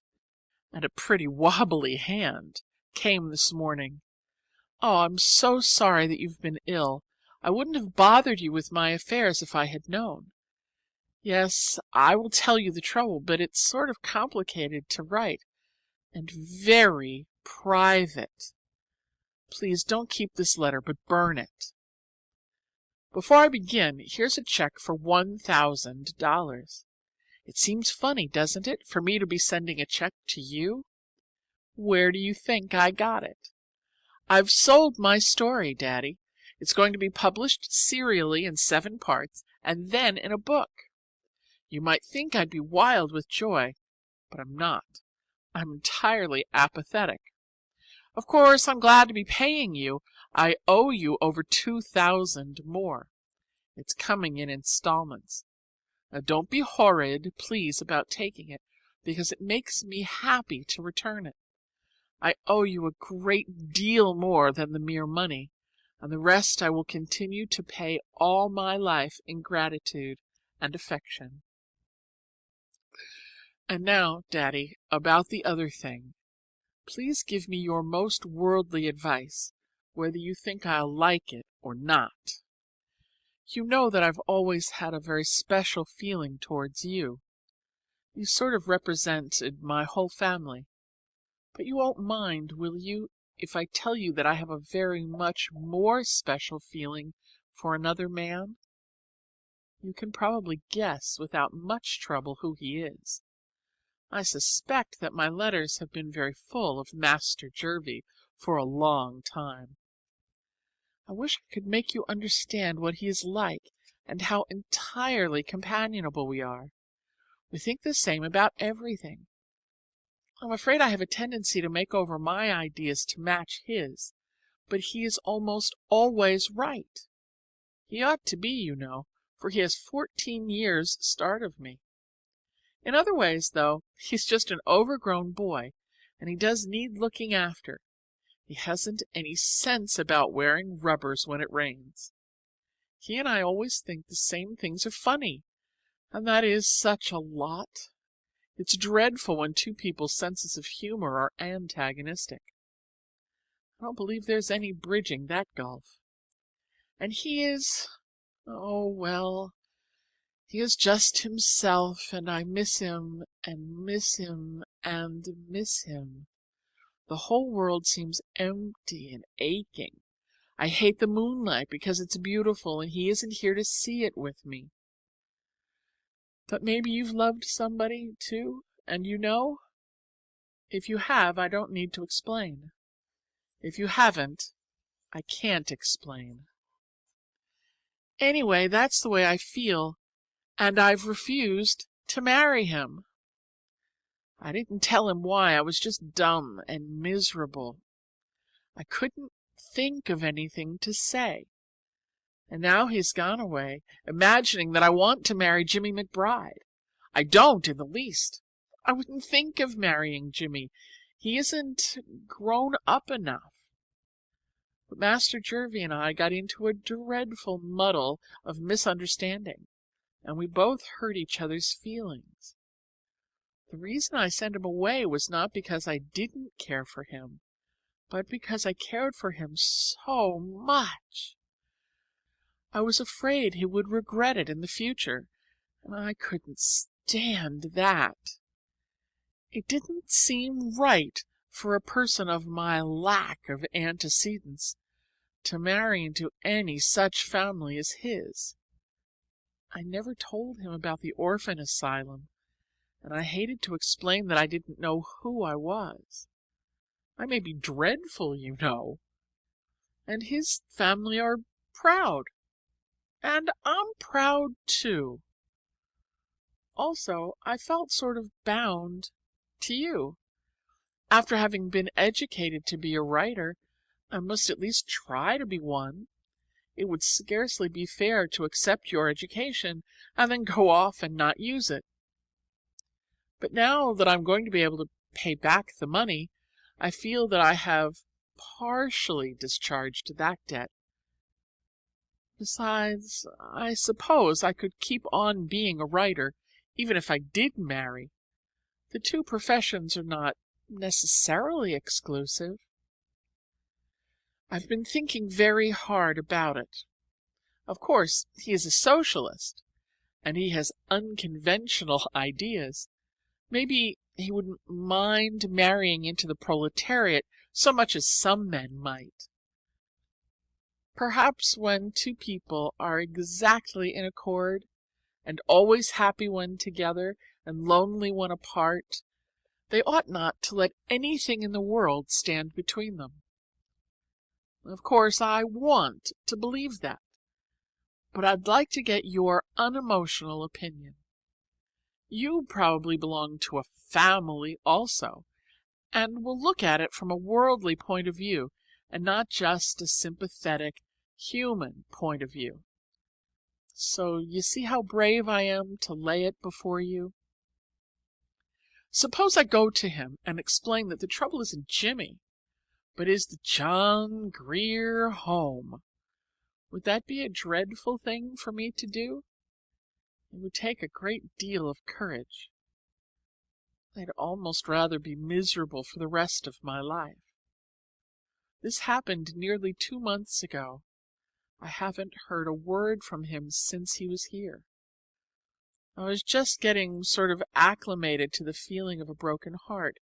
and a pretty wobbly hand, came this morning. Oh, I'm so sorry that you've been ill. I wouldn't have bothered you with my affairs if I had known. Yes, I will tell you the trouble, but it's sort of complicated to write, and very private. Please don't keep this letter, but burn it. Before I begin, here's a check for $1,000. It seems funny, doesn't it, for me to be sending a check to you? Where do you think I got it? I've sold my story, Daddy. It's going to be published serially in 7 parts, and then in a book. You might think I'd be wild with joy, but I'm not. I'm entirely apathetic. Of course, I'm glad to be paying you. I owe you over $2,000 more. It's coming in installments. Now, don't be horrid, please, about taking it, because it makes me happy to return it. I owe you a great deal more than the mere money, and the rest I will continue to pay all my life in gratitude and affection. And now, Daddy, about the other thing. Please give me your most worldly advice, whether you think I'll like it or not. You know that I've always had a very special feeling towards you. You sort of represented my whole family. But you won't mind, will you, if I tell you that I have a very much more special feeling for another man? You can probably guess without much trouble who he is. I suspect that my letters have been very full of Master Jervie for a long time. I wish I could make you understand what he is like and how entirely companionable we are. We think the same about everything. I'm afraid I have a tendency to make over my ideas to match his, but he is almost always right. He ought to be, you know, for he has 14 years' start of me. In other ways, though, he's just an overgrown boy, and he does need looking after. He hasn't any sense about wearing rubbers when it rains. He and I always think the same things are funny, and that is such a lot. It's dreadful when two people's senses of humor are antagonistic. I don't believe there's any bridging that gulf. And he is, oh well, he is just himself, and I miss him and miss him and miss him. The whole world seems empty and aching. I hate the moonlight because it's beautiful and he isn't here to see it with me. But maybe you've loved somebody, too, and you know? If you have, I don't need to explain. If you haven't, I can't explain. Anyway, that's the way I feel, and I've refused to marry him. I didn't tell him why. I was just dumb and miserable. I couldn't think of anything to say. And now he's gone away, imagining that I want to marry Jimmy McBride. I don't in the least. I wouldn't think of marrying Jimmy. He isn't grown up enough. But Master Jervie and I got into a dreadful muddle of misunderstanding, and we both hurt each other's feelings. The reason I sent him away was not because I didn't care for him, but because I cared for him so much. I was afraid he would regret it in the future, and I couldn't stand that. It didn't seem right for a person of my lack of antecedents to marry into any such family as his. I never told him about the orphan asylum, and I hated to explain that I didn't know who I was. I may be dreadful, you know, and his family are proud. And I'm proud, too. Also, I felt sort of bound to you. After having been educated to be a writer, I must at least try to be one. It would scarcely be fair to accept your education and then go off and not use it. But now that I'm going to be able to pay back the money, I feel that I have partially discharged that debt. Besides, I suppose I could keep on being a writer, even if I did marry. The two professions are not necessarily exclusive. I've been thinking very hard about it. Of course, he is a socialist, and he has unconventional ideas. Maybe he wouldn't mind marrying into the proletariat so much as some men might. Perhaps when two people are exactly in accord, and always happy when together and lonely when apart, they ought not to let anything in the world stand between them. Of course, I want to believe that, but I'd like to get your unemotional opinion. You probably belong to a family also, and will look at it from a worldly point of view and not just a sympathetic, human point of view. So you see how brave I am to lay it before you. Suppose I go to him and explain that the trouble isn't Jimmy, but is the John Grier home. Would that be a dreadful thing for me to do? It would take a great deal of courage. I'd almost rather be miserable for the rest of my life. This happened nearly 2 months ago. I haven't heard a word from him since he was here. I was just getting sort of acclimated to the feeling of a broken heart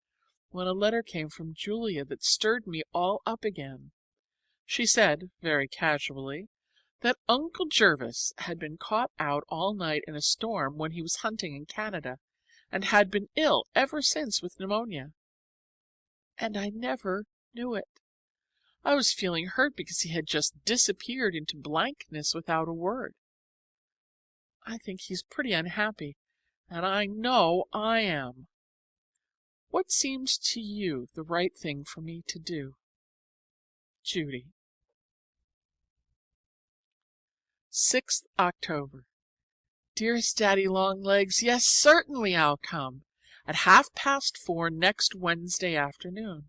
when a letter came from Julia that stirred me all up again. She said, very casually, that Uncle Jervis had been caught out all night in a storm when he was hunting in Canada, and had been ill ever since with pneumonia. And I never knew it. I was feeling hurt because he had just disappeared into blankness without a word. I think he's pretty unhappy, and I know I am. What seems to you the right thing for me to do? Judy. 6th October. Dearest Daddy Longlegs, yes, certainly I'll come at 4:30 next Wednesday afternoon.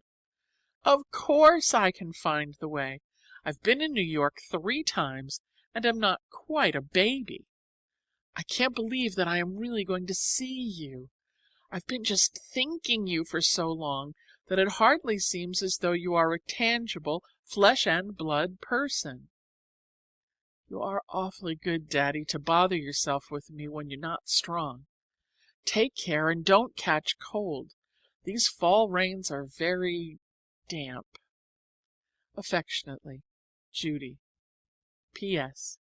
Of course I can find the way. I've been in New York 3 times and am not quite a baby. I can't believe that I am really going to see you. I've been just thinking you for so long that it hardly seems as though you are a tangible, flesh and blood person. You are awfully good, Daddy, to bother yourself with me when you're not strong. Take care and don't catch cold. These fall rains are very damp. Affectionately, Judy. P.S.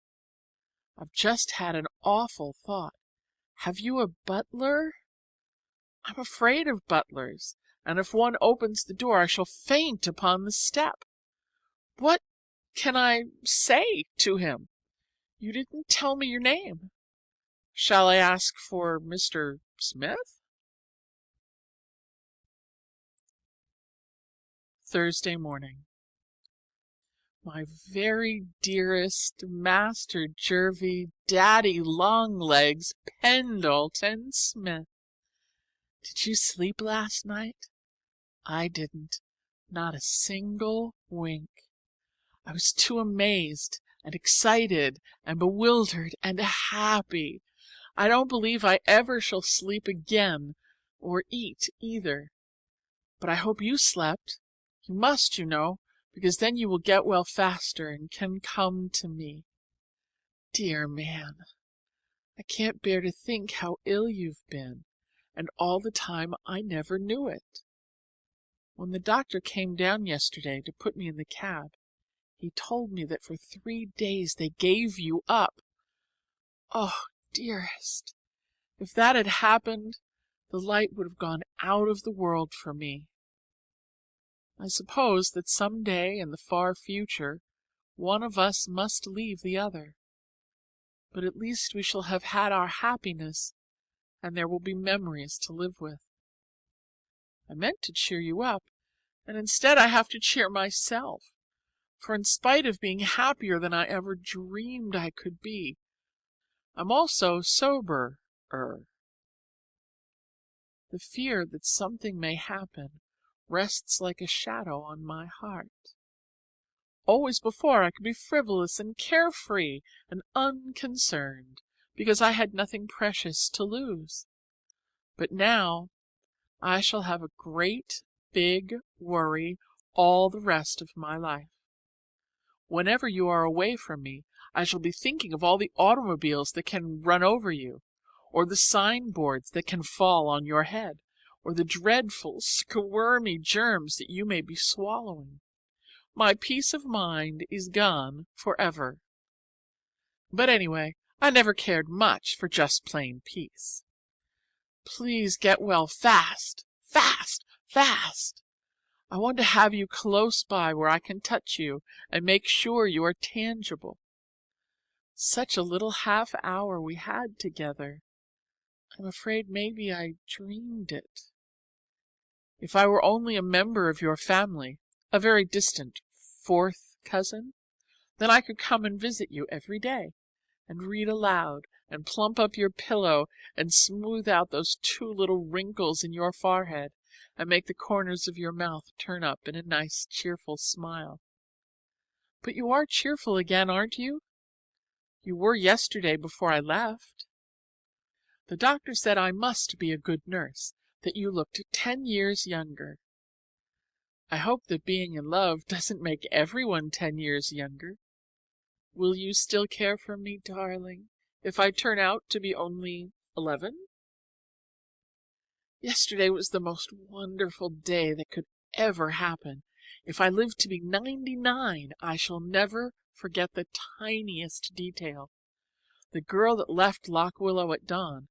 I've just had an awful thought. Have you a butler? I'm afraid of butlers, and if one opens the door I shall faint upon the step. What can I say to him? You didn't tell me your name. Shall I ask for Mr. Smith? Thursday morning. My very dearest Master Jervie Daddy Longlegs Pendleton Smith. Did you sleep last night? I didn't. Not a single wink. I was too amazed and excited and bewildered and happy. I don't believe I ever shall sleep again, or eat either. But I hope you slept. You must, you know, because then you will get well faster and can come to me. Dear man, I can't bear to think how ill you've been, and all the time I never knew it. When the doctor came down yesterday to put me in the cab, he told me that for 3 days they gave you up. Oh, dearest, if that had happened, the light would have gone out of the world for me. I suppose that some day in the far future one of us must leave the other, but at least we shall have had our happiness, and there will be memories to live with. I meant to cheer you up, and instead I have to cheer myself, for in spite of being happier than I ever dreamed I could be, I'm also soberer. The fear that something may happen rests like a shadow on my heart. Always before I could be frivolous and carefree and unconcerned, because I had nothing precious to lose. But now I shall have a great big worry all the rest of my life. Whenever you are away from me, I shall be thinking of all the automobiles that can run over you, or the signboards that can fall on your head, or the dreadful, squirmy germs that you may be swallowing. My peace of mind is gone forever. But anyway, I never cared much for just plain peace. Please get well fast, fast, fast. I want to have you close by where I can touch you and make sure you are tangible. Such a little half hour we had together. I'm afraid maybe I dreamed it. If I were only a member of your family, a very distant 4th cousin, then I could come and visit you every day, and read aloud and plump up your pillow and smooth out those 2 little wrinkles in your forehead and make the corners of your mouth turn up in a nice cheerful smile. But you are cheerful again, aren't you? You were yesterday before I left. The doctor said I must be a good nurse, that you looked 10 years younger. I hope that being in love doesn't make everyone 10 years younger. Will you still care for me, darling, if I turn out to be only 11? Yesterday was the most wonderful day that could ever happen. If I live to be 99, I shall never forget the tiniest detail. The girl that left Lock Willow at dawn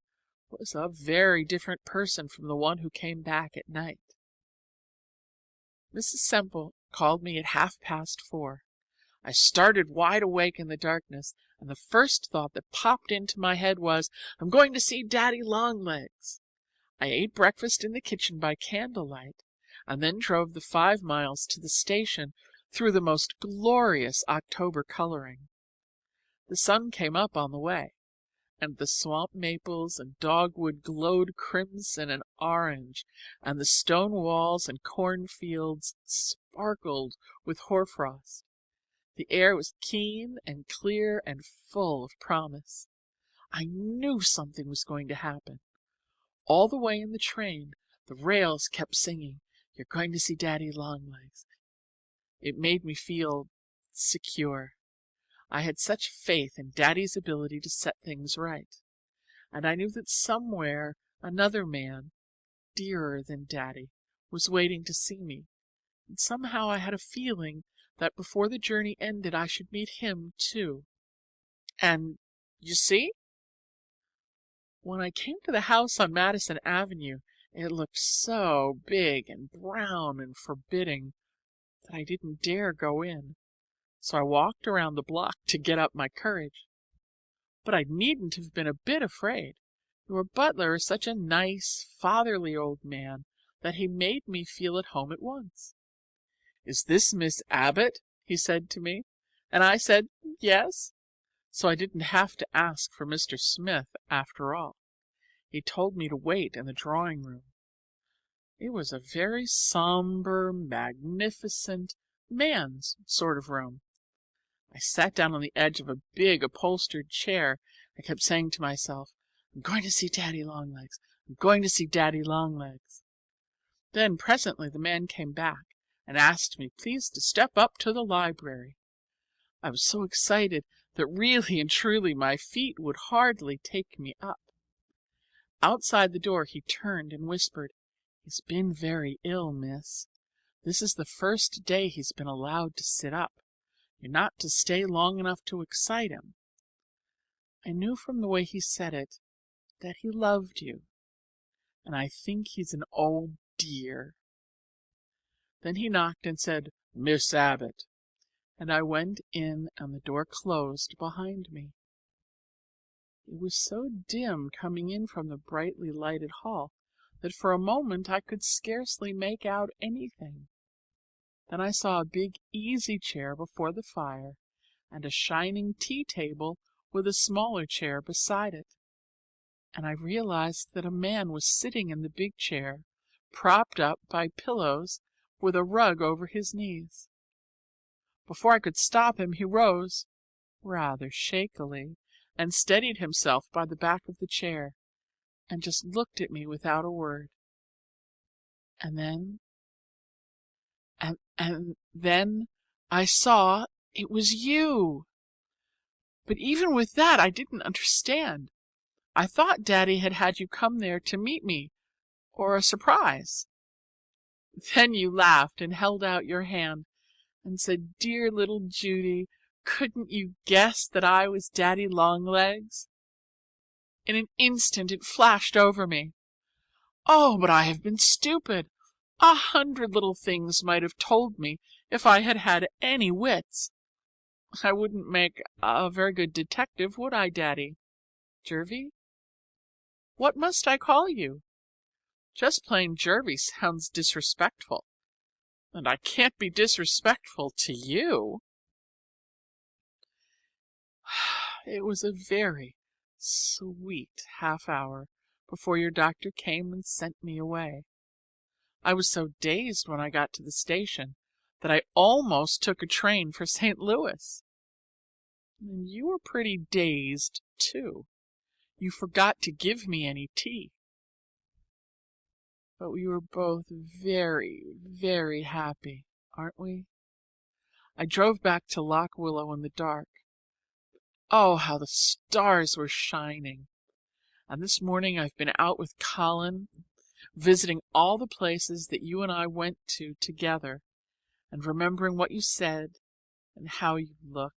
was a very different person from the one who came back at night. Mrs. Semple called me at 4:30. I started wide awake in the darkness, and the first thought that popped into my head was, I'm going to see Daddy Longlegs. I ate breakfast in the kitchen by candlelight, and then drove the 5 miles to the station through the most glorious October coloring. The sun came up on the way, and the swamp maples and dogwood glowed crimson and orange, and the stone walls and cornfields sparkled with hoarfrost. The air was keen and clear and full of promise. I knew something was going to happen. All the way in the train, the rails kept singing, You're going to see Daddy Longlegs. It made me feel secure. I had such faith in Daddy's ability to set things right, and I knew that somewhere another man, dearer than Daddy, was waiting to see me, and somehow I had a feeling that before the journey ended I should meet him too. And, you see? When I came to the house on Madison Avenue, it looked so big and brown and forbidding that I didn't dare go in. So I walked around the block to get up my courage. But I needn't have been a bit afraid. Your butler is such a nice, fatherly old man that he made me feel at home at once. Is this Miss Abbott? He said to me, and I said yes. So I didn't have to ask for Mr. Smith after all. He told me to wait in the drawing room. It was a very somber, magnificent, man's sort of room. I sat down on the edge of a big upholstered chair and kept saying to myself, I'm going to see Daddy Longlegs. I'm going to see Daddy Longlegs. Then presently the man came back and asked me please to step up to the library. I was so excited that really and truly my feet would hardly take me up. Outside the door he turned and whispered, He's been very ill, miss. This is the first day he's been allowed to sit up. You're not to stay long enough to excite him. I knew from the way he said it that he loved you, and I think he's an old dear. Then he knocked and said, Miss Abbott, and I went in and the door closed behind me. It was so dim coming in from the brightly lighted hall that for a moment I could scarcely make out anything. Then I saw a big easy chair before the fire and a shining tea table with a smaller chair beside it, and I realized that a man was sitting in the big chair, propped up by pillows with a rug over his knees. Before I could stop him, he rose, rather shakily, and steadied himself by the back of the chair, and just looked at me without a word. And then I saw it was you. But even with that, I didn't understand. I thought Daddy had had you come there to meet me, or a surprise. Then you laughed and held out your hand and said, Dear little Judy, couldn't you guess that I was Daddy Longlegs? In an instant it flashed over me. Oh, but I have been stupid. 100 little things might have told me if I had had any wits. I wouldn't make a very good detective, would I, Daddy? Jervie? What must I call you? Just plain Jervie sounds disrespectful, and I can't be disrespectful to you. It was a very sweet half hour before your doctor came and sent me away. I was so dazed when I got to the station that I almost took a train for St. Louis. And you were pretty dazed, too. You forgot to give me any tea. But we were both very, very happy, aren't we? I drove back to Lock Willow in the dark. Oh, how the stars were shining! And this morning I've been out with Colin, visiting all the places that you and I went to together, and remembering what you said and how you looked.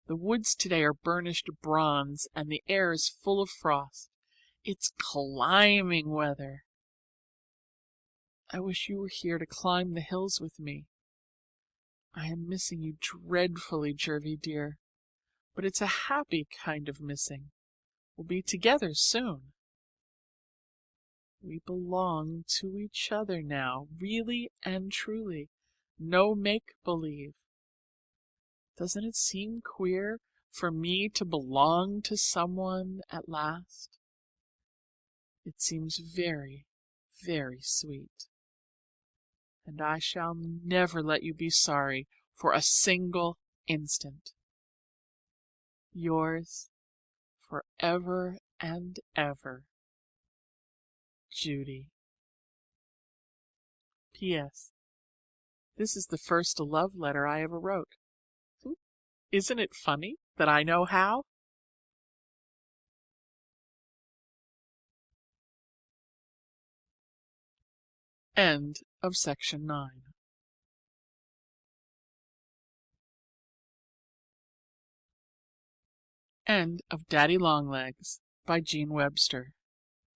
The woods today are burnished bronze, and the air is full of frost. It's climbing weather. I wish you were here to climb the hills with me. I am missing you dreadfully, Jervie dear, but it's a happy kind of missing. We'll be together soon. We belong to each other now, really and truly. No make-believe. Doesn't it seem queer for me to belong to someone at last? It seems very, very sweet. And I shall never let you be sorry for a single instant. Yours forever and ever, Judy. P.S. This is the first love letter I ever wrote. Isn't it funny that I know how? End of section 9. End of Daddy Longlegs by Jean Webster.